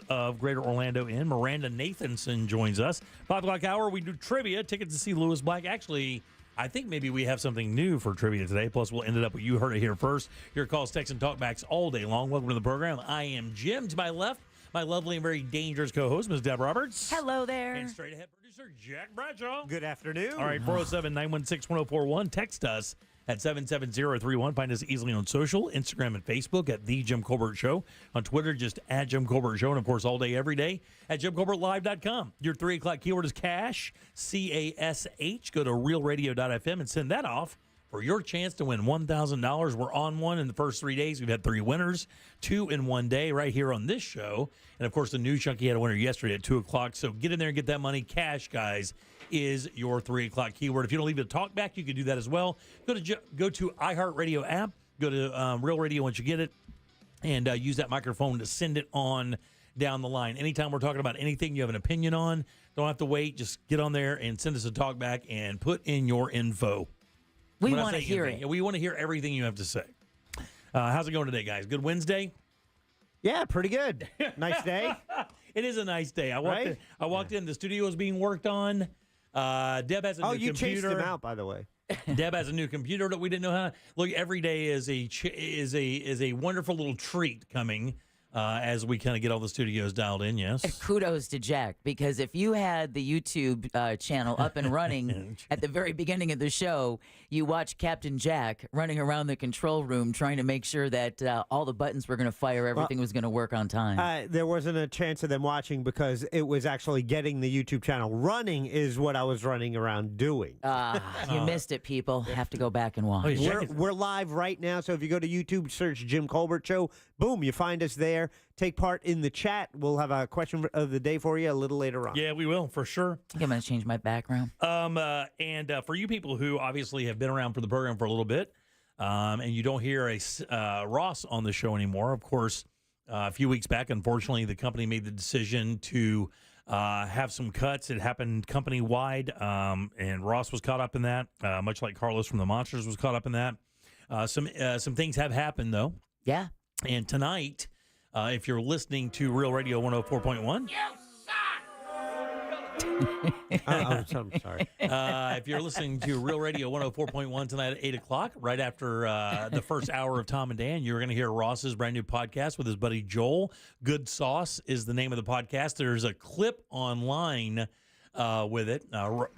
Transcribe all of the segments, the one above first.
of Greater Orlando Inn. Miranda Nathanson joins us. 5 o'clock hour, we do trivia, tickets to see Lewis Black. Actually, I think maybe we have something new for trivia today. Plus, we'll end it up with You Heard It Here First. Your calls, texts, and talkbacks all day long. Welcome to the program. I am Jim. To my left, my lovely and very dangerous co-host, Ms. Deb Roberts. Hello there. And straight ahead producer, Jack Bradshaw. Good afternoon. All right, 407-916-1041. Text us at 77031. Find us easily on social, Instagram and Facebook at The Jim Colbert Show. On Twitter, just at Jim Colbert Show. And, of course, all day, every day at JimColbertLive.com. Your 3 o'clock keyword is cash, C-A-S-H. Go to realradio.fm and send that off for your chance to win $1,000. We're on one in the first 3 days. We've had 3 winners, 2 in one day right here on this show. And, of course, the new Chunky had a winner yesterday at 2 o'clock. So get in there and get that money. Cash, guys, is your 3 o'clock keyword. If you don't leave a talk back, you can do that as well. Go to iHeartRadio app. Go to Real Radio once you get it. And use that microphone to send it on down the line. Anytime we're talking about anything you have an opinion on, don't have to wait. Just get on there and send us a talk back and put in your info. We want to hear it. We want to hear everything you have to say. How's it going today, guys? Good Wednesday? Yeah, pretty good. Nice day. It is a nice day. I walked in. The studio is being worked on. Deb has a new computer. Oh, you chased him out, by the way. Deb has a new computer that we didn't know how. Look, every day is a wonderful little treat coming as we kind of get all the studios dialed in. Yes. Kudos to Jack, because if you had the YouTube channel up and running at the very beginning of the show, you watch Captain Jack running around the control room trying to make sure that all the buttons were going to fire, everything was going to work on time. There wasn't a chance of them watching because it was actually getting the YouTube channel running is what I was running around doing. You missed it, people. Have to go back and watch. We're live right now, so if you go to YouTube, search Jim Colbert Show, boom, you find us there. Take part in the chat. We'll have a question of the day for you a little later on. Yeah, we will, for sure. I think I'm going to change my background. And for you people who obviously have been around for the program for a little bit, and you don't hear Ross on the show anymore, of course, a few weeks back, unfortunately, the company made the decision to have some cuts. It happened company-wide, and Ross was caught up in that, much like Carlos from the Monsters was caught up in that. Some things have happened, though. Yeah. And tonight, if you're listening to Real Radio 104.1. I'm sorry. If you're listening to Real Radio 104.1 tonight at 8 o'clock, right after the first hour of Tom and Dan, you're going to hear Ross's brand new podcast with his buddy Joel. Good Sauce is the name of the podcast. There's a clip online with it.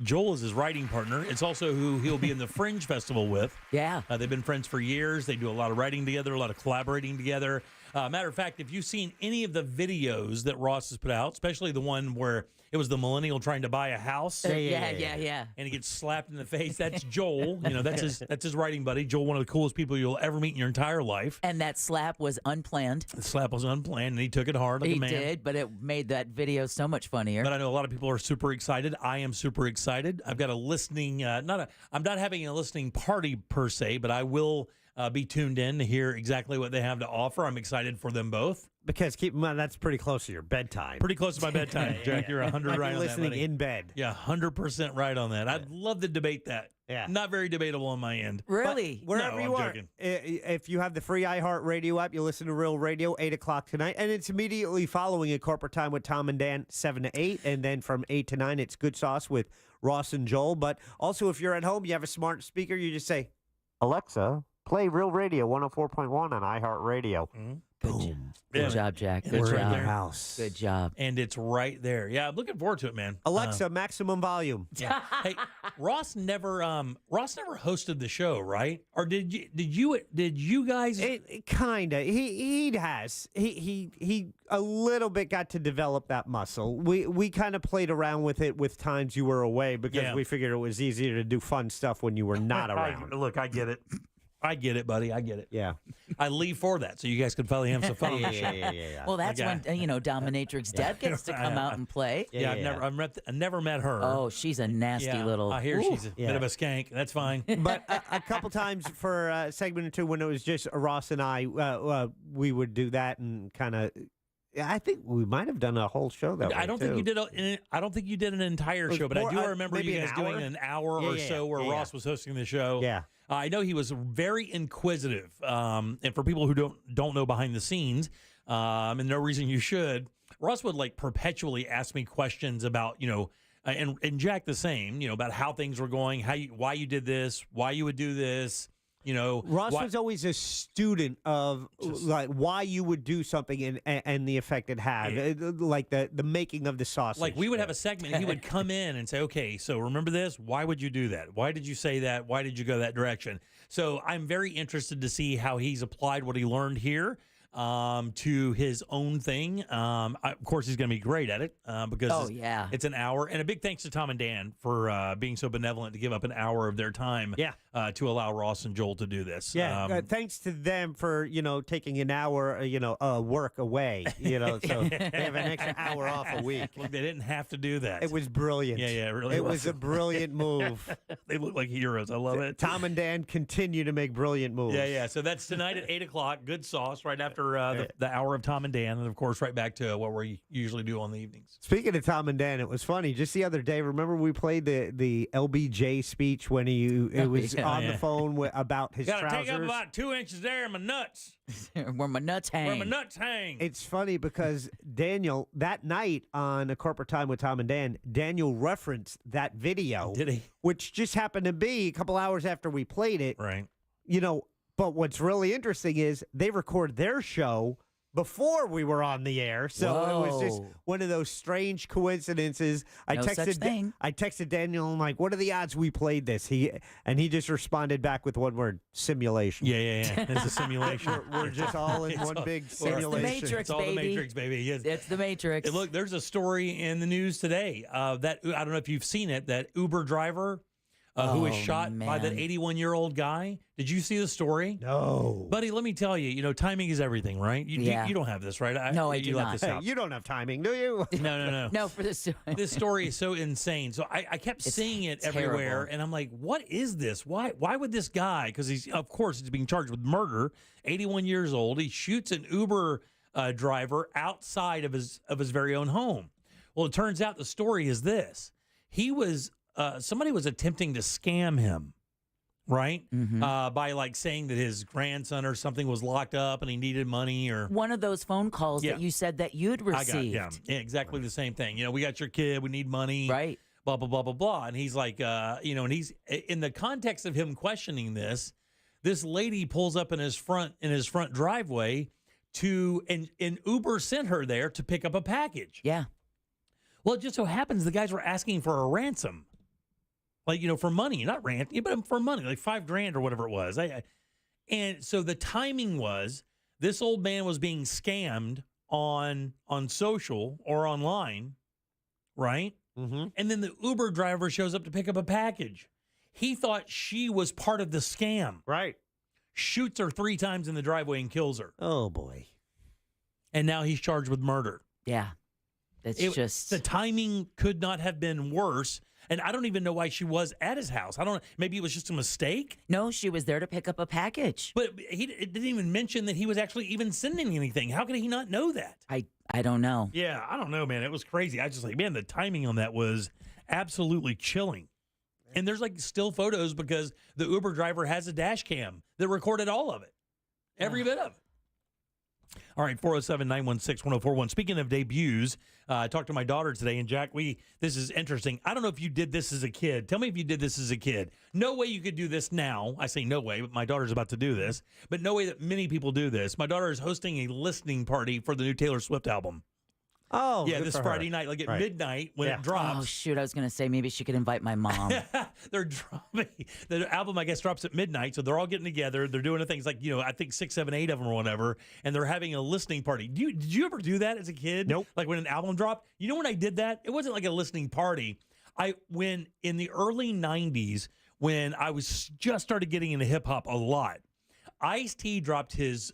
Joel is his writing partner. It's also who he'll be in the Fringe Festival with. Yeah. They've been friends for years. They do a lot of writing together, a lot of collaborating together. Matter of fact, if you've seen any of the videos that Ross has put out, especially the one where it was the millennial trying to buy a house. Yeah. And he gets slapped in the face. That's Joel. That's his writing buddy. Joel, one of the coolest people you'll ever meet in your entire life. And that slap was unplanned. The slap was unplanned, and he took it hard like a man. He did, but it made that video so much funnier. But I know a lot of people are super excited. I am super excited. I've got a listening, I'm not having a listening party per se, but I will be tuned in to hear exactly what they have to offer. I'm excited for them both. Because keep in mind, that's pretty close to your bedtime. Pretty close to my bedtime, Jack. You're 100 right on that. Listening in bed. Yeah, 100% right on that. I'd love to debate that. Yeah. Not very debatable on my end. Really? But wherever you are, joking. If you have the free iHeartRadio app, you listen to Real Radio, 8 o'clock tonight. And it's immediately following a corporate time with Tom and Dan, 7 to 8. And then from 8 to 9, it's Good Sauce with Ross and Joel. But also, if you're at home, you have a smart speaker, you just say, Alexa, play Real Radio 104.1 on iHeartRadio. Mm-hmm. Good job, Jack. Good We're job. in your house. Good job. And it's right there. Yeah, I'm looking forward to it, man. Alexa, maximum volume. Yeah. Hey, Ross never hosted the show, right? Or did you guys? Kinda. He has. He a little bit got to develop that muscle. We kind of played around with it with times you were away because we figured it was easier to do fun stuff when you were not around. Look, I get it. I get it, buddy. I get it. Yeah. I leave for that, so you guys can finally have some fun on the show. Yeah. Well, that's when Dominatrix Deb gets to come out and play. Yeah, I've never met her. Oh, she's a nasty little. I hear she's a bit of a skank. That's fine. But a couple times for a segment or two when it was just Ross and I, we would do that and kind of. I think we might have done a whole show that way. I don't think you did. I don't think you did an entire show, but I do remember you guys doing an hour or so where Ross was hosting the show. Yeah. I know he was very inquisitive, and for people who don't know behind the scenes, and no reason you should. Ross would like perpetually ask me questions about, and Jack the same, about how things were going, why you did this, why you would do this. Ross was always a student of like why you would do something and the effect it had, like the making of the sausage. Like we would have a segment, and he would come in and say, "Okay, so remember this? Why would you do that? Why did you say that? Why did you go that direction?" So I'm very interested to see how he's applied what he learned here to his own thing. Of course, he's going to be great at it because it's an hour. And a big thanks to Tom and Dan for being so benevolent to give up an hour of their time to allow Ross and Joel to do this. Yeah, thanks to them for, taking an hour, work away, so they have an extra hour off a week. Look, they didn't have to do that. It was brilliant. Yeah, it really was a brilliant move. They look like heroes. I love it. Tom and Dan continue to make brilliant moves. Yeah. So that's tonight at 8 o'clock. Good sauce right after the hour of Tom and Dan. And, of course, right back to what we usually do on the evenings. Speaking of Tom and Dan, it was funny. Just the other day, remember we played the LBJ speech when it was on the phone about his trousers? Got to take up about 2 inches there in my nuts. Where my nuts hang. Where my nuts hang. It's funny because Daniel, that night on A Corporate Time with Tom and Dan, Daniel referenced that video. Did he? Which just happened to be a couple hours after we played it. Right. But what's really interesting is they record their show before we were on the air. So it was just one of those strange coincidences. No such thing. I texted Daniel, I'm like, what are the odds we played this? He just responded back with one word, simulation. Yeah. It's a simulation. we're just all in one big simulation. It's the Matrix, it's all baby. the Matrix, baby. Yes. It's the Matrix. And look, there's a story in the news today that, I don't know if you've seen it, that Uber driver who was shot by that 81-year-old guy. Did you see the story? No. Buddy, let me tell you, timing is everything, right? You don't have this, right? No, I do not. This Hey, out. you don't have timing, do you? No. No, for this. This story is so insane. So I kept seeing it everywhere, terrible. and I'm like, what is this? Why would this guy, because he's being charged with murder, 81 years old, he shoots an Uber driver outside of his very own home. Well, it turns out the story is this. He was somebody was attempting to scam him, right? By like saying that his grandson or something was locked up and he needed money, or One of those phone calls that you said that you'd received. I got exactly the same thing. We got your kid, we need money, Right. blah blah blah blah blah. And he's like, and he's in the context of him questioning this lady pulls up in his front driveway and Uber sent her there to pick up a package. Yeah. Well, it just so happens the guys were asking for a ransom. Like, for money, not ransom, but for money, like $5,000 or whatever it was. And so the timing was this old man was being scammed on social or online, right? Mm-hmm. And then the Uber driver shows up to pick up a package. He thought she was part of the scam. Right. Shoots her 3 times in the driveway and kills her. Oh, boy. And now he's charged with murder. Yeah. The timing could not have been worse. And I don't even know why she was at his house. Maybe it was just a mistake. No, she was there to pick up a package. But it didn't even mention that he was actually even sending anything. How could he not know that? I don't know. Yeah, I don't know, man. It was crazy. I just the timing on that was absolutely chilling. And there's still photos because the Uber driver has a dash cam that recorded all of it. Every bit of it. All right, 407-916-1041. Speaking of debuts, I talked to my daughter today, and Jack, this is interesting. I don't know if you did this as a kid. Tell me if you did this as a kid. No way you could do this now. I say no way, but my daughter's about to do this. But no way that many people do this. My daughter is hosting a listening party for the new Taylor Swift album. Oh, yeah, this Friday night, at midnight when it drops. Oh, shoot. I was going to say maybe she could invite my mom. They're dropping. The album, I guess, drops at midnight, so they're all getting together. They're doing things like, I think 6, 7, 8 of them or whatever, and they're having a listening party. Did you ever do that as a kid? Nope. Like when an album dropped? When I did that, it wasn't like a listening party. When in the early 90s, when I was just started getting into hip-hop a lot, Ice-T dropped his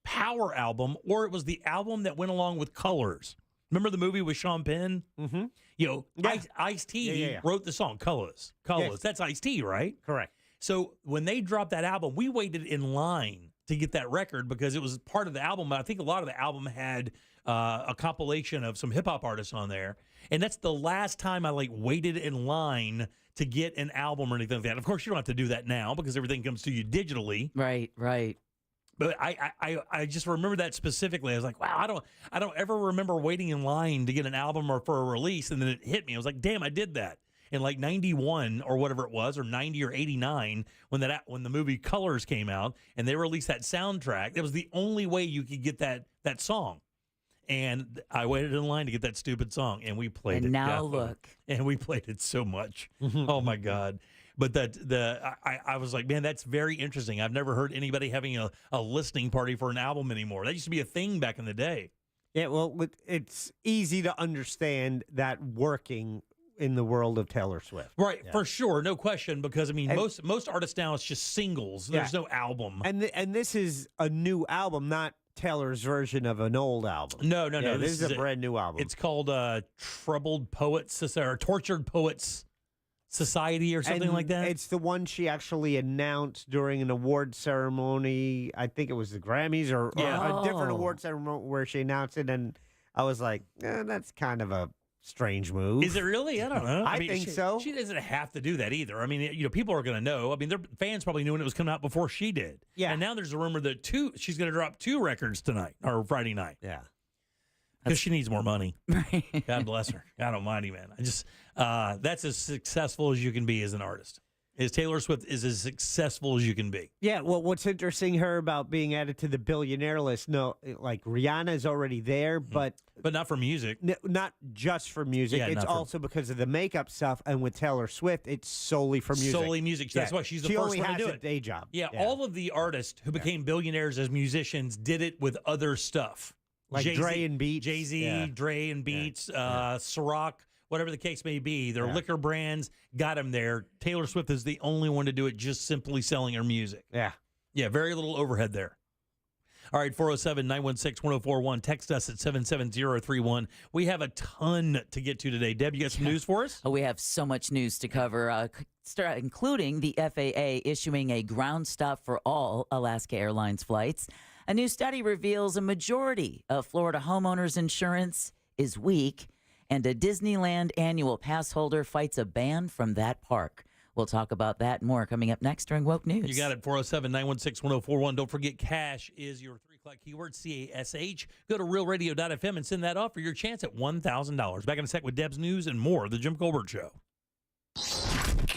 Power album, or it was the album that went along with Colors. Remember the movie with Sean Penn? Mm-hmm. Ice-T wrote the song Colors. Yes. That's Ice-T, right? Correct. So when they dropped that album, we waited in line to get that record because it was part of the album. I think a lot of the album had a compilation of some hip-hop artists on there. And that's the last time I waited in line to get an album or anything like that. Of course, you don't have to do that now because everything comes to you digitally. Right. But I just remember that specifically. I was like, wow, I don't ever remember waiting in line to get an album or for a release, and then it hit me. I was like, damn, I did that in like 91 or whatever it was, or 90 or 89 when the movie Colors came out and they released that soundtrack. It was the only way you could get that song. And I waited in line to get that stupid song, and we played it. And now definitely. look. And we played it so much. Oh my God. But I was like, man, that's very interesting. I've never heard anybody having a listening party for an album anymore. That used to be a thing back in the day. Yeah, well, it's easy to understand that working in the world of Taylor Swift. Right, for sure, no question. Because I mean, And- most artists now it's just singles. Yeah. There's no album. And this is a new album, not Taylor's version of an old album. No. Yeah, this is a brand new album. It's called Troubled Poets or Tortured Poets Society or something And like that. It's the one she actually announced during an award ceremony. I think it was the Grammys or Yeah. a different Oh. award ceremony where she announced it. And I was like, that's kind of a strange move. Is it really? I don't know. I think so. She doesn't have to do that either. I mean, people are going to know. I mean, their fans probably knew when it was coming out before she did. Yeah. And now there's a rumor that she's going to drop 2 records tonight or Friday night Yeah. because she needs more money. Right. God bless her. God almighty, man. I just that's as successful as you can be as an artist. Taylor Swift is as successful as you can be. Yeah, well, what's interesting her about being added to the billionaire list? No, like Rihanna is already there, but But not for music. not just for music. Yeah, It's not for- also because of the makeup stuff. And with Taylor Swift, it's solely for music. Solely music. That's Yeah. why she's the she first only one has to do a it. day job. Yeah, all of the artists who became billionaires as musicians did it with other stuff. Like Jay-Z, Dre and Beats. Jay-Z, Yeah. Dre and Beats, Ciroc, whatever the case may be. Their liquor brands got them there. Taylor Swift is the only one to do it just simply selling her music. Yeah. Yeah, very little overhead there. All right, 407-916-1041. Text us at 77031. We have a ton to get to today. Deb, you got some news for us? Oh, we have so much news to cover, including the FAA issuing a ground stop for all Alaska Airlines flights. A new study reveals a majority of Florida homeowners' insurance is weak, and a Disneyland annual pass holder fights a ban from that park. We'll talk about that and more coming up next during Woke News. You got it, 407-916-1041. Don't forget, cash is your 3 o'clock keyword, CASH. Go to realradio.fm and send that off for your chance at $1,000. Back in a sec with Deb's News and more. The Jim Colbert Show.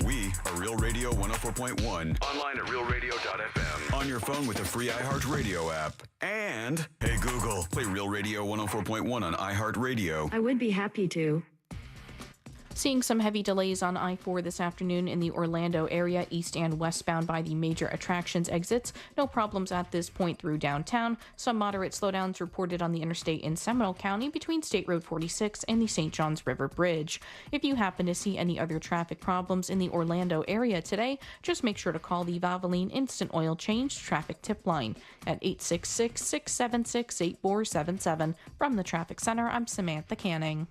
We are Real Radio 104.1. Online at realradio.fm. On your phone with the free iHeartRadio app. And, hey Google, play Real Radio 104.1 on iHeartRadio. I would be happy to. Seeing some heavy delays on I-4 this afternoon in the Orlando area, east and westbound by the major attractions exits. No problems at this point through downtown. Some moderate slowdowns reported on the interstate in Seminole County between State Road 46 and the St. Johns River Bridge. If you happen to see any other traffic problems in the Orlando area today, just make sure to call the Valvoline Instant Oil Change traffic tip line at 866-676-8477. From the Traffic Center, I'm Samantha Canning.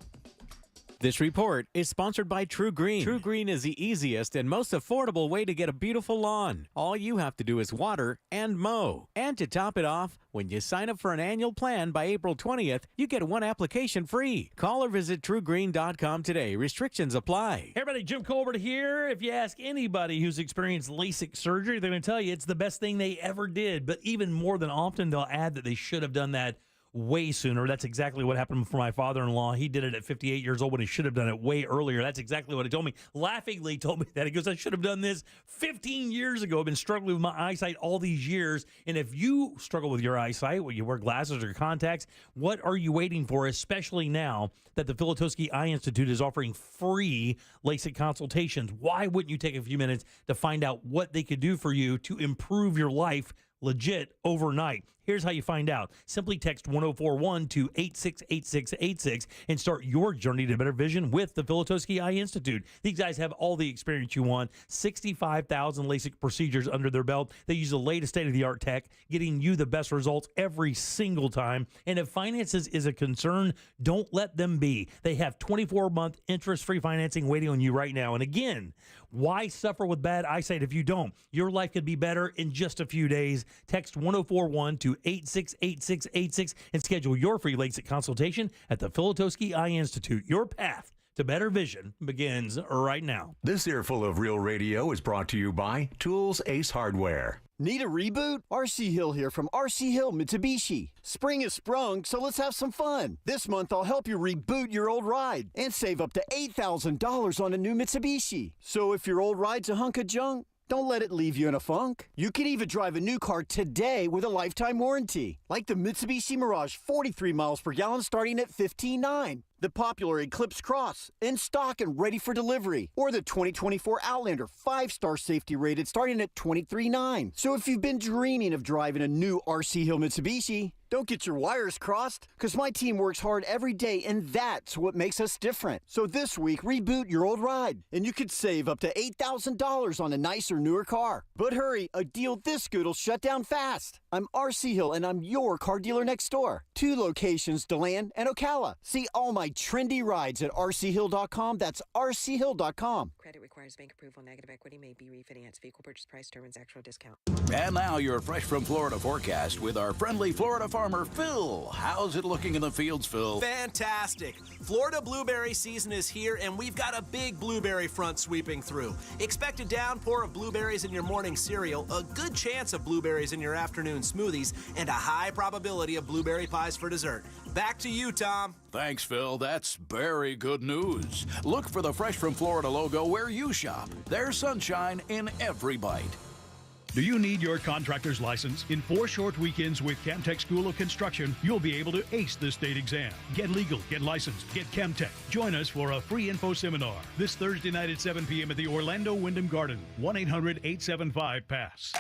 This report is sponsored by True Green. True Green is the easiest and most affordable way to get a beautiful lawn. All you have to do is water and mow. And to top it off, when you sign up for an annual plan by April 20th, you get 1 application free. Call or visit truegreen.com today. Restrictions apply. Hey everybody, Jim Colbert here. If you ask anybody who's experienced LASIK surgery, they're going to tell you it's the best thing they ever did. But even more than often, they'll add that they should have done that way sooner. That's exactly what happened for my father-in-law. He did it at 58 years old when he should have done it way earlier. That's exactly what he told me. Laughingly told me that. He goes, I should have done this 15 years ago. I've been struggling with my eyesight all these years. And if you struggle with your eyesight, when you wear glasses or contacts, what are you waiting for, especially now that the Filatowski Eye Institute is offering free LASIK consultations? Why wouldn't you take a few minutes to find out what they could do for you to improve your life legit overnight? Here's how you find out. Simply text 1041 to 868686 and start your journey to better vision with the Filatowski Eye Institute. These guys have all the experience you want. 65,000 LASIK procedures under their belt. They use the latest state-of-the-art tech, getting you the best results every single time. And if finances is a concern, don't let them be. They have 24-month interest-free financing waiting on you right now. And again, why suffer with bad eyesight if you don't? Your life could be better in just a few days. Text 1041 to 868686 and schedule your free LASIK consultation at the Filatowski Eye Institute. Your path to better vision begins right now. This earful of Real Radio is brought to you by Tools Ace Hardware. Need a reboot? RC Hill here from RC Hill Mitsubishi. Spring is sprung, so let's have some fun. This month, I'll help you reboot your old ride and save up to $8,000 on a new Mitsubishi. So if your old ride's a hunk of junk, don't let it leave you in a funk. You can even drive a new car today with a lifetime warranty, like the Mitsubishi Mirage 43 miles per gallon starting at $15,900. The popular Eclipse Cross, in stock and ready for delivery. Or the 2024 Outlander, 5-star safety rated, starting at $23,900. So if you've been dreaming of driving a new RC Hill Mitsubishi, don't get your wires crossed, because my team works hard every day, and that's what makes us different. So this week, reboot your old ride, and you could save up to $8,000 on a nicer, newer car. But hurry, a deal this good will shut down fast. I'm RC Hill, and I'm your car dealer next door. 2 locations, DeLand and Ocala. See all my trendy rides at rchill.com. That's rchill.com. Credit requires bank approval. Negative equity may be refinanced. Vehicle purchase price determines actual discount. And now your Fresh from Florida forecast with our friendly Florida farmer, Phil. How's it looking in the fields, Phil? Fantastic. Florida blueberry season is here, and we've got a big blueberry front sweeping through. Expect a downpour of blueberries in your morning cereal, a good chance of blueberries in your afternoon smoothies, and a high probability of blueberry pies for dessert. Back to you, Tom. Thanks, Phil. That's very good news. Look for the Fresh from Florida logo where you shop. There's sunshine in every bite. Do you need your contractor's license? In 4 short weekends with Camtech School of Construction, you'll be able to ace the state exam. Get legal, get licensed, get Camtech. Join us for a free info seminar this Thursday night at 7 p.m. at the Orlando Wyndham Garden. 1-800-875-PASS.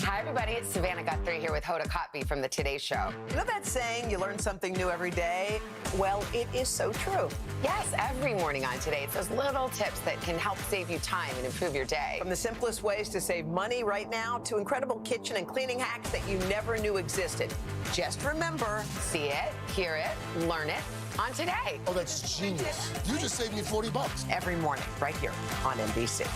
Hi, everybody. It's Savannah Guthrie here with Hoda Kotb from the Today Show. You know that saying, you learn something new every day? Well, it is so true. Yes, every morning on Today, it's those little tips that can help save you time and improve your day. From the simplest ways to save money right now to incredible kitchen and cleaning hacks that you never knew existed. Just remember, see it, hear it, learn it on Today. Oh, that's genius. You just saved me $40. Every morning, right here on NBC.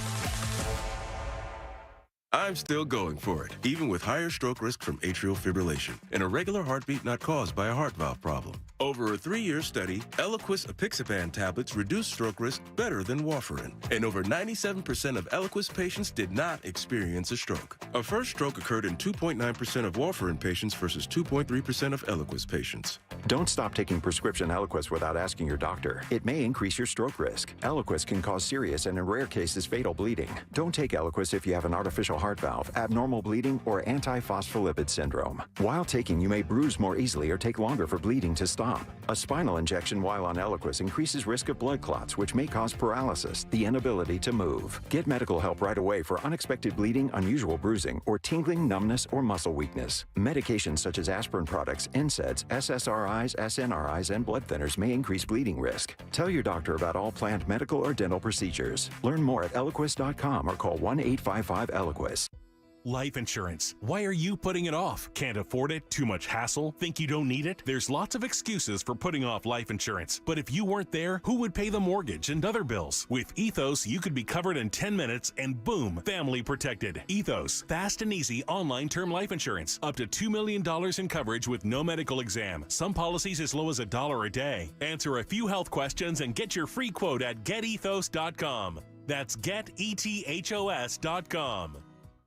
I'm still going for it, even with higher stroke risk from atrial fibrillation, an irregular heartbeat not caused by a heart valve problem. Over a 3-year study, Eliquis apixaban tablets reduce stroke risk better than warfarin, and over 97% of Eliquis patients did not experience a stroke. A first stroke occurred in 2.9% of warfarin patients versus 2.3% of Eliquis patients. Don't stop taking prescription Eliquis without asking your doctor. It may increase your stroke risk. Eliquis can cause serious and in rare cases fatal bleeding. Don't take Eliquis if you have an artificial heart valve, abnormal bleeding, or antiphospholipid syndrome. While taking, you may bruise more easily or take longer for bleeding to stop. A spinal injection while on Eliquis increases risk of blood clots, which may cause paralysis, the inability to move. Get medical help right away for unexpected bleeding, unusual bruising, or tingling, numbness, or muscle weakness. Medications such as aspirin products, NSAIDs, SSRIs, SNRIs, and blood thinners may increase bleeding risk. Tell your doctor about all planned medical or dental procedures. Learn more at Eliquis.com or call 1-855-ELIQUIS. Life insurance. Why are you putting it off? Can't afford it? Too much hassle? Think you don't need it? There's lots of excuses for putting off life insurance. But if you weren't there, who would pay the mortgage and other bills? With Ethos, you could be covered in 10 minutes and boom, family protected. Ethos, fast and easy online term life insurance. Up to $2 million in coverage with no medical exam. Some policies as low as $1 a day. Answer a few health questions and get your free quote at getethos.com. That's getethos.com.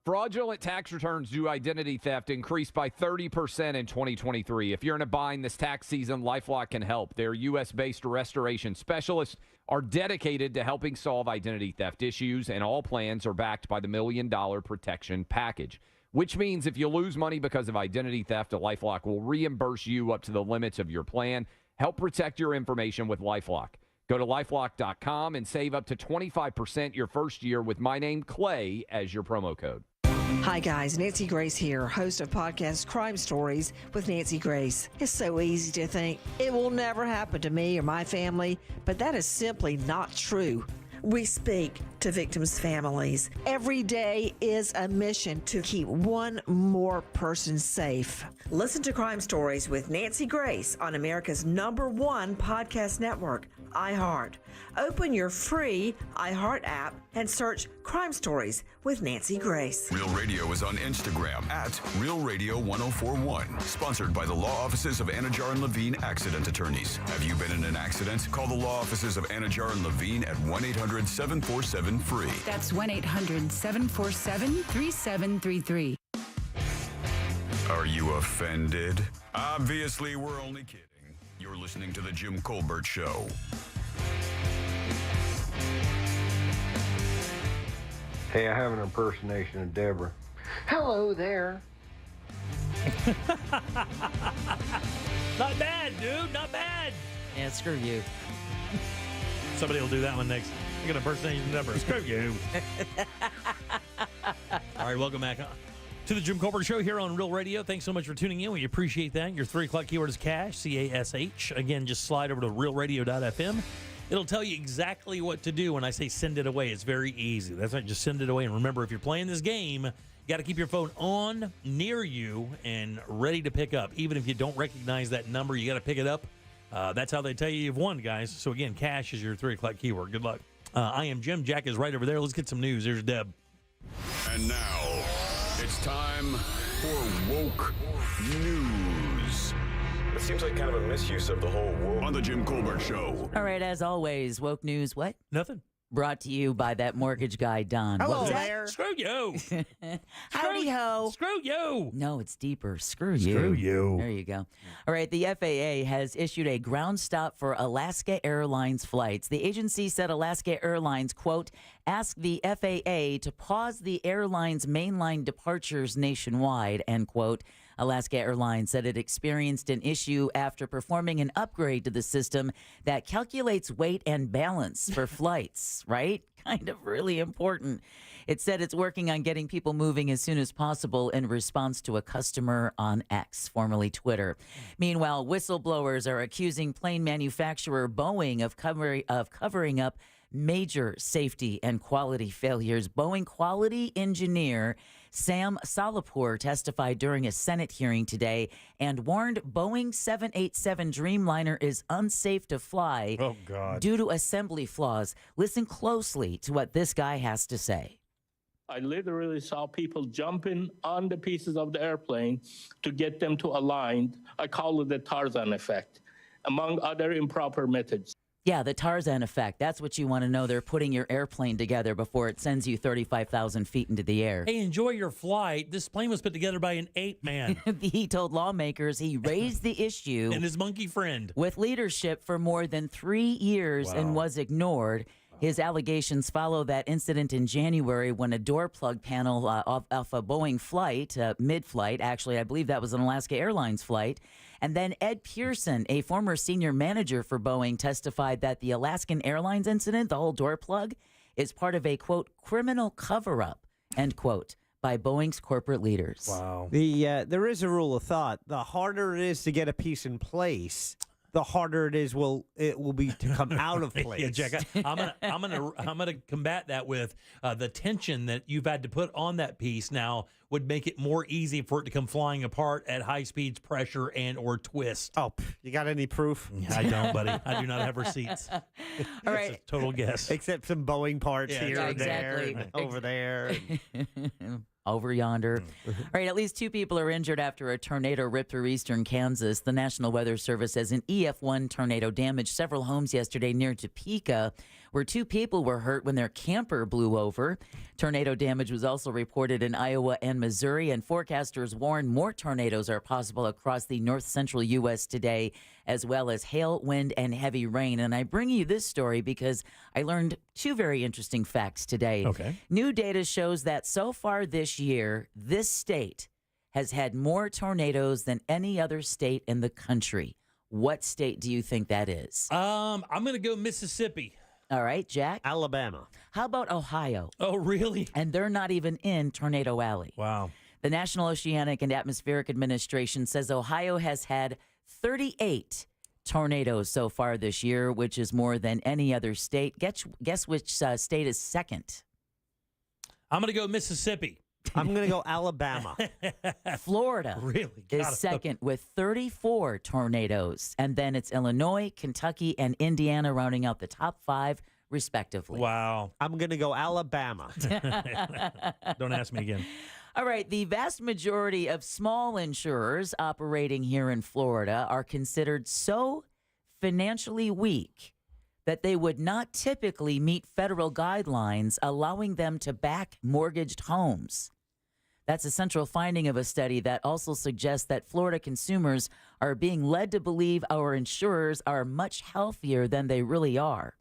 Fraudulent tax returns due to identity theft increased by 30% in 2023. If you're in a bind this tax season, LifeLock can help. Their U.S.-based restoration specialists are dedicated to helping solve identity theft issues, and all plans are backed by the $1 Million Protection Package, which means if you lose money because of identity theft, LifeLock will reimburse you up to the limits of your plan. Help protect your information with LifeLock. Go to LifeLock.com and save up to 25% your first year with my name, Clay, as your promo code. Hi guys, Nancy Grace here, host of podcast Crime Stories with Nancy Grace. It's so easy to think it will never happen to me or my family, but that is simply not true. We speak to victims' families. Every day is a mission to keep one more person safe. Listen to Crime Stories with Nancy Grace on America's #1 podcast network, iHeart. Open your free iHeart app and search Crime Stories with Nancy Grace. Real Radio is on Instagram at Real Radio 1041. Sponsored by the law offices of Anajar and Levine Accident Attorneys. Have you been in an accident? Call the law offices of Anajar and Levine at 1-800-747-FREE. That's 1-800-747-3733. Are you offended? Obviously, we're only kidding. You're listening to The Jim Colbert Show. Hey, I have an impersonation of Deborah. Hello there. Not bad, dude. Not bad. Yeah, screw you. Somebody will do that one next. I got an impersonation of Deborah. Screw you. All right, welcome back to the Jim Colbert Show here on Real Radio. Thanks so much for tuning in. We appreciate that. Your 3 o'clock keyword is cash, C-A-S-H. Again, just slide over to realradio.fm. It'll tell you exactly what to do when I say send it away. It's very easy. That's right, just send it away. And remember, if you're playing this game, you got to keep your phone on, near you, and ready to pick up. Even if you don't recognize that number, you got to pick it up. That's how they tell you you've won, guys. So, again, cash is your 3 o'clock keyword. Good luck. I am Jim. Jack is right over there. Let's get some news. There's Deb. And now, it's time for Woke News. It seems like kind of a misuse of the whole woke on the Jim Colbert Show. All right, as always, woke news. What? Nothing. Brought to you by that mortgage guy, Don. Hello What? there. Screw you. Howdy ho. Screw you. No, it's deeper. Screw you. Screw you. There you go. All right, the FAA has issued a ground stop for Alaska Airlines flights. The agency said Alaska Airlines, quote, asked the FAA to pause the airline's mainline departures nationwide, end quote. Alaska Airlines said it experienced an issue after performing an upgrade to the system that calculates weight and balance for flights, right? Kind of really important. It said it's working on getting people moving as soon as possible in response to a customer on X, formerly Twitter. Meanwhile, whistleblowers are accusing plane manufacturer Boeing of covering up major safety and quality failures. Boeing quality engineer Sam Salahpour testified during a Senate hearing today and warned Boeing 787 Dreamliner is unsafe to fly due to assembly flaws. Listen closely to what this guy has to say. I literally saw people jumping on the pieces of the airplane to get them to align. I call it the Tarzan effect, among other improper methods. Yeah, the Tarzan effect. That's what you want to know. They're putting your airplane together before it sends you 35,000 feet into the air. Hey, enjoy your flight. This plane was put together by an ape man. He told lawmakers he raised the issue and his monkey friend with leadership for more than 3 years and was ignored. His allegations follow that incident in January when a door plug panel off a Boeing flight, mid-flight, actually, I believe that was an Alaska Airlines flight. And then Ed Pearson, a former senior manager for Boeing, testified that the Alaskan Airlines incident, the whole door plug, is part of a, quote, criminal cover-up, end quote, by Boeing's corporate leaders. Wow. There is a rule of thought. The harder it is to get a piece in place, the harder it will be to come out of place. Yeah, Jack, I'm gonna combat that with the tension that you've had to put on that piece now would make it more easy for it to come flying apart at high speeds, pressure, and or twist. Oh, you got any proof? I don't, buddy. I do not have receipts. All right. It's a total guess. Except some Boeing parts here and exactly. there, and over there. Over yonder. All right, at least 2 people are injured after a tornado ripped through eastern Kansas. The National Weather Service says an EF1 tornado damaged several homes yesterday near Topeka, where 2 people were hurt when their camper blew over. Tornado damage was also reported in Iowa and Missouri, and forecasters warn more tornadoes are possible across the north central U.S. today, as well as hail, wind, and heavy rain. And I bring you this story because I learned 2 very interesting facts today. Okay. New data shows that so far this year, this state has had more tornadoes than any other state in the country. What state do you think that is? I'm going to go Mississippi. All right, Jack? Alabama. How about Ohio? Oh, really? And they're not even in Tornado Alley. Wow. The National Oceanic and Atmospheric Administration says Ohio has had 38 tornadoes so far this year, which is more than any other state. Guess which state is second? I'm going to go Mississippi. I'm going to go Alabama. Florida is second with 34 tornadoes. And then it's Illinois, Kentucky, and Indiana rounding out the top 5, respectively. Wow. I'm going to go Alabama. Don't ask me again. All right. The vast majority of small insurers operating here in Florida are considered so financially weak that they would not typically meet federal guidelines allowing them to back mortgaged homes. That's a central finding of a study that also suggests that Florida consumers are being led to believe our insurers are much healthier than they really are.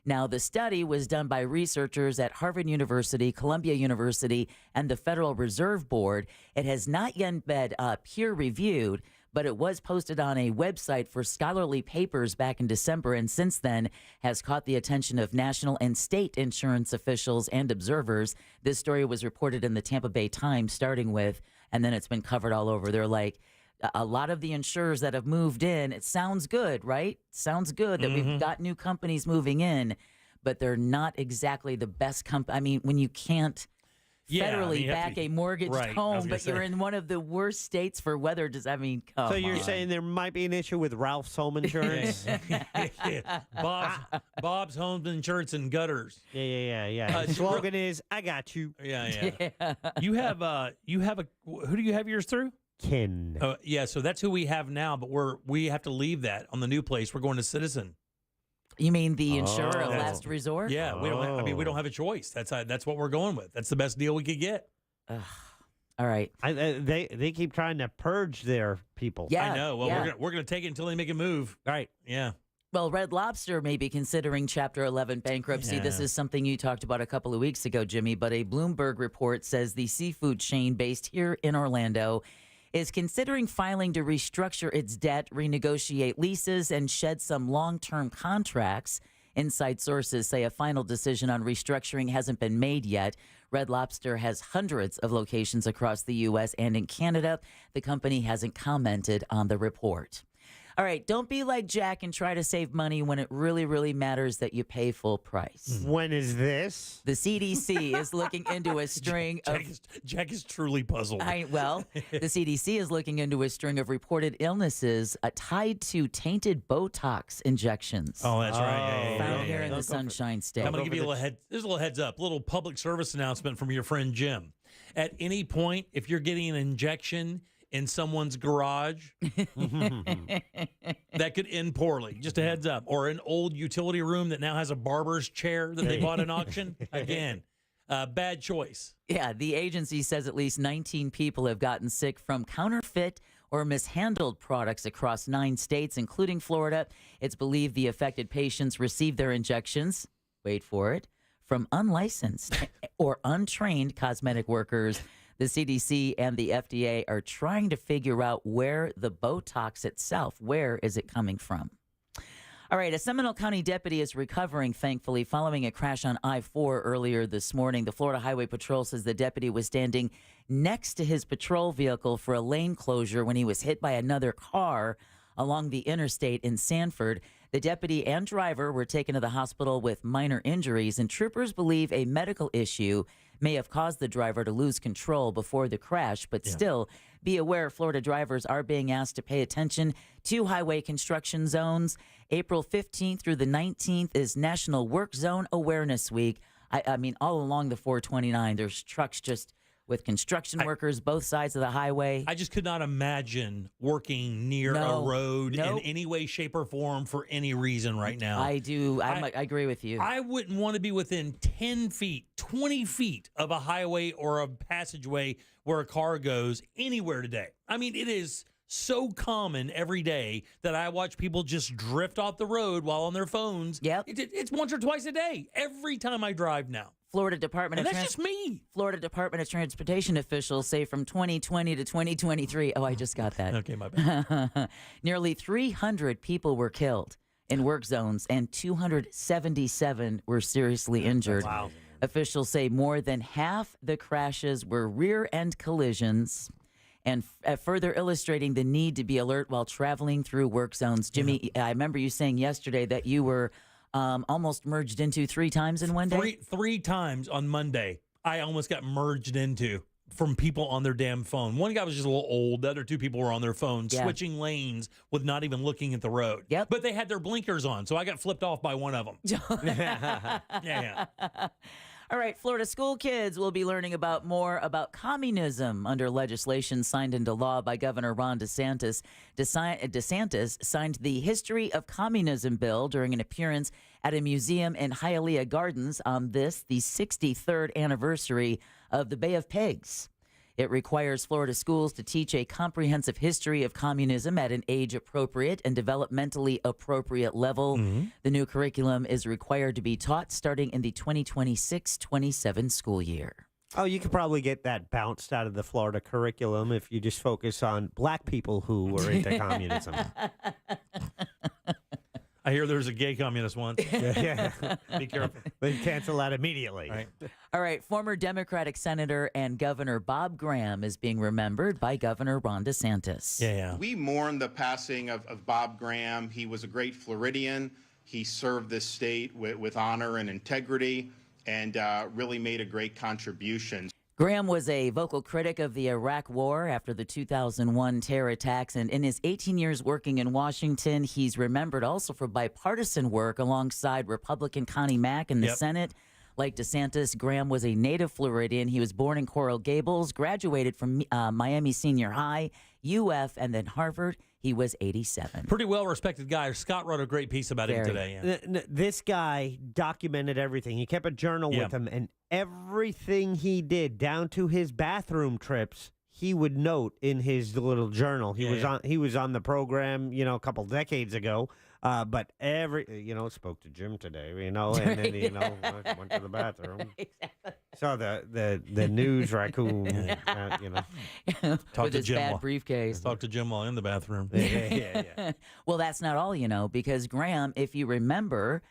Now, the study was done by researchers at Harvard University, Columbia University, and the Federal Reserve Board. It has not yet been peer-reviewed, but it was posted on a website for scholarly papers back in December, and since then has caught the attention of national and state insurance officials and observers. This story was reported in the Tampa Bay Times, starting with, and then it's been covered all over. They're like, a lot of the insurers that have moved in, it sounds good, right? Sounds good that we've got new companies moving in, but they're not exactly the best company. I mean, when you can't federally back a mortgaged home, but you're in one of the worst states for weather. Does I mean, come So you're on. saying there might be an issue with Ralph's Home Insurance? Bob's Home Insurance and Gutters. Yeah. The slogan is, I got you. Yeah. You have a who do you have yours through? Kin. Yeah, so that's who we have now, but we have to leave that on the new place. We're going to Citizen. You mean the insurer of last resort? Yeah, we don't. I mean, we don't have a choice. That's what we're going with. That's the best deal we could get. All right. They keep trying to purge their people. Yeah, I know. Well, yeah. we're gonna take it until they make a move. Right. Yeah. Well, Red Lobster may be considering Chapter 11 bankruptcy. Yeah. This is something you talked about a couple of weeks ago, Jimmy, but a Bloomberg report says the seafood chain based here in Orlando is considering filing to restructure its debt, renegotiate leases, and shed some long-term contracts. Inside sources say a final decision on restructuring hasn't been made yet. Red Lobster has hundreds of locations across the U.S. and in Canada. The company hasn't commented on the report. All right, don't be like Jack and try to save money when it really, really matters that you pay full price. When is this? The CDC is looking into a string of... Jack is truly puzzled. The CDC is looking into a string of reported illnesses tied to tainted Botox injections. Oh, that's right. Found here in the Sunshine State. I'm going to give you there's a little heads up, little public service announcement from your friend Jim. At any point, if you're getting an injection in someone's garage, that could end poorly. Just a heads up. Or an old utility room that now has a barber's chair that they bought in auction. Again, bad choice. Yeah, the agency says at least 19 people have gotten sick from counterfeit or mishandled products across 9 states, including Florida. It's believed the affected patients received their injections, wait for it, from unlicensed or untrained cosmetic workers. The CDC and the FDA are trying to figure out where the Botox itself, where is it coming from? All right, a Seminole County deputy is recovering, thankfully, following a crash on I-4 earlier this morning. The Florida Highway Patrol says the deputy was standing next to his patrol vehicle for a lane closure when he was hit by another car along the interstate in Sanford. The deputy and driver were taken to the hospital with minor injuries, and troopers believe a medical issue may have caused the driver to lose control before the crash, but still be aware Florida drivers are being asked to pay attention to highway construction zones. April 15th through the 19th is National Work Zone Awareness Week. I mean, all along the 429, there's trucks just with construction workers both sides of the highway. I just could not imagine working near a road in any way, shape, or form for any reason right now. I do. I agree with you. I wouldn't want to be within 10 feet, 20 feet of a highway or a passageway where a car goes anywhere today. I mean, it is so common every day that I watch people just drift off the road while on their phones. Yep. It's once or twice a day, every time I drive now. Florida Department of just me. Florida Department of Transportation officials say from 2020 to 2023. Oh, I just got that. Okay, my bad. Nearly 300 people were killed in work zones and 277 were seriously injured. Wow. Officials say more than half the crashes were rear-end collisions, and further illustrating the need to be alert while traveling through work zones. Jimmy, I remember you saying yesterday that you were almost merged into 3 times in one day. Three times on Monday, I almost got merged into from people on their damn phone. One guy was just a little old. The other two people were on their phones, Yeah. switching lanes with not even looking at the road. Yep. But they had their blinkers on, so I got flipped off by one of them. Yeah. All right, Florida school kids will be learning more about communism under legislation signed into law by Governor Ron DeSantis. DeSantis signed the History of Communism bill during an appearance at a museum in Hialeah Gardens on the 63rd anniversary of the Bay of Pigs. It requires Florida schools to teach a comprehensive history of communism at an age-appropriate and developmentally appropriate level. The new curriculum is required to be taught starting in the 2026-27 school year. Oh, you could probably get that bounced out of the Florida curriculum if you just focus on black people who were into communism. I hear there's a gay communist one. Yeah. Be careful. They cancel that immediately. Right. All right, former Democratic Senator and Governor Bob Graham is being remembered by Governor Ron DeSantis. Yeah. We mourn the passing of Bob Graham. He was a great Floridian. He served this state with honor and integrity and really made a great contribution. Graham was a vocal critic of the Iraq War after the 2001 terror attacks, and in his 18 years working in Washington, he's remembered also for bipartisan work alongside Republican Connie Mack in the Senate. Like DeSantis, Graham was a native Floridian. He was born in Coral Gables, graduated from Miami Senior High, UF, and then Harvard. He was 87. Pretty well-respected guy. Scott wrote a great piece about him today. Yeah. This guy documented everything. He kept a journal with him, and everything he did, down to his bathroom trips, he would note in his little journal. He was on the program, a couple decades ago. But spoke to Jim today, and then, went to the bathroom. Exactly. Saw the news raccoon, Talk with to his Jim bad while- briefcase. Talk to Jim while in the bathroom. Yeah. Well, that's not all, because Graham, if you remember,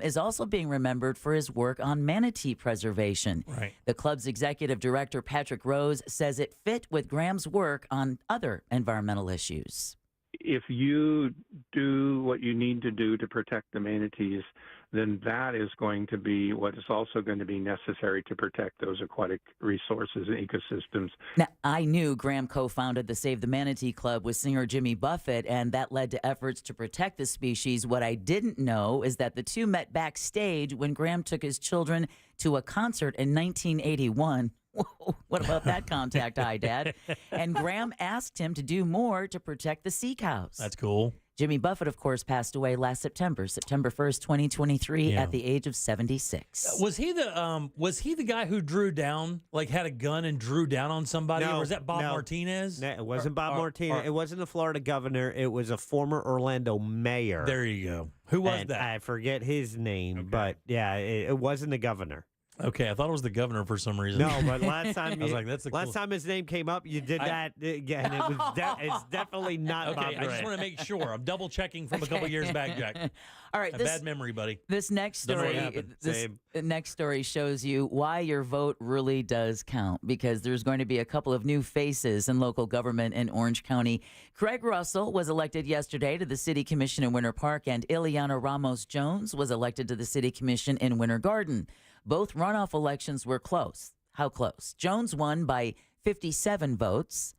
is also being remembered for his work on manatee preservation. Right. The club's executive director, Patrick Rose, says it fit with Graham's work on other environmental issues. If you do what you need to do to protect the manatees, then that is going to be what is also going to be necessary to protect those aquatic resources and ecosystems. Now, I knew Graham co-founded the Save the Manatee Club with singer Jimmy Buffett, and that led to efforts to protect the species. What I didn't know is that the two met backstage when Graham took his children to a concert in 1981. Whoa, what about that contact eye, Dad? And Graham asked him to do more to protect the sea cows. That's cool. Jimmy Buffett, of course, passed away last September 1st, 2023, at the age of 76. Was he the guy who drew down, had a gun and drew down on somebody? No, or was that Bob no. Martinez? No, it wasn't Bob Martinez. It wasn't the Florida governor. It was a former Orlando mayor. There you go. Who was And that? I forget his name, but yeah, it wasn't the governor. Okay, I thought it was the governor for some reason. No, but last time I was like, that's the last time his name came up, you did that again. It was it's definitely not Bob Okay, I just Graham. want to make sure. I'm double checking from a couple years back, Jack. All right, A bad memory, buddy. This next Don't know what story, happened. this Same. next story shows you why your vote really does count, because there's going to be a couple of new faces in local government in Orange County. Craig Russell was elected yesterday to the City Commission in Winter Park, and Ileana Ramos-Jones was elected to the City Commission in Winter Garden. Both runoff elections were close. How close? Jones won by 57 votes,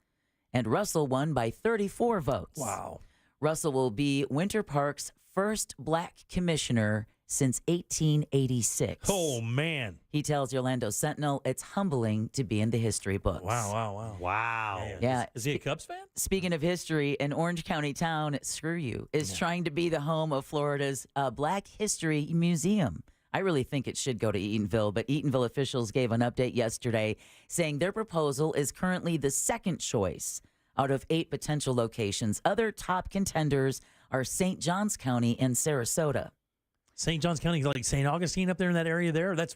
and Russell won by 34 votes. Wow. Russell will be Winter Park's first black commissioner since 1886. Oh, man. He tells the Orlando Sentinel it's humbling to be in the history books. Wow. Yeah. Is he a Cubs fan? Speaking of history, an Orange County town, screw you, is trying to be the home of Florida's Black History Museum. I really think it should go to Eatonville, but Eatonville officials gave an update yesterday saying their proposal is currently the second choice out of 8 potential locations. Other top contenders are St. Johns County and Sarasota. St. Johns County, like St. Augustine up there in that area there? That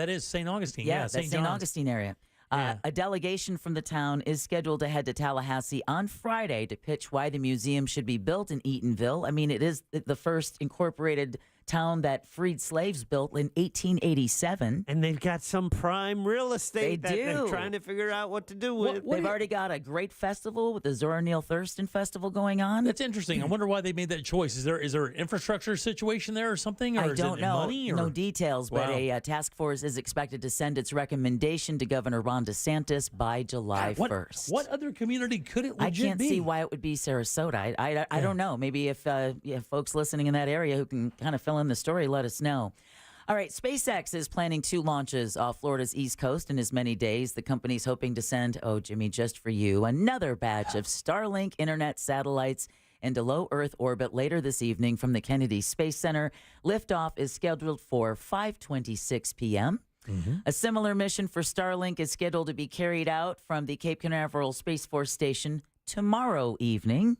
is St. Augustine. Yeah, St. that's St. Augustine area. A delegation from the town is scheduled to head to Tallahassee on Friday to pitch why the museum should be built in Eatonville. I mean, it is the first incorporated town that freed slaves built in 1887. And they've got some prime real estate that they're do. trying to figure out what to do with. They've already got a great festival with the Zora Neale Thurston Festival going on. That's interesting. I wonder why they made that choice. Is there an infrastructure situation there or something? Or I is don't it know. money? Or? No details, but Wow. a task force is expected to send its recommendation to Governor Ron DeSantis by July 1st. What other community could it legit I can't be? see why it would be Sarasota. I don't know. Maybe if folks listening in that area who can kind of fill in the story, let us know. All right, SpaceX is planning 2 launches off Florida's East Coast in as many days. The company's hoping to send, Jimmy, just for you, another batch of Starlink internet satellites into low Earth orbit later this evening from the Kennedy Space Center. Liftoff is scheduled for 5:26 p.m. A similar mission for Starlink is scheduled to be carried out from the Cape Canaveral Space Force Station tomorrow evening.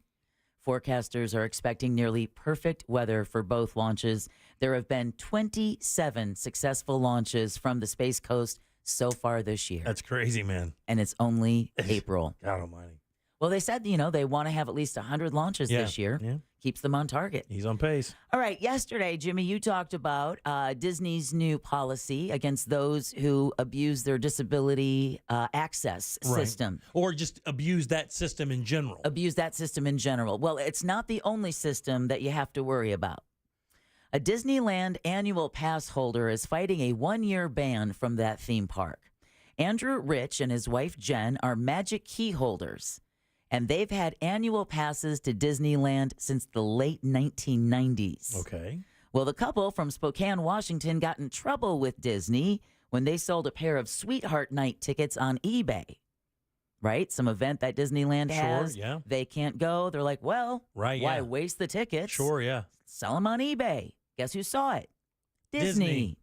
Forecasters are expecting nearly perfect weather for both launches. There have been 27 successful launches from the Space Coast so far this year. That's crazy, man. And it's only April. God almighty. Well, they said, they want to have at least 100 launches this year. Yeah. Keeps them on target. He's on pace. All right. Yesterday, Jimmy, you talked about Disney's new policy against those who abuse their disability access system. Or just abuse that system in general. Abuse that system in general. Well, it's not the only system that you have to worry about. A Disneyland annual pass holder is fighting a 1-year ban from that theme park. Andrew Rich and his wife Jen are Magic Key holders, and they've had annual passes to Disneyland since the late 1990s. Okay. Well, the couple from Spokane, Washington got in trouble with Disney when they sold a pair of Sweetheart Night tickets on eBay. Right? Some event that Disneyland has. Sure, yeah. They can't go. They're like, well, Right, why yeah. waste the tickets? Sure, yeah. Sell them on eBay. Guess who saw it? Disney.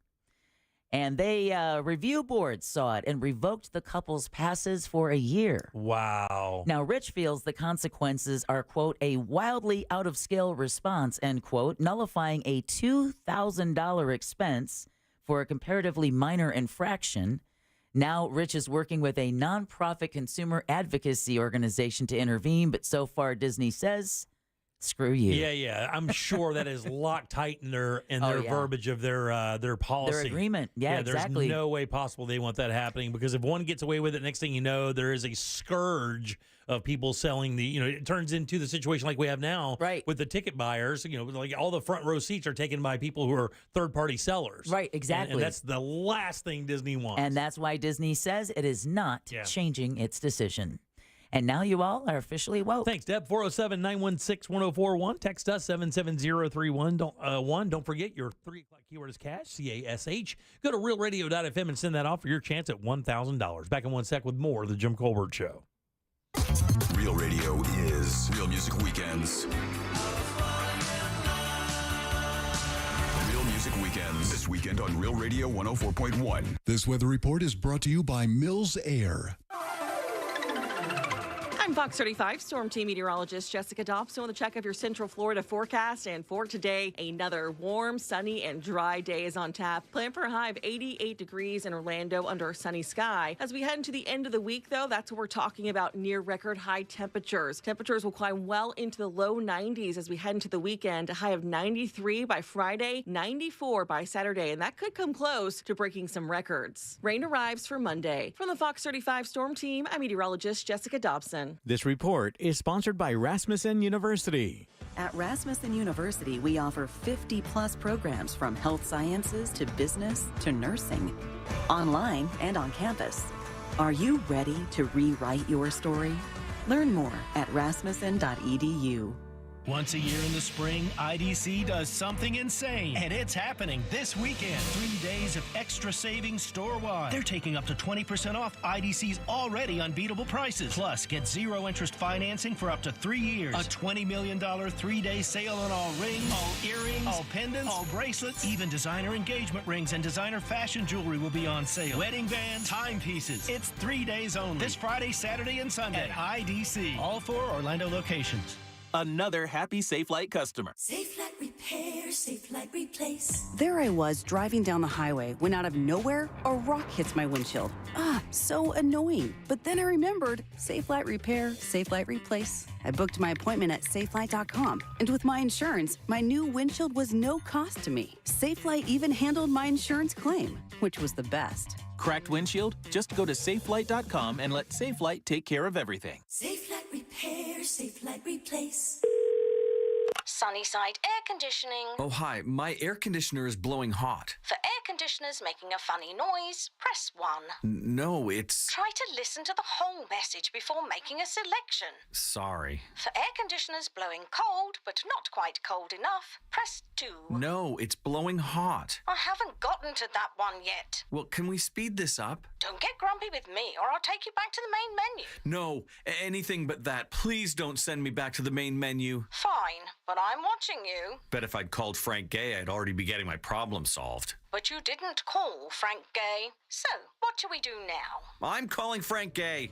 And they review boards saw it and revoked the couple's passes for a year. Wow. Now, Rich feels the consequences are, quote, a wildly out-of-scale response, end quote, nullifying a $2,000 expense for a comparatively minor infraction. Now, Rich is working with a nonprofit consumer advocacy organization to intervene, but so far, Disney says, screw you. Yeah. I'm sure that is locked tight in their Oh, yeah. verbiage of their policy. Their agreement. Yeah, exactly. There's no way possible they want that happening, because if one gets away with it, next thing you know, there is a scourge of people selling it turns into the situation like we have now with the ticket buyers. Like all the front row seats are taken by people who are third-party sellers. Right, exactly. And that's the last thing Disney wants. And that's why Disney says it is not changing its decision. And now you all are officially woke. Thanks, Deb. 407-916-1041. Text us 77031. Don't forget your 3 o'clock keyword is cash, CASH. Go to realradio.fm and send that off for your chance at $1,000. Back in 1 sec with more of the Jim Colbert Show. Real Radio is Real Music Weekends. Real Music Weekends this weekend on Real Radio 104.1. This weather report is brought to you by Mills Air. I'm Fox 35 Storm Team meteorologist Jessica Dobson with a check of your Central Florida forecast. And for today, another warm, sunny, and dry day is on tap. Plan for a high of 88 degrees in Orlando under a sunny sky. As we head into the end of the week, though, that's what we're talking about, near record high temperatures. Temperatures will climb well into the low 90s as we head into the weekend. A high of 93 by Friday, 94 by Saturday, and that could come close to breaking some records. Rain arrives for Monday. From the Fox 35 Storm Team, I'm meteorologist Jessica Dobson. This report is sponsored by Rasmussen University. At Rasmussen University, we offer 50-plus programs from health sciences to business to nursing, online and on campus. Are you ready to rewrite your story? Learn more at rasmussen.edu. Once a year in the spring, IDC does something insane, and it's happening this weekend. 3 days of extra savings store-wide. They're taking up to 20% off IDC's already unbeatable prices. Plus, get zero-interest financing for up to 3 years. A $20 million 3-day sale on all rings, all earrings, all pendants, all bracelets, even designer engagement rings and designer fashion jewelry will be on sale. Wedding bands, timepieces. It's 3 days only. This Friday, Saturday, and Sunday at IDC. All 4 Orlando locations. Another happy Safelite customer. Safelite Repair, Safelite Replace. There I was driving down the highway when out of nowhere, a rock hits my windshield. So annoying. But then I remembered Safelite Repair, Safelite Replace. I booked my appointment at safelite.com. And with my insurance, my new windshield was no cost to me. Safelite even handled my insurance claim, which was the best. Cracked windshield? Just go to safelite.com and let Safelite take care of everything. Safelite Repair, Safelite Replace. Sunnyside Air Conditioning. Oh, hi. My air conditioner is blowing hot. For air conditioners making a funny noise, press 1. No, it's... Try to listen to the whole message before making a selection. Sorry. For air conditioners blowing cold, but not quite cold enough, press 2. No, it's blowing hot. I haven't gotten to that one yet. Well, can we speed this up? Don't get grumpy with me, or I'll take you back to the main menu. No, anything but that. Please don't send me back to the main menu. Fine, but I'm watching you. Bet if I'd called Frank Gay, I'd already be getting my problem solved. But you didn't call Frank Gay. So, what do we do now? I'm calling Frank Gay.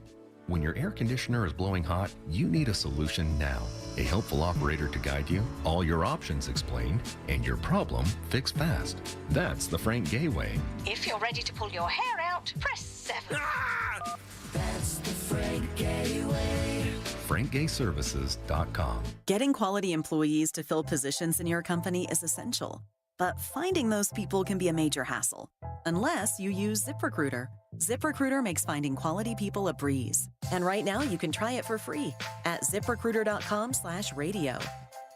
When your air conditioner is blowing hot, you need a solution now. A helpful operator to guide you, all your options explained, and your problem fixed fast. That's the Frank Gay way. If you're ready to pull your hair out, press 7. That's the Frank Gay way. FrankGayServices.com. Getting quality employees to fill positions in your company is essential. But finding those people can be a major hassle, unless you use ZipRecruiter. ZipRecruiter makes finding quality people a breeze. And right now you can try it for free at ZipRecruiter.com/radio.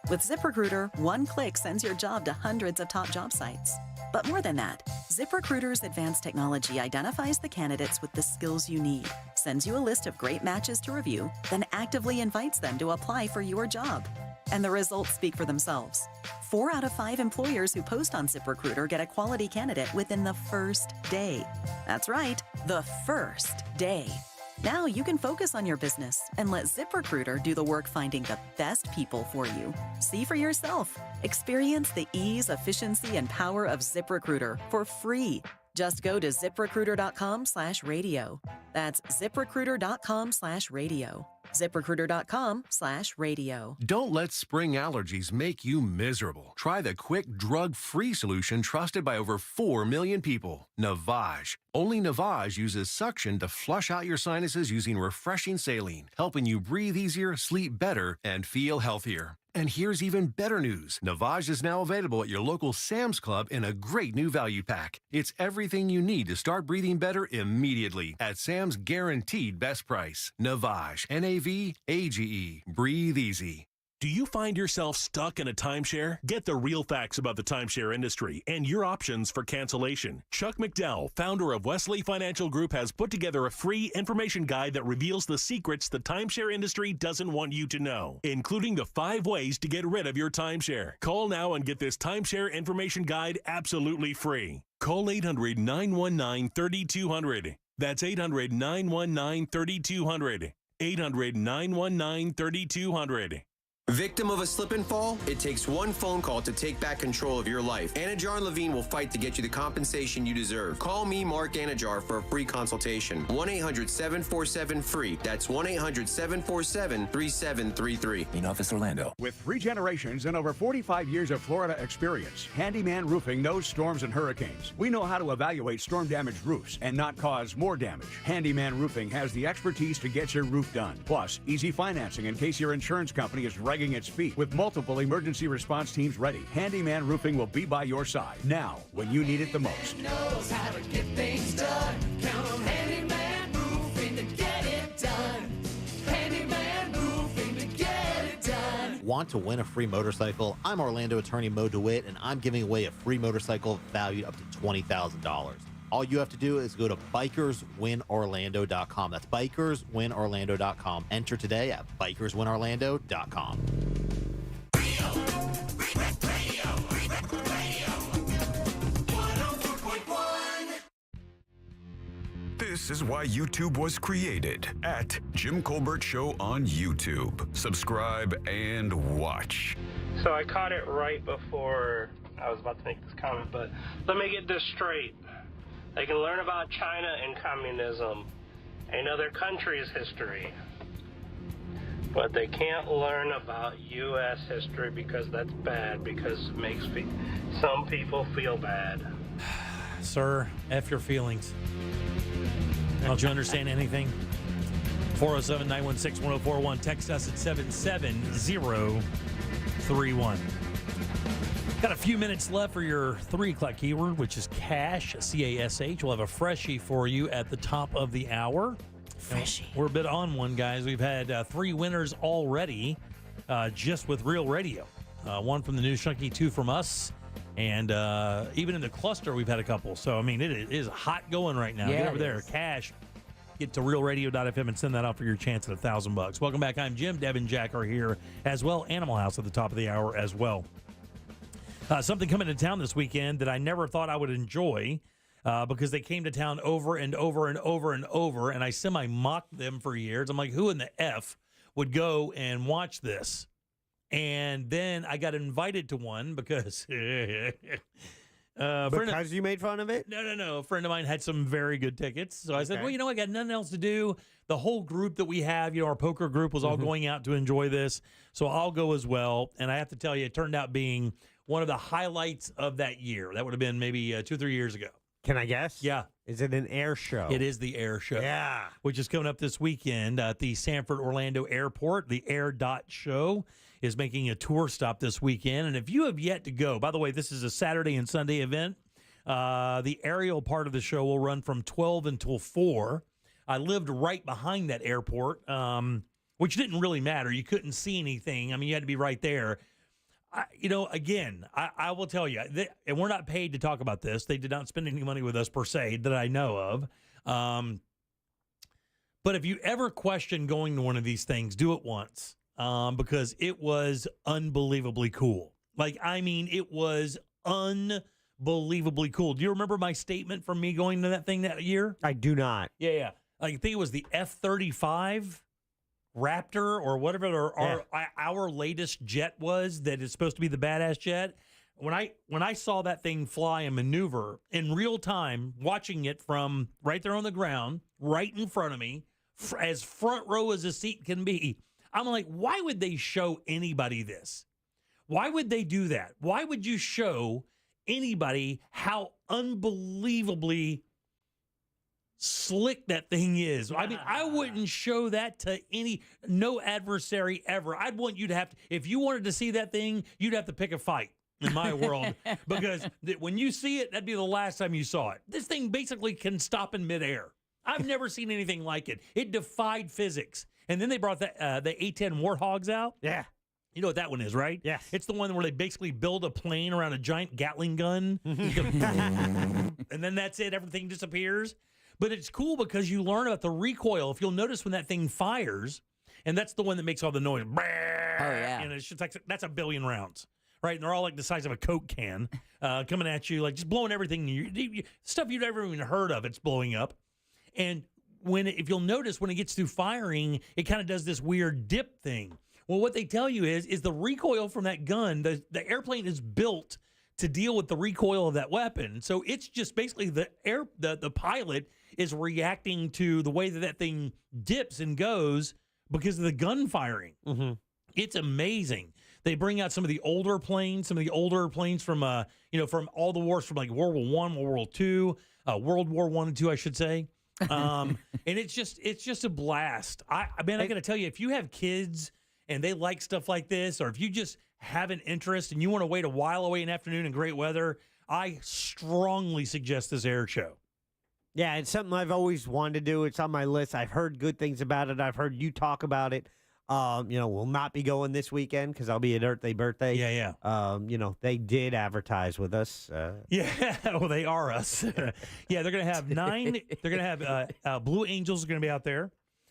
With ZipRecruiter, one click sends your job to hundreds of top job sites. But more than that, ZipRecruiter's advanced technology identifies the candidates with the skills you need, sends you a list of great matches to review, then actively invites them to apply for your job. And the results speak for themselves. 4 out of 5 employers who post on ZipRecruiter get a quality candidate within the first day. That's right, the first day. Now you can focus on your business and let ZipRecruiter do the work finding the best people for you. See for yourself. Experience the ease, efficiency, and power of ZipRecruiter for free. Just go to ZipRecruiter.com/radio. That's ZipRecruiter.com/radio. ZipRecruiter.com/radio. Don't let spring allergies make you miserable. Try the quick, drug-free solution trusted by over 4 million people. Navage. Only Navage uses suction to flush out your sinuses using refreshing saline, helping you breathe easier, sleep better, and feel healthier. And here's even better news. Navage is now available at your local Sam's Club in a great new value pack. It's everything you need to start breathing better immediately at Sam's guaranteed best price. Navage. Navage. Breathe easy. Do you find yourself stuck in a timeshare? Get the real facts about the timeshare industry and your options for cancellation. Chuck McDowell, founder of Wesley Financial Group, has put together a free information guide that reveals the secrets the timeshare industry doesn't want you to know, including the 5 ways to get rid of your timeshare. Call now and get this timeshare information guide absolutely free. Call 800-919-3200. That's 800-919-3200. 800-919-3200. Victim of a slip and fall? It takes one phone call to take back control of your life. Anajar and Levine will fight to get you the compensation you deserve. Call me, Mark Anajar, for a free consultation. 1-800-747-FREE. That's 1-800-747-3733. In Office Orlando. With 3 generations and over 45 years of Florida experience, Handyman Roofing knows storms and hurricanes. We know how to evaluate storm-damaged roofs and not cause more damage. Handyman Roofing has the expertise to get your roof done. Plus, easy financing in case your insurance company is dragging its feet. With multiple emergency response teams ready, Handyman Roofing will be by your side now when you need it the most. Knows how to get things done. Count on Handyman Roofing to get it done. Handyman Roofing to get it done. Want to win a free motorcycle? I'm Orlando attorney Mo DeWitt, and I'm giving away a free motorcycle valued up to $20,000. All you have to do is go to bikerswinorlando.com. That's bikerswinorlando.com. Enter today at bikerswinorlando.com. This is why YouTube was created at Jim Colbert Show on YouTube. Subscribe and watch. So I caught it right before I was about to make this comment, but let me get this straight. They can learn about China and communism and other countries' history, but they can't learn about U.S. history because that's bad, because it makes some people feel bad. Sir, F your feelings. Don't you understand anything? 407-916-1041. Text us at 77031. Got a few minutes left for your 3 o'clock keyword, which is cash, C-A-S-H. We'll have a freshie for you at the top of the hour. Freshie. We're a bit on one, guys. We've had 3 winners already just with Real Radio. 1 from the new Chunky, 2 from us. And even in the cluster, we've had a couple. So, I mean, it is hot going right now. Yeah, Get over there. Cash. Get to realradio.fm and send that out for your chance at $1,000. Welcome back. I'm Jim. Deb and Jack are here as well. Animal House at the top of the hour as well. Something coming to town this weekend that I never thought I would enjoy because they came to town over and over and over and over, and I semi-mocked them for years. I'm like, who in the F would go and watch this? And then I got invited to one because... because you made fun of it? No. A friend of mine had some very good tickets. So I said, well, I got nothing else to do. The whole group that we have, our poker group was all going out to enjoy this. So I'll go as well. And I have to tell you, it turned out being one of the highlights of that year. That would have been maybe 2 or 3 years ago. Can I guess? Yeah. Is it an air show? It is the air show. Yeah. Which is coming up this weekend at the Sanford Orlando Airport. The Air Dot Show is making a tour stop this weekend. And if you have yet to go, by the way, this is a Saturday and Sunday event. The aerial part of the show will run from 12 until 4. I lived right behind that airport, which didn't really matter. You couldn't see anything. I mean, you had to be right there. I will tell you, and we're not paid to talk about this. They did not spend any money with us per se that I know of. But if you ever question going to one of these things, do it once because it was unbelievably cool. It was unbelievably cool. Do you remember my statement from me going to that thing that year? I do not. Yeah. I think it was the F-35 Raptor or whatever our latest jet was that is supposed to be the badass jet. When I saw that thing fly and maneuver in real time, watching it from right there on the ground, right in front of me, as front row as a seat can be, I'm like, why would they show anybody this? Why would they do that? Why would you show anybody how unbelievably slick that thing is? I mean, I wouldn't show that to no adversary ever. I'd want you to have to, if you wanted to see that thing, you'd have to pick a fight in my world because when you see it, that'd be the last time you saw it. This thing basically can stop in midair. I've never seen anything like it. It defied physics. And then they brought the A-10 Warthogs out. Yeah. You know what that one is, right? Yes. It's the one where they basically build a plane around a giant Gatling gun. And then that's it. Everything disappears. But it's cool because you learn about the recoil. If you'll notice when that thing fires, and that's the one that makes all the noise. Oh, yeah. And it's just like, that's a billion rounds, right? And they're all like the size of a Coke can coming at you, like just blowing everything. Stuff you've never even heard of, it's blowing up. And if you'll notice, when it gets through firing, it kind of does this weird dip thing. Well, what they tell you is the recoil from that gun, the airplane is built to deal with the recoil of that weapon. So it's just basically the pilot is reacting to the way that thing dips and goes because of the gun firing. Mm-hmm. It's amazing. They bring out some of the older planes from from all the wars, from like World War I, World War II, World War I and II, I should say. And it's just a blast. I got to tell you, if you have kids and they like stuff like this, or if you just have an interest and you want to wait a while away an afternoon in great weather, I strongly suggest this air show. Yeah, it's something I've always wanted to do. It's on my list. I've heard good things about it. I've heard you talk about it. We'll not be going this weekend because I'll be at Earth Day birthday. Yeah. They did advertise with us. Yeah, well, they are us. Yeah, they're going to have 9. They're going to have Blue Angels are going to be out there.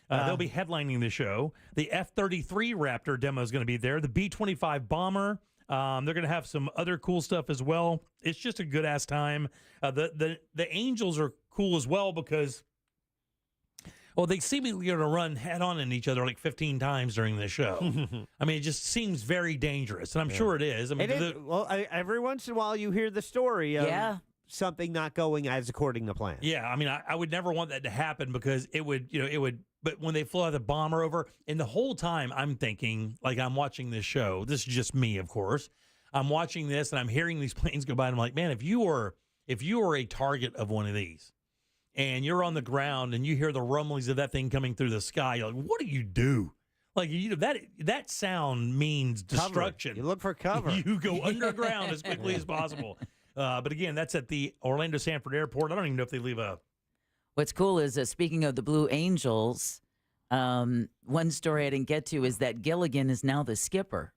They'll be headlining the show. The F-33 Raptor demo is going to be there. The B-25 Bomber. They're going to have some other cool stuff as well. It's just a good-ass time. The Angels are cool as well because, they seemingly are going to run head-on in each other like 15 times during the show. I mean, it just seems very dangerous, and I'm sure it is. I mean, every once in a while you hear the story of something not going as according to plan. Yeah, I mean, I would never want that to happen because it would. But when they flew out the bomber over, and the whole time I'm thinking, like I'm watching this show. This is just me, of course. I'm watching this, and I'm hearing these planes go by, and I'm like, man, if you were if you are a target of one of these and you're on the ground and you hear the rumblings of that thing coming through the sky, you're like, what do you do? Like, that sound means destruction. Cover. You look for cover. You go underground as quickly as possible. But again, that's at the Orlando Sanford Airport. I don't even know if they leave a... What's cool is, speaking of the Blue Angels, one story I didn't get to is that Gilligan is now the skipper.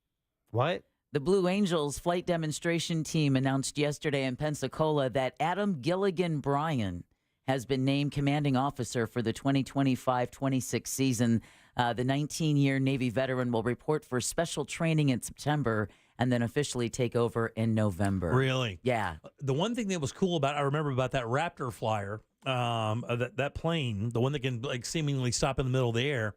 What? The Blue Angels flight demonstration team announced yesterday in Pensacola that Adam Gilligan Bryan has been named commanding officer for the 2025-26 season. The 19-year Navy veteran will report for special training in September and then officially take over in November. Really? Yeah. The one thing that was cool I remember about that Raptor flyer, that plane, the one that can like seemingly stop in the middle of the air,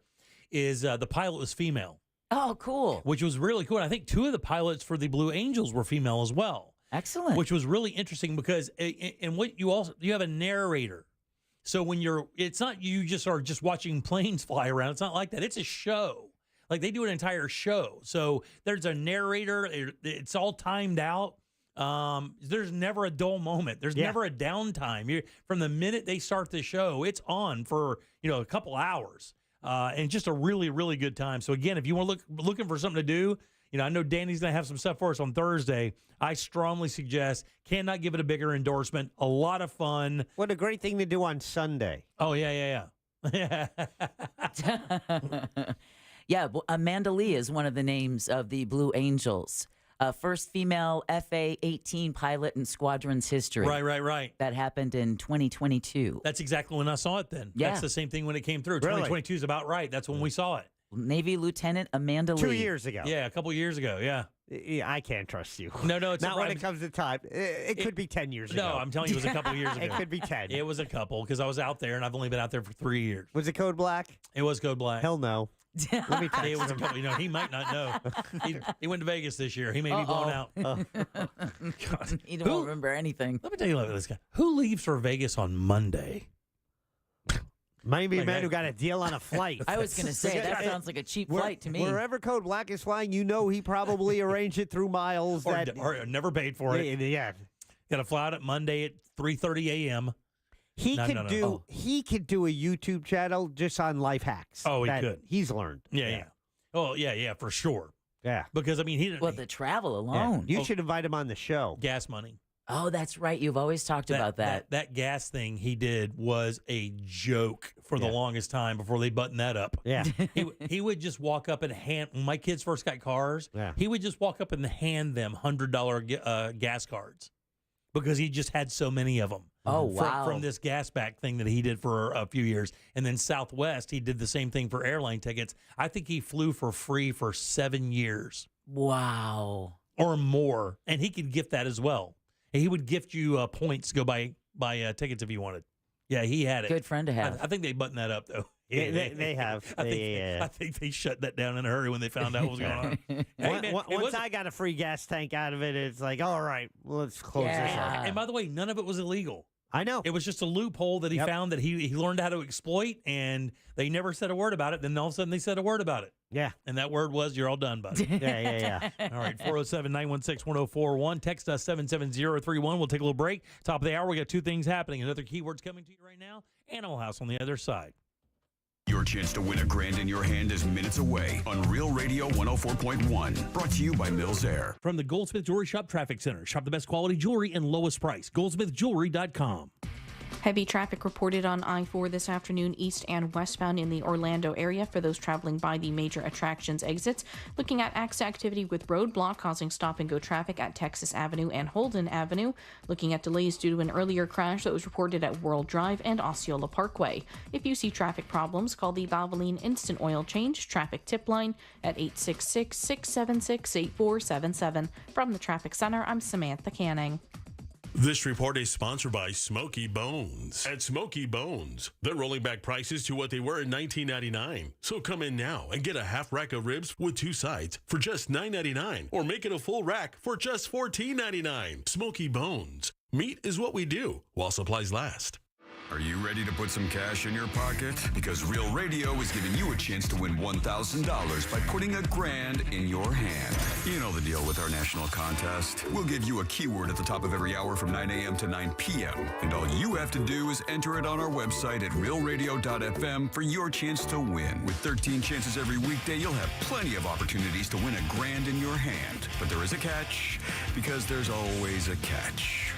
is the pilot was female. Oh, cool. Which was really cool. And I think 2 of the pilots for the Blue Angels were female as well. Excellent. Which was really interesting because you have a narrator. So when it's not you just are just watching planes fly around. It's not like that. It's a show. Like they do an entire show. So there's a narrator. It's all timed out. There's never a dull moment. There's never a downtime. From the minute they start the show, it's on for a couple hours. And just a really, really good time. So again, if you want to looking for something to do, I know Danny's going to have some stuff for us on Thursday. I strongly suggest, cannot give it a bigger endorsement. A lot of fun. What a great thing to do on Sunday. Oh, yeah. Yeah, Amanda Lee is one of the names of the Blue Angels. First female FA-18 pilot in squadron's history. Right. That happened in 2022. That's exactly when I saw it then. Yeah. That's the same thing when it came through. Really? 2022 is about right. That's when we saw it. Navy Lieutenant Amanda Lee. 2 years ago. Yeah, a couple years ago, yeah. I can't trust you. No, it's not when it comes to time. It could be 10 years ago. No, I'm telling you, it was a couple years ago. It could be 10. It was a couple because I was out there and I've only been out there for 3 years. Was it Code Black? It was Code Black. Hell no. Let me tell It you. was a couple. He might not know. He went to Vegas this year. He may be blown out. God. He don't remember anything. Let me tell you about this guy. Who leaves for Vegas on Monday? Might be a man who got a deal on a flight. I was going to say, that sounds like a cheap flight to me. Wherever Code Black is flying, he probably arranged it through miles. Or never paid for it. Yeah. Got to fly out at Monday at 3:30 a.m. He could do a YouTube channel just on life hacks. Oh, he could. He's learned. Yeah. Oh, yeah, for sure. Yeah. Because, he didn't. Well, the travel alone. Yeah. You should invite him on the show. Gas money. Oh, that's right. You've always talked about that. That gas thing he did was a joke for the longest time before they buttoned that up. Yeah. he would just walk up and hand, when my kids first got cars, he would just walk up and hand them $100 gas cards because he just had so many of them. Oh, wow. From this gas back thing that he did for a few years. And then Southwest, he did the same thing for airline tickets. I think he flew for free for 7 years. Wow. Or more. And he could gift that as well. He would gift you points to go buy tickets if you wanted. Yeah, he had it. Good friend to have. I think they buttoned that up, though. They have. I think they shut that down in a hurry when they found out what was going on. Hey, man, once I got a free gas tank out of it, it's like, all right, let's close this up. And by the way, none of it was illegal. I know. It was just a loophole that he found that he learned how to exploit, and they never said a word about it. Then all of a sudden they said a word about it. Yeah. And that word was, you're all done, buddy. Yeah. All right, 407-916-1041. Text us 77031. We'll take a little break. Top of the hour, we got 2 things happening. Another keywords coming to you right now. Animal House on the other side. Your chance to win $1,000 in your hand is minutes away on Real Radio 104.1. Brought to you by Mills Air. From the Goldsmith Jewelry Shop Traffic Center. Shop the best quality jewelry and lowest price. GoldsmithJewelry.com. Heavy traffic reported on I-4 this afternoon, east and westbound in the Orlando area for those traveling by the major attractions exits. Looking at activity with roadblock causing stop-and-go traffic at Texas Avenue and Holden Avenue. Looking at delays due to an earlier crash that was reported at World Drive and Osceola Parkway. If you see traffic problems, call the Valvoline Instant Oil Change traffic tip line at 866-676-8477. From the Traffic Center, I'm Samantha Canning. This report is sponsored by Smoky Bones. At Smoky Bones, they're rolling back prices to what they were in 1999. So come in now and get a half rack of ribs with 2 sides for just $9.99, or make it a full rack for just $14.99. Smoky Bones. Meat is what we do while supplies last. Are you ready to put some cash in your pocket? Because Real Radio is giving you a chance to win $1,000 by putting $1,000 in your hand. You know the deal with our national contest. We'll give you a keyword at the top of every hour from 9 a.m. to 9 p.m. And all you have to do is enter it on our website at realradio.fm for your chance to win. With 13 chances every weekday, you'll have plenty of opportunities to win $1,000 in your hand. But there is a catch, because there's always a catch.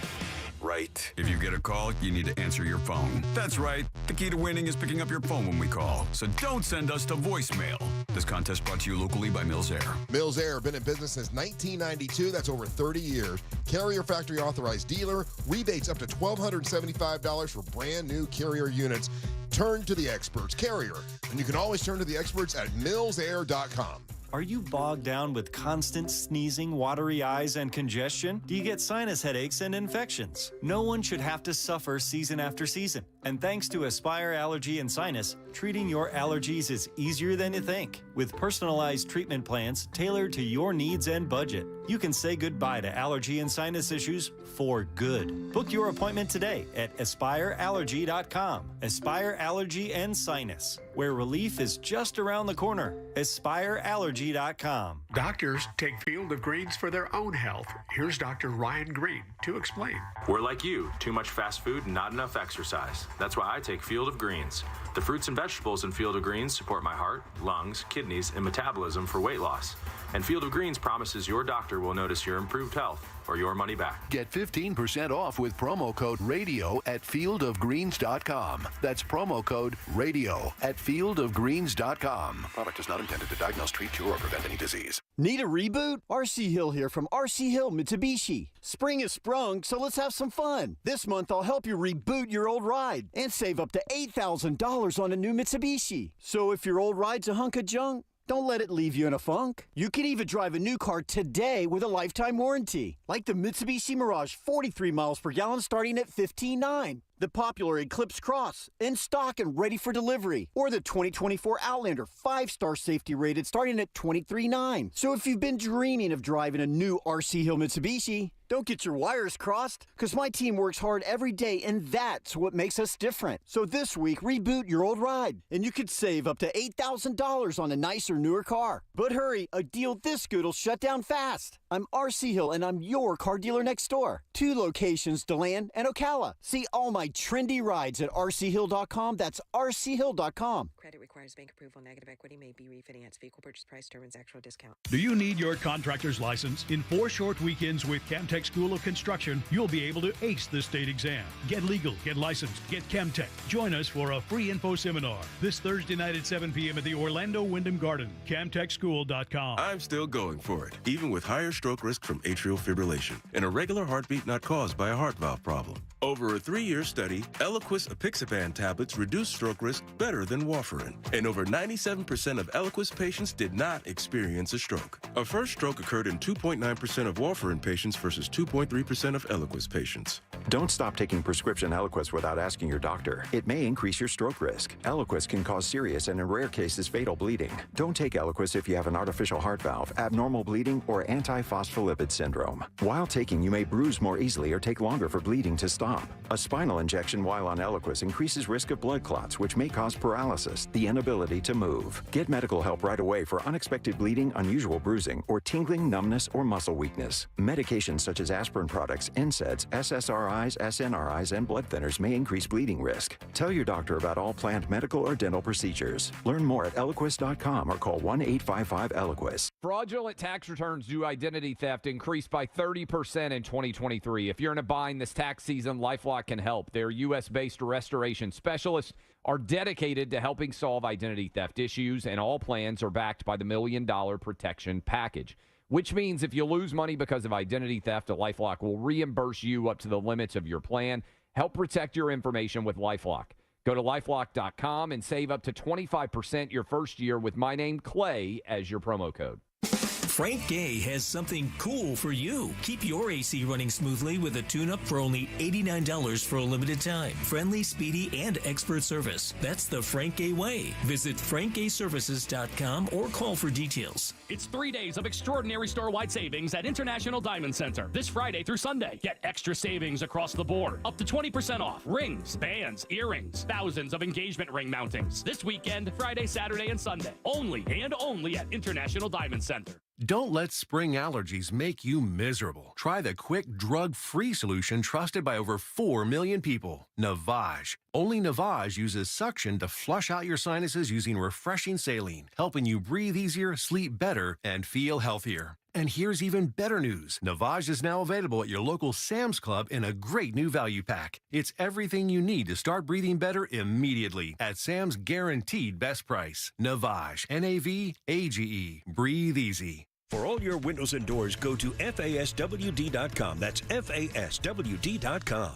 Right. If you get a call, you need to answer your phone. That's right. The key to winning is picking up your phone when we call. So don't send us to voicemail. This contest brought to you locally by Mills Air. Mills Air, been in business since 1992. That's over 30 years. Carrier factory authorized dealer. Rebates up to $1,275 for brand new Carrier units. Turn to the experts. Carrier. And you can always turn to the experts at millsair.com. Are you bogged down with constant sneezing, watery eyes, and congestion? Do you get sinus headaches and infections? No one should have to suffer season after season. And thanks to Aspire Allergy and Sinus, treating your allergies is easier than you think. With personalized treatment plans tailored to your needs and budget, you can say goodbye to allergy and sinus issues for good. Book your appointment today at AspireAllergy.com. Aspire Allergy and Sinus, where relief is just around the corner. AspireAllergy.com. Doctors take Field of Greens for their own health. Here's Dr. Ryan Green to explain. We're like you, too much fast food, not enough exercise. That's why I take Field of Greens. The fruits and vegetables in Field of Greens support my heart, lungs, kidneys, and metabolism for weight loss. And Field of Greens promises your doctor will notice your improved health or your money back. Get 15% off with promo code RADIO at fieldofgreens.com. That's promo code RADIO at fieldofgreens.com. Product is not intended to diagnose, treat, cure, or prevent any disease. Need a reboot? RC Hill here from RC Hill Mitsubishi. Spring has sprung, so let's have some fun. This month, I'll help you reboot your old ride and save up to $8,000 on a new Mitsubishi. So if your old ride's a hunk of junk, don't let it leave you in a funk. You can even drive a new car today with a lifetime warranty, like the Mitsubishi Mirage 43 miles per gallon starting at $15,900. The popular Eclipse Cross, in stock and ready for delivery. Or the 2024 Outlander, 5-star safety rated, starting at $23,900. So if you've been dreaming of driving a new RC Hill Mitsubishi, don't get your wires crossed, because my team works hard every day, and that's what makes us different. So this week, reboot your old ride, and you could save up to $8,000 on a nicer, newer car. But hurry, a deal this good will shut down fast. I'm RC Hill, and I'm your car dealer next door. 2 locations, DeLand and Ocala. See all my trendy rides at rchill.com. That's rchill.com. Credit requires bank approval. Negative equity may be refinanced. Vehicle purchase price determines actual discount. Do you need your contractor's license? In 4 short weekends with Chemtech School of Construction, you'll be able to ace the state exam. Get legal, get licensed, get Chemtech. Join us for a free info seminar this Thursday night at 7 p.m. at the Orlando Wyndham Garden. ChemTechSchool.com. I'm still going for it, even with higher stroke risk from atrial fibrillation and a regular heartbeat not caused by a heart valve problem. Over a 3-year study, Eliquis apixaban tablets reduce stroke risk better than warfarin, and over 97% of Eliquis patients did not experience a stroke. A first stroke occurred in 2.9% of warfarin patients versus 2.3% of Eliquis patients. Don't stop taking prescription Eliquis without asking your doctor. It may increase your stroke risk. Eliquis can cause serious and in rare cases fatal bleeding. Don't take Eliquis if you have an artificial heart valve, abnormal bleeding, or antiphospholipid syndrome. While taking, you may bruise more easily or take longer for bleeding to stop. A spinal injection while on Eliquis increases risk of blood clots, which may cause paralysis, the inability to move. Get medical help right away for unexpected bleeding, unusual bruising, or tingling, numbness, or muscle weakness. Medications such as aspirin products, NSAIDs, SSRIs, SNRIs, and blood thinners may increase bleeding risk. Tell your doctor about all planned medical or dental procedures. Learn more at Eliquis.com or call 1-855-ELIQUIS. Fraudulent tax returns due to identity theft increased by 30% in 2023. If you're in a bind this tax season, LifeLock can help. Their U.S.-based restoration specialists are dedicated to helping solve identity theft issues, and all plans are backed by the $1 Million Protection Package, which means if you lose money because of identity theft, LifeLock will reimburse you up to the limits of your plan. Help protect your information with LifeLock. Go to LifeLock.com and save up to 25% your first year with my name, Clay, as your promo code. Frank Gay has something cool for you. Keep your AC running smoothly with a tune-up for only $89 for a limited time. Friendly, speedy, and expert service. That's the Frank Gay way. Visit frankgayservices.com or call for details. It's 3 days of extraordinary store-wide savings at International Diamond Center. This Friday through Sunday, get extra savings across the board. Up to 20% off. Rings, bands, earrings, thousands of engagement ring mountings. This weekend, Friday, Saturday, and Sunday. Only at International Diamond Center. Don't let spring allergies make you miserable. Try the quick, drug-free solution trusted by over 4 million people, Navage. Only Navage uses suction to flush out your sinuses using refreshing saline, helping you breathe easier, sleep better, and feel healthier. And here's even better news. Navage is now available at your local Sam's Club in a great new value pack. It's everything you need to start breathing better immediately at Sam's guaranteed best price. Navage, N-A-V-A-G-E. Breathe easy. For all your windows and doors, go to FASWD.com. That's FASWD.com.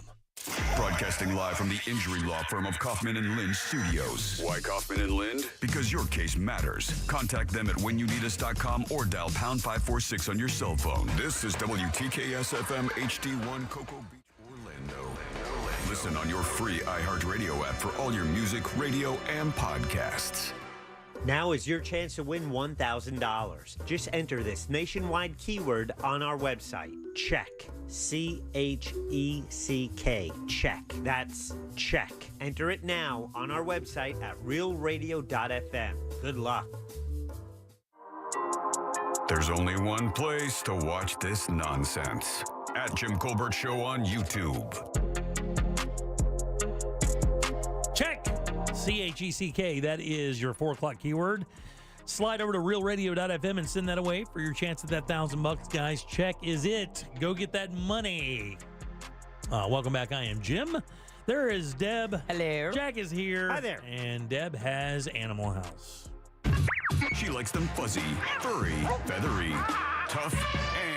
Broadcasting live from the injury law firm of Kaufman and Lind Studios. Why Kaufman and Lind? Because your case matters. Contact them at whenyouneedus.com or dial pound 546 on your cell phone. This is WTKS FM HD1 Cocoa Beach, Orlando. Listen on your free iHeartRadio app for all your music, radio, and podcasts. Now is your chance to win $1,000. Just enter this nationwide keyword on our website. Check. C-H-E-C-K. Check. That's check. Enter it now on our website at realradio.fm. Good luck. There's only one place to watch this nonsense. At Jim Colbert Show on YouTube. Check. C-H-E-C-K. That is your 4 o'clock keyword. Slide over to realradio.fm and send that away for your chance at that $1,000, guys. Check is it. Go get that money. Welcome back. I am Jim. There is Deb. Hello. Jack is here. Hi there. And Deb has Animal House. She likes them fuzzy, furry, feathery, tough,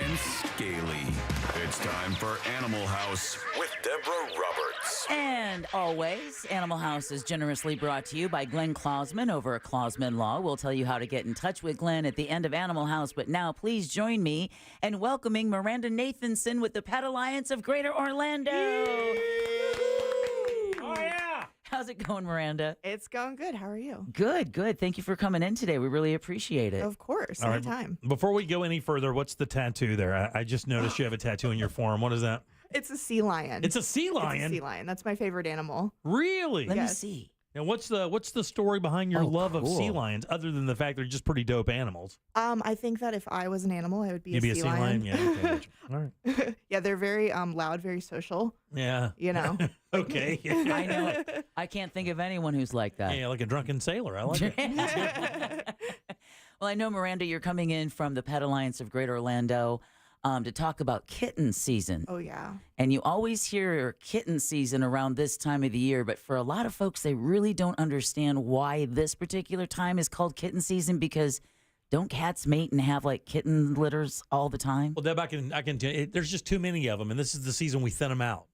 and scaly. It's time for Animal House with Deborah Roberts. And always, Animal House is generously brought to you by Glenn Klausman over at Klausman Law. We'll tell you how to get in touch with Glenn at the end of Animal House. But now, please join me in welcoming Miranda Nathanson with the Pet Alliance of Greater Orlando. Oh, yeah. How's it going, Miranda? It's going good. How are you? Good, good. Thank you for coming in today. We really appreciate it. Of course. All right, Anytime. Before we go any further, what's the tattoo there? I just noticed you have a tattoo in your forearm. What is that? It's a sea lion. It's a sea lion? It's a sea lion. That's my favorite animal. Really? Let me see. And what's the story behind your love of sea lions, other than the fact they're just pretty dope animals? I think that if I was an animal, I would be You'd a be sea lion. Yeah. Okay. All right. Yeah, they're very loud, very social. Yeah. You know. Okay. I know it. I can't think of anyone who's like that. Yeah, like a drunken sailor. I like it. Well, I know, Miranda, you're coming in from the Pet Alliance of Greater Orlando to talk about kitten season. Oh, yeah. And you always hear kitten season around this time of the year, but for a lot of folks, they really don't understand why this particular time is called kitten season, because don't cats mate and have like kitten litters all the time? Well, Deb, I can tell you, there's just too many of them, and this is the season we thin them out.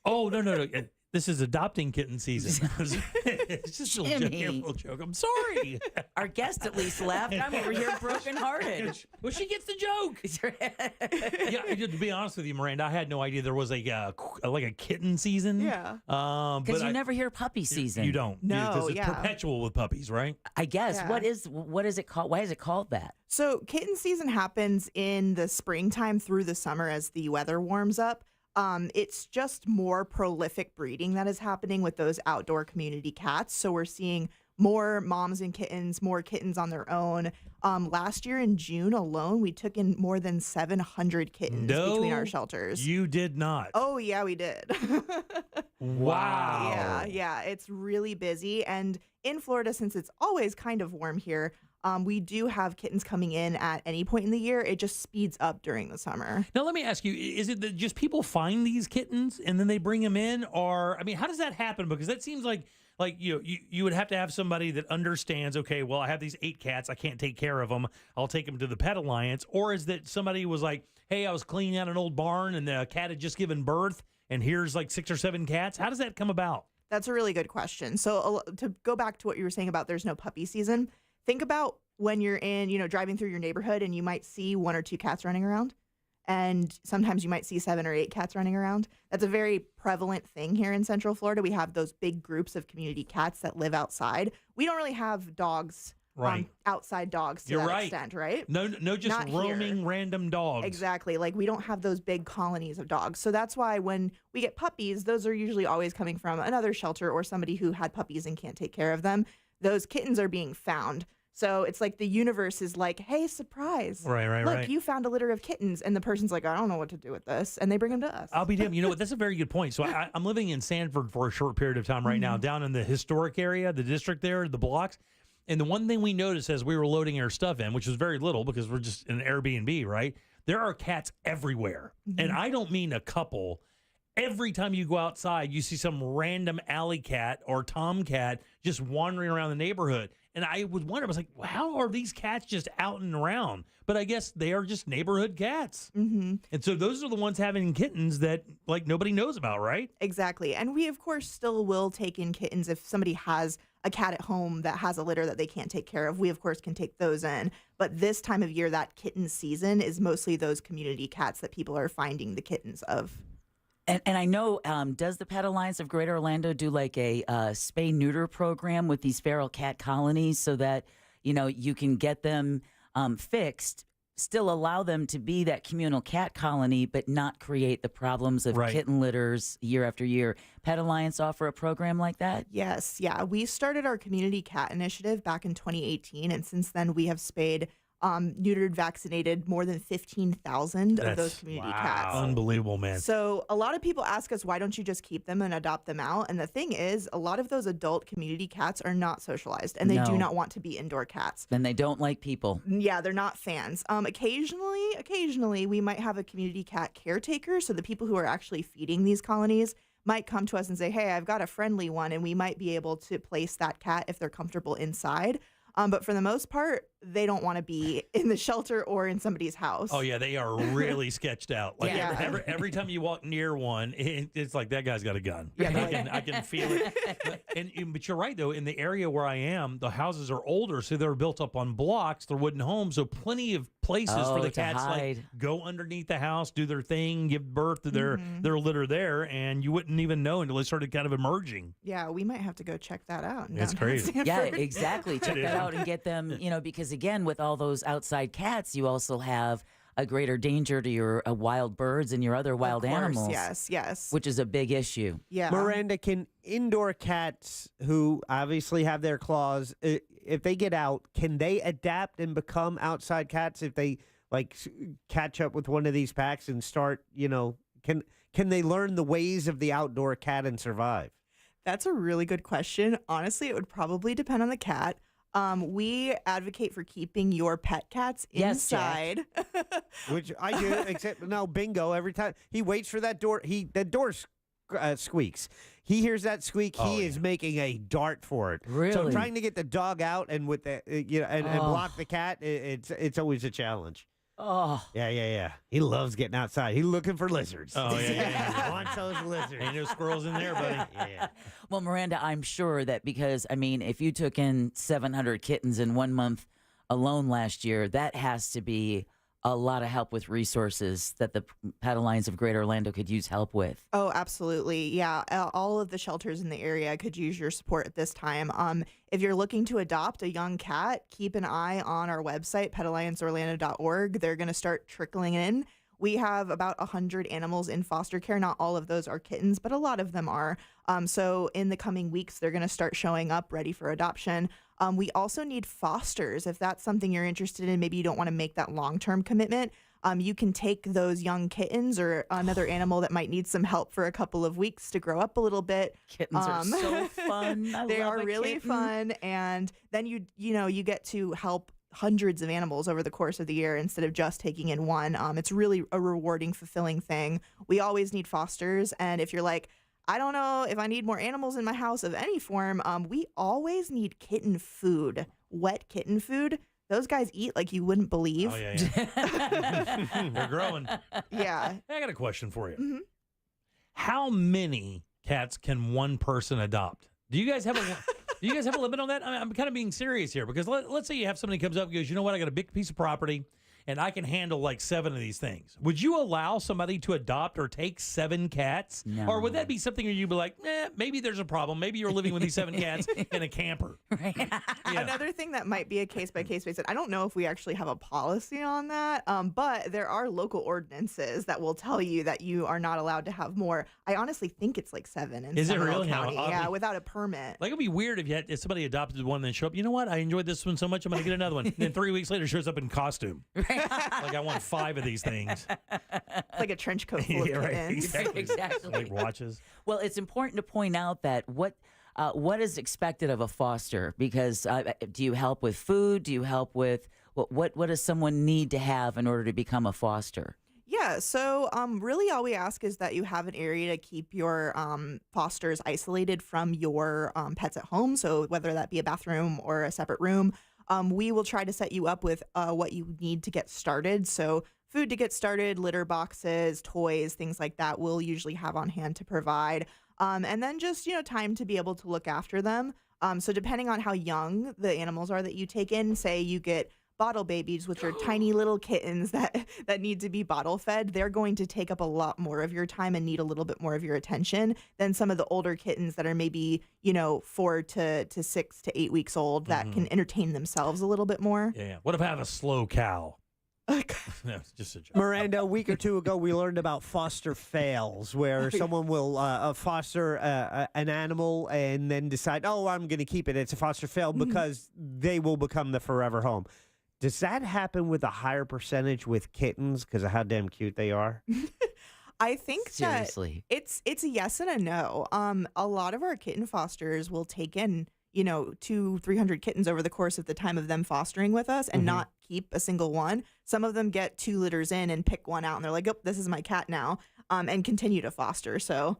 Oh, no. This is adopting kitten season. It's just a little joke. I'm sorry. Our guest at least laughed. I'm over here brokenhearted. Well, she gets the joke. Yeah, to be honest with you, Miranda, I had no idea there was like a kitten season. Yeah. Because you never hear puppy season. You don't. No, Because it's perpetual with puppies, right? I guess. Yeah. What is it called? Why is it called that? So kitten season happens in the springtime through the summer as the weather warms up. It's just more prolific breeding that is happening with those outdoor community cats. So we're seeing more moms and kittens, more kittens on their own. Last year in June alone, we took in more than 700 kittens between our shelters. You did not. Oh, yeah, we did. Wow. Yeah, it's really busy. And in Florida, since it's always kind of warm here, we do have kittens coming in at any point in the year. It just speeds up during the summer. Now, let me ask you, is it that just people find these kittens and then they bring them in? Or, I mean, how does that happen? Because that seems like you would have to have somebody that understands, okay, well, I have these 8 cats. I can't take care of them. I'll take them to the Pet Alliance. Or is that somebody was like, hey, I was cleaning out an old barn and the cat had just given birth and here's like 6 or 7 cats? How does that come about? That's a really good question. So to go back to what you were saying about there's no puppy season, think about when you're driving through your neighborhood and you might see 1 or 2 cats running around. And sometimes you might see 7 or 8 cats running around. That's a very prevalent thing here in Central Florida. We have those big groups of community cats that live outside. We don't really have dogs Right. Outside dogs to You're that right. extent, right? No, just Not here. roaming random dogs. Exactly. Like we don't have those big colonies of dogs. So that's why when we get puppies, those are usually always coming from another shelter or somebody who had puppies and can't take care of them. Those kittens are being found. So it's like the universe is like, hey, surprise. Right, Look, right. you found a litter of kittens. And the person's like, I don't know what to do with this. And they bring them to us. I'll be damned. You know what? That's a very good point. So I'm living in Sanford for a short period of time right now, down in the historic area, the district there, the blocks. And the one thing we noticed as we were loading our stuff in, which was very little because we're just in an Airbnb, right? There are cats everywhere. And I don't mean a couple. Every time you go outside, you see some random alley cat or tomcat just wandering around the neighborhood. And I would wonder, I was like, how are these cats just out and around? But I guess they are just neighborhood cats. Mm-hmm. And so those are the ones having kittens that like nobody knows about, right? Exactly. And we, of course, still will take in kittens if somebody has a cat at home that has a litter that they can't take care of. We, of course, can take those in. But this time of year, that kitten season is mostly those community cats that people are finding the kittens of. And I know, does the Pet Alliance of Greater Orlando do like a spay-neuter program with these feral cat colonies so that, you can get them fixed, still allow them to be that communal cat colony, but not create the problems of kitten litters year after year? Pet Alliance offer a program like that? Yes. Yeah. We started our community cat initiative back in 2018. And since then, we have spayed, neutered, vaccinated more than 15,000 of those community cats. Unbelievable, man. So a lot of people ask us, why don't you just keep them and adopt them out? And the thing is, a lot of those adult community cats are not socialized and they do not want to be indoor cats. And they don't like people. Yeah, they're not fans. Occasionally, we might have a community cat caretaker. So the people who are actually feeding these colonies might come to us and say, hey, I've got a friendly one, and we might be able to place that cat if they're comfortable inside. But for the most part, they don't want to be in the shelter or in somebody's house. Oh, yeah, they are really sketched out. Like Yeah. every time you walk near one, it's like that guy's got a gun. Yeah, I can feel it. But you're right, though. In the area where I am, the houses are older, so they're built up on blocks. They're wooden homes, so plenty of places for the to cats hide. like go underneath the house, do their thing, give birth to their litter there, and you wouldn't even know until they started kind of emerging. Yeah, we might have to go check that out. in It's downtown crazy. Yeah, Sanford. exactly. Check that out and get them, because again, with all those outside cats, you also have a greater danger to your wild birds and your other wild Of course, animals. Yes. Which is a big issue. Yeah. Miranda, can indoor cats who obviously have their claws, if they get out, can they adapt and become outside cats if they catch up with one of these packs and start, can they learn the ways of the outdoor cat and survive? That's a really good question. Honestly, it would probably depend on the cat. We advocate for keeping your pet cats Yes, Jack. inside. Which I do, except now Bingo, every time he waits for that door, the door squeaks. He hears that squeak, he is making a dart for it. Really? So trying to get the dog out and with the and block the cat, it's always a challenge. Oh. Yeah. He loves getting outside. He's looking for lizards. Oh, yeah. He wants those lizards. Ain't no squirrels in there, buddy. Yeah. Well, Miranda, I'm sure that because, if you took in 700 kittens in 1 month alone last year, that has to be a lot of help with resources that the Pet Alliance of Greater Orlando could use help with. Oh, absolutely. Yeah. All of the shelters in the area could use your support at this time. If you're looking to adopt a young cat, keep an eye on our website, petallianceorlando.org. They're going to start trickling in. We have about 100 animals in foster care. Not all of those are kittens, but a lot of them are. So in the coming weeks, they're going to start showing up ready for adoption. We also need fosters. If that's something you're interested in, maybe you don't want to make that long-term commitment. You can take those young kittens or another animal that might need some help for a couple of weeks to grow up a little bit. Kittens are so fun. They are really fun. And then you get to help hundreds of animals over the course of the year instead of just taking in one. It's really a rewarding, fulfilling thing. We always need fosters. And if you're like, I don't know if I need more animals in my house of any form, we always need kitten food, wet kitten food. Those guys eat like you wouldn't believe. Oh, yeah. They're growing. Yeah. I got a question for you. Mm-hmm. How many cats can one person adopt? Do you guys have a limit on that? I'm kind of being serious here because let's say you have somebody comes up and goes, you know what, I got a big piece of property and I can handle like 7 of these things. Would you allow somebody to adopt or take 7 cats? No. Or would that be something where you'd be like, maybe there's a problem. Maybe you're living with these 7 cats in a camper. Yeah. Another thing that might be a case-by-case basis, I don't know if we actually have a policy on that, but there are local ordinances that will tell you that you are not allowed to have more. I honestly think it's like 7 in Is it Seminole really? County. No, Yeah, without a permit. Like, it'd be weird if somebody adopted one and then show up, you know what? I enjoyed this one so much, I'm going to get another one. And then 3 weeks later, shows up in costume. Like, I want 5 of these things. It's like a trench coat full of Yeah, right, kittens. exactly. Like watches. Well, it's important to point out that what is expected of a foster, because do you help with food? Do you help with what does someone need to have in order to become a foster? Yeah, so really all we ask is that you have an area to keep your fosters isolated from your pets at home. So whether that be a bathroom or a separate room, we will try to set you up with what you need to get started. So food to get started, litter boxes, toys, things like that we'll usually have on hand to provide. And then just, time to be able to look after them. So depending on how young the animals are that you take in, say you get bottle babies, which are tiny little kittens that need to be bottle fed, they're going to take up a lot more of your time and need a little bit more of your attention than some of the older kittens that are maybe, 4 to 6 to 8 weeks old that can entertain themselves a little bit more. Yeah. What if I have a slow cow? No, it's just a joke. Miranda, a week or 2 ago, we learned about foster fails, where someone will foster an animal and then decide, I'm going to keep it. It's a foster fail because they will become the forever home. Does that happen with a higher percentage with kittens because of how damn cute they are? I think Seriously. that it's a yes and a no. A lot of our kitten fosters will take in 200-300 kittens over the course of the time of them fostering with us and not keep a single one. Some of them get 2 litters in and pick one out and they're like, oh, this is my cat now, and continue to foster. So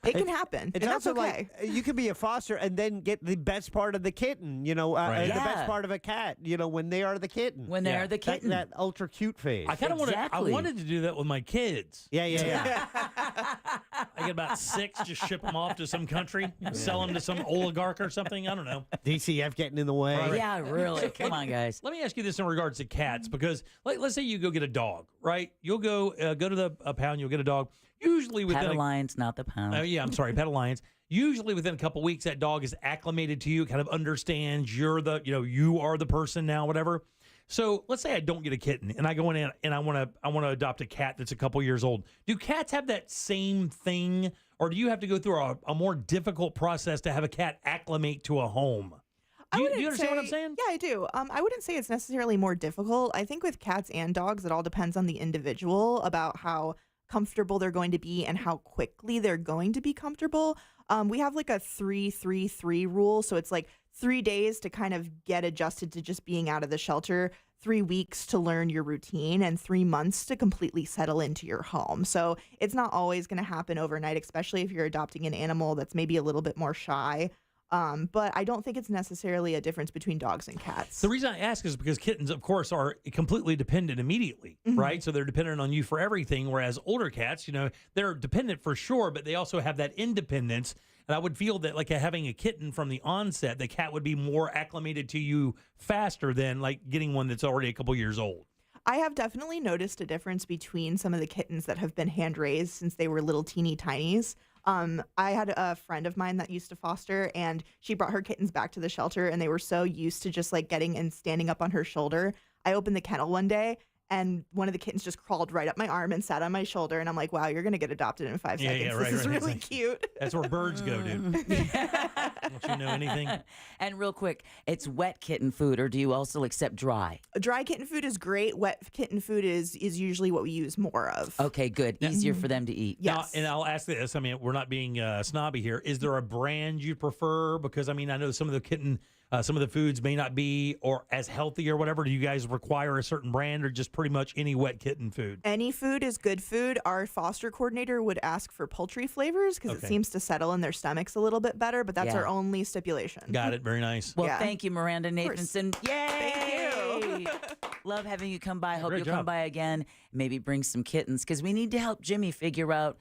it can happen. It's and that's also okay. like you can be a foster and then get the best part of the kitten, the best part of a cat, when they are the kitten. When they are the kitten. That ultra cute phase. I kind of I wanted to do that with my kids. Yeah. I get about 6, just ship them off to some country, sell them to some oligarch or something. I don't know. DCF getting in the way. Right. Yeah, really. Come on, guys. Let me ask you this in regards to cats, because let's say you go get a dog, right? You'll go to the pound, you'll get a dog. Usually within Pet Alliance, not the pound. Yeah, I'm sorry, Pet Alliance. Usually within a couple weeks, that dog is acclimated to you, kind of understands you are the person now, whatever. So let's say I don't get a kitten, and I go in and I want to adopt a cat that's a couple years old. Do cats have that same thing, or do you have to go through a more difficult process to have a cat acclimate to a home? Do you understand what I'm saying? Yeah, I do. I wouldn't say it's necessarily more difficult. I think with cats and dogs, it all depends on the individual about how comfortable they're going to be and how quickly they're going to be comfortable. We have like a 3-3-3 rule. So it's like 3 days to kind of get adjusted to just being out of the shelter, 3 weeks to learn your routine, and 3 months to completely settle into your home. So it's not always going to happen overnight, especially if you're adopting an animal that's maybe a little bit more shy. But I don't think it's necessarily a difference between dogs and cats. The reason I ask is because kittens, of course, are completely dependent immediately, right? So they're dependent on you for everything, whereas older cats, they're dependent for sure, but they also have that independence. And I would feel that like having a kitten from the onset, the cat would be more acclimated to you faster than like getting one that's already a couple years old. I have definitely noticed a difference between some of the kittens that have been hand raised since they were little teeny tinies. I had a friend of mine that used to foster, and she brought her kittens back to the shelter, and they were so used to just like getting and standing up on her shoulder. I opened the kennel one day, and one of the kittens just crawled right up my arm and sat on my shoulder, and I'm like, wow, you're going to get adopted in 5 seconds. Yeah, right, this is really cute. That's where birds go, dude. Don't you know anything? And real quick, it's wet kitten food, or do you also accept dry? Dry kitten food is great. Wet kitten food is usually what we use more of. Okay, good. Easier for them to eat. Yes. Now, and I'll ask this. I mean, we're not being snobby here. Is there a brand you prefer? Because, I mean, I know some of the kitten... some of the foods may not be or as healthy or whatever. Do you guys require a certain brand or just pretty much any wet kitten food? Any food is good food. Our foster coordinator would ask for poultry flavors because it seems to settle in their stomachs a little bit better, but that's our only stipulation. Got it. Very nice. Well, thank you, Miranda Nathanson. Yay! Thank you. Love having you come by. Hope Great you'll job. come by again. Maybe bring some kittens because we need to help Jimmy figure out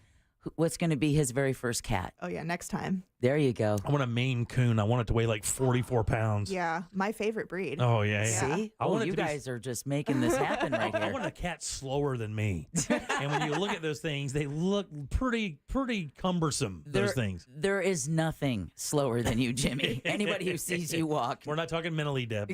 what's going to be his very first cat? Oh, yeah, next time. There you go. I want a Maine Coon. I want it to weigh like 44 pounds. Yeah, my favorite breed. Oh, yeah. See? I want it you to be- guys are just making this happen right I here. want a cat slower than me. And when you look at those things, they look pretty cumbersome, those things. There is nothing slower than you, Jimmy. Anybody who sees you walk. We're not talking mentally, Deb.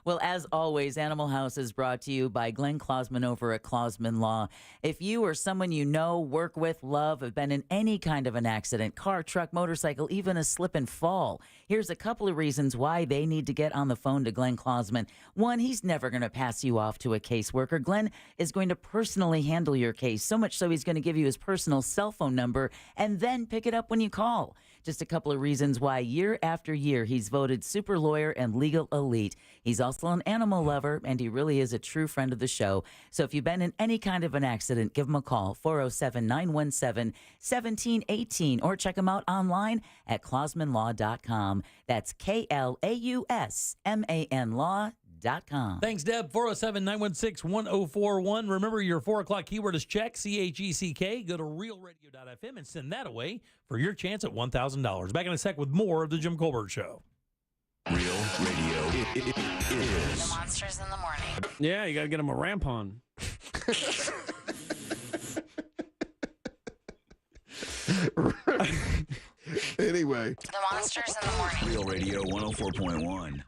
Well, as always, Animal House is brought to you by Glenn Klausman over at Klausman Law. If you or someone you know, work with, love, have been in any kind of an accident, car, truck, motorcycle, even a slip and fall, here's a couple of reasons why they need to get on the phone to Glenn Klausman. One, he's never going to pass you off to a caseworker. Glenn is going to personally handle your case, so much so he's going to give you his personal cell phone number and then pick it up when you call. Just a couple of reasons why year after year he's voted super lawyer and legal elite. He's also an animal lover, and he really is a true friend of the show. So if you've been in any kind of an accident, give him a call, 407-917-1718, or check him out online at klausmanlaw.com. That's KLAUSMAN law.com. Thanks, Deb. 407-916-1041. Remember, your 4 o'clock keyword is check, CHECK. Go to realradio.fm and send that away for your chance at $1,000. Back in a sec with more of the Jim Colbert Show. Real Radio is The Monsters in the Morning. Yeah, you got to get them a rampon. Anyway. The Monsters in the Morning. Real Radio 104.1.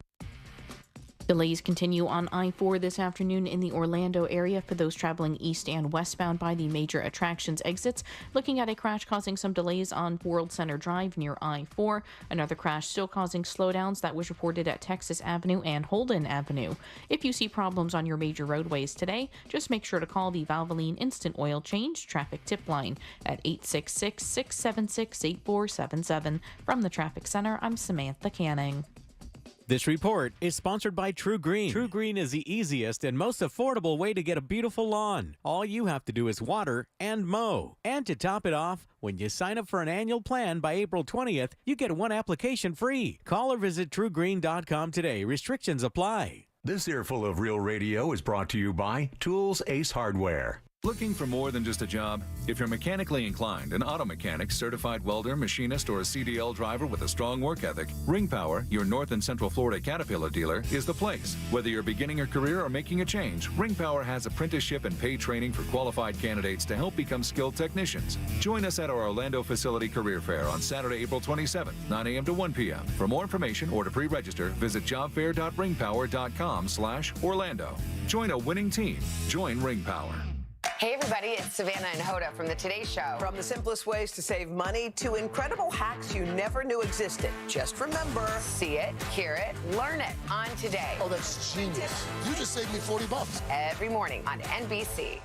Delays continue on I-4 this afternoon in the Orlando area for those traveling east and westbound by the major attractions exits. Looking at a crash causing some delays on World Center Drive near I-4. Another crash still causing slowdowns that was reported at Texas Avenue and Holden Avenue. If you see problems on your major roadways today, just make sure to call the Valvoline Instant Oil Change traffic tip line at 866-676-8477. From the Traffic Center, I'm Samantha Canning. This report is sponsored by True Green. True Green is the easiest and most affordable way to get a beautiful lawn. All you have to do is water and mow. And to top it off, when you sign up for an annual plan by April 20th, you get one application free. Call or visit truegreen.com today. Restrictions apply. This earful of Real Radio is brought to you by Tools Ace Hardware. Looking for more than just a job? If you're mechanically inclined, an auto mechanic, certified welder, machinist, or a CDL driver with a strong work ethic, Ring Power, your North and Central Florida Caterpillar dealer, is the place. Whether you're beginning a career or making a change, Ring Power has apprenticeship and paid training for qualified candidates to help become skilled technicians. Join us at our Orlando facility career fair on Saturday, April 27th, 9 a.m. to 1 p.m. For more information or to pre-register, visit jobfair.ringpower.com/Orlando. Join a winning team. Join Ring Power. Hey everybody, it's Savannah and Hoda from the Today Show. From the simplest ways to save money to incredible hacks you never knew existed. Just remember, See it, hear it, learn it on Today. Oh, that's genius. You just saved me $40. Every morning on NBC.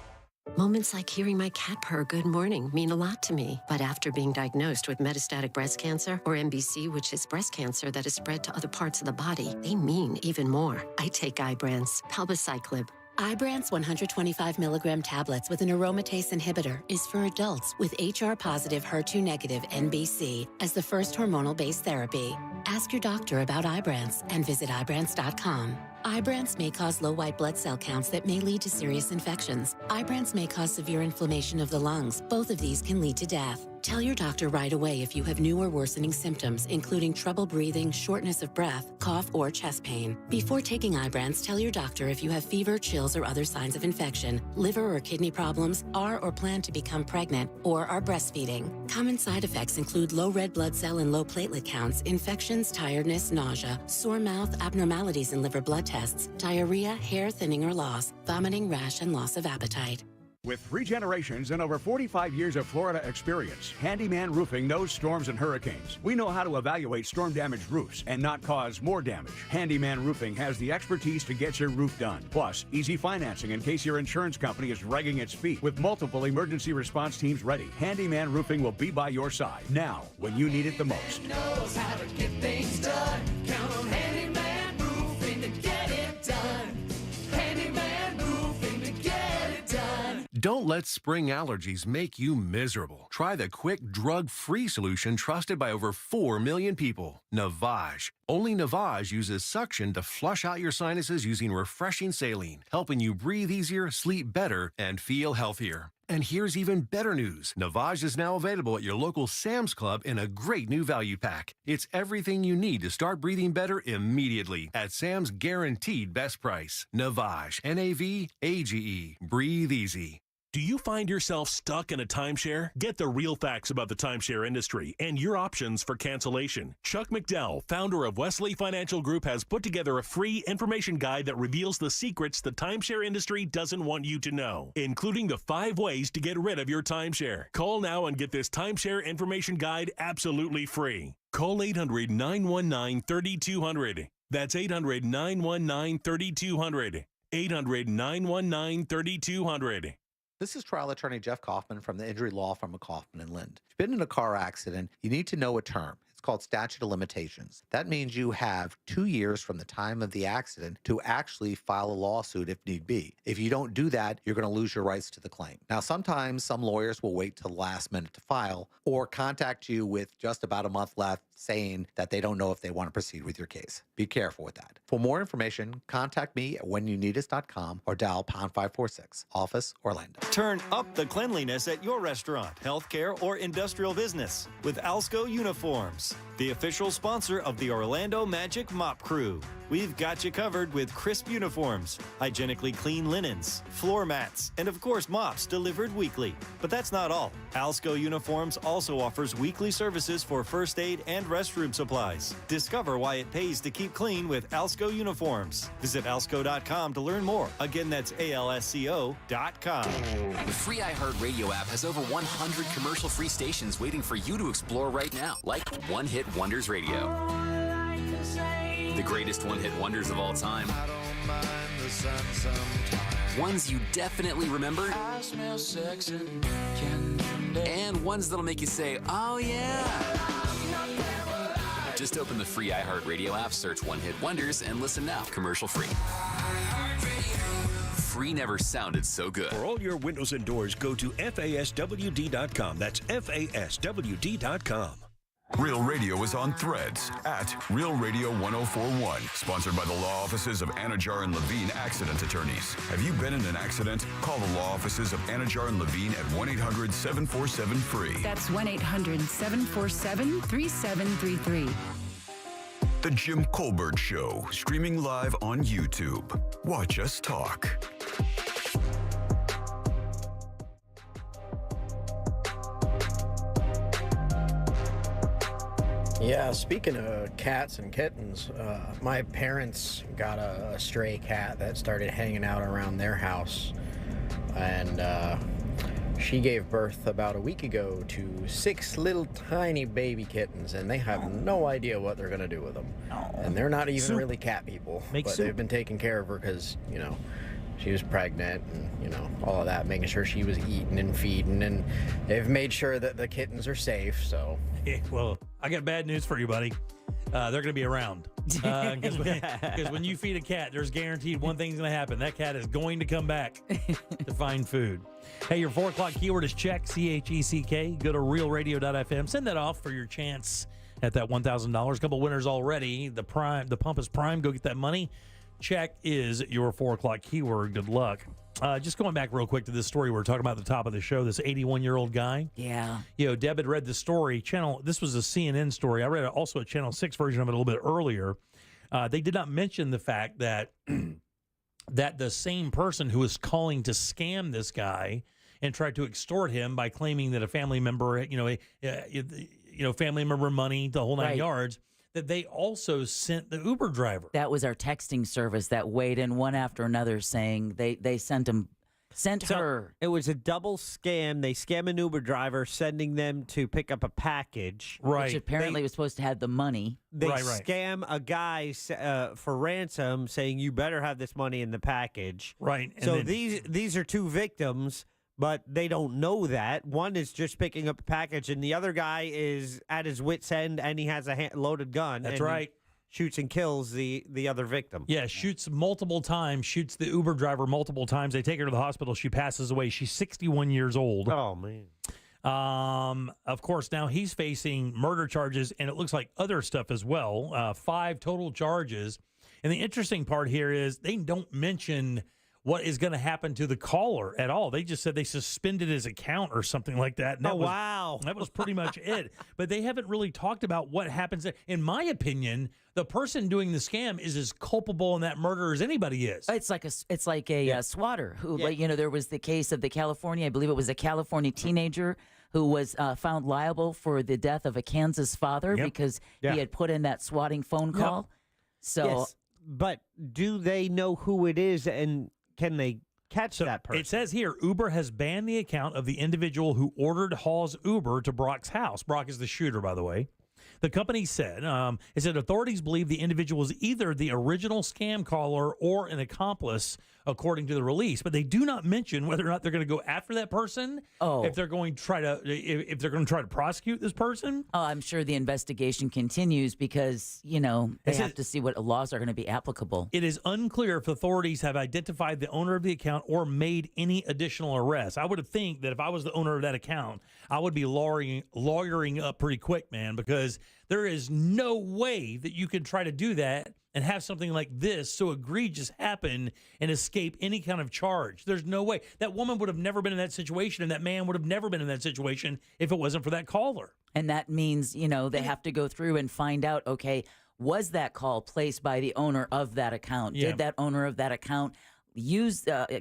Moments like hearing my cat purr good morning mean a lot to me. But after being diagnosed with metastatic breast cancer, or MBC, which is breast cancer that is spread to other parts of the body, they mean even more. I take Ibrance, palbociclib. Ibrance 125 milligram tablets with an aromatase inhibitor is for adults with HR-positive, HER2-negative NBC as the first hormonal-based therapy. Ask your doctor about Ibrance and visit Ibrance.com. Ibrance may cause low white blood cell counts that may lead to serious infections. Ibrance may cause severe inflammation of the lungs. Both of these can lead to death. Tell your doctor right away if you have new or worsening symptoms, including trouble breathing, shortness of breath, cough, or chest pain. Before taking Ibrance, tell your doctor if you have fever, chills, or other signs of infection, liver or kidney problems, are or plan to become pregnant, or are breastfeeding. Common side effects include low red blood cell and low platelet counts, infections, tiredness, nausea, sore mouth, abnormalities in liver blood tests, diarrhea, hair thinning or loss, vomiting, rash, and loss of appetite. With 3 generations and over 45 years of Florida experience, Handyman Roofing knows storms and hurricanes. We know how to evaluate storm-damaged roofs and not cause more damage. Handyman Roofing has the expertise to get your roof done. Plus, easy financing in case your insurance company is dragging its feet. With multiple emergency response teams ready, Handyman Roofing will be by your side now when you need it the most. Knows how to get things done. Count on Handyman Roofing to get it done. Handyman Roofing to get it done. Don't let spring allergies make you miserable. Try the quick, drug-free solution trusted by over 4 million people, Navage. Only Navage uses suction to flush out your sinuses using refreshing saline, helping you breathe easier, sleep better, and feel healthier. And here's even better news. Navage is now available at your local Sam's Club in a great new value pack. It's everything you need to start breathing better immediately at Sam's guaranteed best price. Navage, Navage, breathe easy. Do you find yourself stuck in a timeshare? Get the real facts about the timeshare industry and your options for cancellation. Chuck McDowell, founder of Wesley Financial Group, has put together a free information guide that reveals the secrets the timeshare industry doesn't want you to know, including the 5 ways to get rid of your timeshare. Call now and get this timeshare information guide absolutely free. Call 800-919-3200. That's 800-919-3200. 800-919-3200. This is trial attorney Jeff Kaufman from the injury law firm of Kaufman and Lind. If you've been in a car accident, you need to know a term. It's called statute of limitations. That means you have 2 years from the time of the accident to actually file a lawsuit if need be. If you don't do that, you're going to lose your rights to the claim. Now, sometimes some lawyers will wait till the last minute to file or contact you with just about a month left saying that they don't know if they want to proceed with your case. Be careful with that. For more information, contact me at whenyouneedus.com or dial pound 546, office Orlando. Turn up the cleanliness at your restaurant, healthcare, or industrial business with Alsco Uniforms, the official sponsor of the Orlando Magic Mop Crew. We've got you covered with crisp uniforms, hygienically clean linens, floor mats, and of course mops delivered weekly. But that's not all. Alsco Uniforms also offers weekly services for first aid and restroom supplies. Discover why it pays to keep clean with Alsco Uniforms. Visit alsco.com to learn more. Again, that's ALSCO.com. The free iHeartRadio app has over 100 commercial-free stations waiting for you to explore right now, like One Hit Wonders Radio. The greatest one-hit wonders of all time. Ones you definitely remember. And ones that'll make you say, oh yeah. Just open the free iHeartRadio app, search One Hit Wonders, and listen now, commercial free. Free never sounded so good. For all your windows and doors, go to FASWD.com. That's FASWD.com. Real Radio is on Threads at Real Radio 1041. Sponsored by the law offices of Anajar and Levine Accident Attorneys. Have you been in an accident? Call the law offices of Anajar and Levine at 1-800-747-FREE. That's 1-800-747-3733. The Jim Colbert Show, streaming live on YouTube. Watch us talk. Yeah, speaking of cats and kittens, my parents got a stray cat that started hanging out around their house, and she gave birth about a week ago to 6 little tiny baby kittens, and they have no idea what they're going to do with them. And they're not even really cat people, but they've been taking care of her because, you know, she was pregnant and, you know, all of that, making sure she was eating and feeding, and they've made sure that the kittens are safe, so. Yeah, well, I got bad news for you, buddy. They're going to be around. Because when you feed a cat, there's guaranteed one thing's going to happen. That cat is going to come back to find food. Hey, your 4 o'clock keyword is check, C-H-E-C-K. Go to realradio.fm. Send that off for your chance at that $1,000. A couple winners already. The pump is prime. Go get that money. Check is your 4 o'clock keyword. Good luck. Just going back real quick to this story we were talking about at the top of the show, this 81-year-old guy. Yeah. You know, Deb had read the story. This was a CNN story. I read also a Channel 6 version of it a little bit earlier. They did not mention the fact that that the same person who was calling to scam this guy and tried to extort him by claiming that a family member, family member money, the whole 9 yards, that they also sent the Uber driver. That was our texting service that weighed in one after another saying they sent her. It was a double scam. They scam an Uber driver, sending them to pick up a package. Which apparently was supposed to have the money. They scam a guy for ransom, saying you better have this money in the package. Right. And so then, these are two victims, but they don't know that. One is just picking up a package, and the other guy is at his wit's end, and he has a loaded gun. That's and right. Shoots and kills the other victim. Yeah, shoots multiple times, shoots the Uber driver multiple times. They take her to the hospital. She passes away. She's 61 years old. Oh, man. Of course, now he's facing murder charges, and it looks like other stuff as well. 5 total charges. And the interesting part here is they don't mention what is going to happen to the caller at all. They just said they suspended his account or something like that. And that wow. That was pretty much it. But they haven't really talked about what happens. In my opinion, the person doing the scam is as culpable in that murder as anybody is. It's like a swatter who, like, there was the case of the California, I believe it was a California teenager who was found liable for the death of a Kansas father because he had put in that swatting phone call. So, yes, but do they know who it is, and can they catch that person? It says here, Uber has banned the account of the individual who ordered Hall's Uber to Brock's house. Brock is the shooter, by the way. The company said, it said authorities believe the individual is either the original scam caller or an accomplice, according to the release. But they do not mention whether or not they're going to go after that person. If they're going to try to, if they're going to try to prosecute this person. Oh, I'm sure the investigation continues because they have to see what laws are going to be applicable. It is unclear if authorities have identified the owner of the account or made any additional arrests. I would think that if I was the owner of that account, I would be lawyering up pretty quick, man, because there is no way that you can try to do that and have something like this so egregious happen and escape any kind of charge. There's no way. That woman would have never been in that situation, and that man would have never been in that situation if it wasn't for that caller. And that means, they have to go through and find out, okay, was that call placed by the owner of that account? Yeah. Did that owner of that account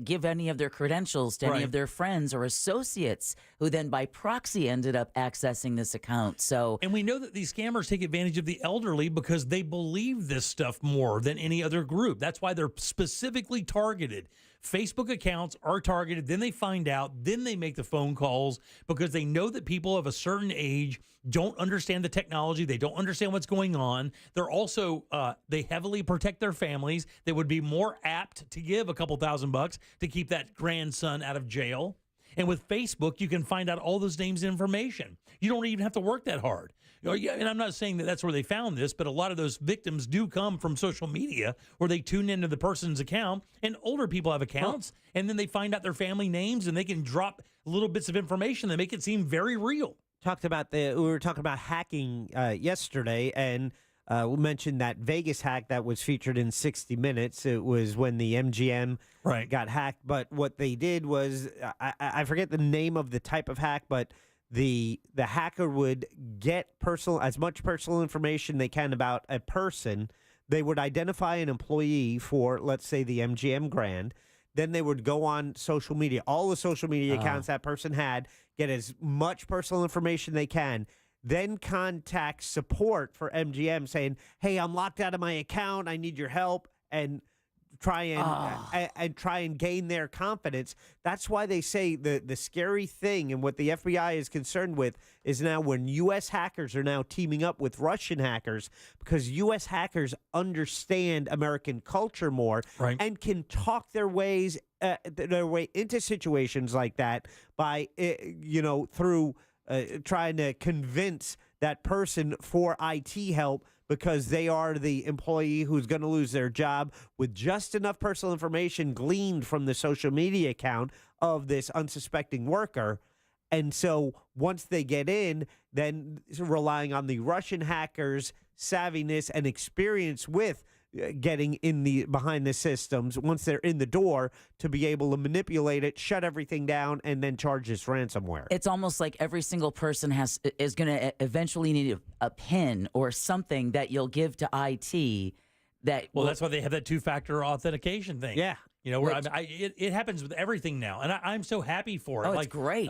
give any of their credentials to any of their friends or associates who then by proxy ended up accessing this account? So, and we know that these scammers take advantage of the elderly because they believe this stuff more than any other group. That's why they're specifically targeted. Facebook accounts are targeted, then they find out, then they make the phone calls because they know that people of a certain age don't understand the technology. They don't understand what's going on. They're also, they heavily protect their families. They would be more apt to give a couple $1,000 to keep that grandson out of jail. And with Facebook, you can find out all those names and information. You don't even have to work that hard. And I'm not saying that that's where they found this, but a lot of those victims do come from social media where they tune into the person's account, and older people have accounts, and then they find out their family names, and they can drop little bits of information that make it seem very real. We were talking about hacking yesterday, and we mentioned that Vegas hack that was featured in 60 Minutes. It was when the MGM got hacked, but what they did was, I forget the name of the type of hack, but the hacker would get as much personal information they can about a person. They would identify an employee for, let's say, the MGM Grand. Then they would go on social media, all the social media accounts that person had, get as much personal information they can, then contact support for MGM saying, hey, I'm locked out of my account, I need your help, and try and gain their confidence. That's why they say the scary thing and what the FBI is concerned with is now when U.S. hackers are now teaming up with Russian hackers because U.S. hackers understand American culture more and can talk their way into situations like that by through trying to convince that person for IT help because they are the employee who's going to lose their job with just enough personal information gleaned from the social media account of this unsuspecting worker. And so once they get in, then relying on the Russian hackers' savviness and experience with getting behind the systems once they're in the door to be able to manipulate it, shut everything down, and then charge this ransomware. It's almost like every single person is going to eventually need a PIN or something that you'll give to IT. That's why they have that two-factor authentication thing. Yeah. Where it happens with everything now, and I'm so happy for it. Oh, it's great.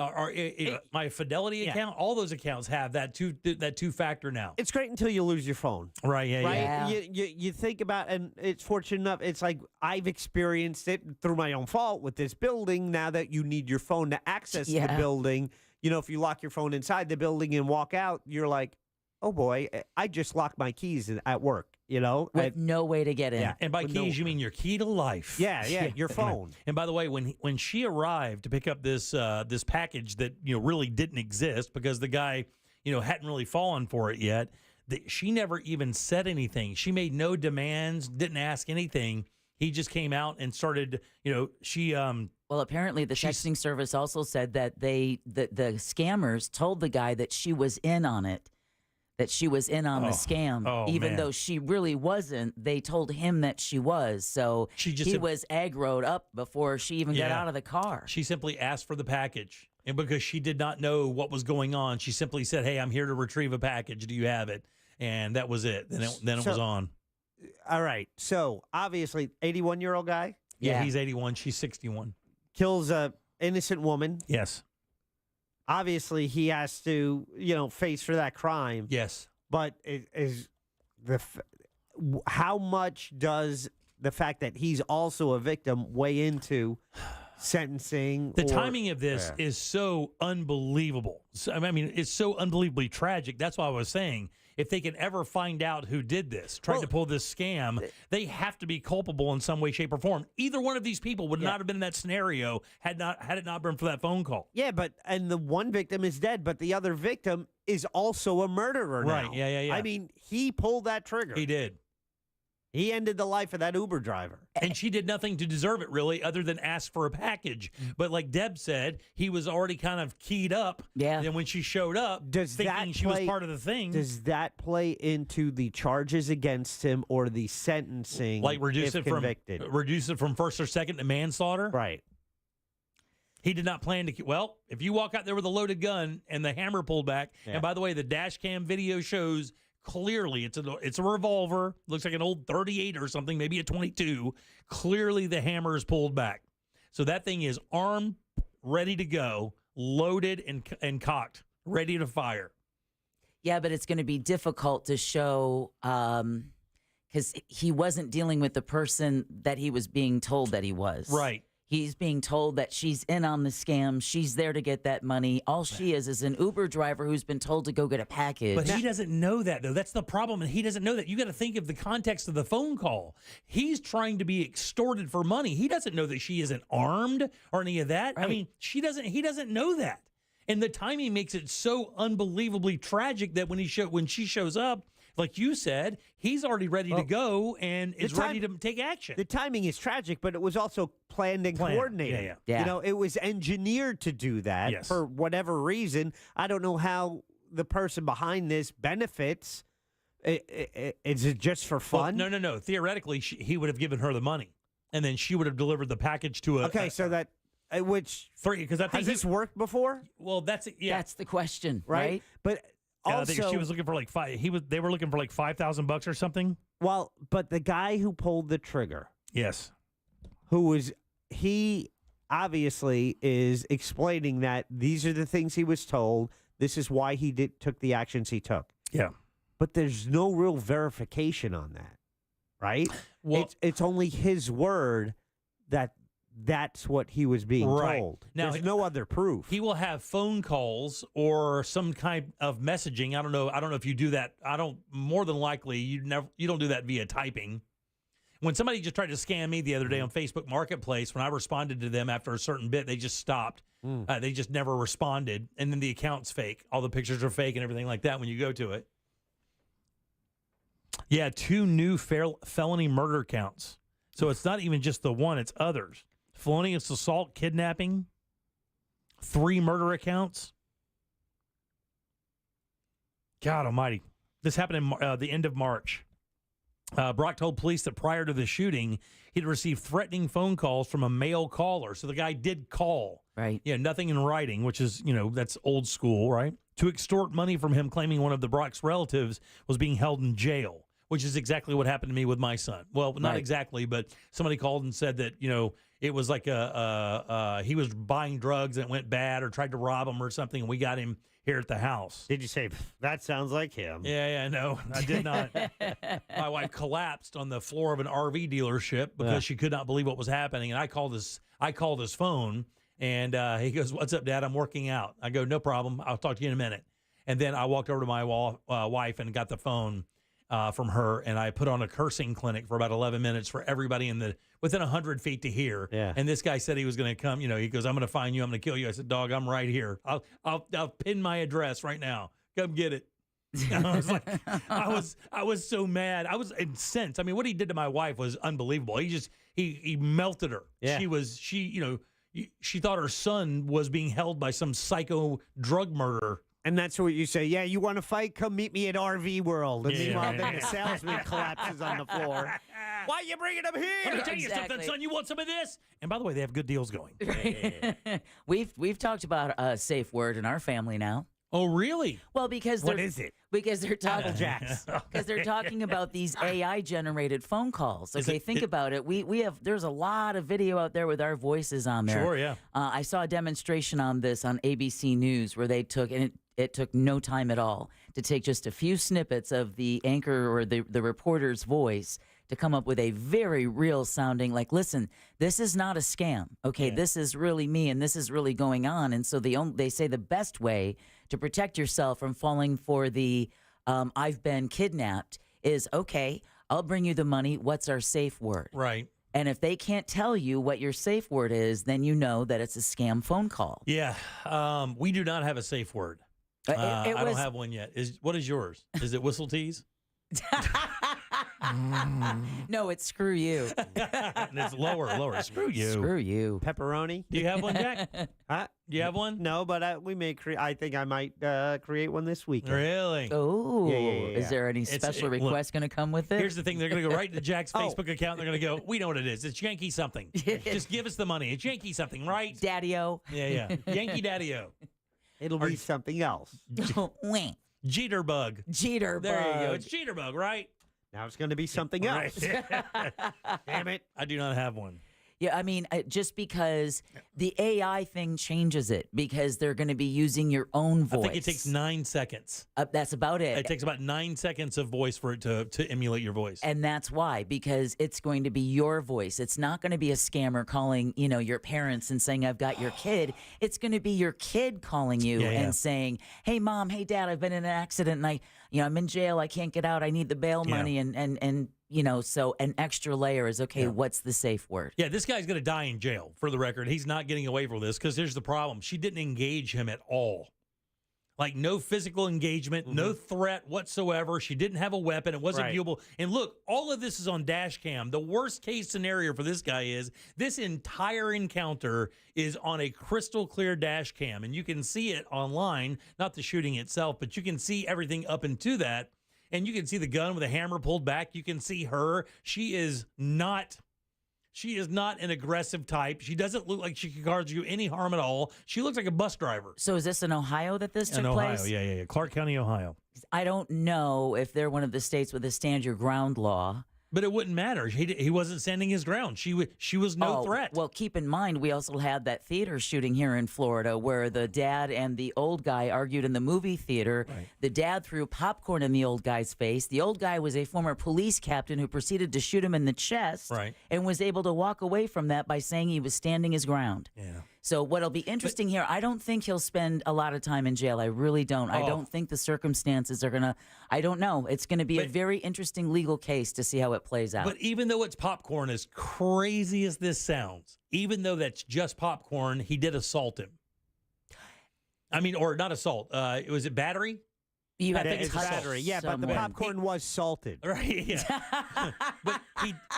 My Fidelity account, all those accounts have that two-factor now. It's great until you lose your phone. Right, yeah. You think about, and it's fortunate enough, it's like I've experienced it through my own fault with this building. Now that you need your phone to access the building, if you lock your phone inside the building and walk out, you're like, oh boy, I just locked my keys at work. With no way to get in. Yeah, and by keys, you mean your key to life. Yeah, your phone. And by the way, when she arrived to pick up this package that really didn't exist because the guy hadn't really fallen for it yet, she never even said anything. She made no demands, didn't ask anything. He just came out and started. Well, apparently the texting service also said that the scammers told the guy that she was in on it. that she was in on the scam, even man. though she really wasn't. They told him that she was, so he was aggroed up before she even got out of the car. She simply asked for the package, and because she did not know what was going on, she simply said, "Hey, I'm here to retrieve a package. Do you have it?" And that was it. Then it was on. All right. So obviously, 81-year-old guy. Yeah, he's 81. She's 61. Kills a innocent woman. Yes. Obviously, he has to, face for that crime. Yes. But how much does the fact that he's also a victim weigh into sentencing? The timing of this is so unbelievable. I mean, it's so unbelievably tragic. That's why I was saying, if they can ever find out who did this, tried to pull this scam, they have to be culpable in some way, shape, or form. Either one of these people would not have been in that scenario had it not been for that phone call. Yeah, and the one victim is dead, but the other victim is also a murderer now. Right, yeah. I mean, he pulled that trigger. He did. He ended the life of that Uber driver. And she did nothing to deserve it, really, other than ask for a package. But like Deb said, he was already kind of keyed up. Yeah. And when she showed up, thinking she was part of the thing. Does that play into the charges against him or the sentencing? Like reduce if it convicted? from first or second to manslaughter? Right. He did not plan to. Well, if you walk out there with a loaded gun and the hammer pulled back, and by the way, the dash cam video shows clearly it's a revolver. Looks like an old 38 or something, maybe a 22. Clearly, the hammer is pulled back. So that thing is armed, ready to go, loaded and cocked, ready to fire. Yeah, but it's going to be difficult to show because he wasn't dealing with the person that he was being told that he was. Right. He's being told that she's in on the scam. She's there to get that money. All she is an Uber driver who's been told to go get a package. But he doesn't know that, though. That's the problem. And he doesn't know that. You got to think of the context of the phone call. He's trying to be extorted for money. He doesn't know that she isn't armed or any of that. Right. I mean, he doesn't know that. And the timing makes it so unbelievably tragic that when she shows up, like you said, he's already ready to go and is ready to take action. The timing is tragic, but it was also planned and coordinated. Yeah. It was engineered to do that for whatever reason. I don't know how the person behind this benefits. Is it just for fun? Well, no. Theoretically, he would have given her the money, and then she would have delivered the package to a. Okay, so that. Which because I think has this worked before? Well, that's the question, right? But I also, think she was looking for like they were looking for like $5,000 or something. Well, but the guy who pulled the trigger, yes, he obviously is explaining that these are the things he was told. This is why he took the actions he took. Yeah, but there's no real verification on that, right? Well, it's only his word that. That's what he was being told. Now, there's no other proof. He will have phone calls or some kind of messaging. I don't know if you do that. More than likely you don't do that via typing. When somebody just tried to scam me the other day on Facebook Marketplace, when I responded to them after a certain bit, they just stopped. They just never responded, and then the account's fake. All the pictures are fake and everything like that when you go to it. Yeah, 2 new felony murder counts. So it's not even just the one; it's others. Felonious assault, kidnapping, 3 murder accounts. God almighty. This happened in the end of March. Brock told police that prior to the shooting, he'd received threatening phone calls from a male caller. So the guy did call. Right. Yeah, nothing in writing, which is, that's old school, right? To extort money from him, claiming one of the Brock's relatives was being held in jail, which is exactly what happened to me with my son. Well, not exactly, but somebody called and said that, it was like he was buying drugs and it went bad or tried to rob him or something, and we got him here at the house. Did you say, that sounds like him? Yeah, no, I did not. My wife collapsed on the floor of an RV dealership because she could not believe what was happening, and I called his phone, and he goes, "What's up, Dad? I'm working out." I go, "No problem. I'll talk to you in a minute." And then I walked over to my wife and got the phone from her, and I put on a cursing clinic for about 11 minutes for everybody within 100 feet to hear. Yeah. And this guy said he was going to come. He goes, "I'm going to find you. I'm going to kill you." I said, "Dog, I'm right here. I'll pin my address right now. Come get it." I was like, I was so mad. I was incensed. I mean, what he did to my wife was unbelievable. He melted her. Yeah. She thought her son was being held by some psycho drug murderer And that's what you say. Yeah, you want to fight? Come meet me at RV World. And meanwhile, then the salesman collapses on the floor. Why are you bringing him here? Let me tell you something, son. You want some of this? And by the way, they have good deals going. We've talked about a safe word in our family now. Oh, really? Well, because What is it? Because they're talking Apple Jacks. because they're talking about these AI generated phone calls. Okay, think about it. We have there's a lot of video out there with our voices on there. Sure, yeah. I saw a demonstration on this on ABC News where they took and it took no time at all to take just a few snippets of the anchor or the reporter's voice to come up with a very real sounding, like, listen, this is not a scam. Okay, this is really me and this is really going on. And so they say the best way to protect yourself from falling for the I've been kidnapped is, okay, I'll bring you the money. What's our safe word? Right. And if they can't tell you what your safe word is, then you know that it's a scam phone call. Yeah. We do not have a safe word. I don't have one yet. What is yours? Is it whistle tease? No, it's screw you. And it's lower. Screw you. Screw you. Pepperoni. Do you have one, Jack? Huh? Do you have one? No, but we may create. I think I might create one this weekend. Really? Oh, Yeah. is there any special request going to come with it? Here's the thing. They're going to go right to Jack's Facebook account. They're going to go, we know what it is. It's Yankee something. Just give us the money. It's Yankee something, right? Daddy-o. Yeah. Yankee Daddy-o. It'll be something else. Jeterbug. Jeterbug. There you go. It's Jeterbug, right? Now it's going to be something else. Damn it. I do not have one. Yeah, I mean, just because the AI thing changes it because they're going to be using your own voice. I think it takes 9 seconds. That's about it. It takes about 9 seconds of voice for it to emulate your voice. And that's why, because it's going to be your voice. It's not going to be a scammer calling, your parents and saying, I've got your kid. It's going to be your kid calling you and saying, hey, Mom, hey, Dad, I've been in an accident and I'm in jail. I can't get out. I need the bail money. And so an extra layer is, okay, what's the safe word? Yeah, this guy's going to die in jail, for the record. He's not getting away from this because here's the problem. She didn't engage him at all. Like, no physical engagement, no threat whatsoever. She didn't have a weapon. It wasn't viewable. And look, all of this is on dash cam. The worst case scenario for this guy is this entire encounter is on a crystal clear dash cam. And you can see it online, not the shooting itself, but you can see everything up into that. And you can see the gun with the hammer pulled back. You can see her. She is not an aggressive type. She doesn't look like she could cause you any harm at all. She looks like a bus driver. So is this in Ohio that this took place? In Ohio, yeah. Clark County, Ohio. I don't know if they're one of the states with a stand your ground law. But it wouldn't matter. He wasn't standing his ground. She was no threat. Well, keep in mind, we also had that theater shooting here in Florida where the dad and the old guy argued in the movie theater. Right. The dad threw popcorn in the old guy's face. The old guy was a former police captain who proceeded to shoot him in the chest and was able to walk away from that by saying he was standing his ground. Yeah. So what'll be interesting here, I don't think he'll spend a lot of time in jail. I really don't. I don't think the circumstances are going to, I don't know. It's going to be a very interesting legal case to see how it plays out. But even though it's popcorn, as crazy as this sounds, even though that's just popcorn, he did assault him. I mean, or not assault. Was it battery? You I think it's battery. Yeah, but the popcorn was salted. Right. Yeah. But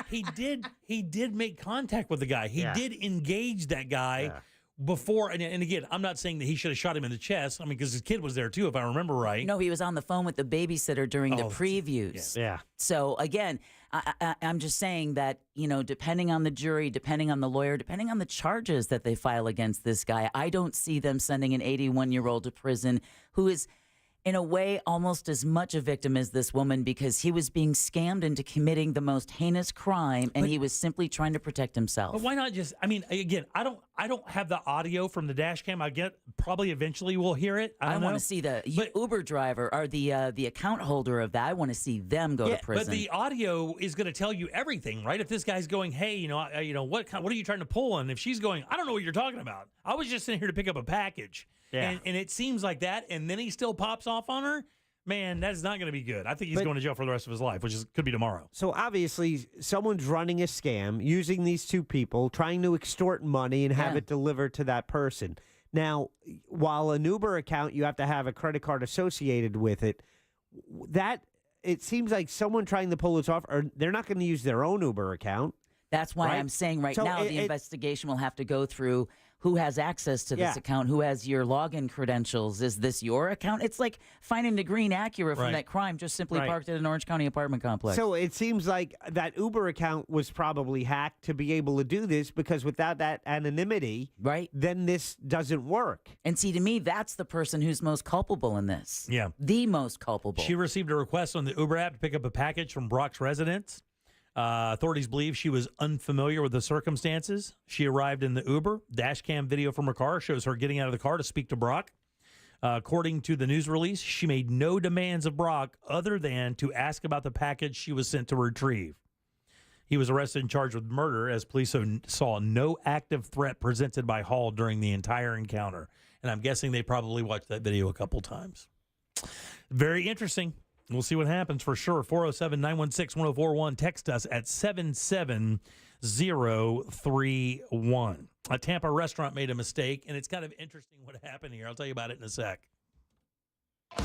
he did make contact with the guy. He did engage that guy before. And again, I'm not saying that he should have shot him in the chest. I mean, because his kid was there too, if I remember right. No, he was on the phone with the babysitter during the previews. Yeah. So again, I'm just saying that, depending on the jury, depending on the lawyer, depending on the charges that they file against this guy, I don't see them sending an 81-year-old to prison who is, in a way, almost as much a victim as this woman because he was being scammed into committing the most heinous crime and he was simply trying to protect himself. But why not just, I mean, again, I don't have the audio from the dash cam. I get probably eventually we'll hear it. I want to see the Uber driver or the account holder of that. I want to see them go to prison. But the audio is going to tell you everything, right? If this guy's going, hey, what are you trying to pull? And if she's going, I don't know what you're talking about. I was just in here to pick up a package. Yeah. And it seems like that, and then he still pops off on her. Man, that is not going to be good. I think he's going to jail for the rest of his life, which could be tomorrow. So obviously, someone's running a scam using these two people, trying to extort money and have it delivered to that person. Now, while an Uber account, you have to have a credit card associated with it. That it seems like someone trying to pull this off, or they're not going to use their own Uber account. That's why I'm saying now the investigation will have to go through who has access to this account, who has your login credentials. Is this your account? It's like finding the green Acura from that crime just simply parked at an Orange County apartment complex. So it seems like that Uber account was probably hacked to be able to do this, because without that anonymity, then this doesn't work. And see, to me, that's the person who's most culpable in this. Yeah. The most culpable. She received a request on the Uber app to pick up a package from Brock's residence. Authorities believe she was unfamiliar with the circumstances. She arrived in the Uber. Dash cam video from her car shows her getting out of the car to speak to Brock. According to the news release, she made no demands of Brock other than to ask about the package she was sent to retrieve. He was arrested and charged with murder, as police saw no active threat presented by Hall during the entire encounter. And I'm guessing they probably watched that video a couple times. Very interesting. We'll see what happens for sure. 407-916-1041. Text us at 77031. A Tampa restaurant made a mistake, and it's kind of interesting what happened here. I'll tell you about it in a sec.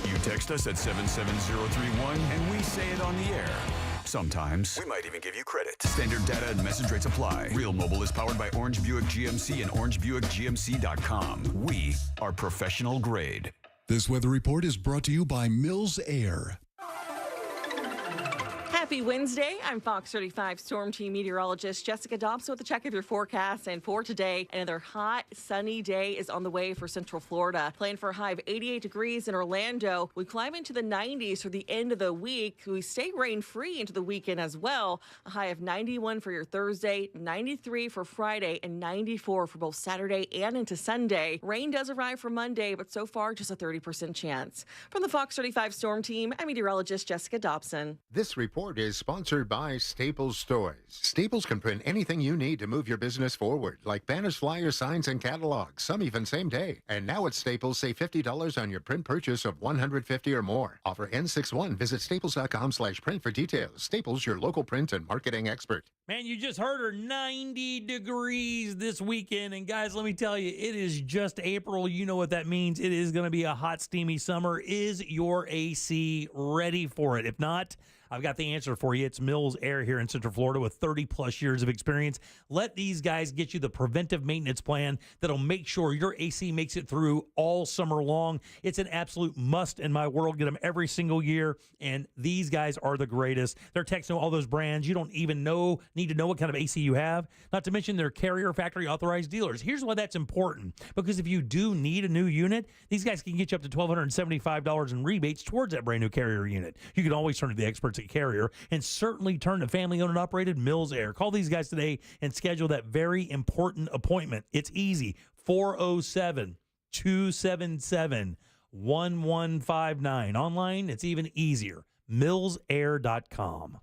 You text us at 77031, and we say it on the air. Sometimes. We might even give you credit. Standard data and message rates apply. Real Mobile is powered by Orange Buick GMC and OrangeBuickGMC.com. We are professional grade. This weather report is brought to you by Mills Air. Happy Wednesday. I'm Fox 35 Storm Team meteorologist Jessica Dobson with a check of your forecast. And for today, another hot, sunny day is on the way for Central Florida. Plan for a high of 88 degrees in Orlando. We climb into the 90s for the end of the week. We stay rain-free into the weekend as well. A high of 91 for your Thursday, 93 for Friday, and 94 for both Saturday and into Sunday. Rain does arrive for Monday, but so far just a 30% chance. From the Fox 35 Storm Team, I'm meteorologist Jessica Dobson. This report is sponsored by Staples Toys. Staples can print anything you need to move your business forward, like banners, flyers, signs, and catalogs, some even same day. And now at Staples, save $50 on your print purchase of $150 or more. Offer N61. Visit staples.com/print for details. Staples, your local print and marketing expert. Man, you just heard her, 90 degrees this weekend. And guys, let me tell you, it is just April. You know what that means. It is going to be a hot, steamy summer. Is your AC ready for it? If not, I've got the answer for you. It's Mills Air here in Central Florida with 30-plus years of experience. Let these guys get you the preventive maintenance plan that'll make sure your AC makes it through all summer long. It's an absolute must in my world. Get them every single year, and these guys are the greatest. They're texting all those brands. You don't even need to know what kind of AC you have, not to mention they're Carrier factory authorized dealers. Here's why that's important, because if you do need a new unit, these guys can get you up to $1,275 in rebates towards that brand new Carrier unit. You can always turn to the experts at Carrier, and certainly turn to family-owned and operated Mills Air. Call these guys today and schedule that very important appointment. It's easy. 407-277-1159. Online, it's even easier. MillsAir.com.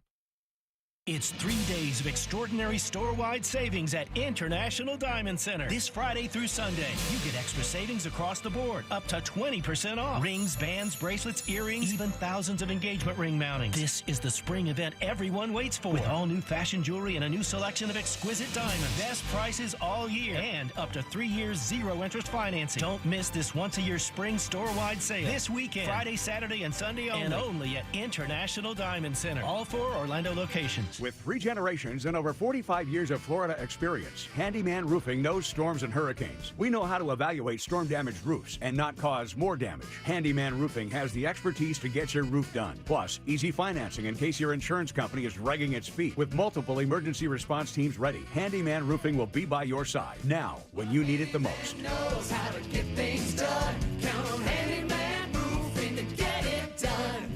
It's 3 days of extraordinary store-wide savings at International Diamond Center. This Friday through Sunday, you get extra savings across the board, up to 20% off. Rings, bands, bracelets, earrings, even thousands of engagement ring mountings. This is the spring event everyone waits for. With all new fashion jewelry and a new selection of exquisite diamonds. Best prices all year and up to 3 years zero-interest financing. Don't miss this once-a-year spring store-wide sale. This weekend, Friday, Saturday, and Sunday only. And only at International Diamond Center. All 4 Orlando locations. With 3 generations and over 45 years of Florida experience, Handyman Roofing knows storms and hurricanes. We know how to evaluate storm-damaged roofs and not cause more damage. Handyman Roofing has the expertise to get your roof done. Plus, easy financing in case your insurance company is dragging its feet. With multiple emergency response teams ready, Handyman Roofing will be by your side now when you need it the most. Knows how to get things done. Count on Handyman Roofing to get it done.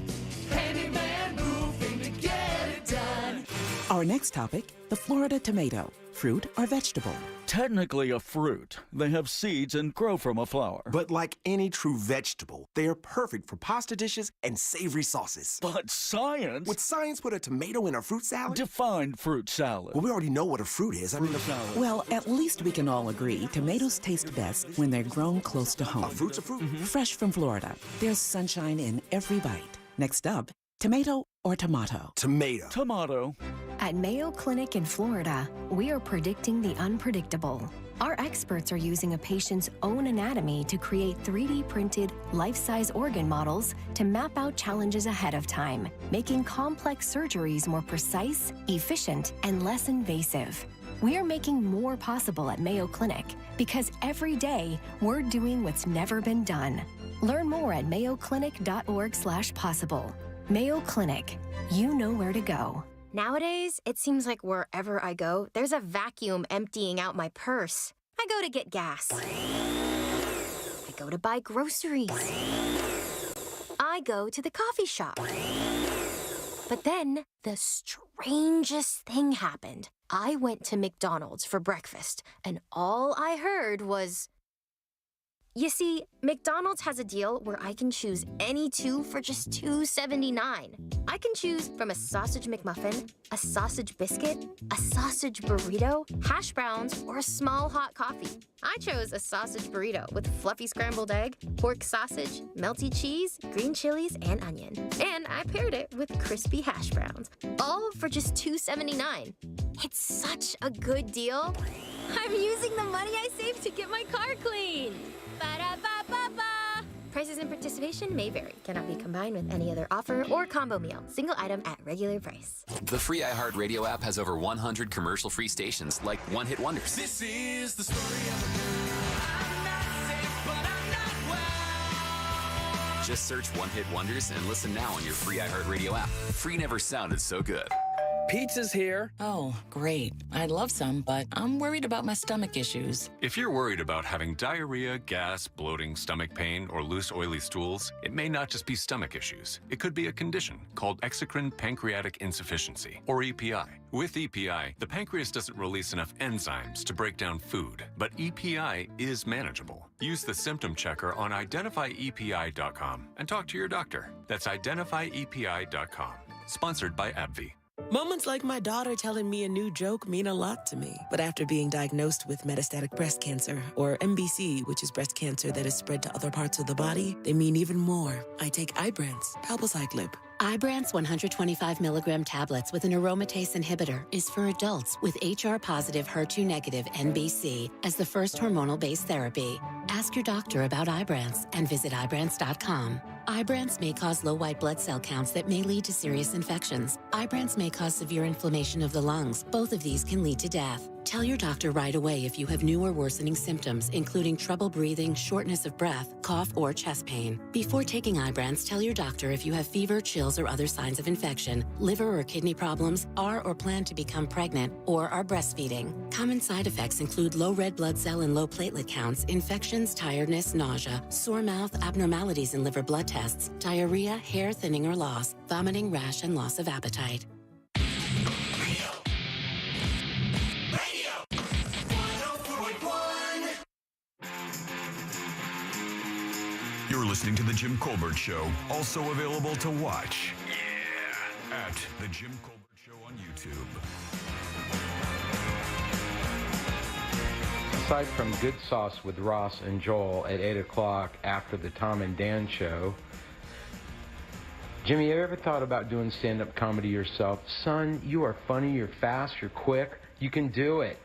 Handyman Roofing to get it done. Our next topic, the Florida tomato, fruit or vegetable. Technically a fruit. They have seeds and grow from a flower. But like any true vegetable, they are perfect for pasta dishes and savory sauces. But science? Would science put a tomato in a fruit salad? Define fruit salad. Well, we already know what a fruit is. Salad. Well, at least we can all agree tomatoes taste best when they're grown close to home. A fruit's a fruit. Mm-hmm. Fresh from Florida. There's sunshine in every bite. Next up, tomato or tomato? Tomato. Tomato. At Mayo Clinic in Florida, we are predicting the unpredictable. Our experts are using a patient's own anatomy to create 3D printed, life-size organ models to map out challenges ahead of time, making complex surgeries more precise, efficient, and less invasive. We're making more possible at Mayo Clinic because every day we're doing what's never been done. Learn more at mayoclinic.org/possible. Mayo Clinic, you know where to go. Nowadays, it seems like wherever I go, there's a vacuum emptying out my purse. I go to get gas. I go to buy groceries. I go to the coffee shop. But then, the strangest thing happened. I went to McDonald's for breakfast, and all I heard was... You see, McDonald's has a deal where I can choose any two for just $2.79. I can choose from a sausage McMuffin, a sausage biscuit, a sausage burrito, hash browns, or a small hot coffee. I chose a sausage burrito with fluffy scrambled egg, pork sausage, melty cheese, green chilies, and onion. And I paired it with crispy hash browns, all for just $2.79. It's such a good deal. I'm using the money I saved to get my car clean. Ba-da-ba-ba-ba. Prices and participation may vary. Cannot be combined with any other offer or combo meal. Single item at regular price. The free iHeartRadio app has over 100 commercial-free stations like One Hit Wonders. This is the story of a girl. I'm not sick, but I'm not well. Just search One Hit Wonders and listen now on your free iHeartRadio app. Free never sounded so good. Pizza's here. Oh, great. I'd love some, but I'm worried about my stomach issues. If you're worried about having diarrhea, gas, bloating, stomach pain, or loose, oily stools, it may not just be stomach issues. It could be a condition called exocrine pancreatic insufficiency, or EPI. With EPI, the pancreas doesn't release enough enzymes to break down food, but EPI is manageable. Use the symptom checker on identifyepi.com and talk to your doctor. That's identifyepi.com. Sponsored by AbbVie. Moments like my daughter telling me a new joke mean a lot to me. But after being diagnosed with metastatic breast cancer, or MBC, which is breast cancer that is spread to other parts of the body, they mean even more. I take Ibrance, palbociclib. Ibrance 125 milligram tablets with an aromatase inhibitor is for adults with HR-positive, HER2-negative NBC as the first hormonal-based therapy. Ask your doctor about Ibrance and visit Ibrance.com. Ibrance may cause low white blood cell counts that may lead to serious infections. Ibrance may cause severe inflammation of the lungs. Both of these can lead to death. Tell your doctor right away if you have new or worsening symptoms, including trouble breathing, shortness of breath, cough, or chest pain. Before taking Ibrance, tell your doctor if you have fever, chills, or other signs of infection, liver or kidney problems, are or plan to become pregnant, or are breastfeeding. Common side effects include low red blood cell and low platelet counts, infections, tiredness, nausea, sore mouth, abnormalities in liver blood tests, diarrhea, hair thinning or loss, vomiting, rash, and loss of appetite. You're listening to The Jim Colbert Show, also available to watch. Yeah. At The Jim Colbert Show on YouTube. Aside from Good Sauce with Ross and Joel at 8 o'clock after the Tom and Dan show, Jimmy, you ever thought about doing stand-up comedy yourself? Son, you are funny, you're fast, you're quick, you can do it.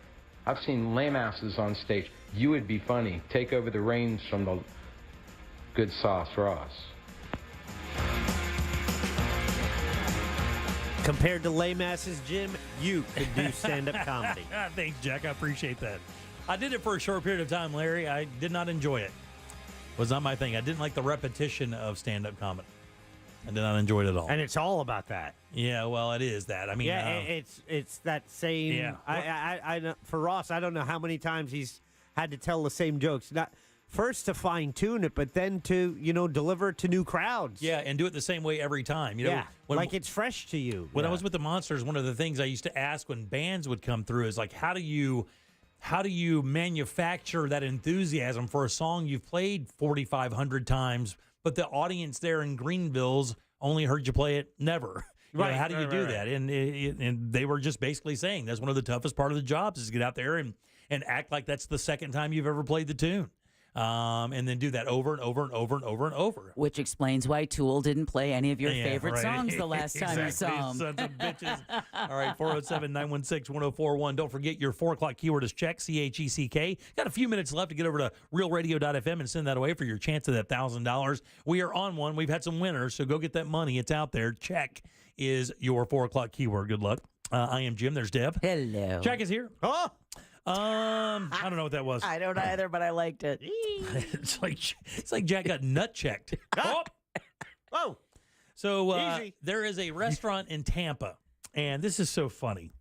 I've seen lame asses on stage. You would be funny. Take over the reins from the Good Sauce Ross. Compared to lame asses, Jim, you could do stand-up comedy. Thanks, Jack. I appreciate that. I did it for a short period of time, Larry. I did not enjoy it. Was not my thing. I didn't like the repetition of stand-up comedy. I did not enjoy it at all. And it's all about that. Yeah, well, it is that. I mean, yeah, it's that same. Yeah. I for Ross, I don't know how many times he's had to tell the same jokes. Not first to fine tune it, but then to deliver it to new crowds. Yeah, and do it the same way every time. Like it's fresh to you. When I was with the Monsters, one of the things I used to ask when bands would come through is like, how do you manufacture that enthusiasm for a song you've played 4,500 times, but the audience there in Greenville's only heard you play it never. Right. How do you do that? And they were just basically saying that's one of the toughest part of the jobs is to get out there and act like that's the second time you've ever played the tune. And then do that over and over and over and over and over. Which explains why Tool didn't play any of your favorite songs the last time you saw them. Sons of bitches. All right, 407-916-1041. Don't forget your 4 o'clock keyword is check, CHECK. Got a few minutes left to get over to realradio.fm and send that away for your chance of that $1,000. We are on one. We've had some winners, so go get that money. It's out there. Check is your 4 o'clock keyword. Good luck. I am Jim. There's Deb. Hello. Jack is here. Oh, I don't know what that was. I don't either, but I liked it. it's like Jack got nut checked. Oh. Whoa. So Easy. there is a restaurant in Tampa, and this is so funny.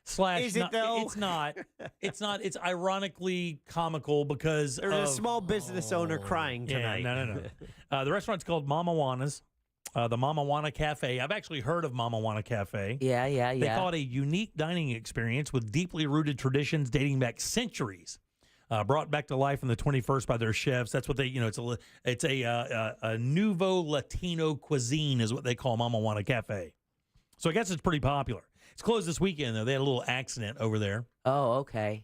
Is it, though? It's not. It's not. It's ironically comical because There's a small business owner crying tonight. Yeah, no. The restaurant's called Mama Juana's, the Mama Juana Cafe. I've actually heard of Mama Juana Cafe. Yeah. They call it a unique dining experience with deeply rooted traditions dating back centuries, brought back to life in the 21st by their chefs. That's what they, it's a nouveau Latino cuisine is what they call Mama Juana Cafe. So I guess it's pretty popular. It's closed this weekend though. They had a little accident over there. Oh, okay.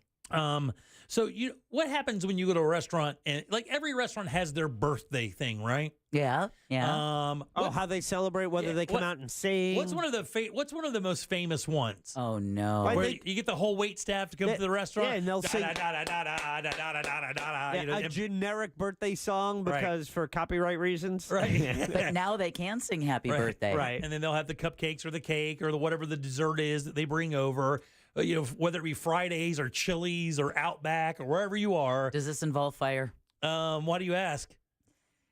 So what happens when you go to a restaurant and like every restaurant has their birthday thing, right? Yeah. How they celebrate, whether they come out and sing. What's one of the most famous ones? Oh no! Where you get the whole wait staff to come to the restaurant. Yeah, and they'll sing a generic generic birthday song because for copyright reasons. Right. But now they can sing Happy Birthday. Right. And then they'll have the cupcakes or the cake or whatever the dessert is that they bring over. Whether it be Fridays or Chili's or Outback or wherever you are. Does this involve fire? Why do you ask?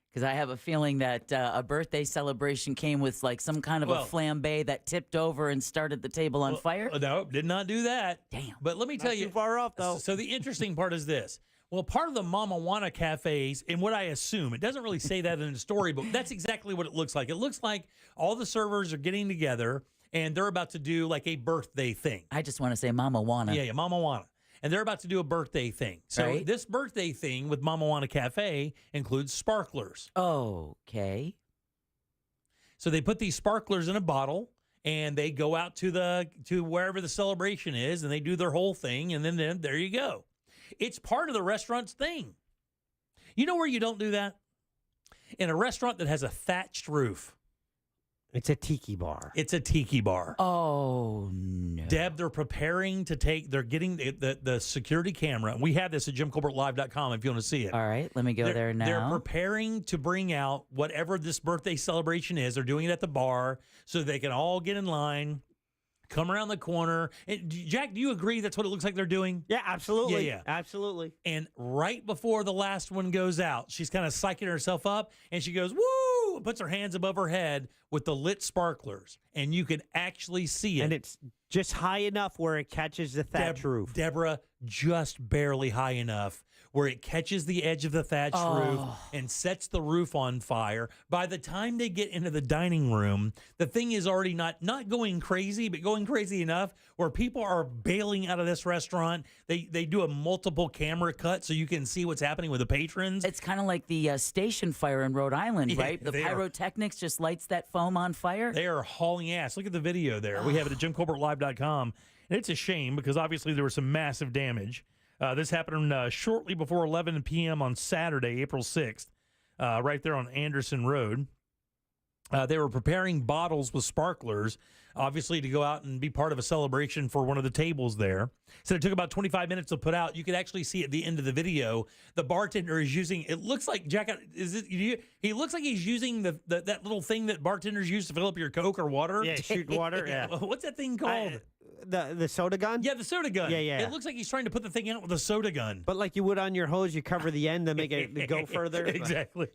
Because I have a feeling that a birthday celebration came with like some kind of a flambe that tipped over and started the table on fire. No, did not do that. Damn. But let me tell you. Too far off, though. So the interesting part is this. Well, part of the Mama Juana cafes, and what I assume, it doesn't really say that in the story, but that's exactly what it looks like. It looks like all the servers are getting together, and they're about to do like a birthday thing. I just want to say Mama Juana. Yeah, Mama Juana. And they're about to do a birthday thing. So this birthday thing with Mama Juana Cafe includes sparklers. Okay. So they put these sparklers in a bottle, and they go out to wherever the celebration is, and they do their whole thing, and then there you go. It's part of the restaurant's thing. You know where you don't do that? In a restaurant that has a thatched roof. It's a tiki bar. It's a tiki bar. Oh, no. Deb, they're preparing to they're getting the security camera. We have this at JimColbertLive.com if you want to see it. All right, let me go there now. They're preparing to bring out whatever this birthday celebration is. They're doing it at the bar so they can all get in line, come around the corner. And Jack, do you agree that's what it looks like they're doing? Yeah, absolutely. Yeah. Absolutely. And right before the last one goes out, she's kind of psyching herself up, and she goes, woo, and puts her hands above her head with the lit sparklers, and you can actually see it. And it's just high enough where it catches the thatch roof. Deborah, just barely high enough where it catches the edge of the thatched roof and sets the roof on fire. By the time they get into the dining room, the thing is already not going crazy, but going crazy enough where people are bailing out of this restaurant. They do a multiple camera cut so you can see what's happening with the patrons. It's kind of like the station fire in Rhode Island, right? The pyrotechnics just lights that foam on fire. They are hauling ass. Look at the video there. We have it at JimColbertLive.com. And it's a shame because obviously there was some massive damage. This happened shortly before 11 p.m. on Saturday, April 6th, right there on Anderson Road. They were preparing bottles with sparklers, obviously to go out and be part of a celebration for one of the tables there. So it took about 25 minutes to put out. You could actually see at the end of the video, the bartender is using, it looks like, Jack, he looks like he's using that little thing that bartenders use to fill up your Coke or water. Yeah, shoot water. Yeah. What's that thing called? The soda gun? Yeah, the soda gun. Yeah. It looks like he's trying to put the thing out with a soda gun. But like you would on your hose, you cover the end to make it go further. Exactly.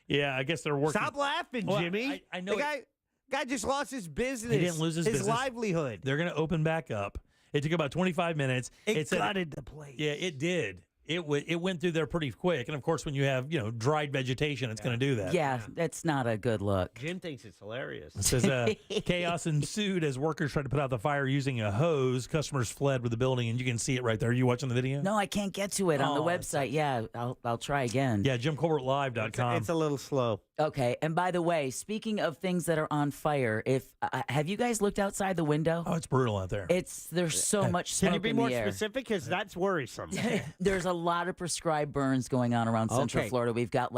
Yeah, I guess they're working. Stop laughing, Jimmy. I know. The guy just lost his business. He didn't lose his business. livelihood. They're going to open back up. It took about 25 minutes. It gutted the place. Yeah, it did. It went through there pretty quick. And, of course, when you have, dried vegetation, it's going to do that. Yeah, that's not a good look. Jim thinks it's hilarious. It says chaos ensued as workers tried to put out the fire using a hose. Customers fled with the building, and you can see it right there. Are you watching the video? No, I can't get to it on the website. Yeah, I'll try again. Yeah, JimColbertLive.com. It's a little slow. Okay, and by the way, speaking of things that are on fire, have you guys looked outside the window? Oh, it's brutal out there. There's so much smoke in the air. Can you be more specific? Because that's worrisome. There's a lot of prescribed burns going on around Central Florida. We've got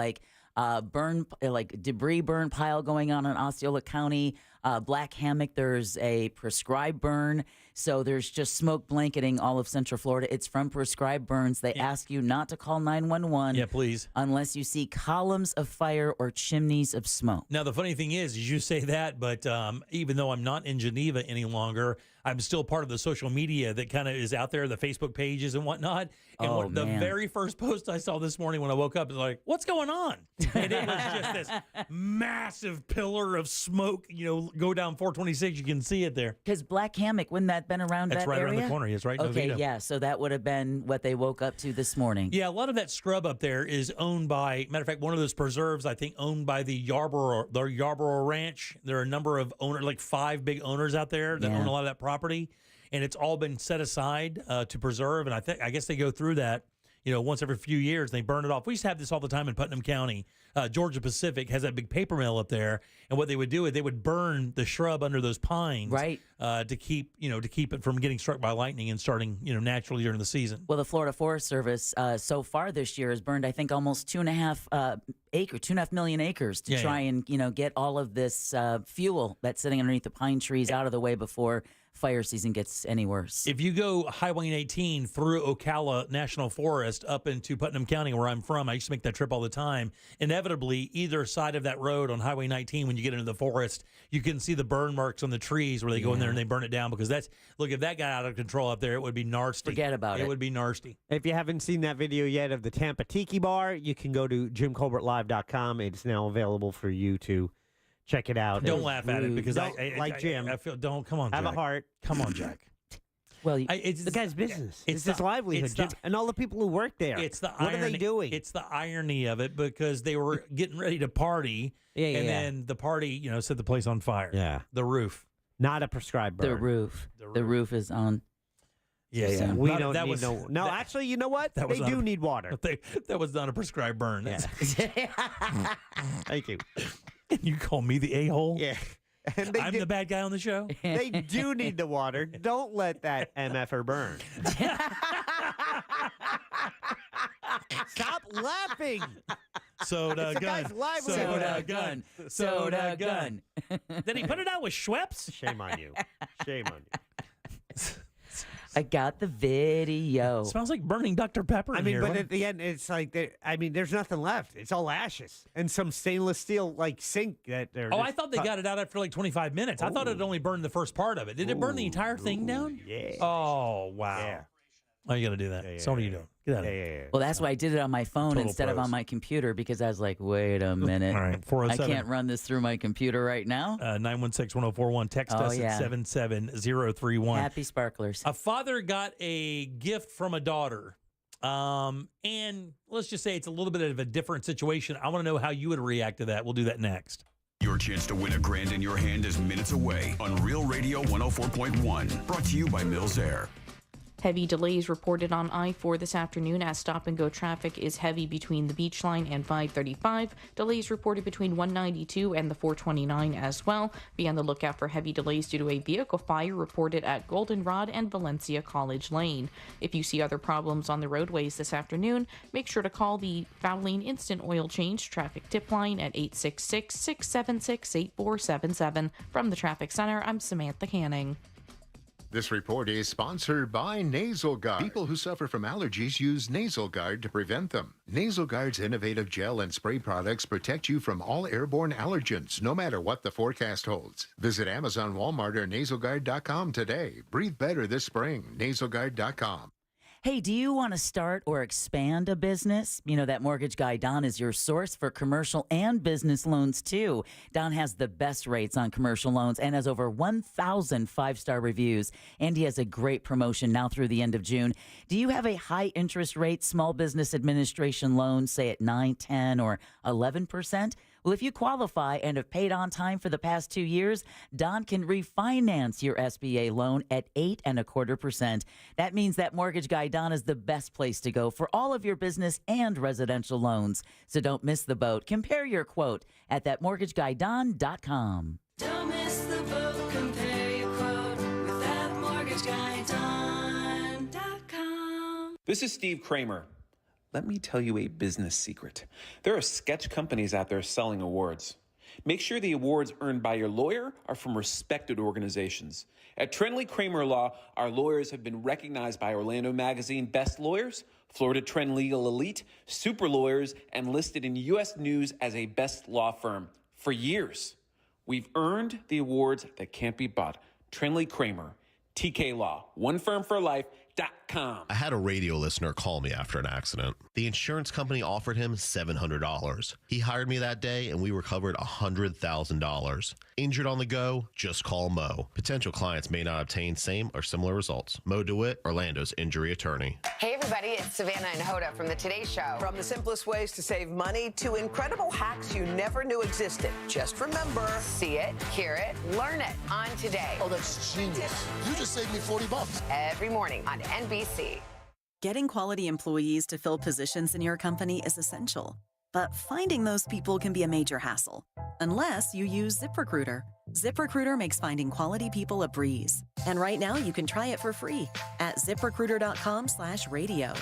debris burn pile going on in Osceola County. Black Hammock, there's a Prescribed Burn. So there's just smoke blanketing all of Central Florida. It's from Prescribed Burns. They ask you not to call 911. Yeah, please. Unless you see columns of fire or chimneys of smoke. Now, the funny thing is you say that, but even though I'm not in Geneva any longer, I'm still part of the social media that kind of is out there, the Facebook pages and whatnot. And the very first post I saw this morning when I woke up was like, what's going on? And it was just this massive pillar of smoke, go down 426. You can see it there. Because Black Hammock, wouldn't that been around That's that right area? around the corner. It's right in Okay, Novita. yeah. So that would have been what they woke up to this morning. Yeah, a lot of that scrub up there is owned by, matter of fact, one of those preserves, I think, owned by the Yarborough Ranch. There are a number of owners, like 5 big owners out there that own a lot of that property. And it's all been set aside to preserve. And I guess they go through that, once every few years. They burn it off. We used to have this all the time in Putnam County. Georgia Pacific has that big paper mill up there. And what they would do is they would burn the shrub under those pines, right, to keep it from getting struck by lightning and starting, naturally during the season. Well, the Florida Forest Service so far this year has burned, I think, almost 2.5 million acres to try and get all of this fuel that's sitting underneath the pine trees out of the way before fire season gets any worse. If you go Highway 18 through Ocala National Forest up into Putnam County, where I'm from, I used to make that trip all the time. Inevitably, either side of that road on Highway 19, when you get into the forest, you can see the burn marks on the trees where they go in there and they burn it down, because if that got out of control up there, it would be nasty. Forget about it. It would be nasty. If you haven't seen that video yet of the Tampa Tiki Bar, you can go to JimColbertLive.com. It's now available for you to check it out. Don't laugh at it, because Jim. I feel, come on, Jack. Have a heart. Come on, Jack. Well, it's the guy's business. It's his livelihood, Jim, and all the people who work there. What are they doing? It's the irony of it, because they were getting ready to party, and then the party, set the place on fire. Yeah, the roof. Not a prescribed burn. The roof is on. Yeah. We don't need no. Actually, you know what? They do need water. That was not a prescribed burn. Yeah. Thank you. You call me the a-hole? Yeah. And I'm the bad guy on the show? They do need the water. Don't let that MFer burn. Stop laughing. Soda It's the gun. guy's livelihood. Soda gun. Soda gun. Did he put it out with Schweppes? Shame on you. Shame on you. I got the video. Smells like burning Dr. Pepper in here. But at the end, it's like, there's nothing left. It's all ashes and some stainless steel sink that they're. I thought they got it out after like 25 minutes. I thought it only burned the first part of it. Did it burn the entire thing down? Yeah. Oh, wow. Yeah. Oh, you got to do that. So what are you doing? Get out of here. Well, that's why I did it on my phone Total instead of pros. on my computer, because I was like, wait a minute. All right, I 407. can't run this through my computer right now. 916-1041. Text us at 77031. Happy sparklers. A father got a gift from a daughter. And let's just say it's a little bit of a different situation. I want to know how you would react to that. We'll do that next. Your chance to win $1,000 in your hand is minutes away on Real Radio 104.1. Brought to you by Mills Air. Heavy delays reported on I-4 this afternoon as stop-and-go traffic is heavy between the Beach Line and 535. Delays reported between 192 and the 429 as well. Be on the lookout for heavy delays due to a vehicle fire reported at Goldenrod and Valencia College Lane. If you see other problems on the roadways this afternoon, make sure to call the Fowling Instant Oil Change traffic tip line at 866-676-8477. From the Traffic Center, I'm Samantha Canning. This report is sponsored by Nasal Guard. People who suffer from allergies use Nasal Guard to prevent them. Nasal Guard's innovative gel and spray products protect you from all airborne allergens, no matter what the forecast holds. Visit Amazon, Walmart, or NasalGuard.com today. Breathe better this spring. NasalGuard.com. Hey, do you want to start or expand a business? You know, that mortgage guy, Don, is your source for commercial and business loans, too. Don has the best rates on commercial loans and has over 1,000 five-star reviews. And he has a great promotion now through the end of June. Do you have a high interest rate small business administration loan, say at 9, 10, or 11%? Well, if you qualify and have paid on time for the past 2 years, Don can refinance your SBA loan at 8.25%. That means that mortgage guy Don is the best place to go for all of your business and residential loans. So don't miss the boat. Compare your quote at thatmortgageguydon.com. Don't miss the boat. Compare your quote with thatmortgageguydon.com. This is Steve Kramer. Let me tell you a business secret. There are sketch companies out there selling awards. Make sure the awards earned by your lawyer are from respected organizations. At Trenley Kramer Law, our lawyers have been recognized by Orlando Magazine Best Lawyers, Florida Trend Legal Elite, Super Lawyers, and listed in U.S. News as a best law firm for years. We've earned the awards that can't be bought. Trenley Kramer, TK Law, one firm for life.com. I had a radio listener call me after an accident. The insurance company offered him $700. He hired me that day and we recovered $100,000. Injured on the go? Just call Mo. Potential clients may not obtain same or similar results. Mo DeWitt, Orlando's injury attorney. Hey everybody, it's Savannah and Hoda from the Today Show. From the simplest ways to save money to incredible hacks you never knew existed. Just remember, see it, hear it, learn it on Today. Oh, that's genius. You just saved me $40. Every morning on NBC. Getting quality employees to fill positions in your company is essential, but finding those people can be a major hassle, unless you use ZipRecruiter. ZipRecruiter makes finding quality people a breeze. And right now you can try it for free at ZipRecruiter.com/radio.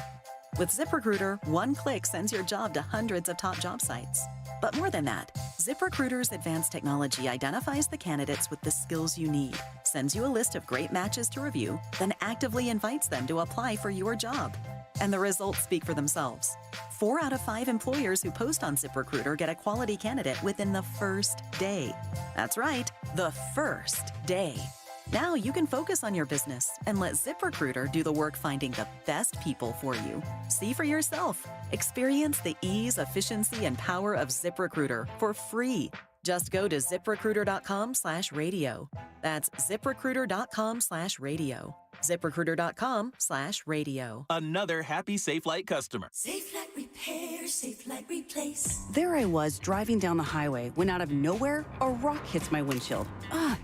With ZipRecruiter, one click sends your job to hundreds of top job sites. But more than that, ZipRecruiter's advanced technology identifies the candidates with the skills you need, sends you a list of great matches to review, then actively invites them to apply for your job. And the results speak for themselves. 4 out of 5 employers who post on ZipRecruiter get a quality candidate within the first day. That's right, the first day. Now you can focus on your business and let ZipRecruiter do the work finding the best people for you. See for yourself. Experience the ease, efficiency, and power of ZipRecruiter for free. Just go to ZipRecruiter.com/radio. That's ZipRecruiter.com/radio. ZipRecruiter.com/radio. Another happy Safelite customer. Safelite Repair, Safelite Replace. There I was driving down the highway when out of nowhere, a rock hits my windshield.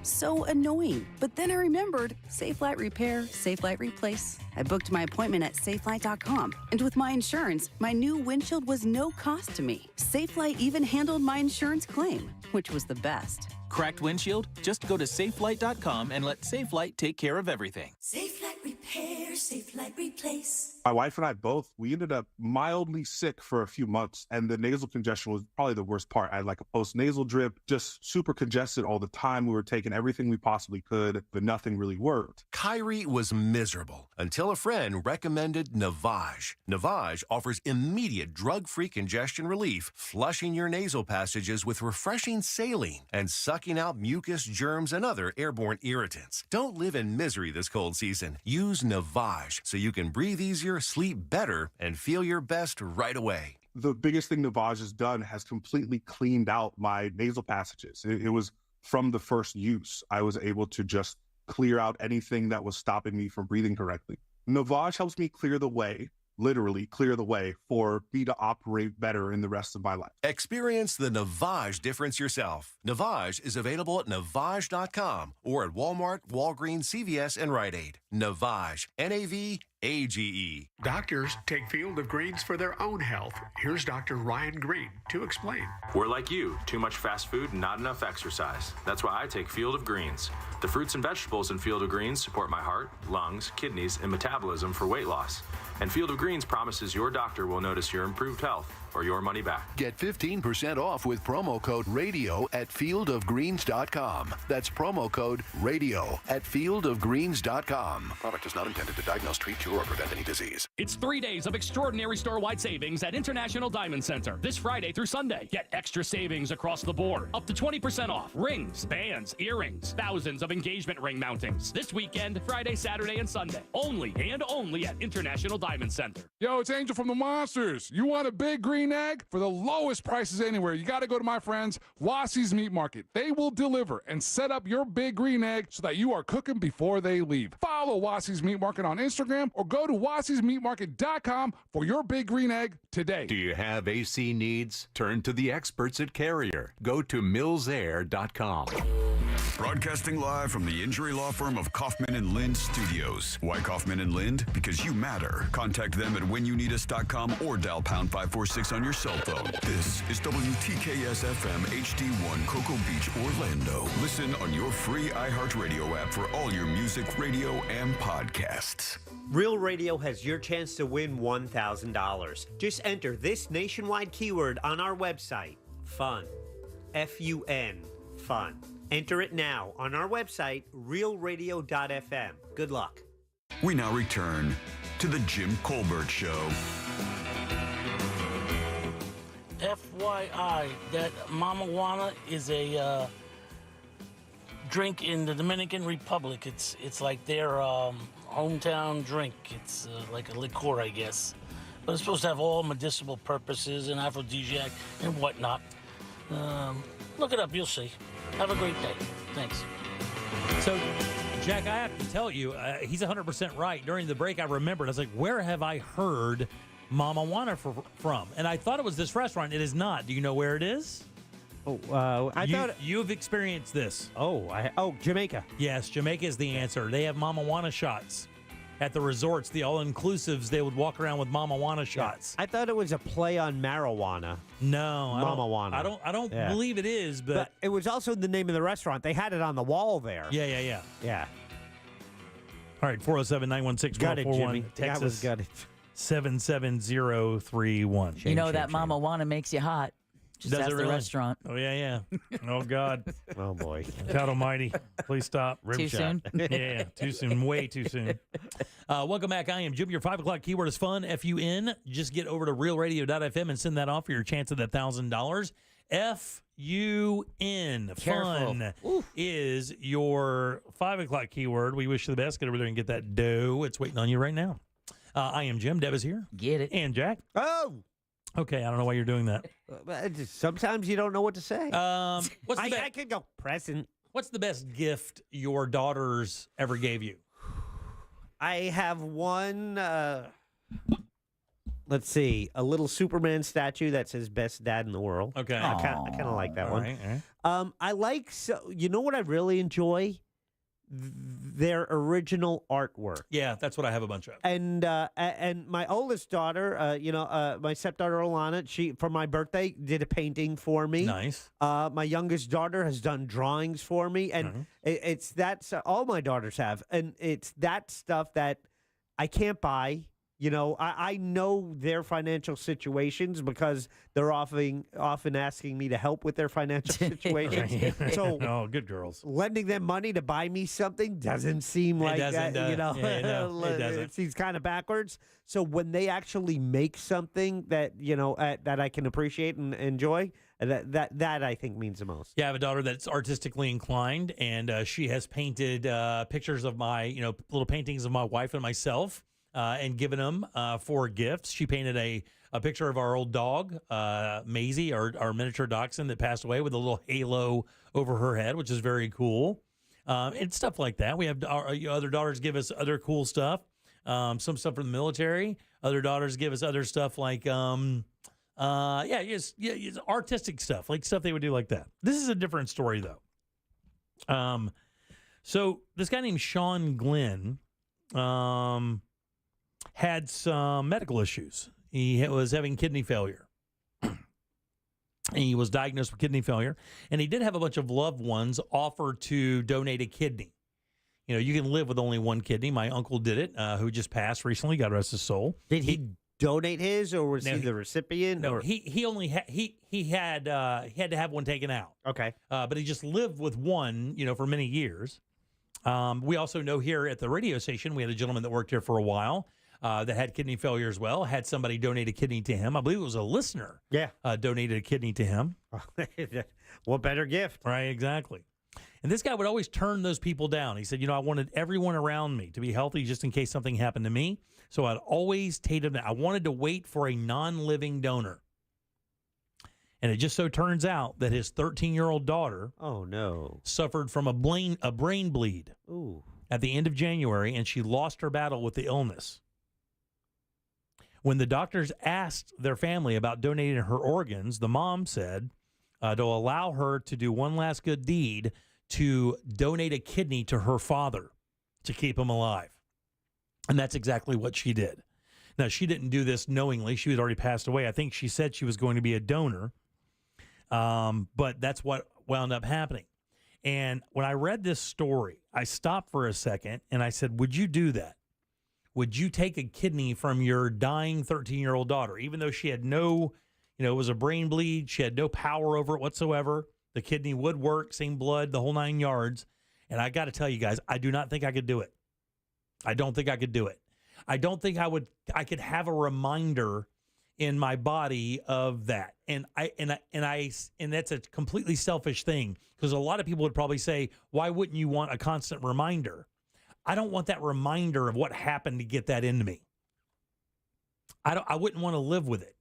So annoying. But then I remembered Safelite Repair, Safelite Replace. I booked my appointment at Safelite.com. And with my insurance, my new windshield was no cost to me. Safelite even handled my insurance claim, which was the best. Cracked windshield? Just go to Safelite.com and let Safelite take care of everything. Safelite Repair, Safelite Replace. My wife and I both, we ended up mildly sick for a few months, and the nasal congestion was probably the worst part. I had like a post-nasal drip, just super congested all the time. We were taking everything we possibly could, but nothing really worked. Kyrie was miserable until a friend recommended Navage. Navage offers immediate drug-free congestion relief, flushing your nasal passages with refreshing saline and sucking out mucus, germs, and other airborne irritants. Don't live in misery this cold season. Use Navage so you can breathe easier, sleep better, and feel your best right away. The biggest thing Navage has done has completely cleaned out my nasal passages. It was from the first use. I was able to just clear out anything that was stopping me from breathing correctly. Navage helps me clear the way, literally clear the way for me to operate better in the rest of my life. Experience the Navage difference yourself. Navage is available at Navage.com or at Walmart, Walgreens, CVS, and Rite Aid. Navage, Navage. Doctors take Field of Greens for their own health. Here's Dr. Ryan Green to explain. We're like you, too much fast food, not enough exercise. That's why I take Field of Greens. The fruits and vegetables in Field of Greens support my heart, lungs, kidneys, and metabolism for weight loss. And Field of Greens promises your doctor will notice your improved health or your money back. Get 15% off with promo code RADIO at fieldofgreens.com. That's promo code RADIO at fieldofgreens.com. Product is not intended to diagnose, treat, cure, or prevent any disease. It's 3 days of extraordinary store-wide savings at International Diamond Center. This Friday through Sunday. Get extra savings across the board. Up to 20% off. Rings, bands, earrings. Thousands of engagement ring mountings. This weekend, Friday, Saturday, and Sunday. Only and only at International Diamond Center. Yo, it's Angel from the Monsters. You want a big green egg? For the lowest prices anywhere, you got to go to my friends, Wassie's Meat Market. They will deliver and set up your big green egg so that you are cooking before they leave. Follow Wassie's Meat Market on Instagram or go to wassiesmeatmarket.com for your big green egg today. Do you have AC needs? Turn to the experts at Carrier. Go to millsair.com. Broadcasting live from the injury law firm of Kaufman and Lind Studios. Why Kaufman and Lind? Because you matter. Contact them at whenyouneedus.com or dial pound 546 on your cell phone. This is WTKS FM HD1 Cocoa Beach, Orlando. Listen on your free iHeartRadio app for all your music, radio, and podcasts. Real Radio has your chance to win $1,000. Just enter this nationwide keyword on our website, fun. F-U-N, fun. Enter it now on our website, realradio.fm. Good luck. We now return to the Jim Colbert Show. FYI, that Mama Juana is a drink in the Dominican Republic. It's like their hometown drink. It's like a liqueur, I guess. But it's supposed to have all medicinal purposes and aphrodisiac and whatnot. Look it up, you'll see. Have a great day. Thanks. So, Jack, I have to tell you, he's 100% right. During the break, I remembered. I was like, where have I heard Mama Juana from? And I thought it was this restaurant. It is not. Do you know where it is? I thought you've experienced this. Jamaica. Yes, Jamaica is the answer. They have Mama Juana shots at the resorts, the all-inclusives. They would walk around with Mama Juana shots. I thought it was a play on marijuana. No, Mama Juana. I don't believe it is, but it was also the name of the restaurant. They had it on the wall there. Yeah. All right, 407-916-1241. Got it, Jimmy. Texas That was gutted. 77031. You know that Mama Juana makes you hot. Just Does ask it the really? restaurant. Oh, yeah. Oh, God. Oh, boy. God almighty. Please stop. Too soon? Yeah, too soon. Way too soon. Welcome back. I am Jim. Your 5 o'clock keyword is fun, F-U-N. Just get over to realradio.fm and send that off for your chance at that $1,000. F-U-N. Fun is your 5 o'clock keyword. We wish you the best. Get over there and get that dough. It's waiting on you right now. I am Jim. Deb is here. Get it. And Jack. Oh! Okay, I don't know why you're doing that. Sometimes you don't know what to say. I could go present. What's the best gift your daughters ever gave you? I have one, let's see, a little Superman statue that says best dad in the world. Okay. I kind of like that All one. right. I like, you know what I really enjoy? Their original artwork. Yeah, that's what I have a bunch of. And my oldest daughter, my stepdaughter Alana, she for my birthday did a painting for me. Nice. My youngest daughter has done drawings for me, and it's that all my daughters have, and it's that stuff that I can't buy. You know, I know their financial situations because they're often asking me to help with their financial situations. So, good girls. Lending them money to buy me something doesn't seem like that. It doesn't. It seems kind of backwards. So when they actually make something that that I can appreciate and enjoy, that I think means the most. Yeah, I have a daughter that's artistically inclined, and she has painted pictures of my little paintings of my wife and myself. And given them for gifts. She painted a picture of our old dog, Maisie, our miniature dachshund that passed away with a little halo over her head, which is very cool. And stuff like that. We have our other daughters give us other cool stuff. Some stuff from the military. Other daughters give us other stuff like, artistic stuff, like stuff they would do like that. This is a different story, though. So this guy named Sean Glenn, had some medical issues. He was having kidney failure. He was diagnosed with kidney failure, and he did have a bunch of loved ones offer to donate a kidney. You know, you can live with only one kidney. My uncle did it, who just passed recently. God rest his soul. Did he donate his, or was No, he the recipient? No, or? he only he had to have one taken out. Okay, but he just lived with one, for many years. We also know here at the radio station, we had a gentleman that worked here for a while. That had kidney failure as well, had somebody donate a kidney to him. I believe it was a listener. Yeah. Donated a kidney to him. What better gift? Right, exactly. And this guy would always turn those people down. He said, I wanted everyone around me to be healthy just in case something happened to me. So I'd always take them. I wanted to wait for a non-living donor. And it just so turns out that his 13-year-old daughter suffered from a brain bleed at the end of January, and she lost her battle with the illness. When the doctors asked their family about donating her organs, the mom said to allow her to do one last good deed, to donate a kidney to her father to keep him alive. And that's exactly what she did. Now, she didn't do this knowingly. She had already passed away. I think she said she was going to be a donor, but that's what wound up happening. And when I read this story, I stopped for a second and I said, would you do that? Would you take a kidney from your dying 13-year-old daughter, even though she had no, it was a brain bleed, she had no power over it whatsoever, The kidney would work, same blood, the whole 9 yards. And I got to tell you guys, I do not think I could do it. I don't think I could do it. I don't think I could have a reminder in my body of that. And that's a completely selfish thing, because a lot of people would probably say, why wouldn't you want a constant reminder? I don't want that reminder of what happened to get that into me. I wouldn't want to live with it.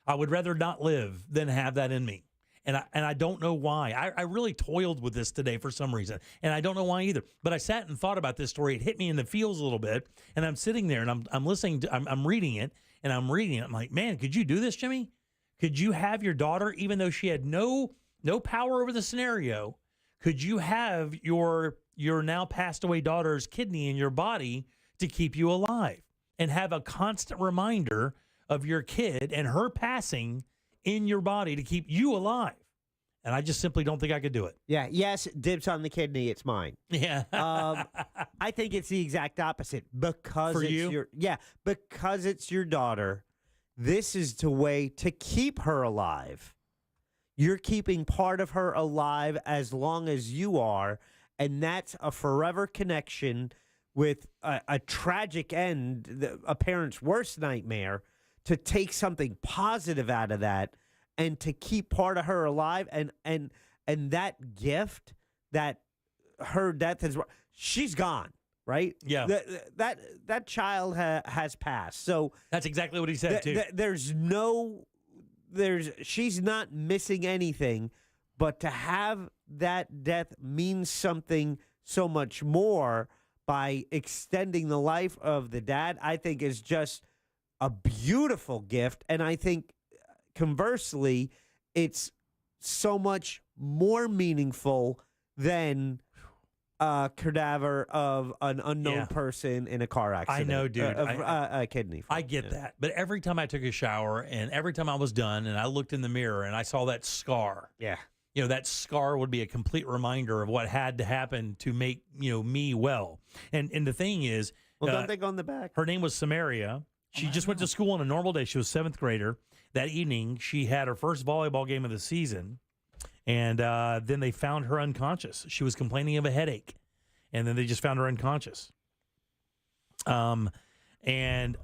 I would rather not live than have that in me. And I don't know why. I really toiled with this today for some reason, and I don't know why either. But I sat and thought about this story. It hit me in the feels a little bit, and I'm sitting there and I'm listening to, I'm reading it, and I'm reading it. I'm like, man, could you do this, Jimmy? Could you have your daughter, even though she had no power over the scenario, could you have your now passed away daughter's kidney in your body to keep you alive, and have a constant reminder of your kid and her passing in your body to keep you alive? And I just simply don't think I could do it. Yeah. Yes. Dibs on the kidney. It's mine. Yeah. I think it's the exact opposite, because For it's you? because it's your daughter. This is the way to keep her alive. You're keeping part of her alive as long as you are, and that's a forever connection with a tragic end, a parent's worst nightmare. To take something positive out of that and to keep part of her alive, and that gift, that her death is, she's gone, right? Yeah. That child has passed. So that's exactly what he said too. She's not missing anything, but to have that death means something so much more by extending the life of the dad, I think is just a beautiful gift. And I think conversely, it's so much more meaningful than a cadaver of an unknown person in a car accident. I know, dude. A kidney. I get that. But every time I took a shower and every time I was done and I looked in the mirror and I saw that scar. Yeah. You know, that scar would be a complete reminder of what had to happen to make, me well. And the thing is, well, don't they go on the back? Her name was Samaria. She just went to school on a normal day. She was 7th grader. That evening, she had her first volleyball game of the season, and then they found her unconscious. She was complaining of a headache, and then they just found her unconscious. And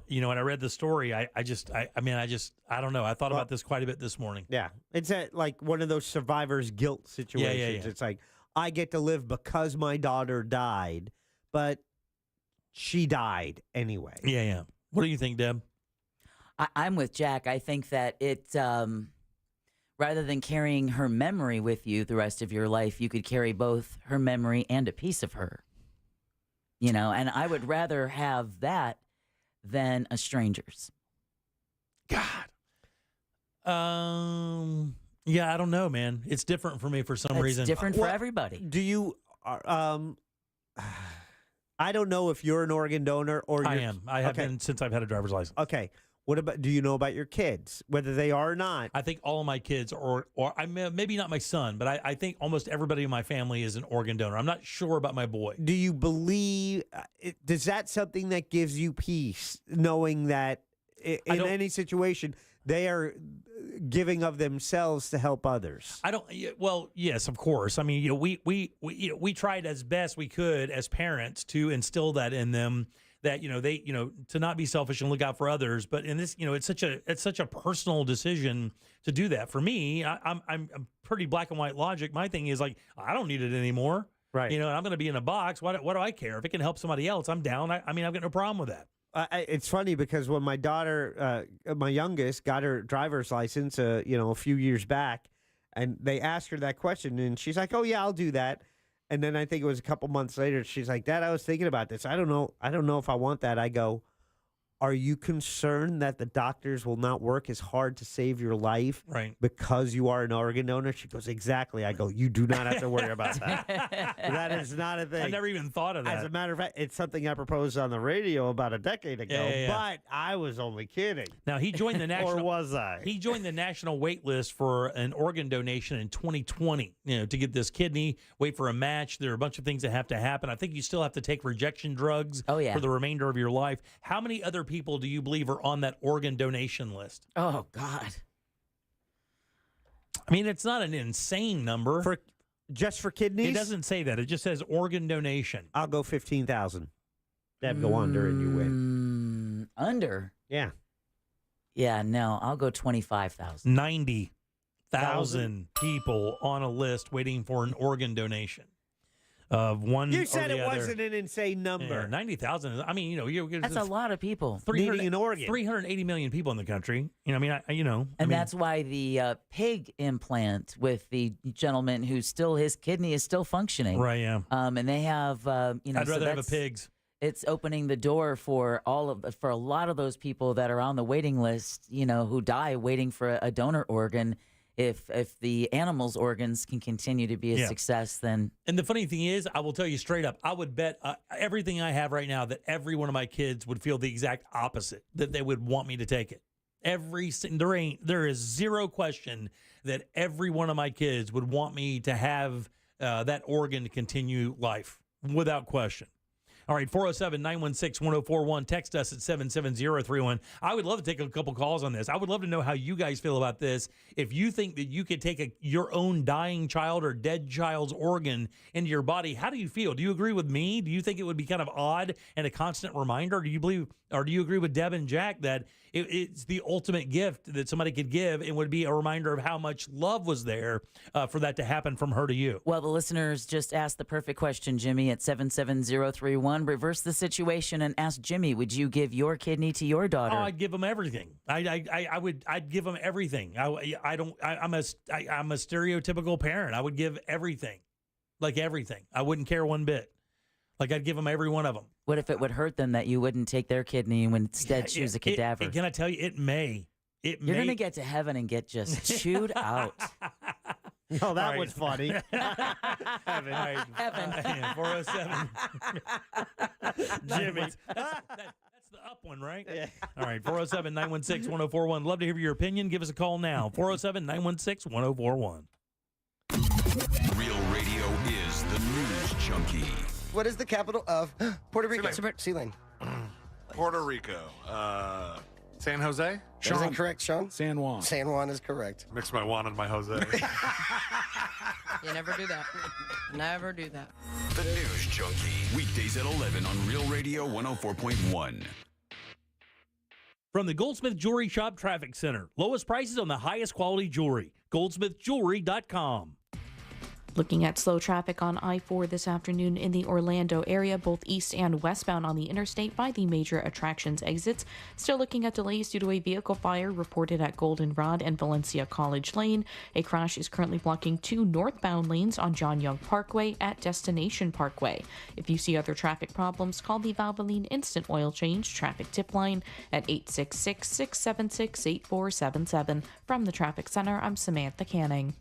when I read the story, I don't know. I thought about this quite a bit this morning. Yeah, it's like one of those survivor's guilt situations. Yeah. It's like, I get to live because my daughter died, but she died anyway. Yeah. What do you think, Deb? I'm with Jack. I think that it, rather than carrying her memory with you the rest of your life, you could carry both her memory and a piece of her. And I would rather have that than a stranger's. God. Yeah, I don't know, man. It's different for me for some reason. It's different for everybody. Do you, I don't know if you're an organ donor or I am. I have been since I've had a driver's license. Okay. Do you know about your kids, whether they are or not? I think all of my kids, or maybe not my son, but I think almost everybody in my family is an organ donor. I'm not sure about my boy. Do you believe, is that something that gives you peace, knowing that in any situation, they are giving of themselves to help others? Well, yes, of course. I mean, we tried as best we could as parents to instill that in them, that they to not be selfish and look out for others. But in this, it's such a personal decision to do that. For me, I'm pretty black and white logic. My thing is like, I don't need it anymore. Right. And I'm going to be in a box. What do I care if it can help somebody else? I'm down. I mean, I've got no problem with that. It's funny because when my daughter, my youngest, got her driver's license, a few years back, and they asked her that question, and she's like, "Oh yeah, I'll do that." And then I think it was a couple months later, she's like, "Dad, I was thinking about this. I don't know if I want that." I go, "Are you concerned that the doctors will not work as hard to save your life, right, because you are an organ donor?" She goes, "Exactly." I go, "You do not have to worry about that. That is not a thing." I never even thought of that. As a matter of fact, it's something I proposed on the radio about a decade ago. Yeah. But I was only kidding. Now he joined the national. Or was I? He joined the national wait list for an organ donation in 2020. To get this kidney, wait for a match. There are a bunch of things that have to happen. I think you still have to take rejection drugs. For the remainder of your life. How many other people do you believe are on that organ donation list? Oh God. I mean, it's not an insane number. Just for kidneys? It doesn't say that. It just says organ donation. I'll go 15,000. Deb, go under and you win. Under? Yeah. Yeah, no, I'll go 25,000. 90,000 people on a list waiting for an organ donation. Of one. You said or the it other. wasn't an insane number. Yeah, 90,000. I mean, That's a lot of people. Needing an organ. 380 million people in the country. You know, I mean, And that's why the pig implant with the gentleman his kidney is still functioning. Right, yeah. And they have, I'd rather have a pig's. It's opening the door for for a lot of those people that are on the waiting list, who die waiting for a donor organ. If the animal's organs can continue to be a success, then... And the funny thing is, I will tell you straight up, I would bet everything I have right now that every one of my kids would feel the exact opposite, that they would want me to take it. There is zero question that every one of my kids would want me to have that organ to continue life, without question. All right, 407-916-1041. Text us at 77031. I would love to take a couple calls on this. I would love to know how you guys feel about this. If you think that you could take your own dying child or dead child's organ into your body, how do you feel? Do you agree with me? Do you think it would be kind of odd and a constant reminder? Do you agree with Deb and Jack that it's the ultimate gift that somebody could give and would be a reminder of how much love was there for that to happen from her to you? Well, the listeners just asked the perfect question, Jimmy, at 77031. Reverse the situation and ask Jimmy, would you give your kidney to your daughter? Oh, I'd give them everything. I'd give them everything. I'm a stereotypical parent. I would give everything. Like everything. I wouldn't care one bit. Like I'd give them every one of them. What if it would hurt them that you wouldn't take their kidney and would instead choose a cadaver? Can I tell you, it may. You're going to get to heaven and get just chewed out. No, that was funny. Heaven. Right. Heaven. 407. Jimmy. That's the up one, right? Yeah. All right, 407-916-1041. Love to hear your opinion. Give us a call now. 407-916-1041. Real radio is the news junkie. What is the capital of Puerto Rico? Sealing. Puerto Rico. San Jose? That isn't correct, Sean. San Juan. San Juan is correct. Mix my Juan and my Jose. You never do that. Never do that. The News Junkie. Weekdays at 11 on Real Radio 104.1. From the Goldsmith Jewelry Shop Traffic Center. Lowest prices on the highest quality jewelry. GoldsmithJewelry.com. Looking at slow traffic on I-4 this afternoon in the Orlando area, both east and westbound on the interstate by the major attractions exits. Still looking at delays due to a vehicle fire reported at Goldenrod and Valencia College Lane. A crash is currently blocking 2 northbound lanes on John Young Parkway at Destination Parkway. If you see other traffic problems, call the Valvoline Instant Oil Change traffic tip line at 866-676-8477. From the Traffic Center, I'm Samantha Canning.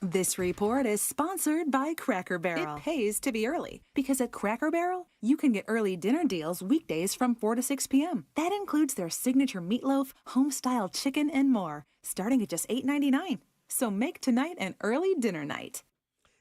This report is sponsored by Cracker Barrel. It pays to be early because at Cracker Barrel, you can get early dinner deals weekdays from 4 to 6 p.m. That includes their signature meatloaf, home-style chicken, and more, starting at just $8.99. So make tonight an early dinner night.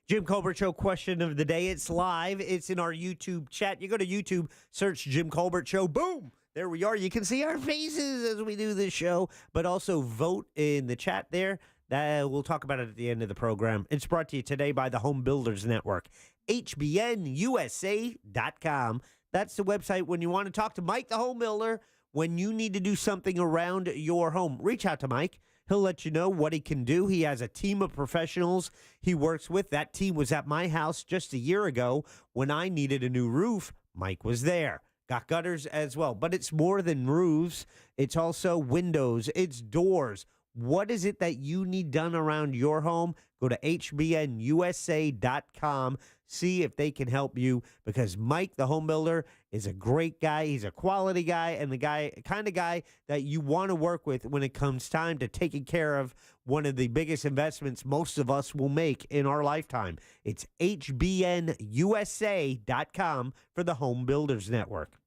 Jim Colbert Show question of the day. It's live. It's in our YouTube chat. You go to YouTube, search Jim Colbert Show. Boom! There we are. You can see our faces as we do this show, but also vote in the chat there. We'll talk about it at the end of the program. It's brought to you today by the Home Builders Network, HBNUSA.com. That's the website when you want to talk to Mike, the home builder, when you need to do something around your home. Reach out to Mike. He'll let you know what he can do. He has a team of professionals he works with. That team was at my house just a year ago when I needed a new roof. Mike was there. Got gutters as well. But it's more than roofs. It's also windows. It's doors. What is it that you need done around your home? Go to HBNUSA.com. See if they can help you, because Mike, the home builder, is a great guy. He's a quality guy and the kind of guy that you want to work with when it comes time to taking care of one of the biggest investments most of us will make in our lifetime. It's HBNUSA.com for the Home Builders Network.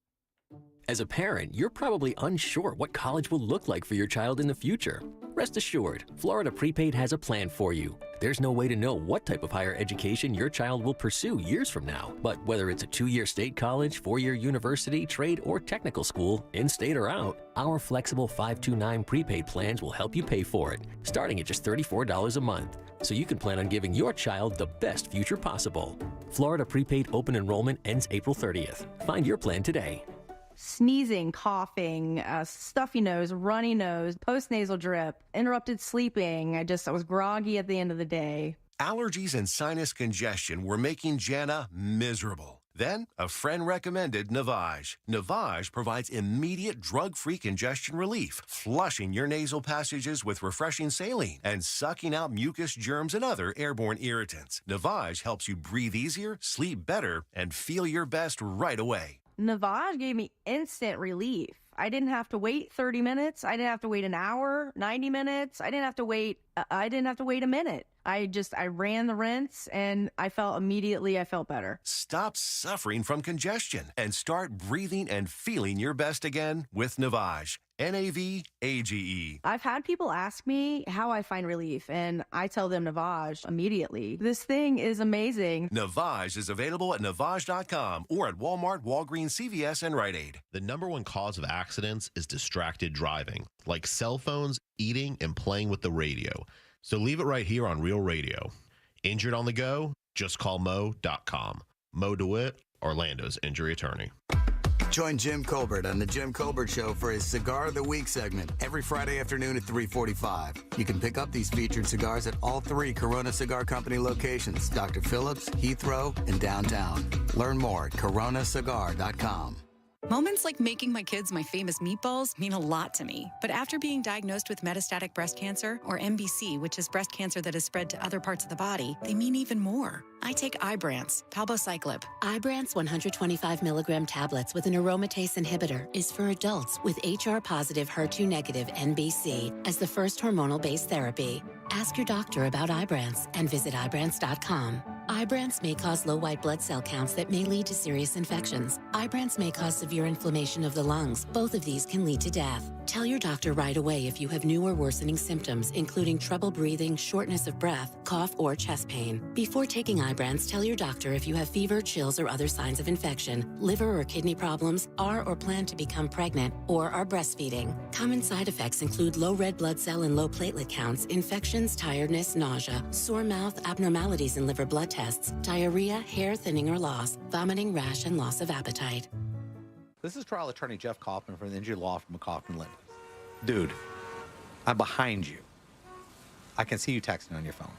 As a parent, you're probably unsure what college will look like for your child in the future. Rest assured, Florida Prepaid has a plan for you. There's no way to know what type of higher education your child will pursue years from now. But whether it's a 2-year state college, 4-year university, trade, or technical school, in-state or out, our flexible 529 prepaid plans will help you pay for it, starting at just $34 a month. So you can plan on giving your child the best future possible. Florida Prepaid open enrollment ends April 30th. Find your plan today. Sneezing, coughing, stuffy nose, runny nose, postnasal drip, interrupted sleeping. I was groggy at the end of the day. Allergies and sinus congestion were making Jana miserable. Then, a friend recommended Navage. Navage provides immediate drug-free congestion relief, flushing your nasal passages with refreshing saline and sucking out mucus, germs, and other airborne irritants. Navage helps you breathe easier, sleep better, and feel your best right away. Navage gave me instant relief. I didn't have to wait 30 minutes. I didn't have to wait an hour, 90 minutes. I didn't have to wait a minute. I ran the rinse and I felt better. Stop suffering from congestion and start breathing and feeling your best again with Navage. Navage. I've had people ask me how I find relief, and I tell them Navage immediately. This thing is amazing. Navage is available at Navage.com or at Walmart, Walgreens, CVS, and Rite Aid. The number one cause of accidents is distracted driving, like cell phones, eating, and playing with the radio. So leave it right here on Real Radio. Injured on the go? Just call Mo.com. Mo DeWitt, Orlando's injury attorney. Join Jim Colbert on The Jim Colbert Show for his Cigar of the Week segment every Friday afternoon at 3:45. You can pick up these featured cigars at all 3 Corona Cigar Company locations, Dr. Phillips, Heathrow, and downtown. Learn more at coronacigar.com. Moments like making my kids my famous meatballs mean a lot to me. But after being diagnosed with metastatic breast cancer, or MBC, which is breast cancer that has spread to other parts of the body, they mean even more. I take Ibrance, palbociclib. Ibrance 125 milligram tablets with an aromatase inhibitor is for adults with HR-positive, HER2-negative MBC as the first hormonal-based therapy. Ask your doctor about Ibrance and visit Ibrance.com. Ibrance may cause low white blood cell counts that may lead to serious infections. Ibrance may cause severe inflammation of the lungs. Both of these can lead to death. Tell your doctor right away if you have new or worsening symptoms, including trouble breathing, shortness of breath, cough, or chest pain. Before taking Ibrance, tell your doctor if you have fever, chills, or other signs of infection, liver or kidney problems, are or plan to become pregnant, or are breastfeeding. Common side effects include low red blood cell and low platelet counts, infections, tiredness, nausea, sore mouth, abnormalities in liver blood tests, diarrhea, hair thinning or loss, vomiting, rash, and loss of appetite. This is trial attorney Jeff Kaufman from the injury law firm Kaufman Lind. Dude, I'm behind you. I can see you texting on your phone.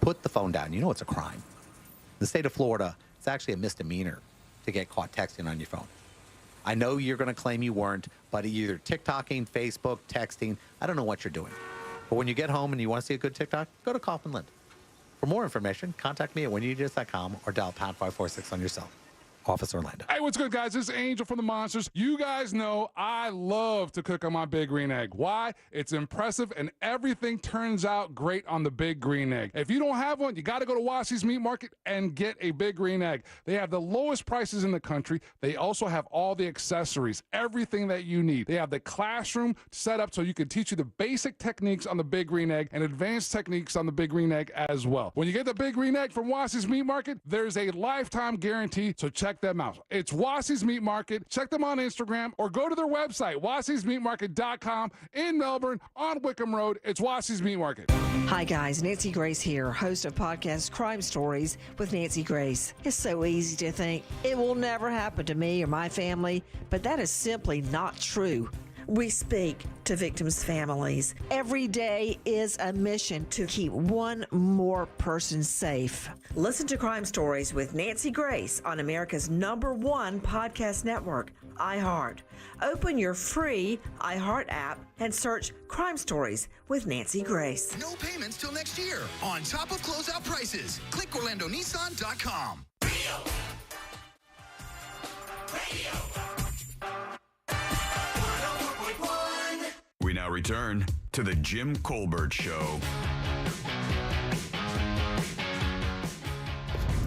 Put the phone down. You know it's a crime. In the state of Florida, it's actually a misdemeanor to get caught texting on your phone. I know you're going to claim you weren't, but either TikToking, Facebook, texting, I don't know what you're doing. But when you get home and you want to see a good TikTok, go to Kaufman Lind. For more information, contact me at whenyoudothis.com or dial pound 546 on your cell. Office Orlando. Hey, what's good, guys? This is Angel from the Monsters. You guys know I love to cook on my Big Green Egg. Why? It's impressive, and everything turns out great on the Big Green Egg. If you don't have one, you got to go to Wassy's Meat Market and get a Big Green Egg. They have the lowest prices in the country. They also have all the accessories, everything that you need. They have the classroom set up so you can teach you the basic techniques on the Big Green Egg and advanced techniques on the Big Green Egg as well. When you get the Big Green Egg from Wassy's Meat Market, there's a lifetime guarantee, so check them out. It's Wassy's Meat Market. Check them on Instagram or go to their website, wassysmeatmarket.com in Melbourne on Wickham Road. It's Wassy's Meat Market. Hi guys, Nancy Grace here, host of podcast Crime Stories with Nancy Grace. It's so easy to think it will never happen to me or my family, but that is simply not true. We speak to victims' families. Every day is a mission to keep one more person safe. Listen to Crime Stories with Nancy Grace on America's #1 podcast network, iHeart. Open your free iHeart app and search Crime Stories with Nancy Grace. No payments till next year on top of closeout prices. Click OrlandoNissan.com. We now return to the Jim Colbert Show.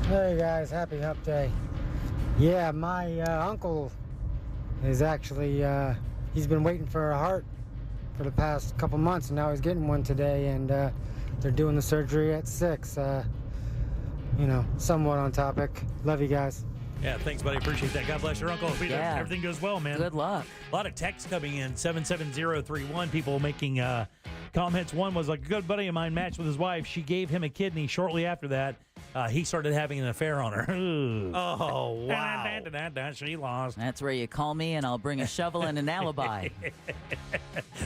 Hey guys, happy Hump Day. Yeah, my uncle is actually, he's been waiting for a heart for the past couple months, and now he's getting one today, and they're doing the surgery at 6. Somewhat on topic. Love you guys. Yeah, thanks, buddy. Appreciate that. God bless your uncle. Hope Yeah. everything goes well, man. Good luck. A lot of texts coming in, 77031. People making comments. One was like, a good buddy of mine matched with his wife. She gave him a kidney. Shortly after that, he started having an affair on her. Oh, wow. She lost. That's where you call me and I'll bring a shovel and an alibi.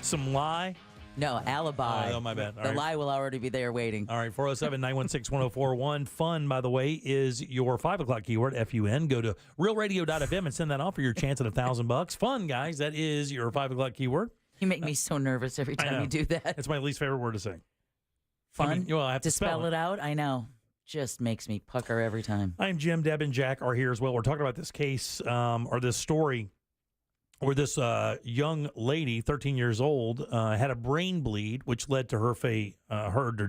Some lie? No, alibi. Oh, my bad. All The right. lie will already be there waiting. All right, 407-916-1041. Fun, by the way, is your 5 o'clock keyword, F-U-N. Go to realradio.fm and send that off for your chance at $1,000. Fun, guys. That is your 5 o'clock keyword. You make me so nervous every time you do that. It's my least favorite word to say. Fun? I mean, well, I have to spell it out? I know. Just makes me pucker every time. I'm Jim, Deb, and Jack are here as well. We're talking about this case or this story where this young lady, 13 years old, had a brain bleed, which led to her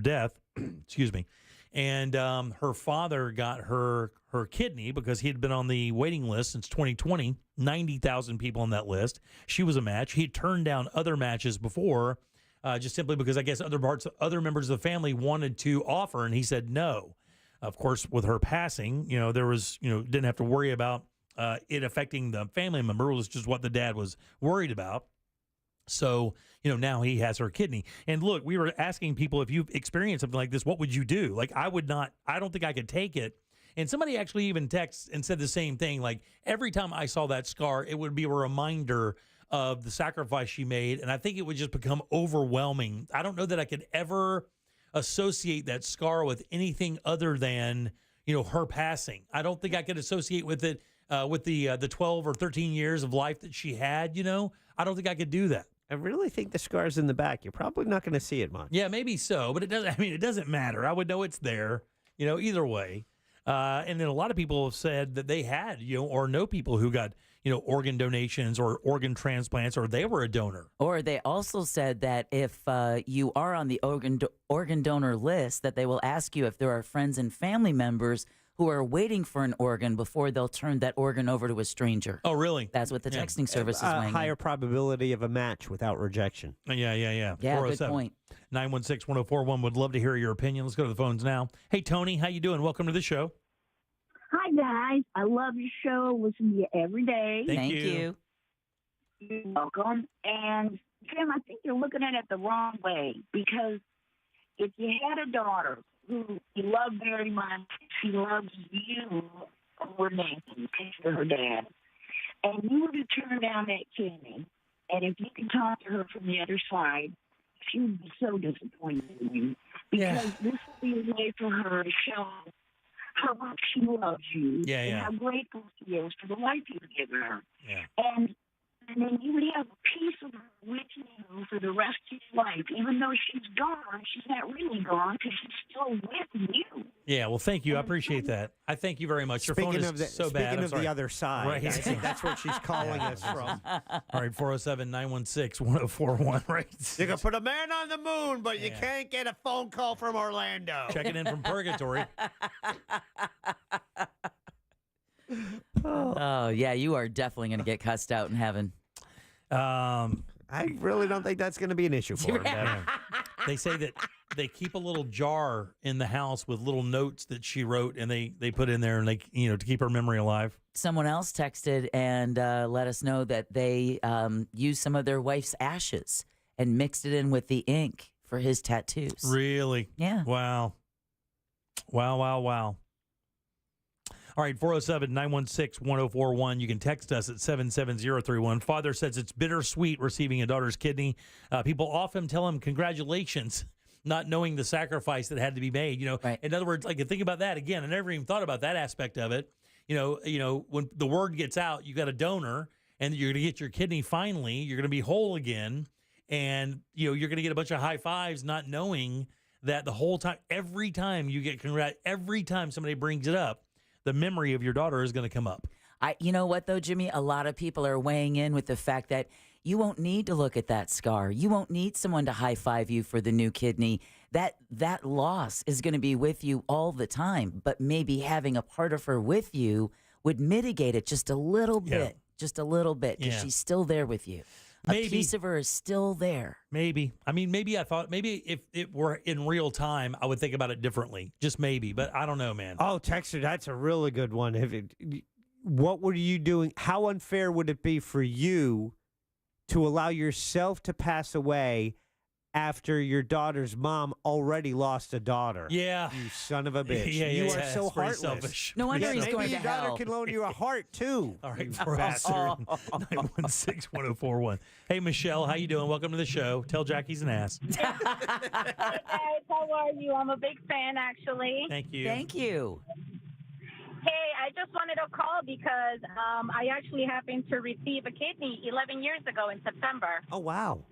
death. Excuse me. And her father got her kidney because he had been on the waiting list since 2020. 90,000 people on that list. She was a match. He turned down other matches before, just simply because I guess other members of the family wanted to offer, and he said no. Of course, with her passing, there was, didn't have to worry about it affecting the family member. It was just what the dad was worried about. So, now he has her kidney. And look, we were asking people, if you've experienced something like this, what would you do? Like, I don't think I could take it. And somebody actually even texted and said the same thing. Like, every time I saw that scar, it would be a reminder of the sacrifice she made. And I think it would just become overwhelming. I don't know that I could ever associate that scar with anything other than, her passing. I don't think I could associate with it with the 12 or 13 years of life that she had. I don't think I could do that. I really think the scar's in the back. You're probably not going to see it much. Yeah, maybe so, but it doesn't matter. I would know it's there, either way. And then a lot of people have said that they had, or know people who got, organ donations or organ transplants, or they were a donor. Or they also said that if you are on the organ donor list, that they will ask you if there are friends and family members who are waiting for an organ before they'll turn that organ over to a stranger. Oh, really? That's what the texting service is weighing in. Higher probability of a match without rejection. Yeah. Yeah, good point. 916-1041. Would love to hear your opinion. Let's go to the phones now. Hey, Tony, how you doing? Welcome to the show. Hi, guys. I love your show. Listen to you every day. Thank you. You're welcome. And, Jim, I think you're looking at it the wrong way, because if you had a daughter who you love very much, she loves you over Nathan, her dad, and you were to turn down that kidney, and if you could talk to her from the other side, she would be so disappointed in you, because this would be a way for her to show how much she loves you and how grateful she is for the life you've given her. Yeah. And then you would have a piece of her with you for the rest of your life. Even though she's gone, she's not really gone because she's still with you. Yeah, well, thank you. I appreciate that. I thank you very much. Your phone is so bad. Speaking I'm of sorry. the other side, Right. I think that's where she's calling us from. All right, 407-916-1041, right? You can put a man on the moon, but you can't get a phone call from Orlando. Checking in from purgatory. Oh, yeah, you are definitely going to get cussed out in heaven. I really don't think that's going to be an issue for her. They say that they keep a little jar in the house with little notes that she wrote, and they put in there, and they to keep her memory alive. Someone else texted and let us know that they used some of their wife's ashes and mixed it in with the ink for his tattoos. Really? Yeah. Wow. All right, 407-916-1041. You can text us at 77031. Father says it's bittersweet receiving a daughter's kidney. People often tell him congratulations, not knowing the sacrifice that had to be made. In other words, like, think about that again. I never even thought about that aspect of it. When the word gets out, you got a donor, and you're going to get your kidney finally. You're going to be whole again, and you're going to get a bunch of high fives, not knowing that the whole time, every time you get every time somebody brings it up, the memory of your daughter is going to come up. You know what, though, Jimmy? A lot of people are weighing in with the fact that you won't need to look at that scar. You won't need someone to high-five you for the new kidney. That loss is going to be with you all the time, but maybe having a part of her with you would mitigate it just a little bit. just a little bit, because Yeah. she's still there with you. Maybe. A piece of her is still there. Maybe. I mean, maybe I thought maybe if it were in real time, I would think about it differently. Just maybe, but I don't know, man. Oh, Texter, that's a really good one. What were you doing? How unfair would it be for you to allow yourself to pass away after your daughter's mom already lost a daughter? Yeah. You son of a bitch. Yeah, you are yeah, so it's pretty heartless. selfish. No wonder he's maybe going your to daughter hell. can loan you a heart, too. All right, You for bastard. 916-1041. Hey, Michelle, how you doing? Welcome to the show. Tell Jack he's an ass. Hey guys, how are you? I'm a big fan, actually. Thank you. Thank you. Hey, I just wanted to call because I actually happened to receive a kidney 11 years ago in September. Oh, wow.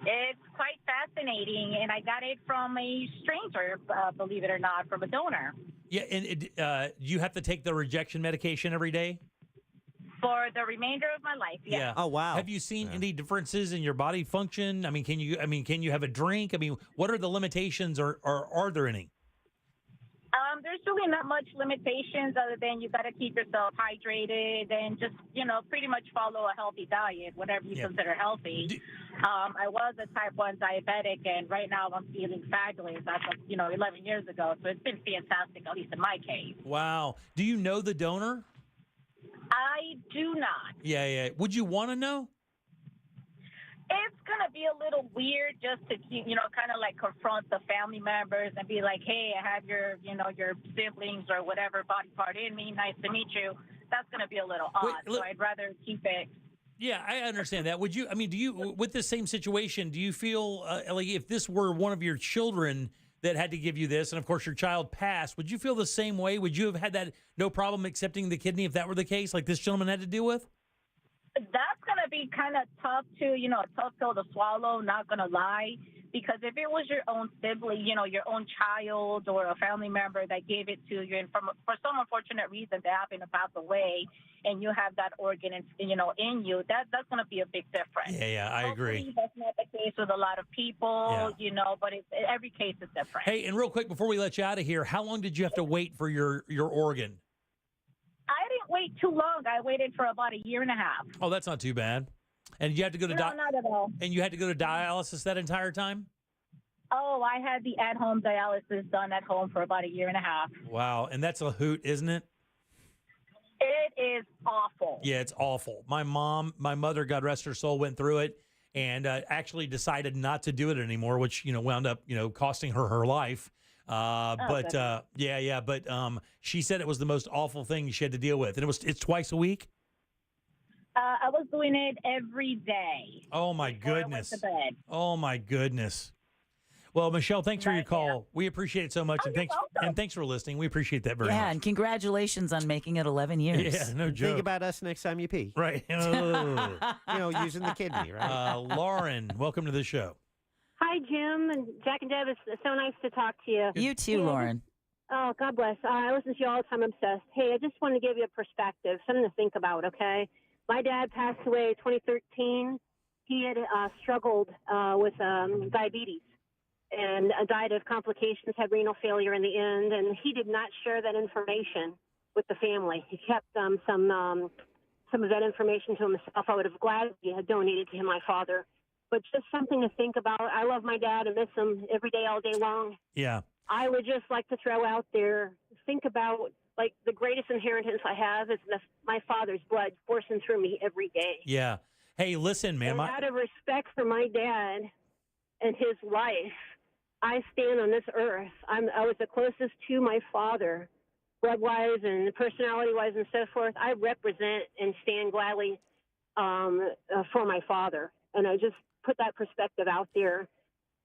It's quite fascinating, and I got it from a stranger, believe it or not, from a donor. Yeah, and you have to take the rejection medication every day? For the remainder of my life, yeah. Oh, wow. Have you seen any differences in your body function? I mean, can you have a drink? I mean, what are the limitations, or are there any? There's really not much limitations other than you got to keep yourself hydrated and just, pretty much follow a healthy diet, whatever you consider healthy. I was a type 1 diabetic, and right now I'm feeling fabulous. That's, 11 years ago. So it's been fantastic, at least in my case. Wow. Do you know the donor? I do not. Yeah. Would you want to know? It's going to be a little weird just to, kind of like confront the family members and be like, hey, I have your siblings or whatever body part in me. Nice to meet you. That's going to be a little odd. So I'd rather keep it. Yeah, I understand that. Would you, do you, with this same situation, do you feel like if this were one of your children that had to give you this, and of course your child passed, would you feel the same way? Would you have had that no problem accepting the kidney if that were the case, like this gentleman had to deal with? That's going to be kind of tough to, a tough pill to swallow, not going to lie. Because if it was your own sibling, your own child or a family member that gave it to you, and for some unfortunate reason they happen to pass away, and you have that organ, in you, that's going to be a big difference. Yeah, I agree. Hopefully that's not the case with a lot of people, but every case is different. Hey, and real quick before we let you out of here, how long did you have to wait for your organ? I didn't wait too long. I waited for about a year and a half. Oh, that's not too bad. And you had to go to not at all. And you had to go to dialysis that entire time? Oh, I had the at-home dialysis done at home for about a year and a half. Wow, and that's a hoot, isn't it? It is awful. Yeah, it's awful. My mother, God rest her soul, went through it and actually decided not to do it anymore, which, wound up, costing her life. But she said it was the most awful thing she had to deal with. And it's twice a week? I was doing it every day. Oh, my goodness. Oh, my goodness. Well, Michelle, thanks for your call. We appreciate it so much. And thanks for listening. We appreciate that very much. Yeah, and congratulations on making it 11 years. Yeah, no joke. Think about us next time you pee. Right. Using the kidney, right? Lauren, welcome to the show. Hi, Jim and Jack and Deb. It's so nice to talk to you. You too, Lauren. Oh, God bless. I listen to you all the time. I'm obsessed. Hey, I just want to give you a perspective, something to think about, okay? My dad passed away in 2013. He had struggled with diabetes and died of complications, had renal failure in the end, and he did not share that information with the family. He kept some of that information to himself. I would have gladly have donated to him, my father. But just something to think about. I love my dad and miss him every day, all day long. Yeah. I would just like to throw out there, think about, like, the greatest inheritance I have is my father's blood coursing through me every day. Yeah. Hey, listen, man. And out of respect for my dad and his life, I stand on this earth. I was the closest to my father, blood-wise and personality-wise and so forth. I represent and stand gladly for my father. And I just put that perspective out there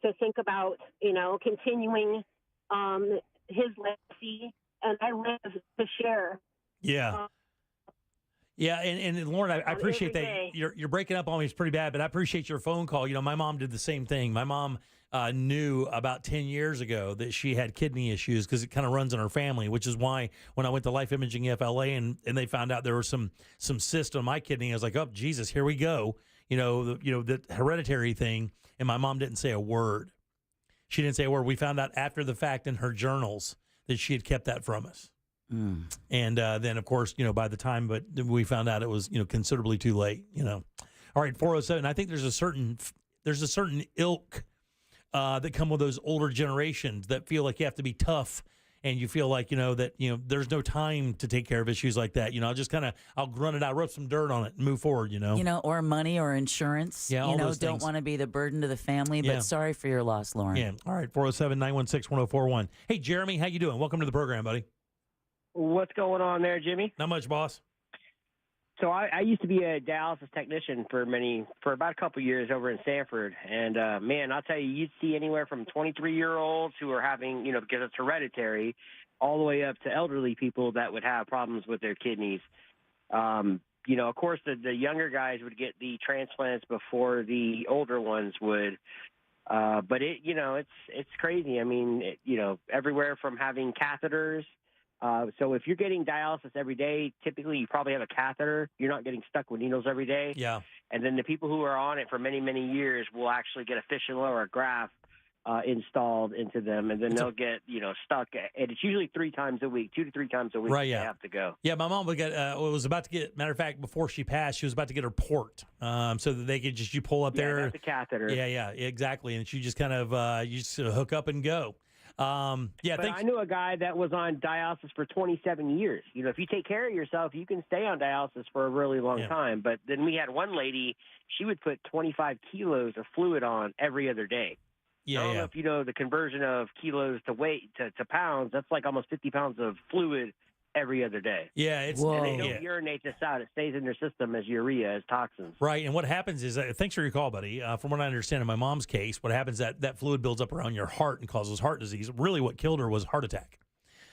to think about, continuing his legacy, and I live to share. Yeah. Yeah, and Lauren, I appreciate that. You're breaking up on me. It's pretty bad, but I appreciate your phone call. My mom did the same thing. My mom knew about 10 years ago that she had kidney issues because it kind of runs in her family, which is why when I went to Life Imaging FLA and they found out there was some cyst on my kidney, I was like, oh, Jesus, here we go. The hereditary thing. And my mom didn't say a word. She didn't say a word. We found out after the fact in her journals that she had kept that from us. And then, of course, by the time we found out, it was considerably too late. All right, 407. I think there's a certain ilk that come with those older generations that feel like you have to be tough, and you feel like that there's no time to take care of issues like that. I'll grunt it out, rub some dirt on it, and move forward. Or money or insurance. Yeah, all those don't things. want to be the burden to the family. But Yeah. sorry for your loss, Lauren. Yeah. All right, 407-916-1041. Hey, Jeremy, how you doing? Welcome to the program, buddy. What's going on there, Jimmy? Not much, boss. So I used to be a dialysis technician for about a couple years over in Sanford, and man, I'll tell you, you'd see anywhere from 23-year-olds who are having, because it's hereditary, all the way up to elderly people that would have problems with their kidneys. Of course, the younger guys would get the transplants before the older ones would. But it's crazy. I mean, everywhere from having catheters. So if you're getting dialysis every day, typically you probably have a catheter. You're not getting stuck with needles every day. Yeah. And then the people who are on it for many, many years will actually get a fistula or a graft installed into them, and then they'll get stuck. And it's usually 3 times a week, 2 to 3 times a week. Right, They yeah. have to go. Yeah, my mom was about to get. Matter of fact, before she passed, she was about to get her port, so that they could just pull up there. That's a catheter. Yeah, exactly. And she just kind of you just hook up and go. But I knew a guy that was on dialysis for 27 years. If you take care of yourself, you can stay on dialysis for a really long time. But then we had one lady, she would put 25 kilos of fluid on every other day. I don't know if you know the conversion of kilos to weight to pounds. That's like almost 50 pounds of fluid every other day. Yeah, and they don't urinate this out. It stays in their system as urea, as toxins. Right, and what happens is, thanks for your call, buddy. From what I understand in my mom's case, what happens is that fluid builds up around your heart and causes heart disease. Really, what killed her was a heart attack,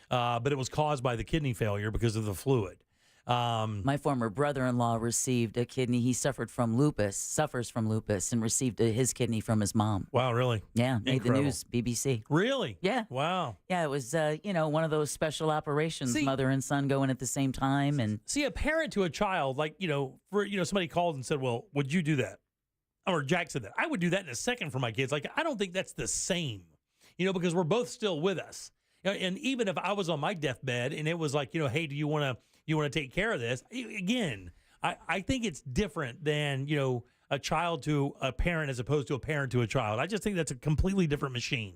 but it was caused by the kidney failure because of the fluid. My former brother-in-law received a kidney. He suffers from lupus, and received his kidney from his mom. Wow, really? Yeah, made Incredible. the news, BBC. Really? Yeah. Wow. Yeah, it was, one of those special operations, mother and son going at the same time. And See, a parent to a child, somebody called and said, well, would you do that? Or Jack said that. I would do that in a second for my kids. I don't think that's the same, because we're both still with us. And even if I was on my deathbed and it was like, hey, do you want to take care of this? Again, I think it's different than, a child to a parent as opposed to a parent to a child. I just think that's a completely different machine.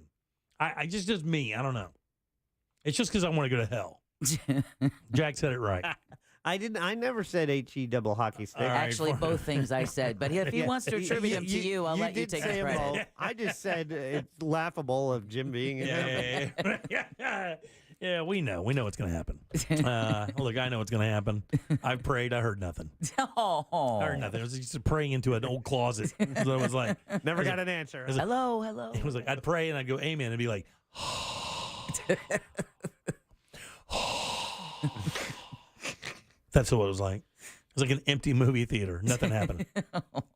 I just me. I don't know. It's just because I want to go to hell. Jack said it right. I never said HE double hockey stick. actually, both things I said. But if he wants to attribute them to you, I'll let you did take say the them credit. both. I just said it's laughable of Jim being in there. Yeah, we know. We know what's going to happen. Look, I know what's going to happen. I've prayed. I heard nothing. Oh. I heard nothing. I was just praying into an old closet. So it was like Never got an answer. It was like- Hello. It was like I'd pray and I'd go amen and be like, that's what it was like. It was like an empty movie theater. Nothing happened.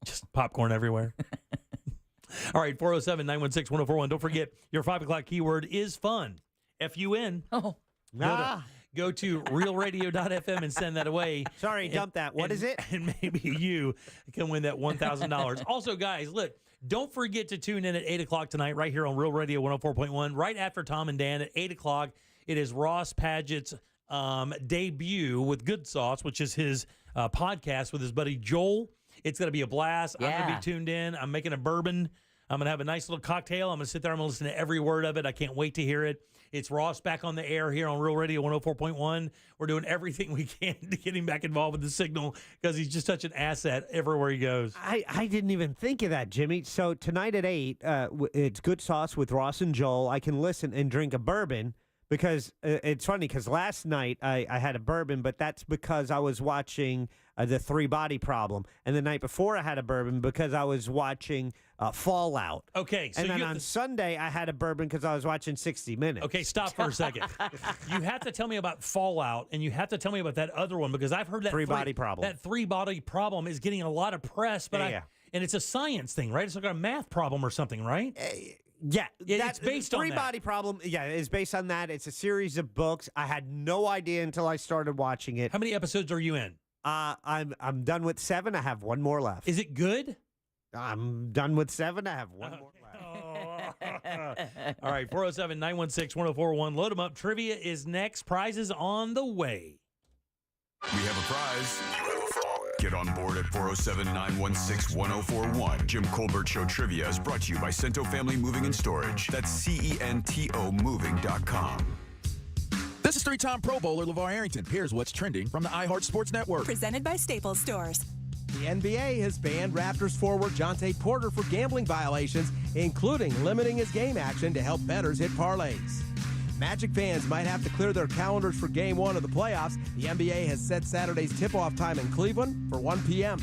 Just popcorn everywhere. All right, 407-916-1041. Don't forget, your 5 o'clock keyword is fun. F-U-N. Oh. Go to realradio.fm and send that away. Sorry, dump that. What is it? And maybe you can win that $1,000. Also, guys, look, don't forget to tune in at 8 o'clock tonight right here on Real Radio 104.1. Right after Tom and Dan at 8 o'clock, it is Ross Padgett's debut with Good Sauce, which is his podcast with his buddy Joel. It's going to be a blast. I'm going to be tuned in. I'm making a bourbon. I'm going to have a nice little cocktail. I'm going to sit there. I'm going to listen to every word of it. I can't wait to hear it. It's Ross back on the air here on Real Radio 104.1. We're doing everything we can to get him back involved with the signal because he's just such an asset everywhere he goes. I didn't even think of that, Jimmy. So tonight at 8, it's Good Sauce with Ross and Joel. I can listen and drink a bourbon because it's funny because last night I had a bourbon, but that's because I was watching the 3 Body Problem. And the night before I had a bourbon because I was watching Fallout. Okay. So and then on Sunday I had a bourbon because I was watching 60 Minutes. Okay, stop for a second. You have to tell me about Fallout, and you have to tell me about that other one because I've heard that 3 Body Problem. That 3 Body Problem is getting a lot of press, but and it's a science thing, right? It's like a math problem or something, right? Yeah, it's based on 3 that. Body Problem. Yeah, it's based on that. It's a series of books. I had no idea until I started watching it. How many episodes are you in? I'm done with 7. I have 1 more left. Is it good? I'm done with 7. I have 1 more left. All right, 407-916-1041. Load them up. Trivia is next. Prizes on the way. We have a prize. Get on board at 407-916-1041. Jim Colbert Show Trivia is brought to you by Cento Family Moving and Storage. That's CENTO moving.com. This is three-time Pro Bowler LeVar Arrington. Here's what's trending from the iHeart Sports Network. Presented by Staples Stores. The NBA has banned Raptors forward Jonte Porter for gambling violations, including limiting his game action to help bettors hit parlays. Magic fans might have to clear their calendars for Game 1 of the playoffs. The NBA has set Saturday's tip-off time in Cleveland for 1 p.m.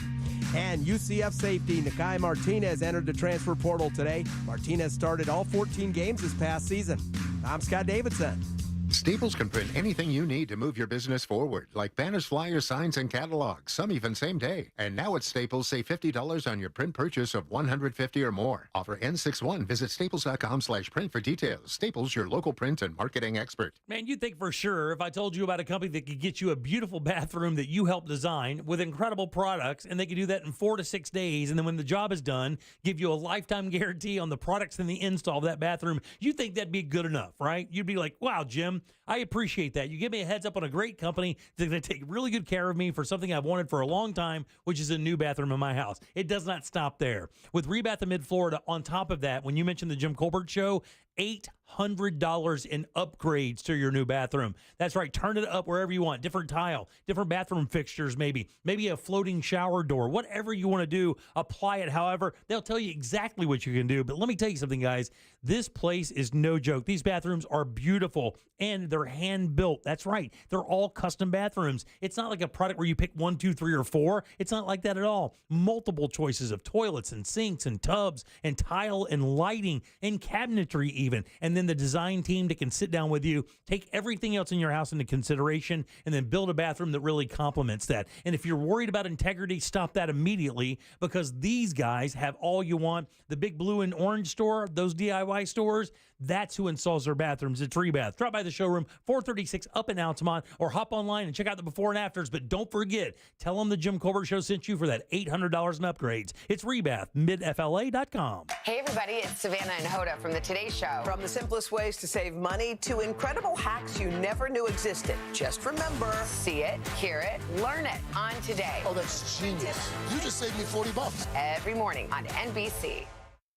And UCF safety Nakai Martinez entered the transfer portal today. Martinez started all 14 games this past season. I'm Scott Davidson. Staples can print anything you need to move your business forward, like banners, flyers, signs, and catalogs, some even same day. And now at Staples, save $50 on your print purchase of $150 or more. Offer N61. Visit staples.com/print for details. Staples, your local print and marketing expert. Man, you'd think for sure if I told you about a company that could get you a beautiful bathroom that you helped design with incredible products, and they could do that in 4 to 6 days, and then when the job is done, give you a lifetime guarantee on the products and the install of that bathroom, you'd think that'd be good enough, right? You'd be like, wow, Jim, I appreciate that. You give me a heads up on a great company that's going to take really good care of me for something I've wanted for a long time, which is a new bathroom in my house. It does not stop there. With Rebath of Mid-Florida, on top of that, when you mentioned the Jim Colbert Show, $800 in upgrades to your new bathroom. That's right. Turn it up wherever you want. Different tile, different bathroom fixtures, maybe a floating shower door, whatever you want to do, apply it. However, they'll tell you exactly what you can do. But let me tell you something, guys. This place is no joke. These bathrooms are beautiful and they're hand built. That's right. They're all custom bathrooms. It's not like a product where you pick 1, 2, 3, or 4. It's not like that at all. Multiple choices of toilets and sinks and tubs and tile and lighting and cabinetry even. And then the design team that can sit down with you, take everything else in your house into consideration, and then build a bathroom that really complements that. And if you're worried about integrity, stop that immediately, because these guys have all you want. The Big Blue and Orange store, those DIY stores, that's who installs their bathrooms. It's Rebath. Drop by the showroom, 436 up in Altamont, or hop online and check out the before and afters. But don't forget, tell them the Jim Colbert Show sent you for that $800 in upgrades. It's Rebath, midfla.com. Hey, everybody, it's Savannah and Hoda from the Today Show. From the simplest ways to save money to incredible hacks you never knew existed. Just remember, See it, hear it, learn it on Today. Oh, that's genius. You just saved me $40. Every morning on NBC.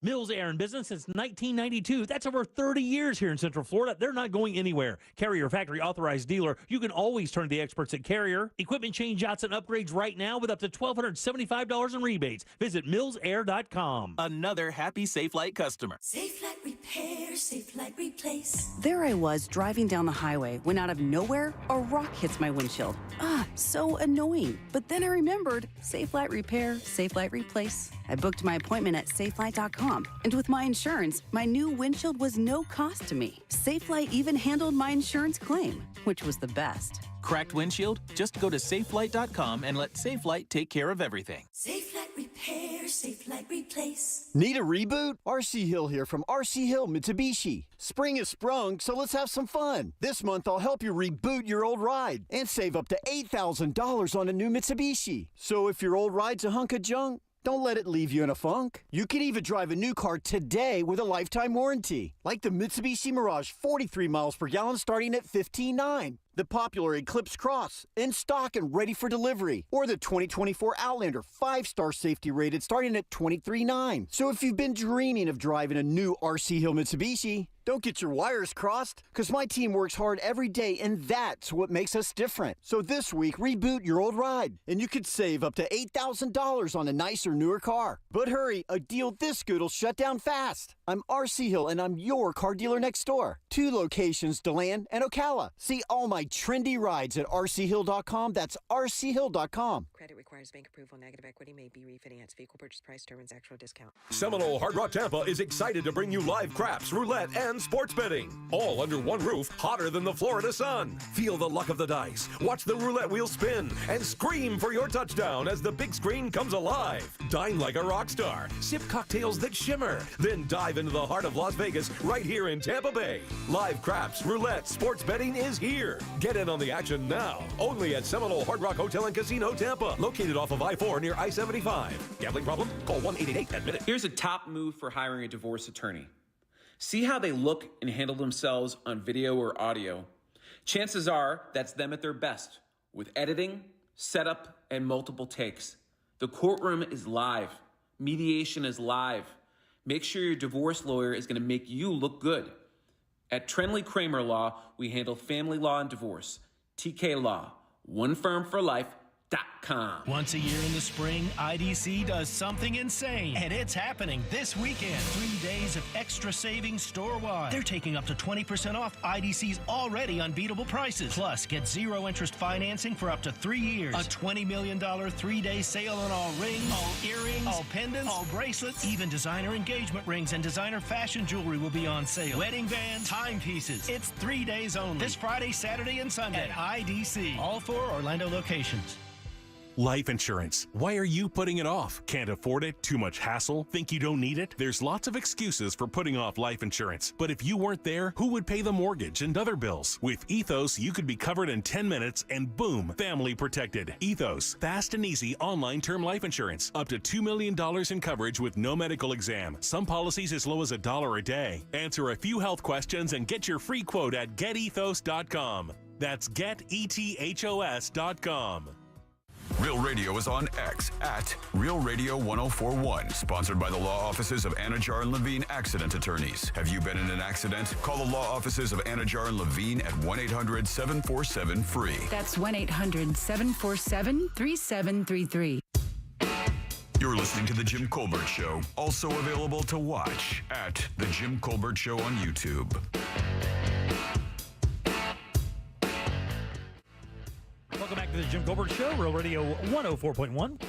Mills Air in business since 1992. That's over 30 years here in Central Florida. They're not going anywhere. Carrier factory authorized dealer. You can always turn to the experts at Carrier. Equipment change outs and upgrades right now with up to $1,275 in rebates. Visit millsair.com. Another happy Safelite customer. Safelite repair, Safelite replace. There I was driving down the highway when out of nowhere, a rock hits my windshield. So annoying. But then I remembered Safelite repair, Safelite replace. I booked my appointment at Safelite.com. And with my insurance, my new windshield was no cost to me. Safelite even handled my insurance claim, which was the best. Cracked windshield? Just go to Safelite.com and let Safelite take care of everything. Safelite repair, Safelite replace. Need a reboot? RC Hill here from RC Hill Mitsubishi. Spring has sprung, so let's have some fun. This month, I'll help you reboot your old ride and save up to $8,000 on a new Mitsubishi. So if your old ride's a hunk of junk, don't let it leave you in a funk. You can even drive a new car today with a lifetime warranty, like the Mitsubishi Mirage 43 miles per gallon starting at $15,900. The popular Eclipse Cross, in stock and ready for delivery. Or the 2024 Outlander, 5-star safety rated starting at $23,900. So if you've been dreaming of driving a new RC Hill Mitsubishi, don't get your wires crossed, because my team works hard every day, and that's what makes us different. So this week, reboot your old ride, and you could save up to $8,000 on a nicer, newer car. But hurry, a deal this good will shut down fast. I'm RC Hill, and I'm your car dealer next door. 2 locations, DeLand and Ocala. See all my trendy rides at rchill.com. That's rchill.com. Credit requires bank approval. Negative equity may be refinanced. Vehicle purchase price determines actual discount. Seminole Hard Rock Tampa is excited to bring you live craps, roulette, and sports betting. All under one roof, hotter than the Florida sun. Feel the luck of the dice. Watch the roulette wheel spin and scream for your touchdown as the big screen comes alive. Dine like a rock star. Sip cocktails that shimmer. Then dive into the heart of Las Vegas right here in Tampa Bay. Live craps, roulette, sports betting is here. Get in on the action now. Only at Seminole Hard Rock Hotel and Casino Tampa. Located off of I-4 near I-75. Gambling problem? Call 1-888-ADMIT-IT. Here's a top move for hiring a divorce attorney. See how they look and handle themselves on video or audio. Chances are that's them at their best with editing, setup, and multiple takes. The courtroom is live. Mediation is live. Make sure your divorce lawyer is going to make you look good. At Trenley Kramer Law, we handle family law and divorce. TK Law, one firm for life. Once a year in the spring, IDC does something insane, and it's happening this weekend. 3 days of extra savings store-wide. They're taking up to 20% off IDC's already unbeatable prices. Plus, get zero interest financing for up to 3 years. A $20 million 3-day sale on all rings, all earrings, all pendants, all bracelets, even designer engagement rings and designer fashion jewelry will be on sale. Wedding bands, timepieces. It's 3 days only. This Friday, Saturday, and Sunday at IDC. All 4 Orlando locations. Life insurance. Why are you putting it off? Can't afford it? Too much hassle? Think you don't need it? There's lots of excuses for putting off life insurance. But if you weren't there, who would pay the mortgage and other bills? With Ethos, you could be covered in 10 minutes and boom, family protected. Ethos, fast and easy online term life insurance. Up to $2 million in coverage with no medical exam. Some policies as low as $1 a day. Answer a few health questions and get your free quote at getethos.com. That's getethos.com. Real Radio is on X at Real Radio 1041. Sponsored by the law offices of Anajar and Levine Accident Attorneys. Have you been in an accident? Call the law offices of Anajar and Levine at 1-800-747-FREE. That's 1-800-747-3733. You're listening to The Jim Colbert Show, also available to watch at The Jim Colbert Show on YouTube. Welcome back to the Jim Colbert Show, Real Radio 104.1.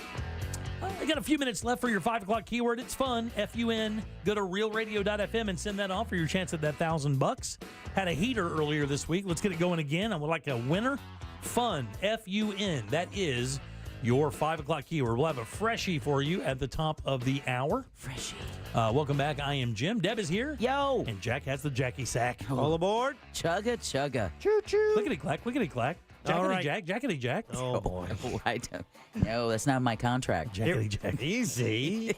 I got a few minutes left for your 5 o'clock keyword. It's fun, F-U-N. Go to realradio.fm and send that off for your chance at that $1,000. Had a heater earlier this week. Let's get it going again. I would like a winner. Fun, F-U-N. That is your 5 o'clock keyword. We'll have a freshie for you at the top of the hour. Freshie. Welcome back. I am Jim. Deb is here. Yo. And Jack has the Jackie sack. All aboard. Chugga, chugga. Choo-choo. Clickety-clack, clickety-clack. Jackety Jack, Jackety Jack. Oh, boy. Oh, I don't. No, that's not my contract. Jackety Jack. Easy.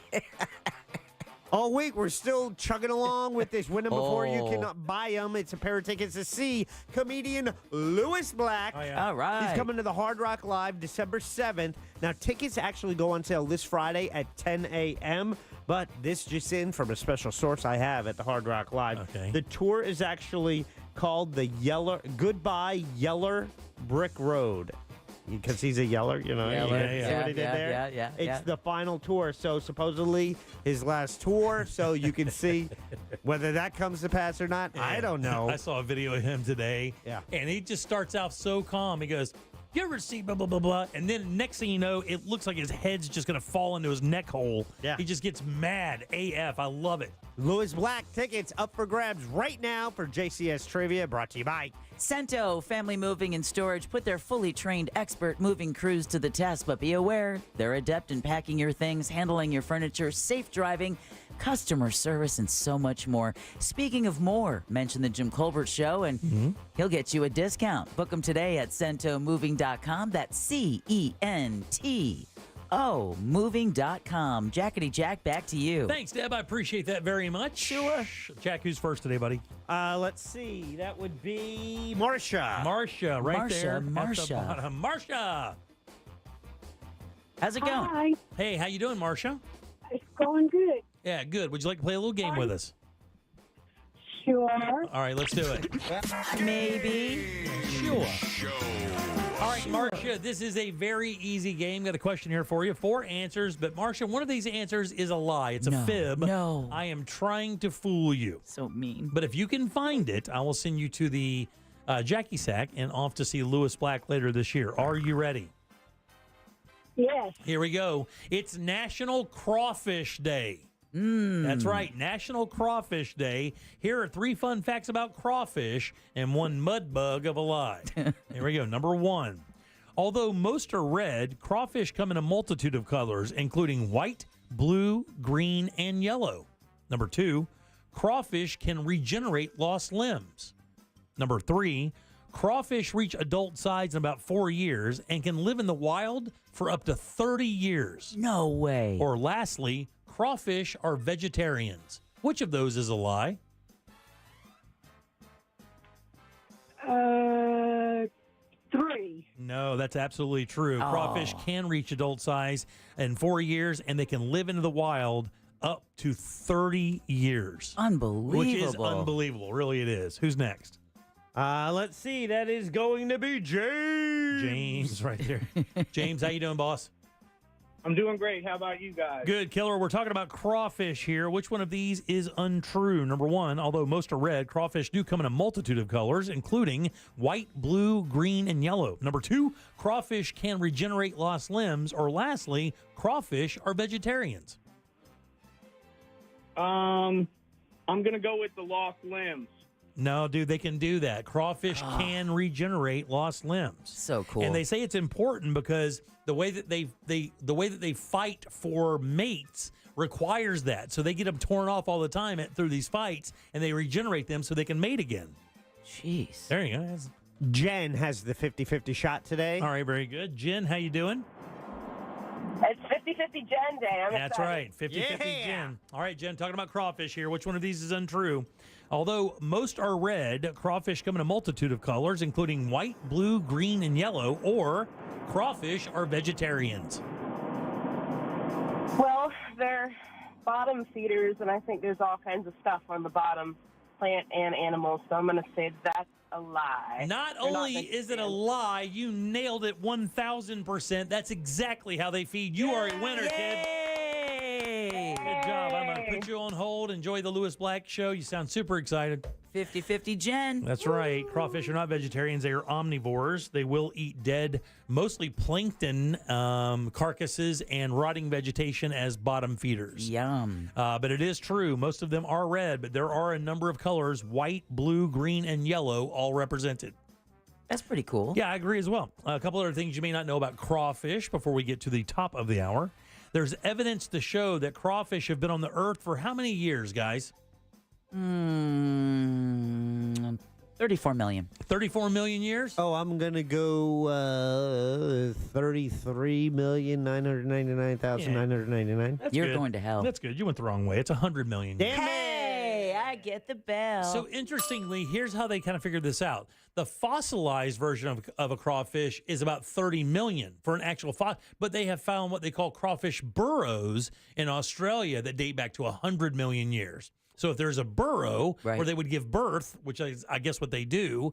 All week, we're still chugging along with this. Win them before you can buy them. It's a pair of tickets to see comedian Lewis Black. Oh, yeah. All right. He's coming to the Hard Rock Live December 7th. Now, tickets actually go on sale this Friday at 10 a.m., but this just in from a special source I have at the Hard Rock Live. Okay. The tour is actually called the Goodbye Yeller Brick Road. Because he's a yeller, you know. Yeller. See what he did there? Yeah. It's the final tour. So supposedly his last tour. So you can see whether that comes to pass or not. Yeah. I don't know. I saw a video of him today. Yeah. And he just starts out so calm. He goes, you ever see blah, blah, blah, blah. And then next thing you know, it looks like his head's just going to fall into his neck hole. Yeah. He just gets mad AF. I love it. Lewis Black tickets up for grabs right now for JCS Trivia, brought to you by Cento Family Moving and Storage put their fully trained expert moving crews to the test, but be aware, they're adept in packing your things, handling your furniture, safe driving, customer service, and so much more. Speaking of more, mention the Jim Colbert Show, and he'll get you a discount. Book them today at CentoMoving.com. That's CENTO moving.com. Jackety Jack, back to you. Thanks, Deb. I appreciate that very much. Sure. Jack, who's first today, buddy? Let's see. That would be Marcia. Marcia, right there. At the Marcia. bottom. Marcia. How's it going? Hi. Hey, how you doing, Marcia? It's going good. Yeah, good. Would you like to play a little game with us? Sure. All right, let's do it. Maybe. Sure. All right, Marcia, this is a very easy game. Got a question here for you. 4 answers, but Marcia, one of these answers is a lie. It's a fib. No. I am trying to fool you. So mean. But if you can find it, I will send you to the Jackie Sack and off to see Lewis Black later this year. Are you ready? Yes. Here we go. It's National Crawfish Day. That's right, National Crawfish Day. Here are 3 fun facts about crawfish and 1 mud bug of a lie. Here we go. Number 1. Although most are red, crawfish come in a multitude of colors, including white, blue, green, and yellow. Number 2. Crawfish can regenerate lost limbs. Number 3. Crawfish reach adult size in about 4 years and can live in the wild for up to 30 years. No way. Or lastly, crawfish are vegetarians. Which of those is a lie? 3. No, that's absolutely true. Crawfish can reach adult size in 4 years, and they can live into the wild up to 30 years. Unbelievable. Which is unbelievable. Really, it is. Who's next? Let's see. That is going to be James. James, right there. James, how you doing, boss? I'm doing great. How about you guys? Good, Killer. We're talking about crawfish here. Which one of these is untrue? Number one, although most are red, crawfish do come in a multitude of colors, including white, blue, green, and yellow. Number two, crawfish can regenerate lost limbs. Or lastly, crawfish are vegetarians. I'm going to go with the lost limbs. No, dude, they can do that. Crawfish can regenerate lost limbs. So cool. And they say it's important because the way that they fight for mates requires that. So they get them torn off all the time through these fights, and they regenerate them so they can mate again. Jeez. There you go. That's... Jen has the 50-50 shot today. All right, very good. Jen, how you doing? It's 50-50 Jen Day. That's right, 50-50 Jen. All right, Jen, talking about crawfish here. Which one of these is untrue? Although most are red, crawfish come in a multitude of colors, including white, blue, green, and yellow, or crawfish are vegetarians. Well, they're bottom feeders, and I think there's all kinds of stuff on the bottom, plant and animal, so I'm going to say that's a lie. Not only is it a lie, you nailed it 1,000%. That's exactly how they feed. You are a winner, kid. Good job. I'm going to put you on hold. Enjoy the Lewis Black Show. You sound super excited. 50-50 Jen. That's right. Crawfish are not vegetarians. They are omnivores. They will eat dead, mostly plankton carcasses and rotting vegetation as bottom feeders. Yum. But it is true. Most of them are red, but there are a number of colors, white, blue, green, and yellow, all represented. That's pretty cool. Yeah, I agree as well. A couple other things you may not know about crawfish before we get to the top of the hour. There's evidence to show that crawfish have been on the earth for how many years, guys? 34 million. 34 million years? Oh, I'm going to go 33,999,999. That's You're good. going to hell. That's good. You went the wrong way. It's 100 million years. Hey, I get the bell. So interestingly, here's how they kind of figured this out. The fossilized version of a crawfish is about 30 million for an actual fossil, but they have found what they call crawfish burrows in Australia that date back to 100 million years. So if there's a burrow where they would give birth, which is, I guess, what they do,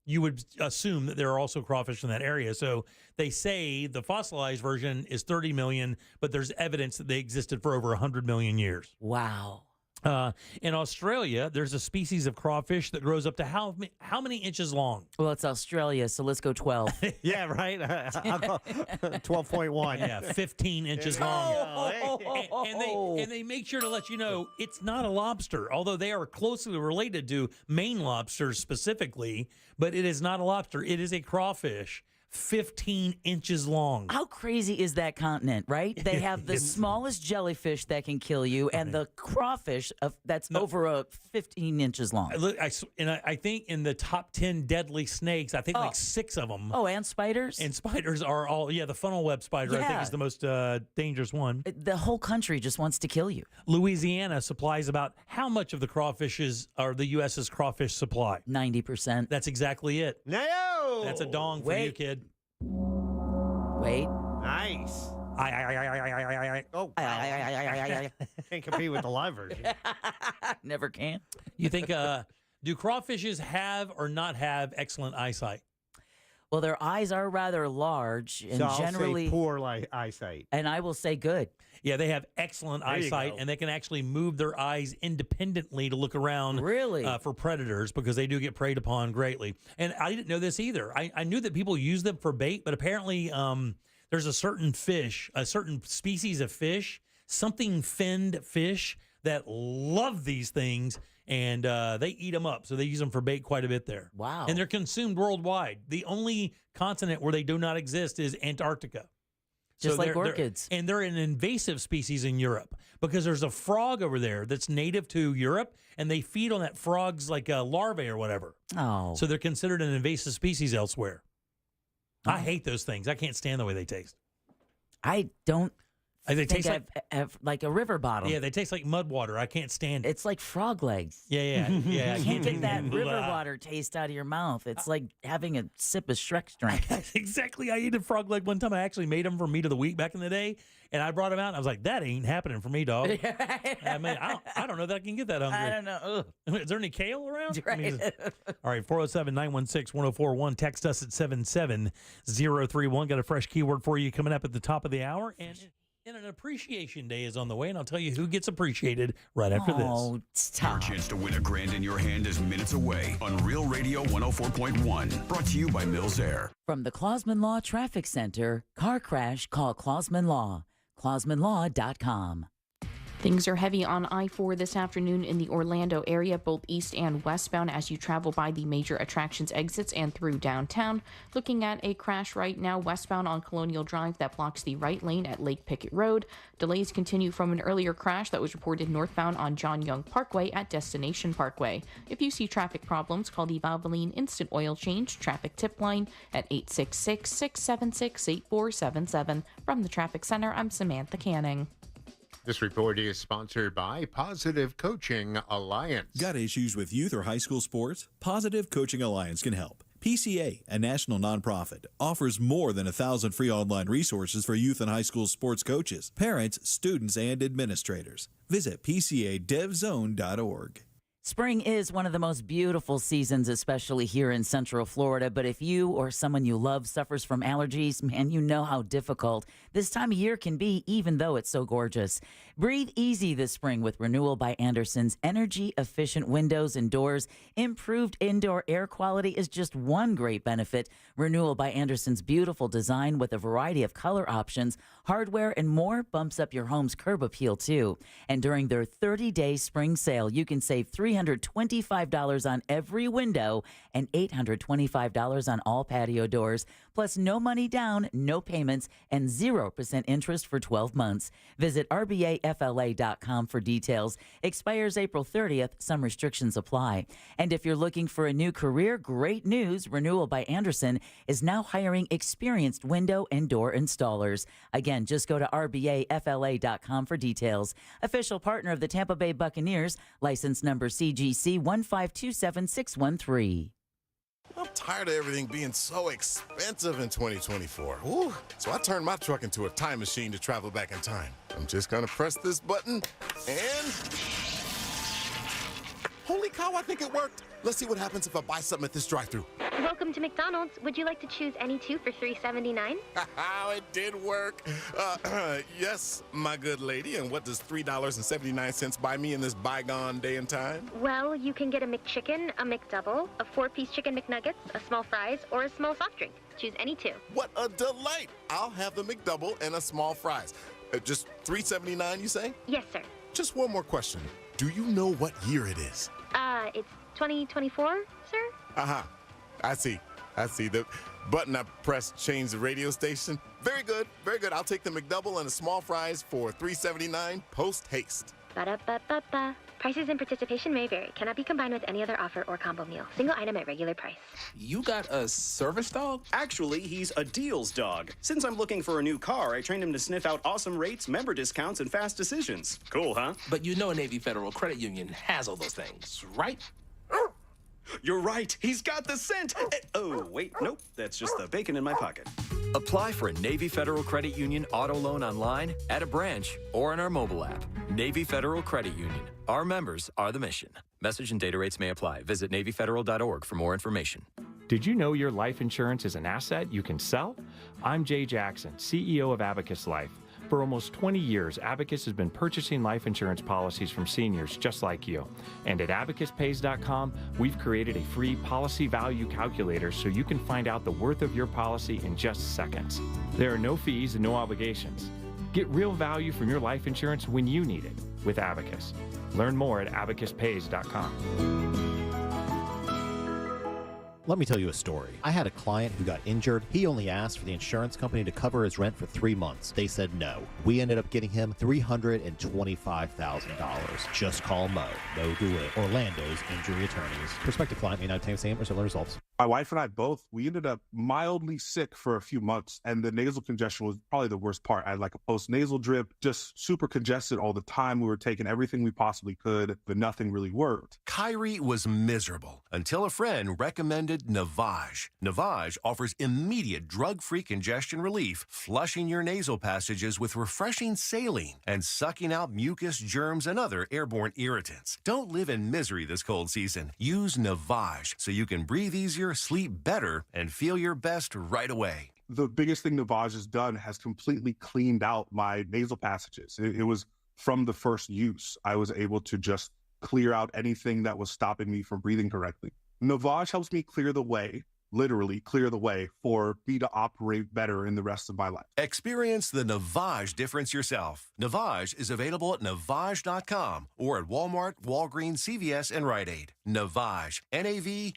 you would assume that there are also crawfish in that area. So they say the fossilized version is 30 million, but there's evidence that they existed for over 100 million years. Wow. In Australia, there's a species of crawfish that grows up to how many inches long? Well, it's Australia, so let's go 12. Yeah, right? I'll go 12.1. Yeah, 15 inches long. And they make sure to let you know it's not a lobster, although they are closely related to Maine lobsters specifically, but it is not a lobster. It is a crawfish. 15 inches long. How crazy is that continent, right? They have the smallest jellyfish that can kill you and the crawfish that's over 15 inches long. I think in the top 10 deadly snakes, I think like 6 of them. Oh, and spiders? And spiders are all, the funnel web spider, I think, is the most dangerous one. The whole country just wants to kill you. Louisiana supplies about how much of the crawfishes are the U.S.'s crawfish supply? 90%. That's exactly it. No! That's a dong for you, kid. Wait. Nice. Oh, can't compete with the live version. Never can. You think, do crawfishes have or not have excellent eyesight? Well, their eyes are rather large and so generally I'll say poor eyesight. And I will say good. Yeah, they have excellent eyesight, and they can actually move their eyes independently to look around for predators because they do get preyed upon greatly. And I didn't know this either. I knew that people use them for bait, but apparently there's a certain fish, a certain species of fish, something finned fish that love these things, and they eat them up. So they use them for bait quite a bit there. Wow. And they're consumed worldwide. The only continent where they do not exist is Antarctica. Just like orchids. And they're an invasive species in Europe because there's a frog over there that's native to Europe, and they feed on that frog's like larvae or whatever. Oh. So they're considered an invasive species elsewhere. I hate those things. I can't stand the way they taste. I don't They taste like a river bottom. Yeah, they taste like mud water. I can't stand it. It's like frog legs. Yeah. You can't take that river water taste out of your mouth. It's like having a sip of Shrek's drink. Exactly. I ate a frog leg one time. I actually made them for Meat of the Week back in the day, and I brought them out, and I was like, that ain't happening for me, dog. I mean, I don't know that I can get that hungry. I don't know. Is there any kale around? Right. I mean, all right, 407-916-1041. Text us at 77031. Got a fresh keyword for you coming up at the top of the hour, and an appreciation day is on the way, and I'll tell you who gets appreciated right after this. Stop. Your chance to win $1,000 in your hand is minutes away on Real Radio 104.1. Brought to you by Mills Air. From the Clausman Law Traffic Center, car crash, call Clausman Law. ClausmanLaw.com. Things are heavy on I-4 this afternoon in the Orlando area, both east and westbound as you travel by the major attractions exits and through downtown. Looking at a crash right now westbound on Colonial Drive that blocks the right lane at Lake Pickett Road. Delays continue from an earlier crash that was reported northbound on John Young Parkway at Destination Parkway. If you see traffic problems, call the Valvoline Instant Oil Change traffic tip line at 866-676-8477. From the Traffic Center, I'm Samantha Canning. This report is sponsored by Positive Coaching Alliance. Got issues with youth or high school sports? Positive Coaching Alliance can help. PCA, a national nonprofit, offers more than 1,000 free online resources for youth and high school sports coaches, parents, students, and administrators. Visit PCADevZone.org. Spring is one of the most beautiful seasons, especially here in Central Florida. But if you or someone you love suffers from allergies, man, you know how difficult this time of year can be, even though it's so gorgeous. Breathe easy this spring with Renewal by Andersen's energy-efficient windows and doors. Improved indoor air quality is just one great benefit. Renewal by Andersen's beautiful design with a variety of color options, hardware, and more bumps up your home's curb appeal, too. And during their 30-day spring sale, you can save $325 on every window and $825 on all patio doors, plus no money down, no payments, and 0% interest for 12 months. Visit RBAFLA.com for details. Expires April 30th. Some restrictions apply. And if you're looking for a new career, great news. Renewal by Andersen is now hiring experienced window and door installers. Again, just go to RBAFLA.com for details. Official partner of the Tampa Bay Buccaneers, license number CGC 1527613. I'm tired of everything being so expensive in 2024. Ooh. So I turned my truck into a time machine to travel back in time. I'm just gonna press this button and... Holy cow, I think it worked. Let's see what happens if I buy something at this drive-thru. Welcome to McDonald's. Would you like to choose any two for $3.79? It did work. Yes, my good lady. And what does $3.79 buy me in this bygone day and time? Well, you can get a McChicken, a McDouble, a 4-piece chicken McNuggets, a small fries, or a small soft drink. Choose any two. What a delight. I'll have the McDouble and a small fries. Just $3.79, you say? Yes, sir. Just one more question. Do you know what year it is? It's 2024, sir? Uh-huh. I see. The button I pressed changed the radio station. Very good. Very good. I'll take the McDouble and the small fries for $3.79 post haste. Ba-da-ba-ba-ba. Prices and participation may vary. Cannot be combined with any other offer or combo meal. Single item at regular price. You got a service dog? Actually, he's a deals dog. Since I'm looking for a new car, I trained him to sniff out awesome rates, member discounts, and fast decisions. Cool, huh? But you know Navy Federal Credit Union has all those things, right? You're right. He's got the scent. Oh, wait. Nope. That's just the bacon in my pocket. Apply for a Navy Federal Credit Union auto loan online, at a branch, or in our mobile app. Navy Federal Credit Union. Our members are the mission. Message and data rates may apply. Visit NavyFederal.org for more information. Did you know your life insurance is an asset you can sell? I'm Jay Jackson, CEO of Abacus Life. For almost 20 years, Abacus has been purchasing life insurance policies from seniors just like you. And at AbacusPays.com, we've created a free policy value calculator so you can find out the worth of your policy in just seconds. There are no fees and no obligations. Get real value from your life insurance when you need it with Abacus. Learn more at AbacusPays.com. Let me tell you a story. I had a client who got injured. He only asked for the insurance company to cover his rent for 3 months. They said no. We ended up getting him $325,000. Just call Mo. Mo Do It. Orlando's injury attorneys. Prospective client may not obtain the same or similar results. My wife and I both, we ended up mildly sick for a few months, and the nasal congestion was probably the worst part. I had like a post-nasal drip, just super congested all the time. We were taking everything we possibly could, but nothing really worked. Kyrie was miserable until a friend recommended Navage. Navage offers immediate drug-free congestion relief, flushing your nasal passages with refreshing saline and sucking out mucus, germs, and other airborne irritants. Don't live in misery this cold season. Use Navage so you can breathe easier, sleep better, and feel your best right away. The biggest thing Navage has done has completely cleaned out my nasal passages. It was from the first use. I was able to just clear out anything that was stopping me from breathing correctly. Navage helps me clear the way, literally clear the way for me to operate better in the rest of my life. Experience the Navage difference yourself. Navage is available at Navage.com or at Walmart, Walgreens, CVS, and Rite Aid. Navage, Navage.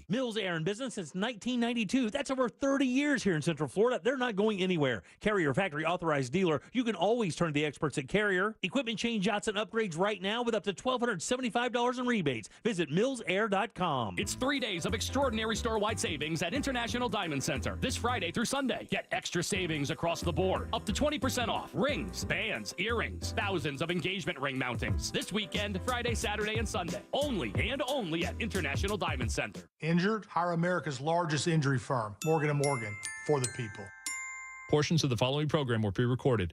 Mills Air in business since 1992. That's over 30 years here in Central Florida. They're not going anywhere. Carrier factory authorized dealer. You can always turn to the experts at Carrier. Equipment change-outs and upgrades right now with up to $1,275 in rebates. Visit millsair.com. It's 3 days of extraordinary store-wide savings at International Diamond Center. This Friday through Sunday. Get extra savings across the board. Up to 20% off. Rings, bands, earrings. Thousands of engagement ring mountings. This weekend, Friday, Saturday, and Sunday. Only at International Diamond Center. Injured? Hire America's largest injury firm, Morgan & Morgan, for the people. Portions of the following program were pre-recorded.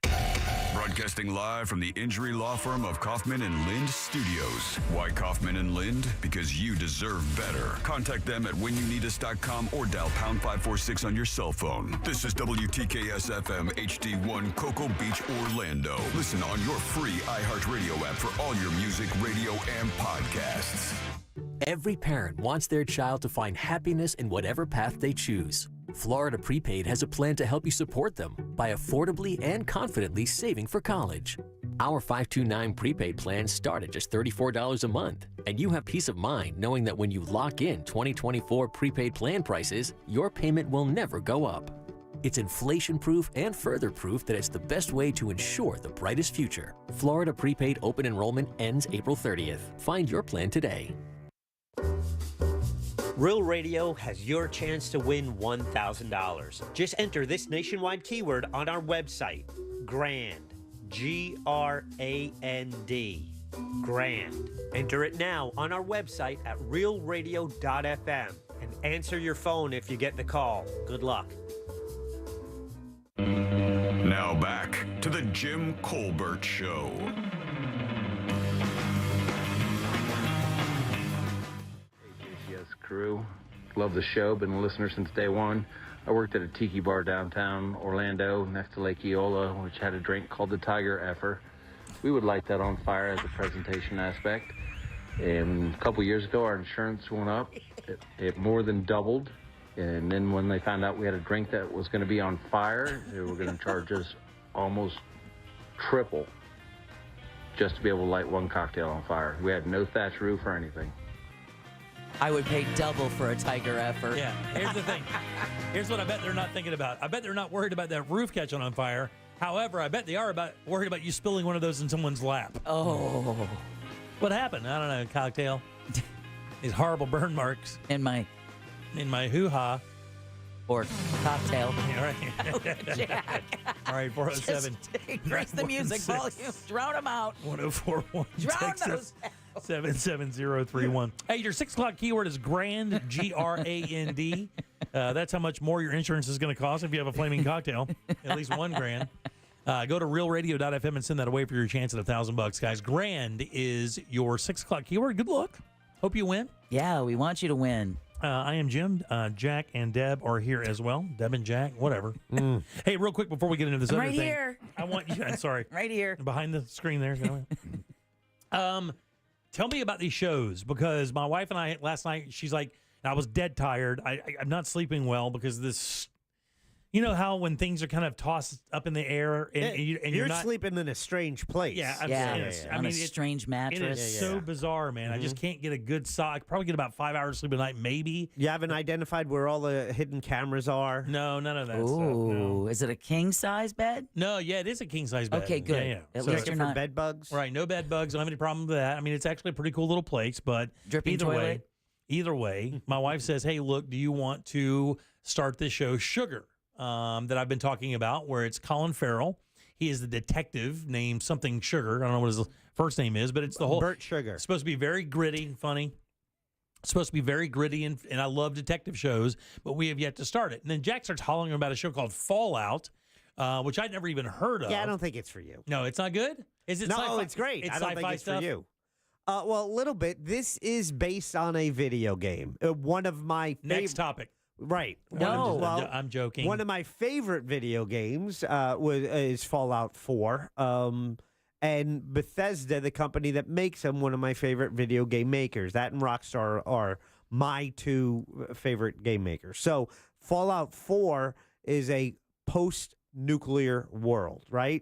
Broadcasting live from the injury law firm of Kaufman and Lind Studios. Why Kaufman and Lind? Because you deserve better. Contact them at whenyouneedus.com or dial pound 546 on your cell phone. This is WTKS FM HD1 Cocoa Beach, Orlando. Listen on your free iHeartRadio app for all your music, radio, and podcasts. Every parent wants their child to find happiness in whatever path they choose. Florida Prepaid has a plan to help you support them by affordably and confidently saving for college. Our 529 prepaid plans start at just $34 a month, and you have peace of mind knowing that when you lock in 2024 prepaid plan prices, your payment will never go up. It's inflation-proof and further proof that it's the best way to ensure the brightest future. Florida Prepaid open enrollment ends April 30th. Find your plan today. Real Radio has your chance to win $1,000. Just enter this nationwide keyword on our website, GRAND, G-R-A-N-D, GRAND. Enter it now on our website at realradio.fm and answer your phone if you get the call. Good luck. Now back to the Jim Colbert Show. Crew. Love the show. Been a listener since day one. I worked at a tiki bar downtown Orlando next to Lake Eola, which had a drink called the Tiger Effer. We would light that on fire as a presentation aspect. And a couple years ago, our insurance went up. It more than doubled. And then when they found out we had a drink that was going to be on fire, they were going to charge us almost triple just to be able to light one cocktail on fire. We had no thatch roof or anything. I would pay double for a Tiger effort. Yeah, here's the thing. Here's what I bet they're not thinking about. I bet they're not worried about that roof catching on fire. However, I bet they are worried about you spilling one of those in someone's lap. Oh. What happened? I don't know, cocktail. These horrible burn marks. In my hoo-ha. Or cocktail. All right. Oh, Jack. All right, 407. Increase the music volume. Drown them out. 1041. Drown those. 77031. Hey, your 6 o'clock keyword is GRAND, G-R-A-N-D. That's how much more your insurance is going to cost if you have a flaming cocktail. At least $1,000. Go to realradio.fm and send that away for your chance at $1,000, guys. GRAND is your 6 o'clock keyword. Good luck. Hope you win. Yeah, we want you to win. I am Jim. Jack and Deb are here as well. Deb and Jack, whatever. Hey, real quick before we get into this other right thing. Here. I want you, I'm sorry. Right here. Behind the screen there. Tell me about these shows, because my wife and I last night, she's like, I was dead tired. I'm not sleeping well because this, you know how when things are kind of tossed up in the air and you're not sleeping in a strange place. Yeah, on a strange mattress. It is so bizarre, man. I just can't get a good I probably get about 5 hours sleep a night, maybe. You haven't identified where all the hidden cameras are? No, none of that Ooh, stuff. No. Is it a king size bed? No, yeah, it is a king size bed. Okay, good. Yeah. At least you're not bed bugs. Right, no bed bugs. Don't have any problem with that. I mean, it's actually a pretty cool little place, but dripping either toilet. way. Either way, my wife says, hey, look, do you want to start this show Sugar that I've been talking about, where it's Colin Farrell. He is the detective named something Sugar. I don't know what his first name is, but it's the whole... Burt Sugar. It's supposed to be very gritty and funny. It's supposed to be very gritty, and I love detective shows, but we have yet to start it. And then Jack starts hollering about a show called Fallout, which I'd never even heard of. Yeah, I don't think it's for you. No, it's not good? Is it No, sci-fi? it's great. It's I don't think sci-fi it's stuff? for you. Well, a little bit. This is based on a video game. One of my Next topic. Right. No. Well, I'm joking. One of my favorite video games is Fallout 4. And Bethesda, the company that makes them, one of my favorite video game makers. That and Rockstar are my two favorite game makers. So Fallout 4 is a post-nuclear world, right?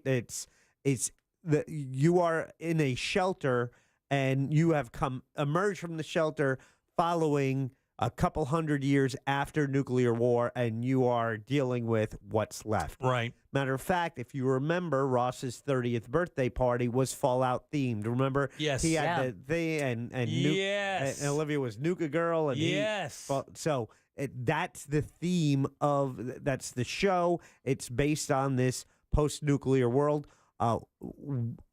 You are in a shelter, and you have emerged from the shelter following a couple hundred years after nuclear war, and you are dealing with what's left. Right. Matter of fact, if you remember, Ross's 30th birthday party was Fallout themed. Remember? Yes. He had the thing, and Yes. and Olivia was Nuka Girl, and Yes. So that's the theme that's the show. It's based on this post-nuclear world.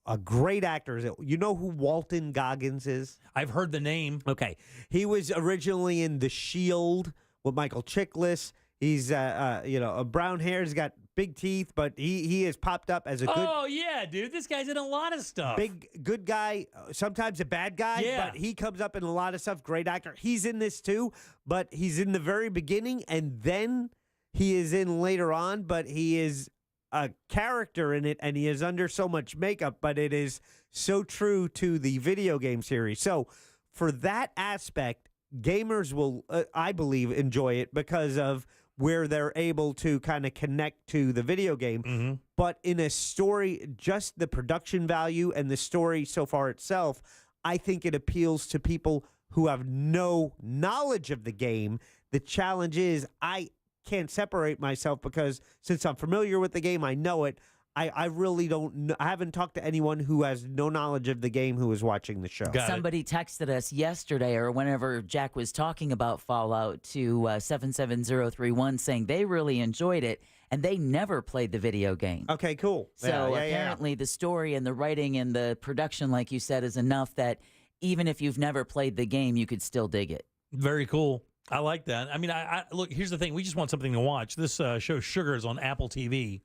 A great actor. You know who Walton Goggins is? I've heard the name. Okay. He was originally in The Shield with Michael Chiklis. He's a brown hair. He's got big teeth, but he has popped up as a good Oh, yeah, dude. This guy's in a lot of stuff. good guy, sometimes a bad guy, Yeah. but he comes up in a lot of stuff. Great actor. He's in this too, but he's in the very beginning, and then he is in later on, but he is a character in it, and he is under so much makeup, but it is so true to the video game series. So for that aspect, gamers will, I believe, enjoy it because of where they're able to kind of connect to the video game. But in a story, just the production value and the story so far itself, I think it appeals to people who have no knowledge of the game. The challenge is I can't separate myself because since I'm familiar with the game, I know it. I really don't know. I haven't talked to anyone who has no knowledge of the game who is watching the show. Somebody texted us yesterday or whenever Jack was talking about Fallout to 77031 saying they really enjoyed it and they never played the video game. Okay, cool. So apparently the story and the writing and the production, like you said, is enough that even if you've never played the game, you could still dig it. Very cool. I like that. I mean, I look, here's the thing. We just want something to watch. This show Sugar is on Apple TV.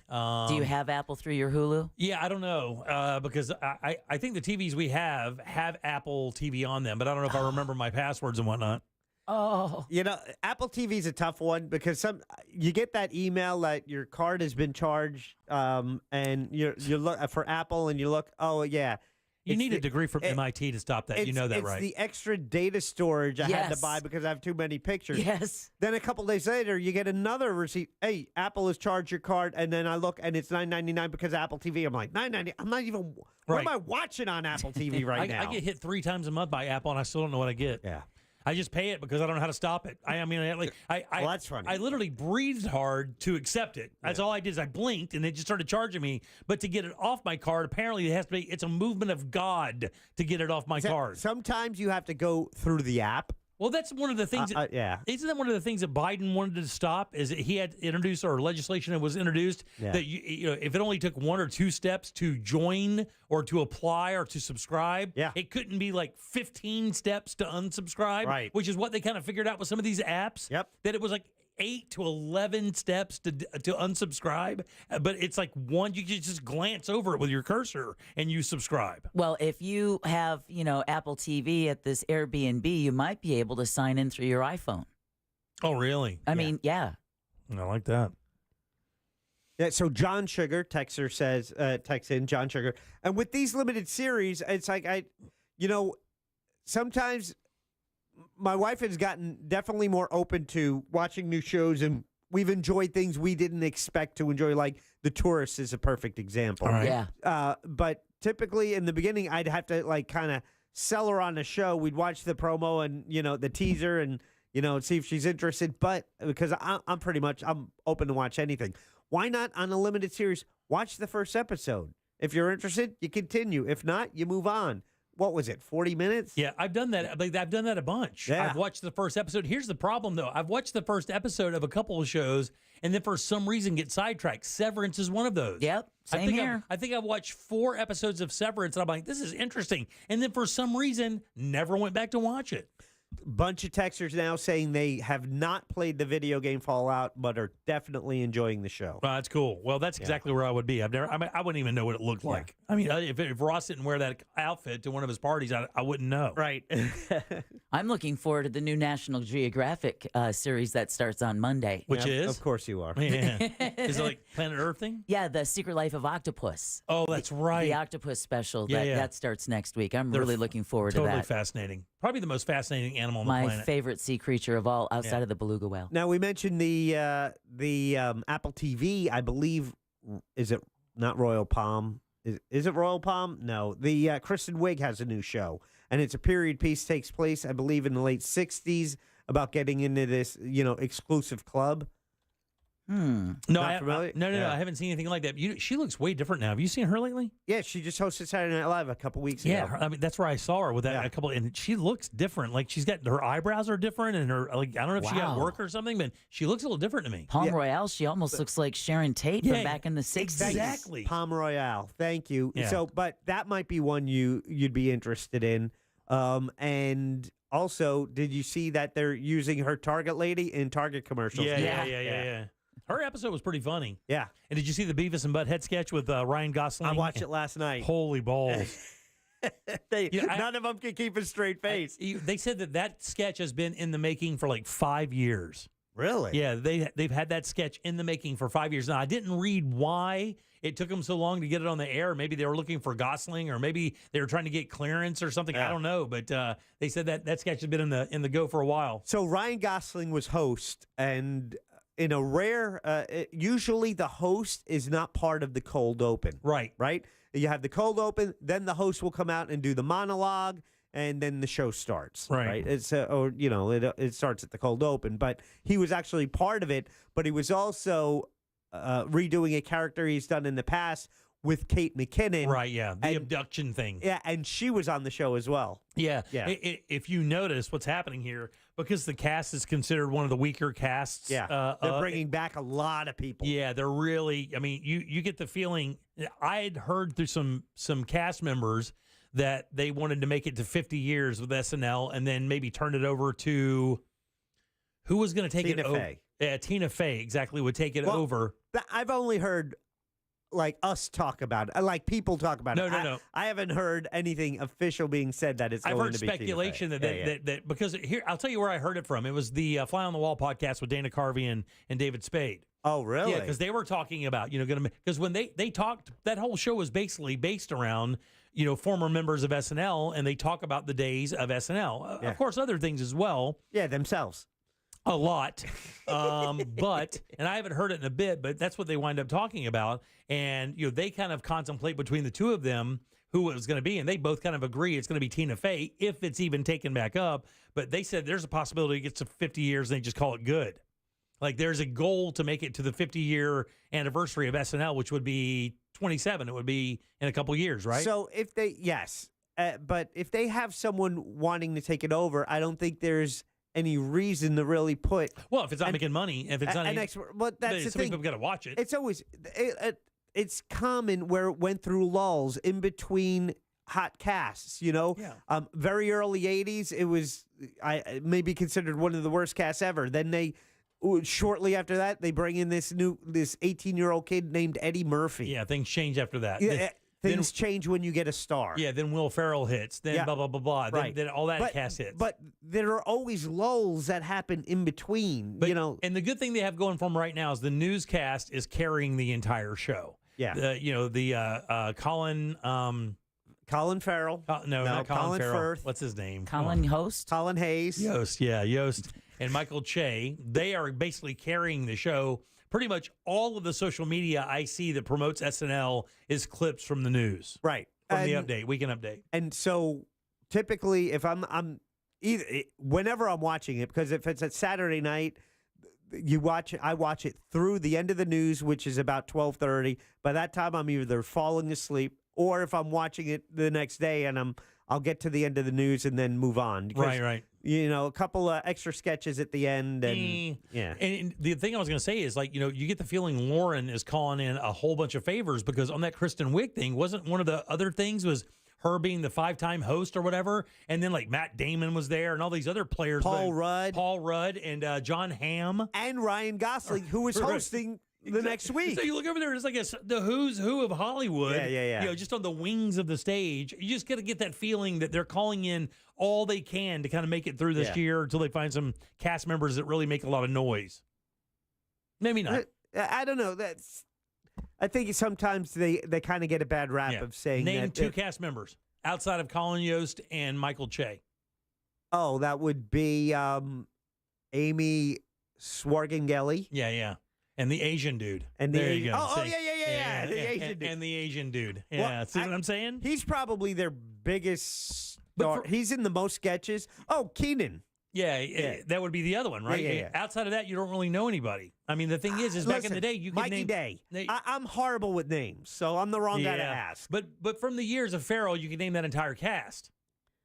Do you have Apple through your Hulu? Yeah, I don't know because I think the TVs we have Apple TV on them, but I don't know if I remember my passwords and whatnot. Oh, you know, Apple TV is a tough one because you get that email that your card has been charged, and you look for Apple and you look, oh yeah. You need a degree from MIT to stop that. You know that, right? It's the extra data storage I had to Yes. buy because I have too many pictures. Yes. Then a couple days later, you get another receipt. Hey, Apple has charged your card, and then I look, and it's $9.99 because of Apple TV. I'm like, $9.99. I'm not even. What Right. am I watching on Apple TV right now? I get hit 3 times a month by Apple, and I still don't know what I get. Yeah. I just pay it because I don't know how to stop it. I mean, Well, that's funny. I literally breathed hard to accept it. That's all I did is I blinked, and it just started charging me. But to get it off my card, apparently it has to be. It's a movement of God to get it off my card. Sometimes you have to go through the app. Well, that's one of the things. Yeah. Isn't that one of the things that Biden wanted to stop? Is that he had introduced or legislation that was introduced Yeah. that you know if it only took 1 or 2 steps to join or to apply or to subscribe, it couldn't be like 15 steps to unsubscribe, Right. Which is what they kind of figured out with some of these apps. Yep. That it was like 8 to 11 steps to unsubscribe, but it's like one you can just glance over it with your cursor and you subscribe. Well, if you have, Apple TV at this Airbnb, you might be able to sign in through your iPhone. Oh, really? I mean, yeah. I like that. Yeah, so John Sugar, texter says, texts in John Sugar. And with these limited series, it's like sometimes my wife has gotten definitely more open to watching new shows, and we've enjoyed things we didn't expect to enjoy. Like The Tourist is a perfect example. All right. Yeah. But typically in the beginning, I'd have to like kind of sell her on a show. We'd watch the promo and the teaser and see if she's interested. But because I'm open to watch anything. Why not on a limited series? Watch the first episode. If you're interested, you continue. If not, you move on. what was it, 40 minutes? Yeah, I've done that. I've done that a bunch. Yeah. I've watched the first episode. Here's the problem, though. I've watched the first episode of a couple of shows, and then for some reason get sidetracked. Severance is one of those. Yep, same here. I think I've watched 4 episodes of Severance, and I'm like, this is interesting. And then for some reason, never went back to watch it. Bunch of texters now saying they have not played the video game Fallout, but are definitely enjoying the show. That's cool. Well, that's exactly where I would be. I wouldn't even know what it looked like. I mean, if Ross didn't wear that outfit to one of his parties, I wouldn't know. Right. I'm looking forward to the new National Geographic series that starts on Monday. Which is? Of course you are. Yeah. Is it like Planet Earth thing? Yeah, The Secret Life of Octopus. Oh, that's right. The Octopus special. Yeah, That starts next week. I'm really looking forward to Totally that. Fascinating. Probably the most fascinating animal on the My planet. favorite sea creature of all, outside of the beluga whale. Now, we mentioned the Apple TV, I believe, is it not Royal Palm? Is it Royal Palm? No. The Kristen Wiig has a new show, and it's a period piece, takes place, I believe, in the late 60s, about getting into this, exclusive club. No, Not familiar? No, I haven't seen anything like that. She looks way different now. Have you seen her lately? Yeah, she just hosted Saturday Night Live a couple weeks ago. Yeah, I mean that's where I saw her with that a couple, and she looks different. Like she's got her eyebrows are different, and her I don't know if she got Wow. work or something, but she looks a little different to me. Palm Royale, she almost looks like Sharon Tate from back in the 60s. Exactly. Palm Royale. Thank you. Yeah. So, but that might be one you'd be interested in. And also, did you see that they're using her Target lady in Target commercials? Yeah. Her episode was pretty funny. Yeah. And did you see the Beavis and Butthead sketch with Ryan Gosling? I watched it last night. Holy balls. None of them can keep a straight face. They said that sketch has been in the making for like 5 years. Really? Yeah, they've had that sketch in the making for 5 years. Now, I didn't read why it took them so long to get it on the air. Maybe they were looking for Gosling, or maybe they were trying to get clearance or something. I don't know, but they said that sketch has been in the go for a while. So Ryan Gosling was host, and in a rare, usually the host is not part of the cold open. Right. Right? You have the cold open, then the host will come out and do the monologue, and then the show starts. Right. It's it starts at the cold open, but he was actually part of it. But he was also redoing a character he's done in the past with Kate McKinnon. Right. Yeah. The abduction thing. Yeah, and she was on the show as well. Yeah. Yeah. If you notice what's happening here, because the cast is considered one of the weaker casts. Yeah, they're bringing back a lot of people. Yeah, they're really. I mean, you get the feeling. I had heard through some cast members that they wanted to make it to 50 years with SNL, and then maybe turn it over to who was going to take Tina it over. Fey. Yeah, Tina Fey exactly would take it over. I've only heard like us talk about it, like people talk about it. No. I haven't heard anything official being said that it's I've going heard to be Tina speculation Fey. that because here I'll tell you where I heard it from. It was the Fly on the Wall podcast with Dana Carvey and David Spade. Oh, really? Yeah, because they were talking about because when they talked, that whole show was basically based around former members of SNL, and they talk about the days of SNL. Yeah. Of course, other things as well. Yeah, themselves. A lot. But, and I haven't heard it in a bit, but that's what they wind up talking about. And, they kind of contemplate between the two of them who it was going to be. And they both kind of agree it's going to be Tina Fey if it's even taken back up. But they said there's a possibility it gets to 50 years and they just call it good. Like there's a goal to make it to the 50-year anniversary of SNL, which would be 27. It would be in a couple years, right? So if but if they have someone wanting to take it over, I don't think there's any reason to really put. Well, if it's not making money, if it's not, but that's the thing. People got to watch it. It's always it's common where it went through lulls in between hot casts. Yeah. Very early '80s, it was maybe considered one of the worst casts ever. Then shortly after that, they bring in this 18-year-old kid named Eddie Murphy. Yeah, things change after that. Yeah, things change when you get a star. Yeah, then Will Ferrell hits. Then blah, blah, blah, blah. Right. Then all that cast hits. But there are always lulls that happen in between, And the good thing they have going for them right now is the newscast is carrying the entire show. Yeah. Colin Farrell. Not Colin Farrell. Firth. What's his name? Colin Host? Colin Hayes. Yost. And Michael Che. They are basically carrying the show. Pretty much all of the social media I see that promotes SNL is clips from the news. Right. From the update, weekend update. And so typically if I'm either whenever I'm watching it, because if it's at Saturday night, I watch it through the end of the news, which is about 12:30. By that time I'm either falling asleep, or if I'm watching it the next day and I'll get to the end of the news and then move on. Because, Right. You know, a couple of extra sketches at the end, and yeah. And the thing I was going to say is, like, you know, you get the feeling Lauren is calling in a whole bunch of favors because on that Kristen Wiig thing, wasn't one of the other things was her being the 5-time host or whatever, and then like Matt Damon was there and all these other players, Paul Rudd, and John Hamm, and Ryan Gosling, who was hosting the next week. So you look over there, it's like the who's who of Hollywood. Yeah. You know, just on the wings of the stage. You just got to get that feeling that they're calling in all they can to kind of make it through this year until they find some cast members that really make a lot of noise. Maybe not. I don't know. I think sometimes they kind of get a bad rap of saying Name that. two cast members outside of Colin Yost and Michael Che. Oh, that would be Amy Swargangelli. Yeah. And the Asian dude. And the there Asian, you go. Oh, See? yeah. The Asian dude. And the Asian dude. Yeah. Well, See what I'm saying? He's probably their biggest star. He's in the most sketches. Oh, Keenan. Yeah, that would be the other one, right? Yeah. Outside of that, you don't really know anybody. I mean, the thing is back in the day, you could Mikey name Day. I'm horrible with names, so I'm the wrong guy to ask. But from the years of Farrell, you could name that entire cast.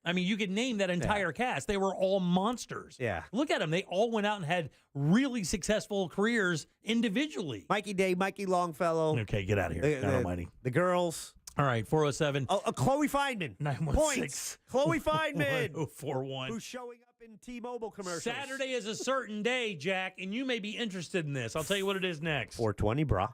I mean, you could name that entire cast. They were all monsters. Yeah. Look at them. They all went out and had really successful careers individually. Mikey Day, Mikey Longfellow. Okay, get out of here. God almighty. The girls. All right, 407. Chloe Feynman. 916. Points. Chloe Feynman. 1041. Who's showing up in T-Mobile commercials. Saturday is a certain day, Jack, and you may be interested in this. I'll tell you what it is next. 420, brah.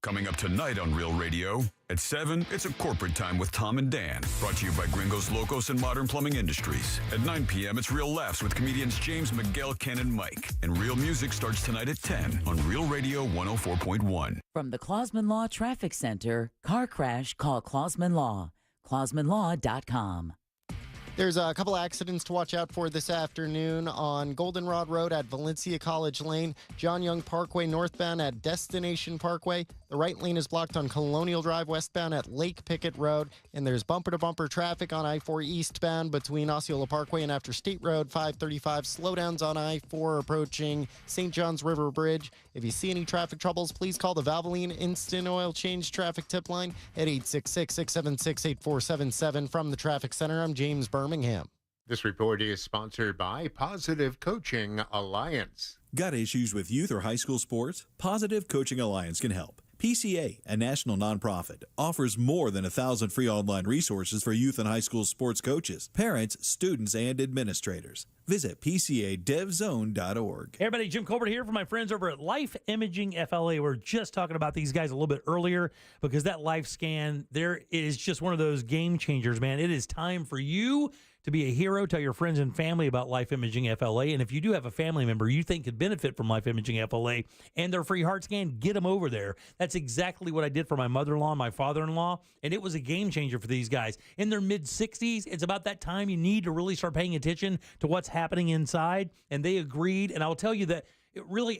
Coming up tonight on Real Radio at 7, it's a corporate time with Tom and Dan. Brought to you by Gringos Locos and Modern Plumbing Industries. At 9 p.m., it's Real Laughs with comedians James, Miguel, Ken, and Mike. And Real Music starts tonight at 10 on Real Radio 104.1. From the Clausman Law Traffic Center, car crash, call Clausman Law. ClausmanLaw.com. There's a couple accidents to watch out for this afternoon on Goldenrod Road at Valencia College Lane, John Young Parkway northbound at Destination Parkway. The right lane is blocked on Colonial Drive westbound at Lake Pickett Road, and there's bumper-to-bumper traffic on I-4 eastbound between Osceola Parkway and after State Road 535. Slowdowns on I-4 approaching St. John's River Bridge. If you see any traffic troubles, please call the Valvoline Instant Oil Change Traffic Tip Line at 866-676-8477. From the Traffic Center, I'm James Birmingham. This report is sponsored by Positive Coaching Alliance. Got issues with youth or high school sports? Positive Coaching Alliance can help. PCA, a national nonprofit, offers more than 1,000 free online resources for youth and high school sports coaches, parents, students, and administrators. Visit PCADevZone.org. Hey everybody, Jim Colbert here for my friends over at Life Imaging FLA. We're just talking about these guys a little bit earlier because that life scan there is just one of those game changers, man. It is time for you to be a hero. Tell your friends and family about Life Imaging FLA. And if you do have a family member you think could benefit from Life Imaging FLA and their free heart scan, get them over there. That's exactly what I did for my mother-in-law and my father-in-law, and it was a game changer for these guys. In their mid-60s, it's about that time you need to really start paying attention to what's happening inside, and they agreed. And I'll tell you that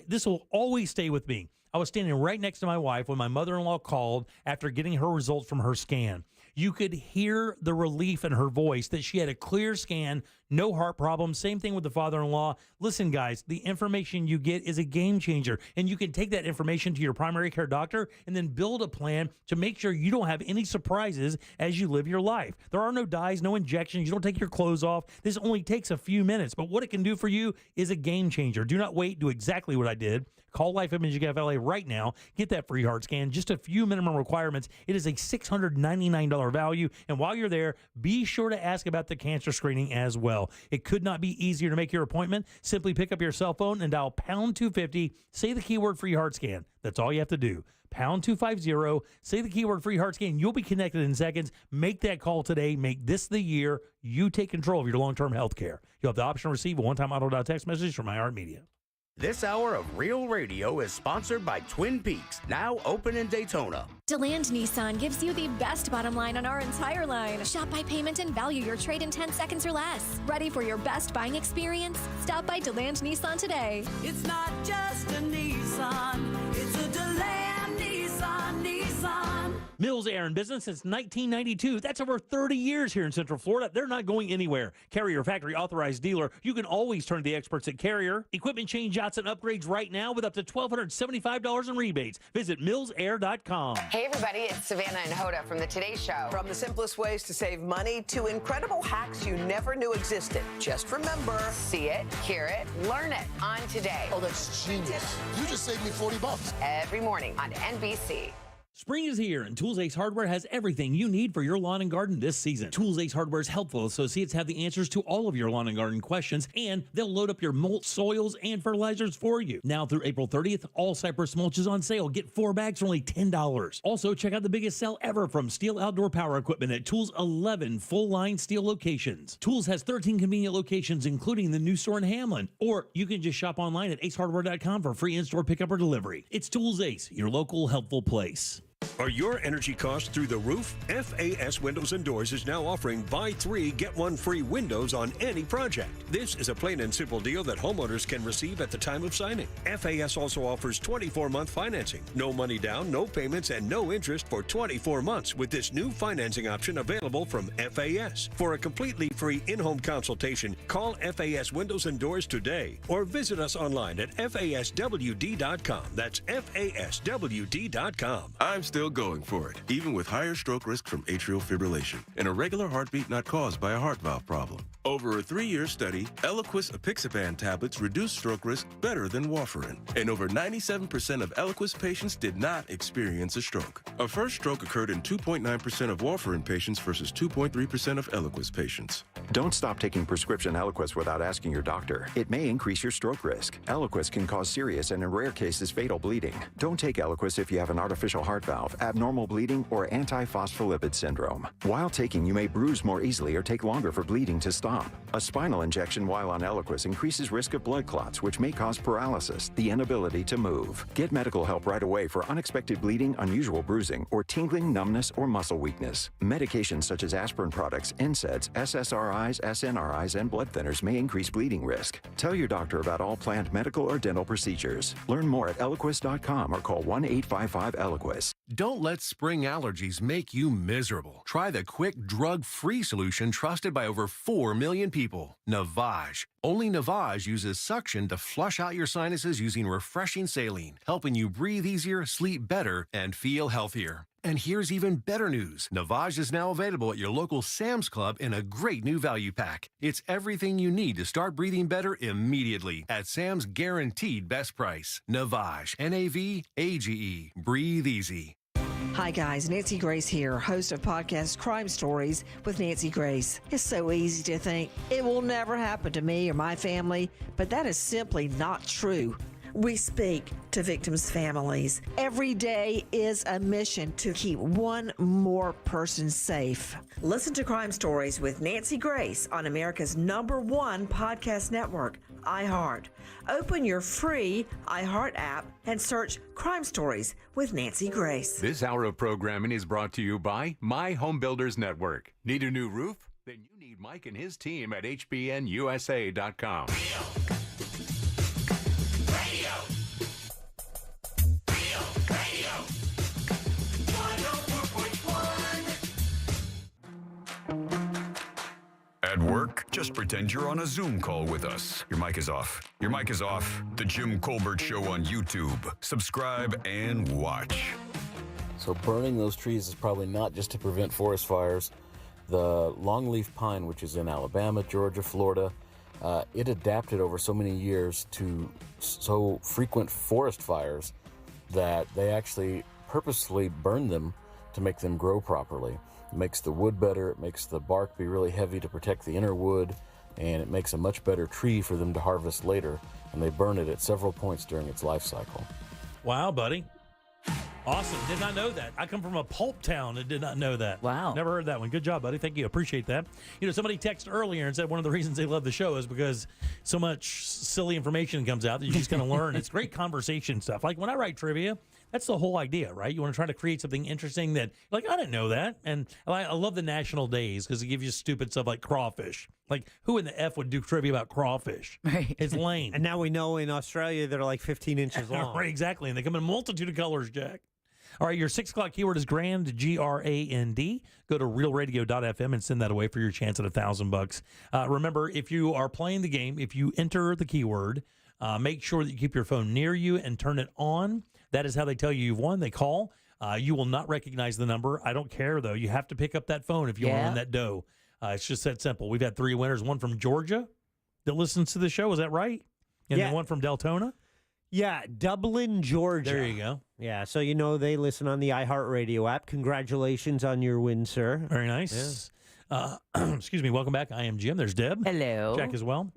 this will always stay with me. I was standing right next to my wife when my mother-in-law called after getting her results from her scan. You could hear the relief in her voice that she had a clear scan, no heart problems. Same thing with the father-in-law. Listen, guys, the information you get is a game changer, and you can take that information to your primary care doctor and then build a plan to make sure you don't have any surprises as you live your life. There are no dyes, no injections. You don't take your clothes off. This only takes a few minutes, but what it can do for you is a game changer. Do not wait. Do exactly what I did. Call Life Imaging FLA right now. Get that free heart scan. Just a few minimum requirements. It is a $699 value. And while you're there, be sure to ask about the cancer screening as well. It could not be easier to make your appointment. Simply pick up your cell phone and dial pound 250. Say the keyword free heart scan. That's all you have to do. Pound 250. Say the keyword free heart scan. You'll be connected in seconds. Make that call today. Make this the year you take control of your long-term health care. You'll have the option to receive a one-time auto text message from iHeartMedia. This hour of Real Radio is sponsored by Twin Peaks, now open in Daytona. DeLand Nissan gives you the best bottom line on our entire line. Shop by payment and value your trade in 10 seconds or less. Ready for your best buying experience? Stop by DeLand Nissan today. It's not just a Nissan, it's a DeLand Nissan. Mills Air Tire in business since 1992. That's over 30 years here in Central Florida. They're not going anywhere. Carrier factory authorized dealer. You can always turn to the experts at Carrier. Equipment change-outs and upgrades right now with up to $1,275 in rebates. Visit millsair.com. Hey everybody, it's Savannah and Hoda from the Today Show. From the simplest ways to save money to incredible hacks you never knew existed. Just remember, see it, hear it, learn it on Today. Oh, that's genius. You just saved me $40. Every morning on NBC. Spring is here, and Tools Ace Hardware has everything you need for your lawn and garden this season. Tools Ace Hardware's helpful associates have the answers to all of your lawn and garden questions, and they'll load up your mulch, soils, and fertilizers for you. Now through April 30th, all Cypress mulch is on sale. Get 4 bags for only $10. Also, check out the biggest sale ever from Steel Outdoor Power Equipment at Tools' 11 full-line Steel locations. Tools has 13 convenient locations, including the new store in Hamlin. Or you can just shop online at acehardware.com for free in-store pickup or delivery. It's Tools Ace, your local helpful place. Are your energy costs through the roof? FAS Windows and Doors is now offering buy 3, get 1 free windows on any project. This is a plain and simple deal that homeowners can receive at the time of signing. FAS also offers 24-month financing. No money down, no payments, and no interest for 24 months with this new financing option available from FAS. For a completely free in-home consultation, call FAS Windows and Doors today or visit us online at faswd.com. That's faswd.com. I'm still going for it, even with higher stroke risk from atrial fibrillation, an irregular heartbeat not caused by a heart valve problem. Over a 3-year study, Eliquis apixaban tablets reduce stroke risk better than warfarin, and over 97% of Eliquis patients did not experience a stroke. A first stroke occurred in 2.9% of warfarin patients versus 2.3% of Eliquis patients. Don't stop taking prescription Eliquis without asking your doctor. It may increase your stroke risk. Eliquis can cause serious and in rare cases fatal bleeding. Don't take Eliquis if you have an artificial heart valve, abnormal bleeding, or antiphospholipid syndrome. While taking, you may bruise more easily or take longer for bleeding to stop. A spinal injection while on Eliquis increases risk of blood clots, which may cause paralysis, the inability to move. Get medical help right away for unexpected bleeding, unusual bruising, or tingling, numbness, or muscle weakness. Medications such as aspirin products, NSAIDs, SSRIs, SNRIs, and blood thinners may increase bleeding risk. Tell your doctor about all planned medical or dental procedures. Learn more at Eliquis.com or call 1-855-ELIQUIS. Don't let spring allergies make you miserable. Try the quick, drug-free solution trusted by over 4 million people, Navage. Only Navage uses suction to flush out your sinuses using refreshing saline, helping you breathe easier, sleep better, and feel healthier. And here's even better news. Navage is now available at your local Sam's Club in a great new value pack. It's everything you need to start breathing better immediately at Sam's guaranteed best price. Navage, N-A-V-A-G-E. Breathe easy. Hi guys, Nancy Grace here, host of podcast Crime Stories with Nancy Grace. It's so easy to think it will never happen to me or my family, but that is simply not true. We speak to victims' families. Every day is a mission to keep one more person safe. Listen to Crime Stories with Nancy Grace on America's #1 podcast network, iHeart. Open your free iHeart app and search Crime Stories with Nancy Grace. This hour of programming is brought to you by My Home Builders Network. Need a new roof? Then you need Mike and his team at HBNUSA.com. At work, just pretend you're on a Zoom call with us. Your mic is off. Your mic is off. The Jim Colbert Show on YouTube. Subscribe and watch. So burning those trees is probably not just to prevent forest fires. The longleaf pine, which is in Alabama, Georgia, Florida, it adapted over so many years to so frequent forest fires that they actually purposely burn them to make them grow properly. It makes the wood better, it makes the bark be really heavy to protect the inner wood, and it makes a much better tree for them to harvest later, and they burn it at several points during its life cycle. Wow, buddy. Awesome. Did not know that. I come from a pulp town and did not know that. Wow. Never heard that one. Good job, buddy. Thank you. Appreciate that. You know, somebody texted earlier and said one of the reasons they love the show is because so much silly information comes out that you just kind of learn. It's great conversation stuff. Like when I write trivia, that's the whole idea, right? You want to try to create something interesting that, like, I didn't know that. And I love the national days because it gives you stupid stuff like crawfish. Like, who in the F would do trivia about crawfish? Right. It's lame. And now we know in Australia they're like 15 inches long. Right, exactly. And they come in a multitude of colors, Jack. All right, your 6 o'clock keyword is grand, G-R-A-N-D. Go to realradio.fm and send that away for your chance at $1,000. Remember, if you are playing the game, if you enter the keyword, make sure that you keep your phone near you and turn it on. That is how they tell you you've won. They call. You will not recognize the number. I don't care, though. You have to pick up that phone if you want to win that dough. It's just that simple. We've had 3 winners, one from Georgia that listens to the show. Is that right? And then one from Deltona? Yeah, Dublin, Georgia. There you go. Yeah, so you know they listen on the iHeartRadio app. Congratulations on your win, sir. Very nice. Excuse me. Welcome back. I am Jim. There's Deb. Hello. Jack as well.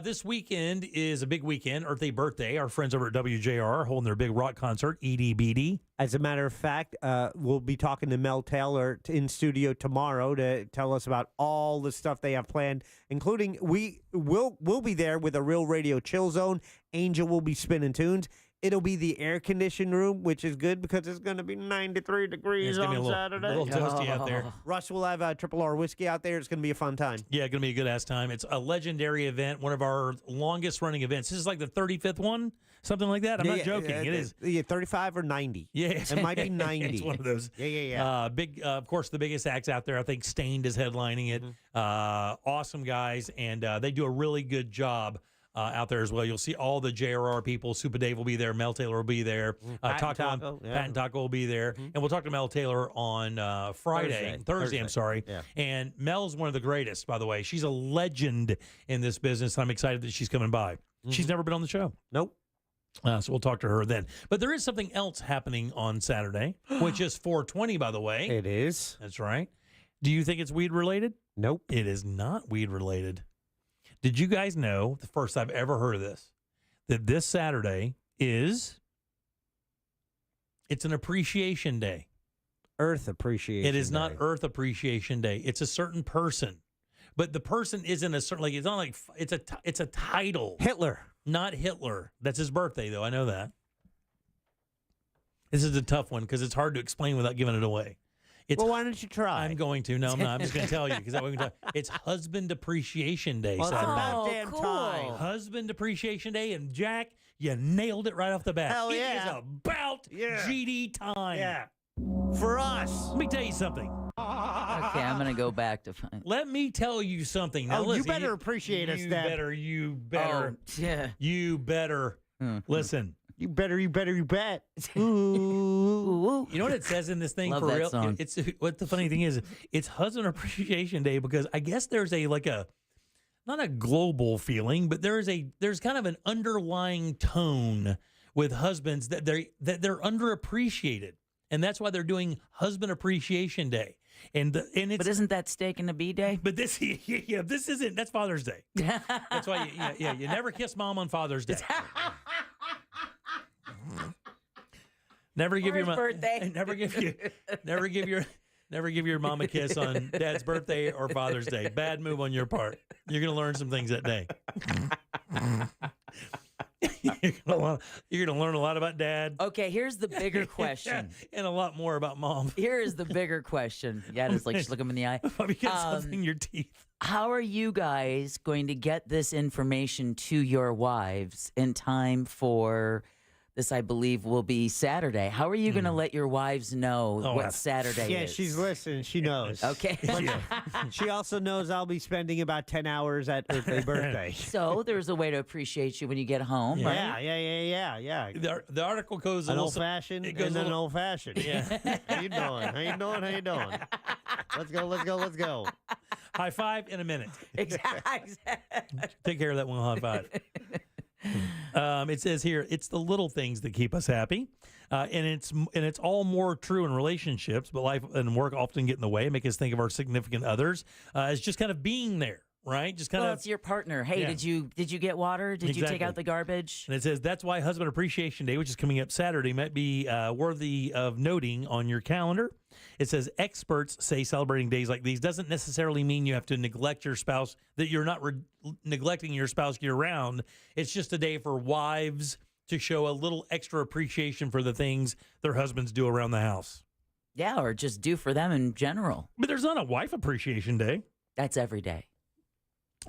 This weekend is a big weekend. Earth Day birthday. Our friends over at WJR are holding their big rock concert, EDBD. As a matter of fact, we'll be talking to Mel Taylor in studio tomorrow to tell us about all the stuff they have planned, including we'll be there with a Real Radio Chill Zone. Angel will be spinning tunes. It'll be the air-conditioned room, which is good because it's going to be 93 degrees on Saturday. A little toasty out there. Russ will have Triple R whiskey out there. It's going to be a fun time. Yeah, going to be a good-ass time. It's a legendary event, one of our longest-running events. This is like the 35th one, something like that. I'm not joking. It is. 35 or 90. Yeah. It might be 90. It's one of those. Yeah. Big, of course, the biggest acts out there. I think Stained is headlining it. Awesome guys, and they do a really good job. Out there as well. You'll see all the JRR people. Super Dave will be there. Mel Taylor will be there. Pat and Taco will be there. And we'll talk to Mel Taylor on Thursday, I'm sorry. Yeah. And Mel's one of the greatest, by the way. She's a legend in this business. I'm excited that she's coming by. She's never been on the show. Nope. So we'll talk to her then. But there is something else happening on Saturday, which is 420, by the way. It is. That's right. Do you think it's weed related? Nope. It is not weed related. Did you guys know, the first I've ever heard of this, that this Saturday it's an appreciation day? Earth Appreciation It is Day. not Earth Appreciation Day. It's a certain person. But the person isn't a certain, like, it's not like, it's a title. Hitler. Not Hitler. That's his birthday, though. I know that. This is a tough one because it's hard to explain without giving it away. Well, why don't you try? I'm going to. No, I'm not. I'm just going to tell you because that way we can talk. It's Husband Appreciation Day. Well, it's Saturday. about damn time. Husband Appreciation Day, and Jack, you nailed it right off the bat. Hell yeah. It is about GD time. Yeah. For us. Let me tell you something. Okay, I'm going to go back to find. Let me tell you something. Now, you listen, better appreciate us, Deb. You better. You better. Listen. You bet. Ooh. You know what it says in this thing Love for that real? song. It's what the funny thing is. It's Husband Appreciation Day because I guess there's not a global feeling, but there's kind of an underlying tone with husbands that they're underappreciated, and that's why they're doing Husband Appreciation Day. But isn't that steak and the bee day? But this isn't. That's Father's Day. That's why you never kiss mom on Father's Day. Never give your birthday. Never give your mom a kiss on Dad's birthday or Father's Day. Bad move on your part. You're gonna learn some things that day. You're gonna learn a lot about Dad. Okay, here's the bigger question. And a lot more about Mom. Here is the bigger question. Yeah, just like just look him in the eye. Probably get something in your teeth. How are you guys going to get this information to your wives in time for this, I believe, will be Saturday? How are you going to let your wives know what Saturday is? Yeah, she's listening. She knows. Okay. She also knows I'll be spending about 10 hours at Earth Day birthday. So there's a way to appreciate you when you get home, right? Yeah. The article goes an old-fashioned and an old-fashioned. Yeah. How you doing? Let's go. High five in a minute. Exactly. Take care of that one high five. It says here, it's the little things that keep us happy, and it's all more true in relationships. But life and work often get in the way, make us think of our significant others as just kind of being there, right? Just kind of. It's your partner. Hey, did you get water? Did you take out the garbage? And it says that's why Husband Appreciation Day, which is coming up Saturday, might be worthy of noting on your calendar. It says experts say celebrating days like these doesn't necessarily mean you have to neglect your spouse, that you're not neglecting your spouse year-round. It's just a day for wives to show a little extra appreciation for the things their husbands do around the house. Yeah, or just do for them in general. But there's not a wife appreciation day. That's every day.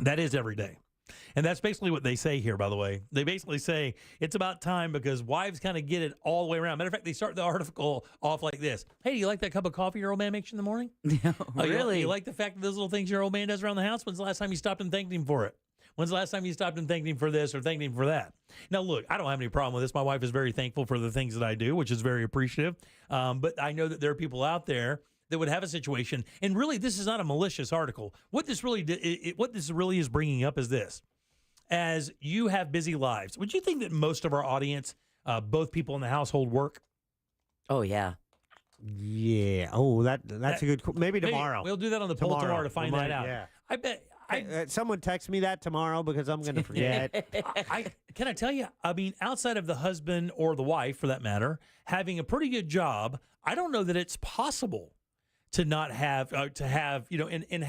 That is every day. And that's basically what they say here, by the way. They basically say it's about time because wives kind of get it all the way around. Matter of fact, they start the article off like this. Hey, do you like that cup of coffee your old man makes you in the morning? Really? You like the fact that those little things your old man does around the house? When's the last time you stopped and thanked him for it? When's the last time you stopped and thanked him for this or thanked him for that? Now, look, I don't have any problem with this. My wife is very thankful for the things that I do, which is very appreciative. But I know that there are people out there that would have a situation. And really, this is not a malicious article. What this really is bringing up is this. As you have busy lives, would you think that most of our audience, both people in the household, work? Oh, yeah. Yeah. Oh, that's a good. Maybe tomorrow. We'll do that on the poll tomorrow to find that out. Yeah. I bet. Someone text me that tomorrow because I'm going to forget. Can I tell you? I mean, outside of the husband or the wife, for that matter, having a pretty good job, I don't know that it's possible to not have and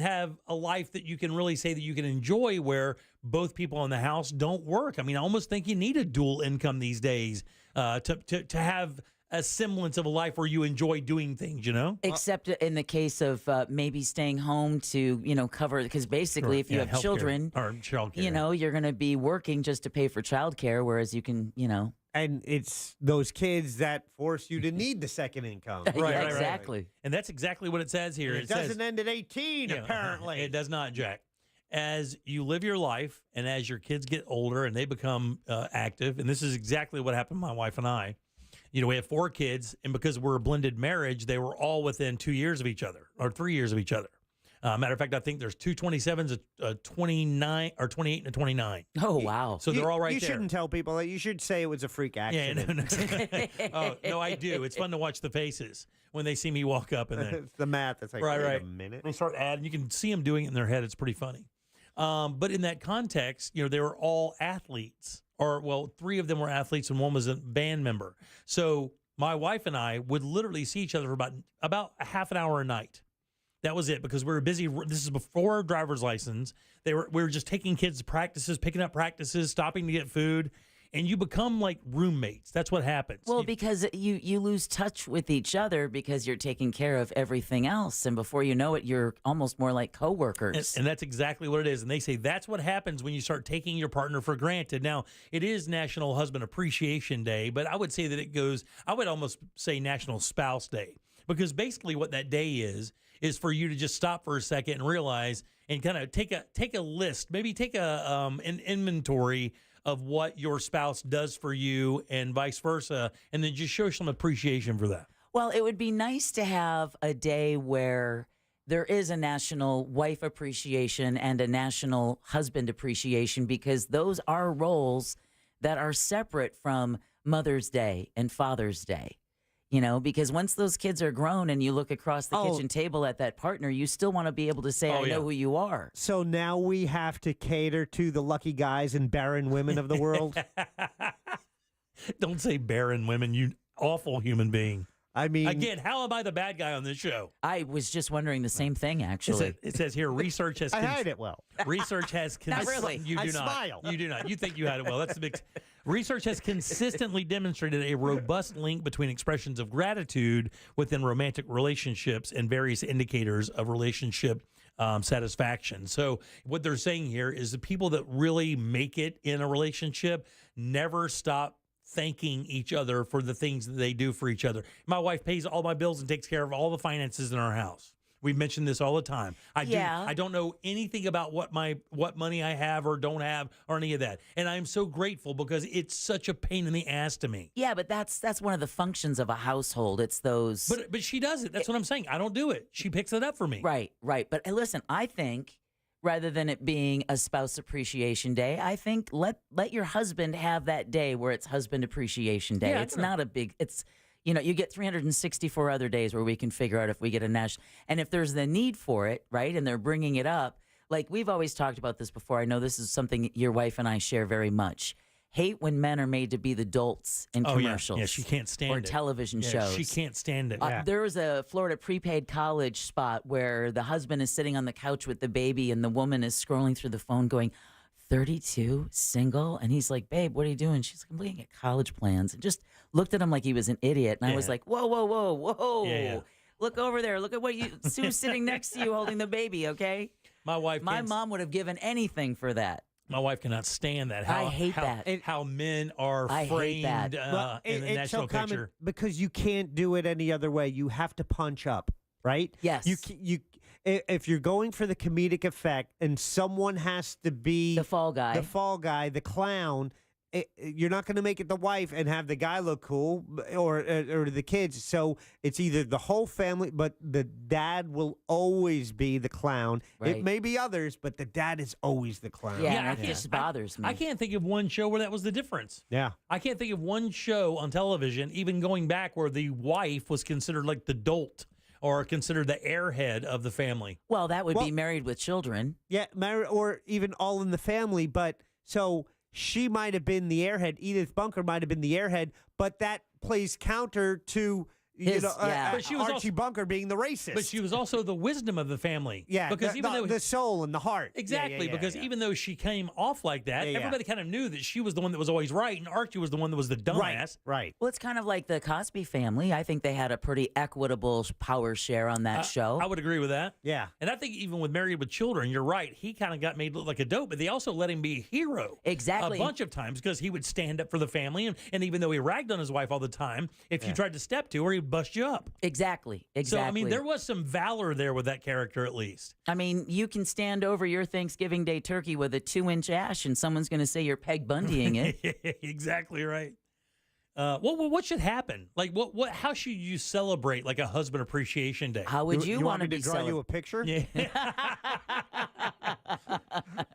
have a life that you can really say that you can enjoy where both people in the house don't work. I mean, I almost think you need a dual income these days to have a semblance of a life where you enjoy doing things, Except in the case of maybe staying home to, cover, because basically if you have children, or childcare, you're going to be working just to pay for childcare, whereas you can, And it's those kids that force you to need the second income. Right, exactly. And that's exactly what it says here. It doesn't end at 18, apparently. It does not, Jack. As you live your life and as your kids get older and they become active, and this is exactly what happened to my wife and I. We have 4 kids, and because we're a blended marriage, they were all within 2 years of each other, or 3 years of each other. Matter of fact, I think there's 2 27s, a 29, or 28 and a 29. Oh, wow. So they're all right there. You shouldn't tell people that. You should say it was a freak accident. Yeah, no. No, I do. It's fun to watch the faces when they see me walk up. And then it's the math. It's like, wait a minute. They start adding. You can see them doing it in their head. It's pretty funny. But in that context, they were all athletes. 3 of them were athletes and one was a band member. So my wife and I would literally see each other for about a half an hour a night. That was it, because we were busy. This is before driver's license. We were just taking kids to practices, picking up practices, stopping to get food, and you become like roommates. That's what happens. Well, because you lose touch with each other because you're taking care of everything else, and before you know it, you're almost more like coworkers. And that's exactly what it is. And they say that's what happens when you start taking your partner for granted. Now, it is National Husband Appreciation Day, but I would say that I would almost say National Spouse Day, because basically what that day is for you to just stop for a second and realize and kind of take a list, maybe take an inventory of what your spouse does for you and vice versa, and then just show some appreciation for that. Well, it would be nice to have a day where there is a national wife appreciation and a national husband appreciation, because those are roles that are separate from Mother's Day and Father's Day. Because once those kids are grown and you look across the kitchen table at that partner, you still want to be able to say, I know who you are. So now we have to cater to the lucky guys and barren women of the world? Don't say barren women, you awful human being. I mean, again, how am I the bad guy on this show? I was just wondering the same thing, actually. It says here, research has... I hide it well. Research has... Not really. You do I not. smile. You do not. You think you had it well. That's the big... Research has consistently demonstrated a robust link between expressions of gratitude within romantic relationships and various indicators of relationship satisfaction. So what they're saying here is the people that really make it in a relationship never stop thanking each other for the things that they do for each other. My wife pays all my bills and takes care of all the finances in our house. We mention this all the time. I don't know anything about what money I have or don't have or any of that. And I'm so grateful because it's such a pain in the ass to me. Yeah, but that's one of the functions of a household. It's those. But she does it. That's what I'm saying. I don't do it. She picks it up for me. Right. But listen, I think rather than it being a spouse appreciation day, I think let your husband have that day where it's husband appreciation day. Yeah, it's not a big. It's. You get 364 other days where we can figure out if we get a national, and if there's the need for it, right? And they're bringing it up. Like we've always talked about this before. I know this is something your wife and I share very much. Hate when men are made to be the dolts in commercials. Yeah, she can't stand it. Or television shows. She can't stand it. There was a Florida prepaid college spot where the husband is sitting on the couch with the baby and the woman is scrolling through the phone going, 32, single? And he's like, babe, what are you doing? She's like, I'm looking at college plans. And just looked at him like he was an idiot. And I was like, whoa. Yeah. Look over there. Look at who's sitting next to you holding the baby, okay? My mom would have given anything for that. My wife cannot stand that. I hate that. How men are I hate framed that. in the it's national so common picture. because you can't do it any other way. You have to punch up, right? Yes. If you're going for the comedic effect and someone has to be the fall guy, the clown, you're not going to make it the wife and have the guy look cool or the kids. So it's either the whole family, but the dad will always be the clown. Right. It may be others, but the dad is always the clown. Yeah, it just bothers me. I can't think of one show where that was the difference. Yeah. I can't think of one show on television, even going back, where the wife was considered like the dolt or considered the airhead of the family. Well, that would be Married with Children. Yeah, or even All in the Family. But so she might have been the airhead. Edith Bunker might have been the airhead, but that plays counter to But she was Archie Bunker being the racist. But she was also the wisdom of the family. Yeah, because even though the soul and the heart. Exactly, Yeah, because even though she came off like that, Yeah, yeah. everybody kind of knew that she was the one that was always right, and Archie was the one that was the dumbass. Right. Well, it's kind of like the Cosby Family. I think they had a pretty equitable power share on that show. I would agree with that. Yeah. And I think even with Married with Children, you're right. He kind of got made look like a dope, but they also let him be a hero. Exactly. A bunch of times because he would stand up for the family. And even though he ragged on his wife all the time, if you tried to step to her, he'd bust you up. Exactly. So, I mean, there was some valor there with that character at least. I mean, you can stand over your Thanksgiving Day turkey with a 2-inch ash and someone's going to say you're Peg Bundying it. Exactly right. What should happen? Like, how should you celebrate like a husband appreciation day? How would you want to me be to draw you a picture? Yeah.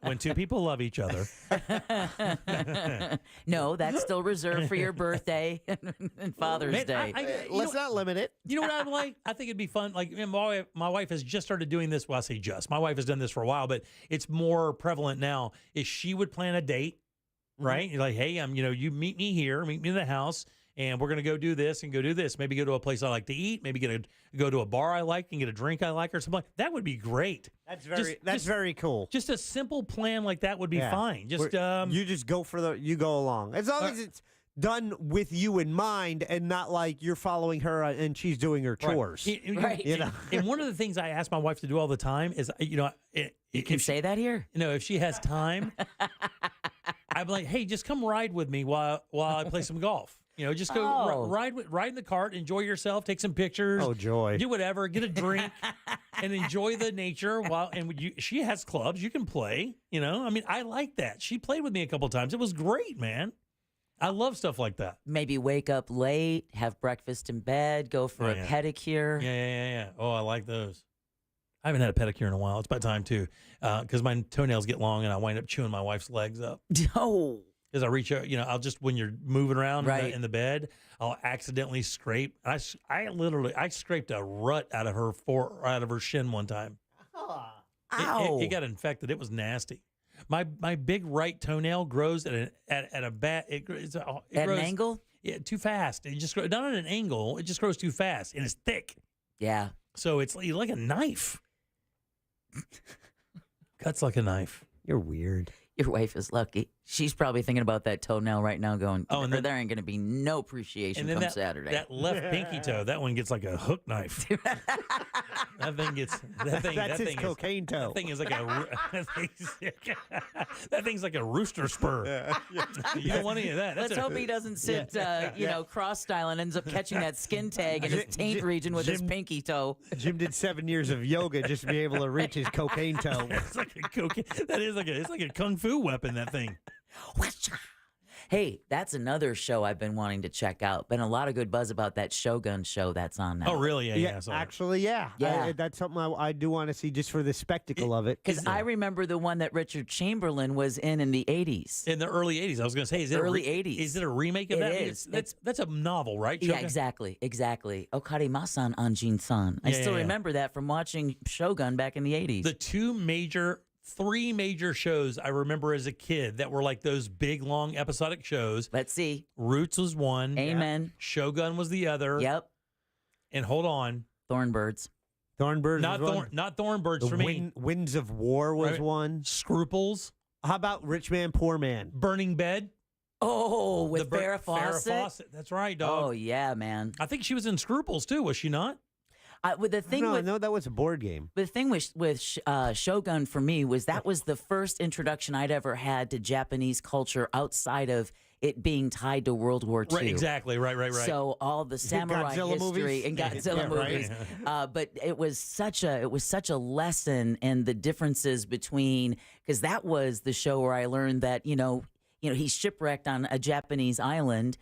When two people love each other. No, that's still reserved for your birthday and Father's Day. Let's not limit it. You know what I'd like? I think it'd be fun. Like my wife has just started doing this. Well, I say just. My wife has done this for a while, but it's more prevalent now. Is she would plan a date, right? You're like, hey, you meet me here, meet me in the house, and we're gonna go do this and go do this. Maybe go to a place I like to eat. Maybe go to a bar I like and get a drink I like or something. That would be great. That's very cool. Just a simple plan like that would be fine. Just you just go you go along as long as it's done with you in mind and not like you're following her and she's doing her chores. Right. And one of the things I ask my wife to do all the time is, you can say that here. If she has time, I'm like, hey, just come ride with me while I play some golf. Just go ride in the cart, enjoy yourself, take some pictures. Oh, joy. Do whatever, get a drink, and enjoy the nature. She has clubs, you can play. I mean, I like that. She played with me a couple times. It was great, man. I love stuff like that. Maybe wake up late, have breakfast in bed, go for a pedicure. Yeah. Oh, I like those. I haven't had a pedicure in a while. It's about time, too, because my toenails get long and I wind up chewing my wife's legs up. No. Because I reach out, I'll just, when you're moving around Right. in the bed, I'll accidentally scrape. I scraped a rut out of her shin one time. Ow. It got infected. It was nasty. My big right toenail grows at a bad. It grows At an angle? Yeah, too fast. It just grows not at an angle. It just grows too fast and it's thick. Yeah. So it's like a knife. Cuts like a knife. You're weird. Your wife is lucky. She's probably thinking about that toenail right now going, Oh, and then- there ain't going to be no appreciation come Saturday. That left pinky toe, that one gets like a hook knife. That That's his cocaine toe. That thing is like that thing's like a rooster spur. You don't want any of that. Let's hope he doesn't sit, cross style and ends up catching that skin tag in his taint region with his pinky toe. Jim did 7 years of yoga just to be able to reach his cocaine toe. It's like a cocaine. It's like a kung fu weapon. That thing. Hey, that's another show I've been wanting to check out. Been a lot of good buzz about that Shogun show that's on now. Oh, really? Yeah. Actually, yeah. Yeah. That's something I do want to see just for the spectacle of it. Because I remember the one that Richard Chamberlain was in the 80s. In the early 80s. I was going to say, is it early 80s. Is it a remake of that? It is. That's a novel, right? Yeah, Shogun? exactly. Okarimasan Anjin-san. I still remember that from watching Shogun back in the 80s. The three major shows I remember as a kid that were like those big, long episodic shows. Let's see. Roots was one. Amen. Shogun was the other. Yep. And hold on. Thornbirds. Thornbirds Not Thornbirds for me. Winds of War was one. Scruples. How about Rich Man, Poor Man? Burning Bed. Oh, with Farrah Fawcett? Farrah Fawcett. That's right, dog. Oh, yeah, man. I think she was in Scruples, too, was she not? With the thing with no, that was a board game. the thing with Shogun for me was that was the first introduction I'd ever had to Japanese culture outside of it being tied to World War II. Right, exactly. Right. So all the samurai Godzilla history movies? and Godzilla Yeah, right. movies, but it was such a lesson in the differences between, because that was the show where I learned that he's shipwrecked on a Japanese island.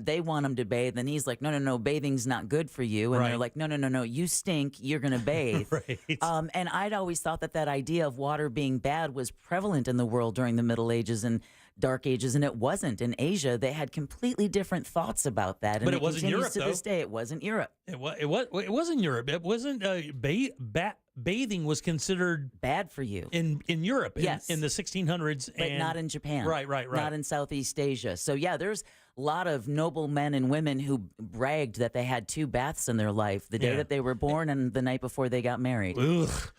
They want him to bathe, and he's like, no, bathing's not good for you. And Right. they're like, no, you stink, you're going to bathe. Right. And I'd always thought that idea of water being bad was prevalent in the world during the Middle Ages and Dark Ages, and it wasn't. In Asia, they had completely different thoughts about that. And But it wasn't continues Europe, to this though. day. It wasn't Europe. It wasn't Europe. It wasn't bathing was considered bad for you in Europe. Yes. in the 1600s, But and not in Japan. Right. Not in Southeast Asia. So, yeah, there's a lot of noble men and women who bragged that they had 2 baths in their life, the day Yeah. that they were born and the night before they got married. Ugh.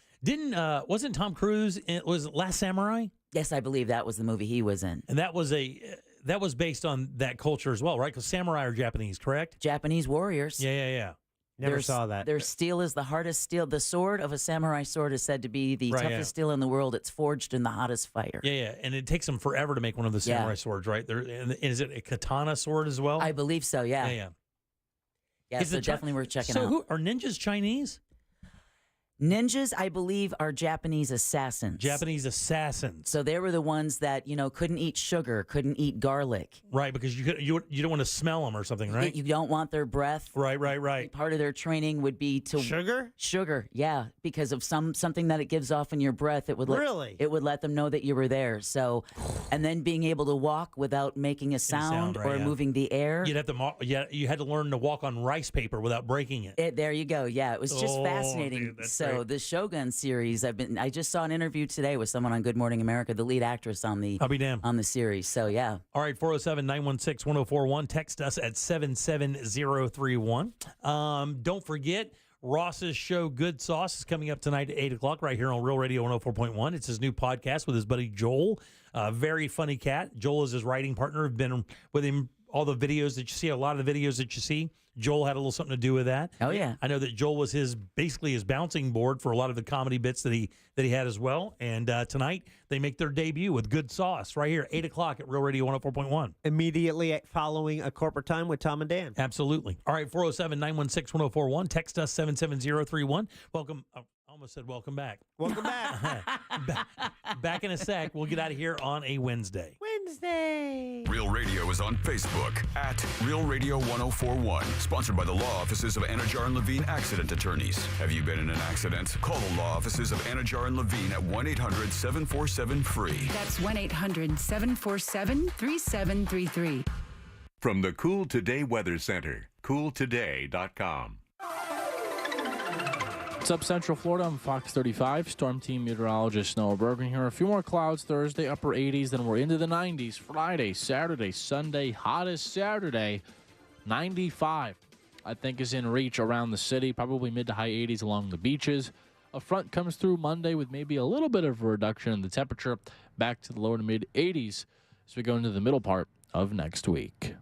Wasn't Tom Cruise? It was Last Samurai, Yes, I believe that was the movie he was in. and that was based on that culture as well, right? Because samurai are Japanese, correct? Japanese warriors. Yeah. Never saw that. Their steel is the hardest steel. The sword of a samurai sword is said to be the Right, toughest yeah. steel in the world. It's forged in the hottest fire. Yeah, and it takes them forever to make one of the Yeah. samurai swords, right? And is it a katana sword as well? I believe so, yeah. Yeah. So definitely worth checking so out. who are ninjas Chinese? Ninjas, I believe, are Japanese assassins. Japanese assassins. So they were the ones that, couldn't eat sugar, couldn't eat garlic. Right, because you don't want to smell them or something, right? You don't want their breath. Right. Part of their training would be to Sugar? Sugar, yeah, because of something that it gives off in your breath. It would let them know that you were there. So, and then being able to walk without making a sound, right, or yeah. moving the air. You had to learn to walk on rice paper without breaking it. There you go. Yeah, it was just Oh, fascinating. dude, that's So great. the Shogun series, I just saw an interview today with someone on Good Morning America, the lead actress on the I'll be damned. on the series. So yeah. All right, 407-916-1041. Text us at 77031. Don't forget, Ross's show, Good Sauce, is coming up tonight at 8 o'clock right here on Real Radio 104.1. It's his new podcast with his buddy Joel. Very funny cat. Joel is his writing partner. I've been with him all the videos that you see, a lot of the videos that you see. Joel had a little something to do with that. Oh, yeah. I know that Joel was basically his bouncing board for a lot of the comedy bits that he had as well. And tonight they make their debut with Good Sauce right here, 8 o'clock at Real Radio 104.1. Immediately following A Corporate Time with Tom and Dan. Absolutely. All right, 407-916-1041. Text us 77031. Welcome. I almost said welcome back. Welcome back. Back in a sec. We'll get out of here on a Wednesday. Real Radio is on Facebook at Real Radio 1041. Sponsored by the law offices of Anajar and Levine Accident Attorneys. Have you been in an accident? Call the law offices of Anajar and Levine at 1-800-747-FREE. That's 1-800-747-3733. From the Cool Today Weather Center, cooltoday.com. What's up, Central Florida? I'm Fox 35, Storm Team Meteorologist Noah Bergen here. A few more clouds Thursday, upper 80s, then we're into the 90s. Friday, Saturday, Sunday, hottest Saturday, 95. I think is in reach around the city, probably mid to high 80s along the beaches. A front comes through Monday with maybe a little bit of a reduction in the temperature, back to the low to mid 80s as we go into the middle part of next week.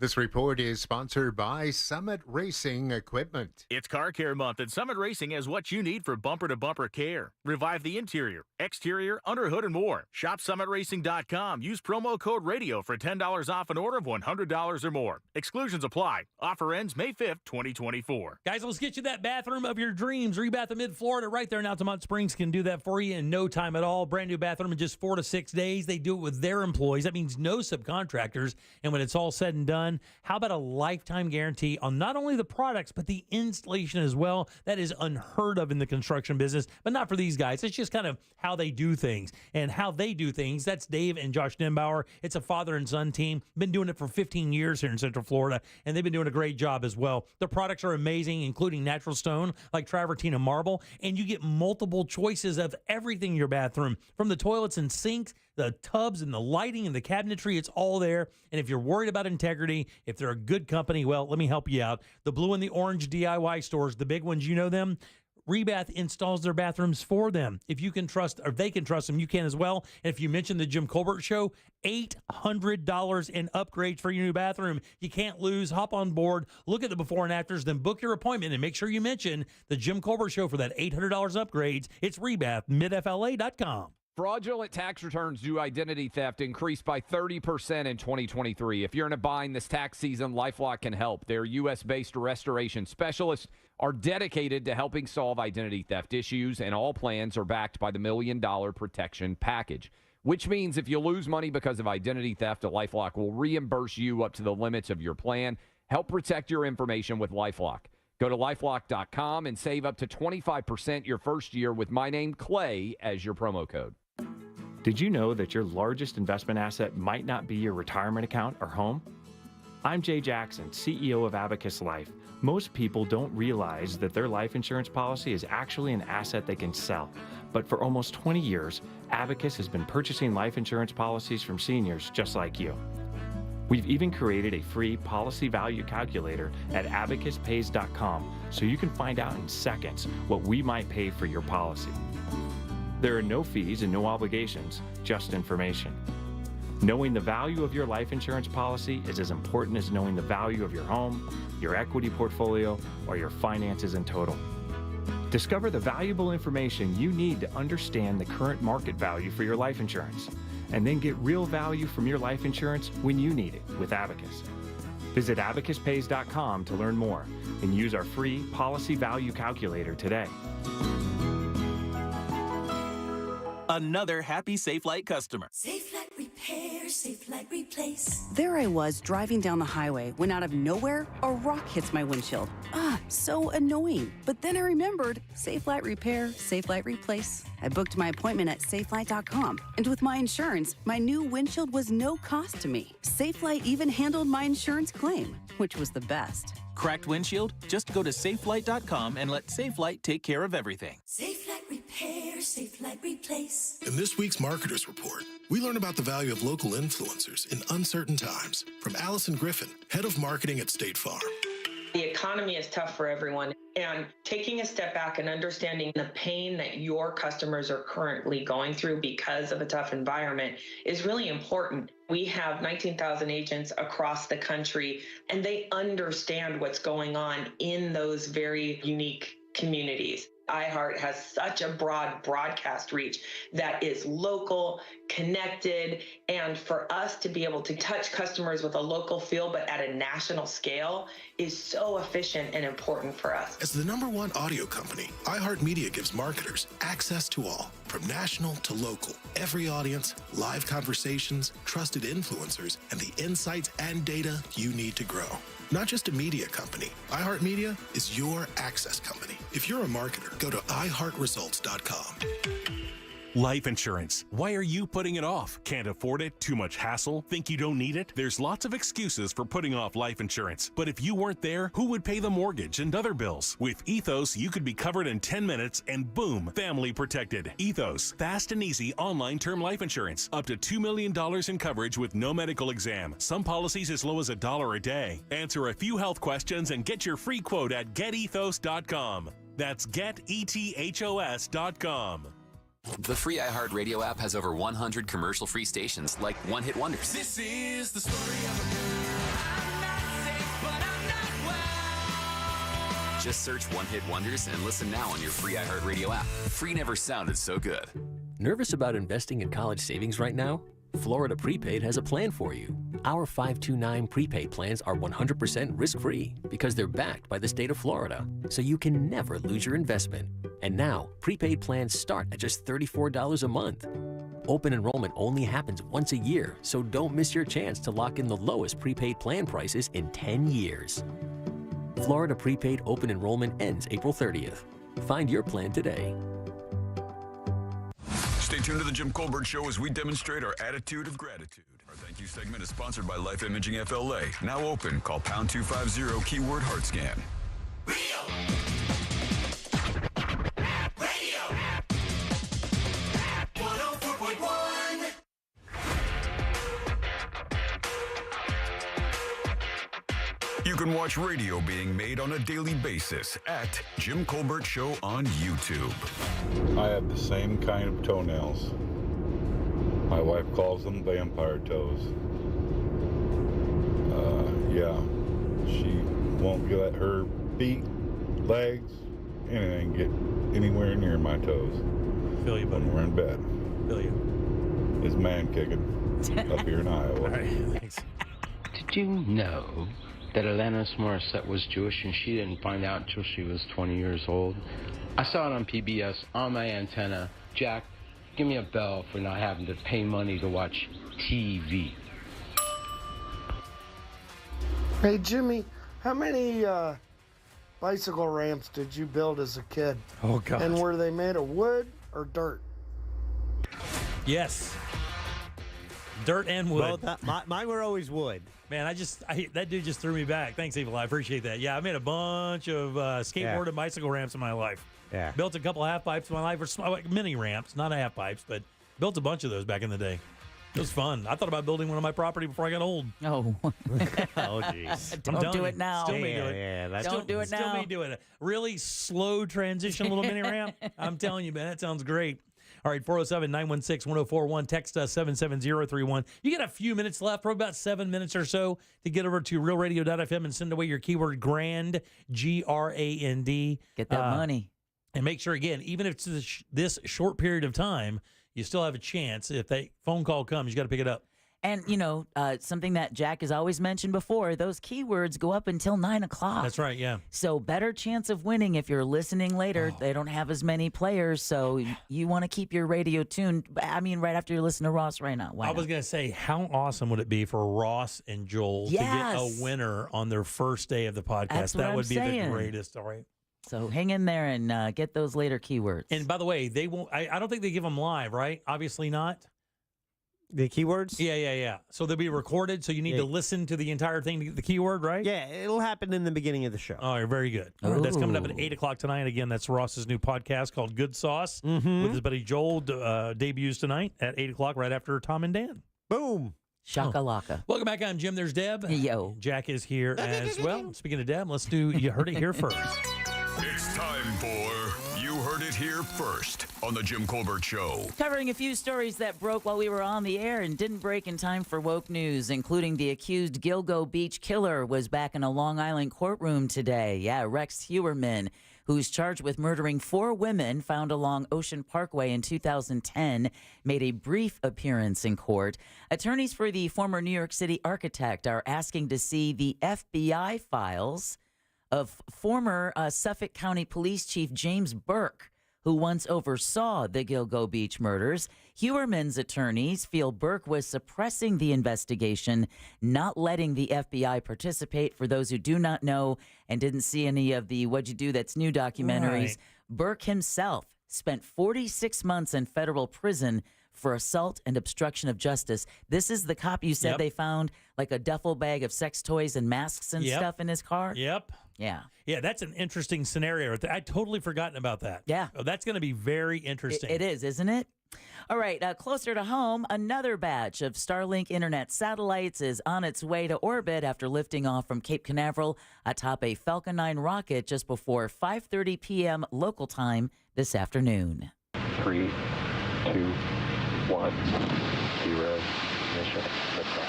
This report is sponsored by Summit Racing Equipment. It's Car Care Month, and Summit Racing has what you need for bumper-to-bumper care. Revive the interior, exterior, underhood, and more. Shop SummitRacing.com. Use promo code RADIO for $10 off an order of $100 or more. Exclusions apply. Offer ends May 5th, 2024. Guys, let's get you that bathroom of your dreams. Rebath of Mid-Florida right there in Altamont Springs can do that for you in no time at all. Brand new bathroom in just 4 to 6 days. They do it with their employees. That means no subcontractors. And when it's all said and done, how about a lifetime guarantee on not only the products, but the installation as well? That is unheard of in the construction business, but not for these guys. It's just kind of how they do things. And how they do things, that's Dave and Josh Denbauer. It's a father and son team. Been doing it for 15 years here in Central Florida, and they've been doing a great job as well. The products are amazing, including natural stone like Travertina marble, and you get multiple choices of everything in your bathroom, from the toilets and sinks, the tubs and the lighting and the cabinetry. It's all there. And if you're worried about integrity, if they're a good company, well, let me help you out. The blue and the orange DIY stores, the big ones, you know them. Rebath installs their bathrooms for them. If you can trust, or they can trust them, you can as well. And if you mention the Jim Colbert Show, $800 in upgrades for your new bathroom. You can't lose. Hop on board, look at the before and afters, then book your appointment, and make sure you mention the Jim Colbert Show for that $800 upgrades. It's Rebath, midfla.com. Fraudulent tax returns due to identity theft increased by 30% in 2023. If you're in a bind this tax season, LifeLock can help. Their U.S.-based restoration specialists are dedicated to helping solve identity theft issues, and all plans are backed by the $1 Million Protection Package, which means if you lose money because of identity theft, LifeLock will reimburse you up to the limits of your plan. Help protect your information with LifeLock. Go to LifeLock.com and save up to 25% your first year with my name, Clay, as your promo code. Did you know that your largest investment asset might not be your retirement account or home? I'm Jay Jackson, CEO of Abacus Life. Most people don't realize that their life insurance policy is actually an asset they can sell. But for almost 20 years, Abacus has been purchasing life insurance policies from seniors just like you. We've even created a free policy value calculator at abacuspays.com so you can find out in seconds what we might pay for your policy. There are no fees and no obligations, just information. Knowing the value of your life insurance policy is as important as knowing the value of your home, your equity portfolio, or your finances in total. Discover the valuable information you need to understand the current market value for your life insurance, and then get real value from your life insurance when you need it with Abacus. Visit abacuspays.com to learn more and use our free policy value calculator today. Another happy Safelite customer. Safelite Repair, Safelite Replace. There I was driving down the highway when out of nowhere, a rock hits my windshield. So annoying. But then I remembered Safelite Repair, Safelite Replace. I booked my appointment at Safelite.com. And with my insurance, my new windshield was no cost to me. Safelite even handled my insurance claim, which was the best. Cracked windshield? Just go to Safelite.com and let Safelite take care of everything. Safelite Repair, Safelite Replace. In this week's Marketers Report, we learn about the value of local influencers in uncertain times from Allison Griffin, head of marketing at State Farm. The economy is tough for everyone, and taking a step back and understanding the pain that your customers are currently going through because of a tough environment is really important. We have 19,000 agents across the country, and they understand what's going on in those very unique communities. iHeart has such a broad broadcast reach that is local, connected, and for us to be able to touch customers with a local feel but at a national scale is so efficient and important for us. As the #1 audio company, iHeartMedia gives marketers access to all, from national to local. Every audience, live conversations, trusted influencers, and the insights and data you need to grow. Not just a media company, iHeartMedia is your access company. If you're a marketer, go to iHeartResults.com. Life insurance. Why are you putting it off? Can't afford it? Too much hassle? Think you don't need it? There's lots of excuses for putting off life insurance. But if you weren't there, who would pay the mortgage and other bills? With Ethos, you could be covered in 10 minutes and boom, family protected. Ethos, fast and easy online term life insurance. Up to $2 million in coverage with no medical exam. Some policies as low as $1 a day. Answer a few health questions and get your free quote at getethos.com. That's getethos.com. The free iHeartRadio app has over 100 commercial-free stations like One Hit Wonders. This is the story of a girl. I'm not safe, but I'm not well. Just search One Hit Wonders and listen now on your free iHeartRadio app. Free never sounded so good. Nervous about investing in college savings right now? Florida Prepaid has a plan for you. Our 529 prepaid plans are 100% risk-free because they're backed by the state of Florida, so you can never lose your investment. And now, prepaid plans start at just $34 a month. Open enrollment only happens once a year, so don't miss your chance to lock in the lowest prepaid plan prices in 10 years. Florida Prepaid open enrollment ends April 30th. Find your plan today. Stay tuned to the Jim Colbert Show as we demonstrate our attitude of gratitude. Our thank you segment is sponsored by Life Imaging FLA. Now open. Call pound 250 keyword heart scan. You can watch radio being made on a daily basis at Jim Colbert Show on YouTube. I have the same kind of toenails. My wife calls them vampire toes. Yeah, she won't let her feet, legs, anything get anywhere near my toes. Feel you, buddy. When we're in bed. Feel you. It's man kicking up here in Iowa. All right, thanks. Did you know that Alanis Morissette was Jewish and she didn't find out until she was 20 years old? I saw it on PBS on my antenna. Jack, give me a bell for not having to pay money to watch TV. Hey, Jimmy, how many bicycle ramps did you build as a kid? Oh, God. And were they made of wood or dirt? Yes. Dirt and wood. Mine were always wood. Man, that dude just threw me back. Thanks, Evil. I appreciate that. Yeah, I made a bunch of skateboard and bicycle ramps in my life. Yeah. Built a couple of half pipes in my life, or like mini ramps, not half pipes, but built a bunch of those back in the day. It was fun. I thought about building one on my property before I got old. Oh. Oh, jeez. Don't do it now. Still may do it. Yeah, Don't do it now. Still may do it. A really slow transition, little mini ramp. I'm telling you, man, that sounds great. All right, 407-916-1041. Text us 77031. You got a few minutes left, probably about 7 minutes or so, to get over to realradio.fm and send away your keyword GRAND, G-R-A-N-D. Get that money. And make sure, again, even if it's this short period of time, you still have a chance. If that phone call comes, you got to pick it up. And, something that Jack has always mentioned before, those keywords go up until 9 o'clock. That's right, yeah. So better chance of winning if you're listening later. They don't have as many players, so you want to keep your radio tuned. I mean, right after you listen to Ross right now. I was going to say, how awesome would it be for Ross and Joel to get a winner on their first day of the podcast? That's what that would I'm be saying. the greatest, all right? So hang in there and get those later keywords. And by the way, they won't. I don't think they give them live, right? Obviously not. The keywords? Yeah. So they'll be recorded, so you need to listen to the entire thing to get the keyword, right? Yeah, it'll happen in the beginning of the show. All right, very good. All right, that's coming up at 8 o'clock tonight. Again, that's Ross's new podcast called Good Sauce with his buddy Joel. Debuts tonight at 8 o'clock, right after Tom and Dan. Boom. Shakalaka. Welcome back. I'm Jim. There's Deb. Yo. Jack is here as well. Speaking of Deb, let's do You Heard It Here First. It's time for You Heard It Here First on the Jim Colbert Show. Covering a few stories that broke while we were on the air and didn't break in time for woke news, including the accused Gilgo Beach killer was back in a Long Island courtroom today. Yeah, Rex Heuermann, who's charged with murdering 4 women found along Ocean Parkway in 2010, made a brief appearance in court. Attorneys for the former New York City architect are asking to see the FBI files of former Suffolk County Police Chief James Burke, who once oversaw the Gilgo Beach murders. Heuermann's attorneys feel Burke was suppressing the investigation, not letting the FBI participate. For those who do not know and didn't see any of the What'd You Do That's New documentaries, Right. Burke himself spent 46 months in federal prison for assault and obstruction of justice. This is the cop you said they found like a duffel bag of sex toys and masks and stuff in his car? Yep. Yeah. Yeah, that's an interesting scenario. I'd totally forgotten about that. Yeah. Oh, that's going to be very interesting. It is, isn't it? All right, closer to home, another batch of Starlink internet satellites is on its way to orbit after lifting off from Cape Canaveral atop a Falcon 9 rocket just before 5:30 p.m. local time this afternoon. 3, 2, 1, 0, mission liftoff.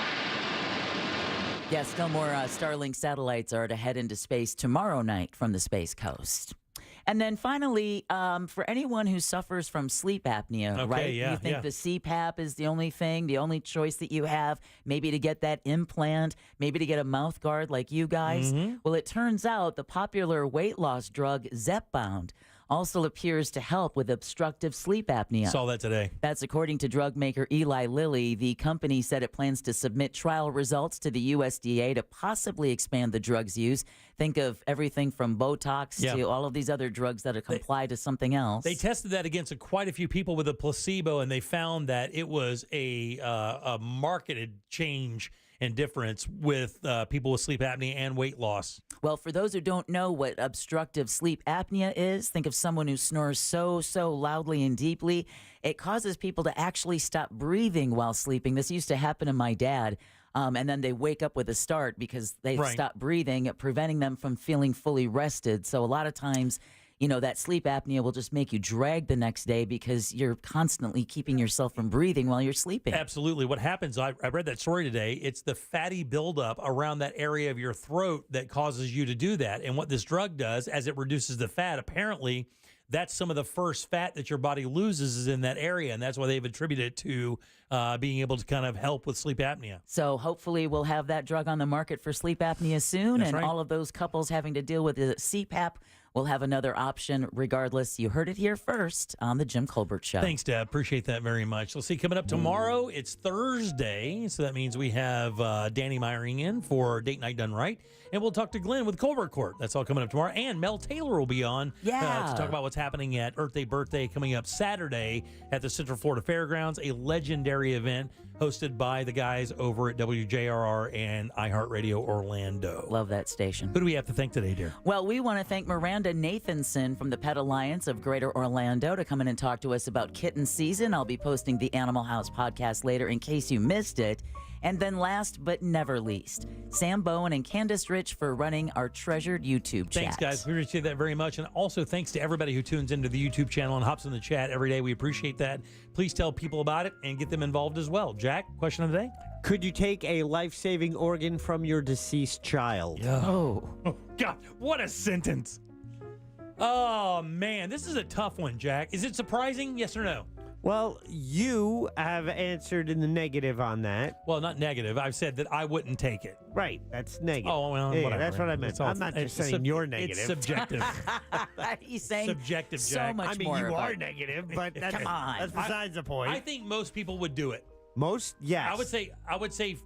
Yeah, still more Starlink satellites are to head into space tomorrow night from the Space Coast. And then finally, for anyone who suffers from sleep apnea, right? You think the CPAP is the only thing, the only choice that you have, maybe to get that implant, maybe to get a mouth guard like you guys. Well, it turns out the popular weight loss drug Zepbound also appears to help with obstructive sleep apnea. Saw that today. That's according to drug maker Eli Lilly. The company said it plans to submit trial results to the USDA to possibly expand the drug's use. Think of everything from Botox to all of these other drugs that comply to something else. They tested that against quite a few people with a placebo, and they found that it was a marketed change and difference with people with sleep apnea and weight loss. Well, for those who don't know what obstructive sleep apnea is, think of someone who snores so loudly and deeply. It causes people to actually stop breathing while sleeping. This used to happen to my dad. and then they wake up with a start because they've Right. stopped breathing, preventing them from feeling fully rested. So a lot of times, that sleep apnea will just make you drag the next day because you're constantly keeping yourself from breathing while you're sleeping. Absolutely. What happens, I read that story today, it's the fatty buildup around that area of your throat that causes you to do that. And what this drug does, as it reduces the fat, apparently that's some of the first fat that your body loses is in that area. And that's why they've attributed it to being able to kind of help with sleep apnea. So hopefully we'll have that drug on the market for sleep apnea soon. That's and right. all of those couples having to deal with the CPAP will have another option regardless. You heard it here first on the Jim Colbert Show. Thanks, Deb. Appreciate that very much. Let's see, coming up tomorrow, it's Thursday. So that means we have Danny Meyering in for Date Night Done Right. And we'll talk to Glenn with Colbert Court. That's all coming up tomorrow. And Mel Taylor will be on to talk about what's happening at Earth Day Birthday coming up Saturday at the Central Florida Fairgrounds, a legendary event hosted by the guys over at WJRR and iHeartRadio Orlando. Love that station. Who do we have to thank today, dear? Well, we want to thank Miranda Nathanson from the Pet Alliance of Greater Orlando to come in and talk to us about kitten season. I'll be posting the Animal House podcast later in case you missed it. And then last but never least, Sam Bowen and Candace Rich for running our treasured YouTube chat. Thanks, guys. We appreciate that very much. And also thanks to everybody who tunes into the YouTube channel and hops in the chat every day. We appreciate that. Please tell people about it and get them involved as well. Jack, question of the day? Could you take a life-saving organ from your deceased child? Oh, God, what a sentence. Oh, man, this is a tough one, Jack. Is it surprising? Yes or no? Well, you have answered in the negative on that. Well, not negative. I've said that I wouldn't take it. Right. That's negative. Oh, well, Yeah, whatever. that's what I meant. It's all- I'm not it's just saying you're negative. It's subjective. He's saying Subjective, so Jack. much I mean, more you about are negative, but that's, Come on. that's besides the point. I think most people would do it. Most, yes. I would say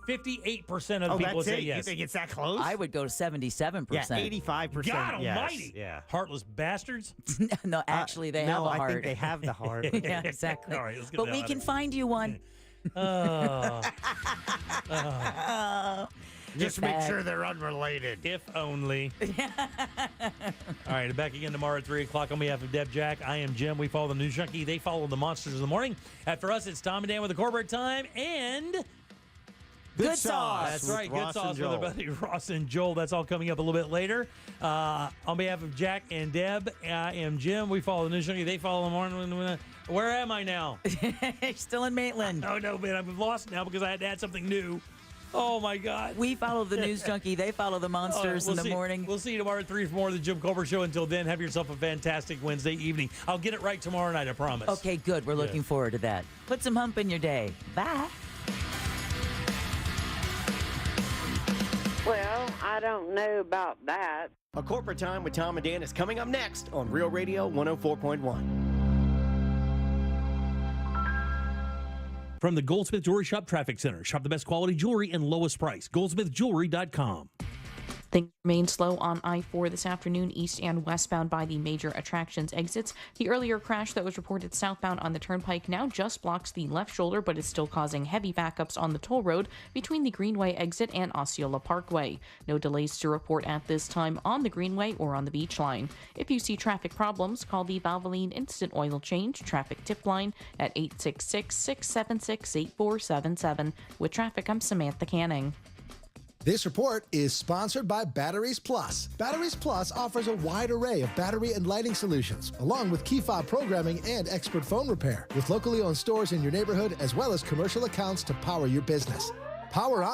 58% of Oh, people would that's say it? yes. You think it's that close? I would go to 77%. Yeah, 85%. God yes. almighty. Yeah. Heartless bastards. No, actually, they have no, a heart. I think they have the heart. Yeah, exactly. All right, let's get But that we out can of find you one. Just make sure they're unrelated. If only. All right, back again tomorrow at 3 o'clock on behalf of Deb, Jack. I am Jim. We follow the News Junkie. They follow the Monsters of the Morning. After us, it's Tom and Dan with the Corbett Time and... Good Sauce. That's with right. Ross Good and Sauce with our Joel. buddy Ross and Joel. That's all coming up a little bit later. On behalf of Jack and Deb, I am Jim. We follow the News Junkie. They follow the Morning. Where am I now? Still in Maitland. Oh, no, man. I'm lost now because I had to add something new. Oh, my God. We follow the News Junkie. They follow the Monsters in the morning. We'll see you tomorrow at 3 for more of the Jim Colbert Show. Until then, have yourself a fantastic Wednesday evening. I'll get it right tomorrow night, I promise. Okay, good. We're looking forward to that. Put some hump in your day. Bye. Well, I don't know about that. A Corporate Time with Tom and Dan is coming up next on Real Radio 104.1. From the Goldsmith Jewelry Shop Traffic Center. Shop the best quality jewelry and lowest price. GoldsmithJewelry.com. Things remain slow on I-4 this afternoon, east and westbound by the major attractions exits. The earlier crash that was reported southbound on the turnpike now just blocks the left shoulder, but is still causing heavy backups on the toll road between the Greenway exit and Osceola Parkway. No delays to report at this time on the Greenway or on the beach line. If you see traffic problems, call the Valvoline Instant Oil Change traffic tip line at 866-676-8477. With traffic, I'm Samantha Canning. This report is sponsored by Batteries Plus. Batteries Plus offers a wide array of battery and lighting solutions, along with key fob programming and expert phone repair, with locally owned stores in your neighborhood as well as commercial accounts to power your business. Power on.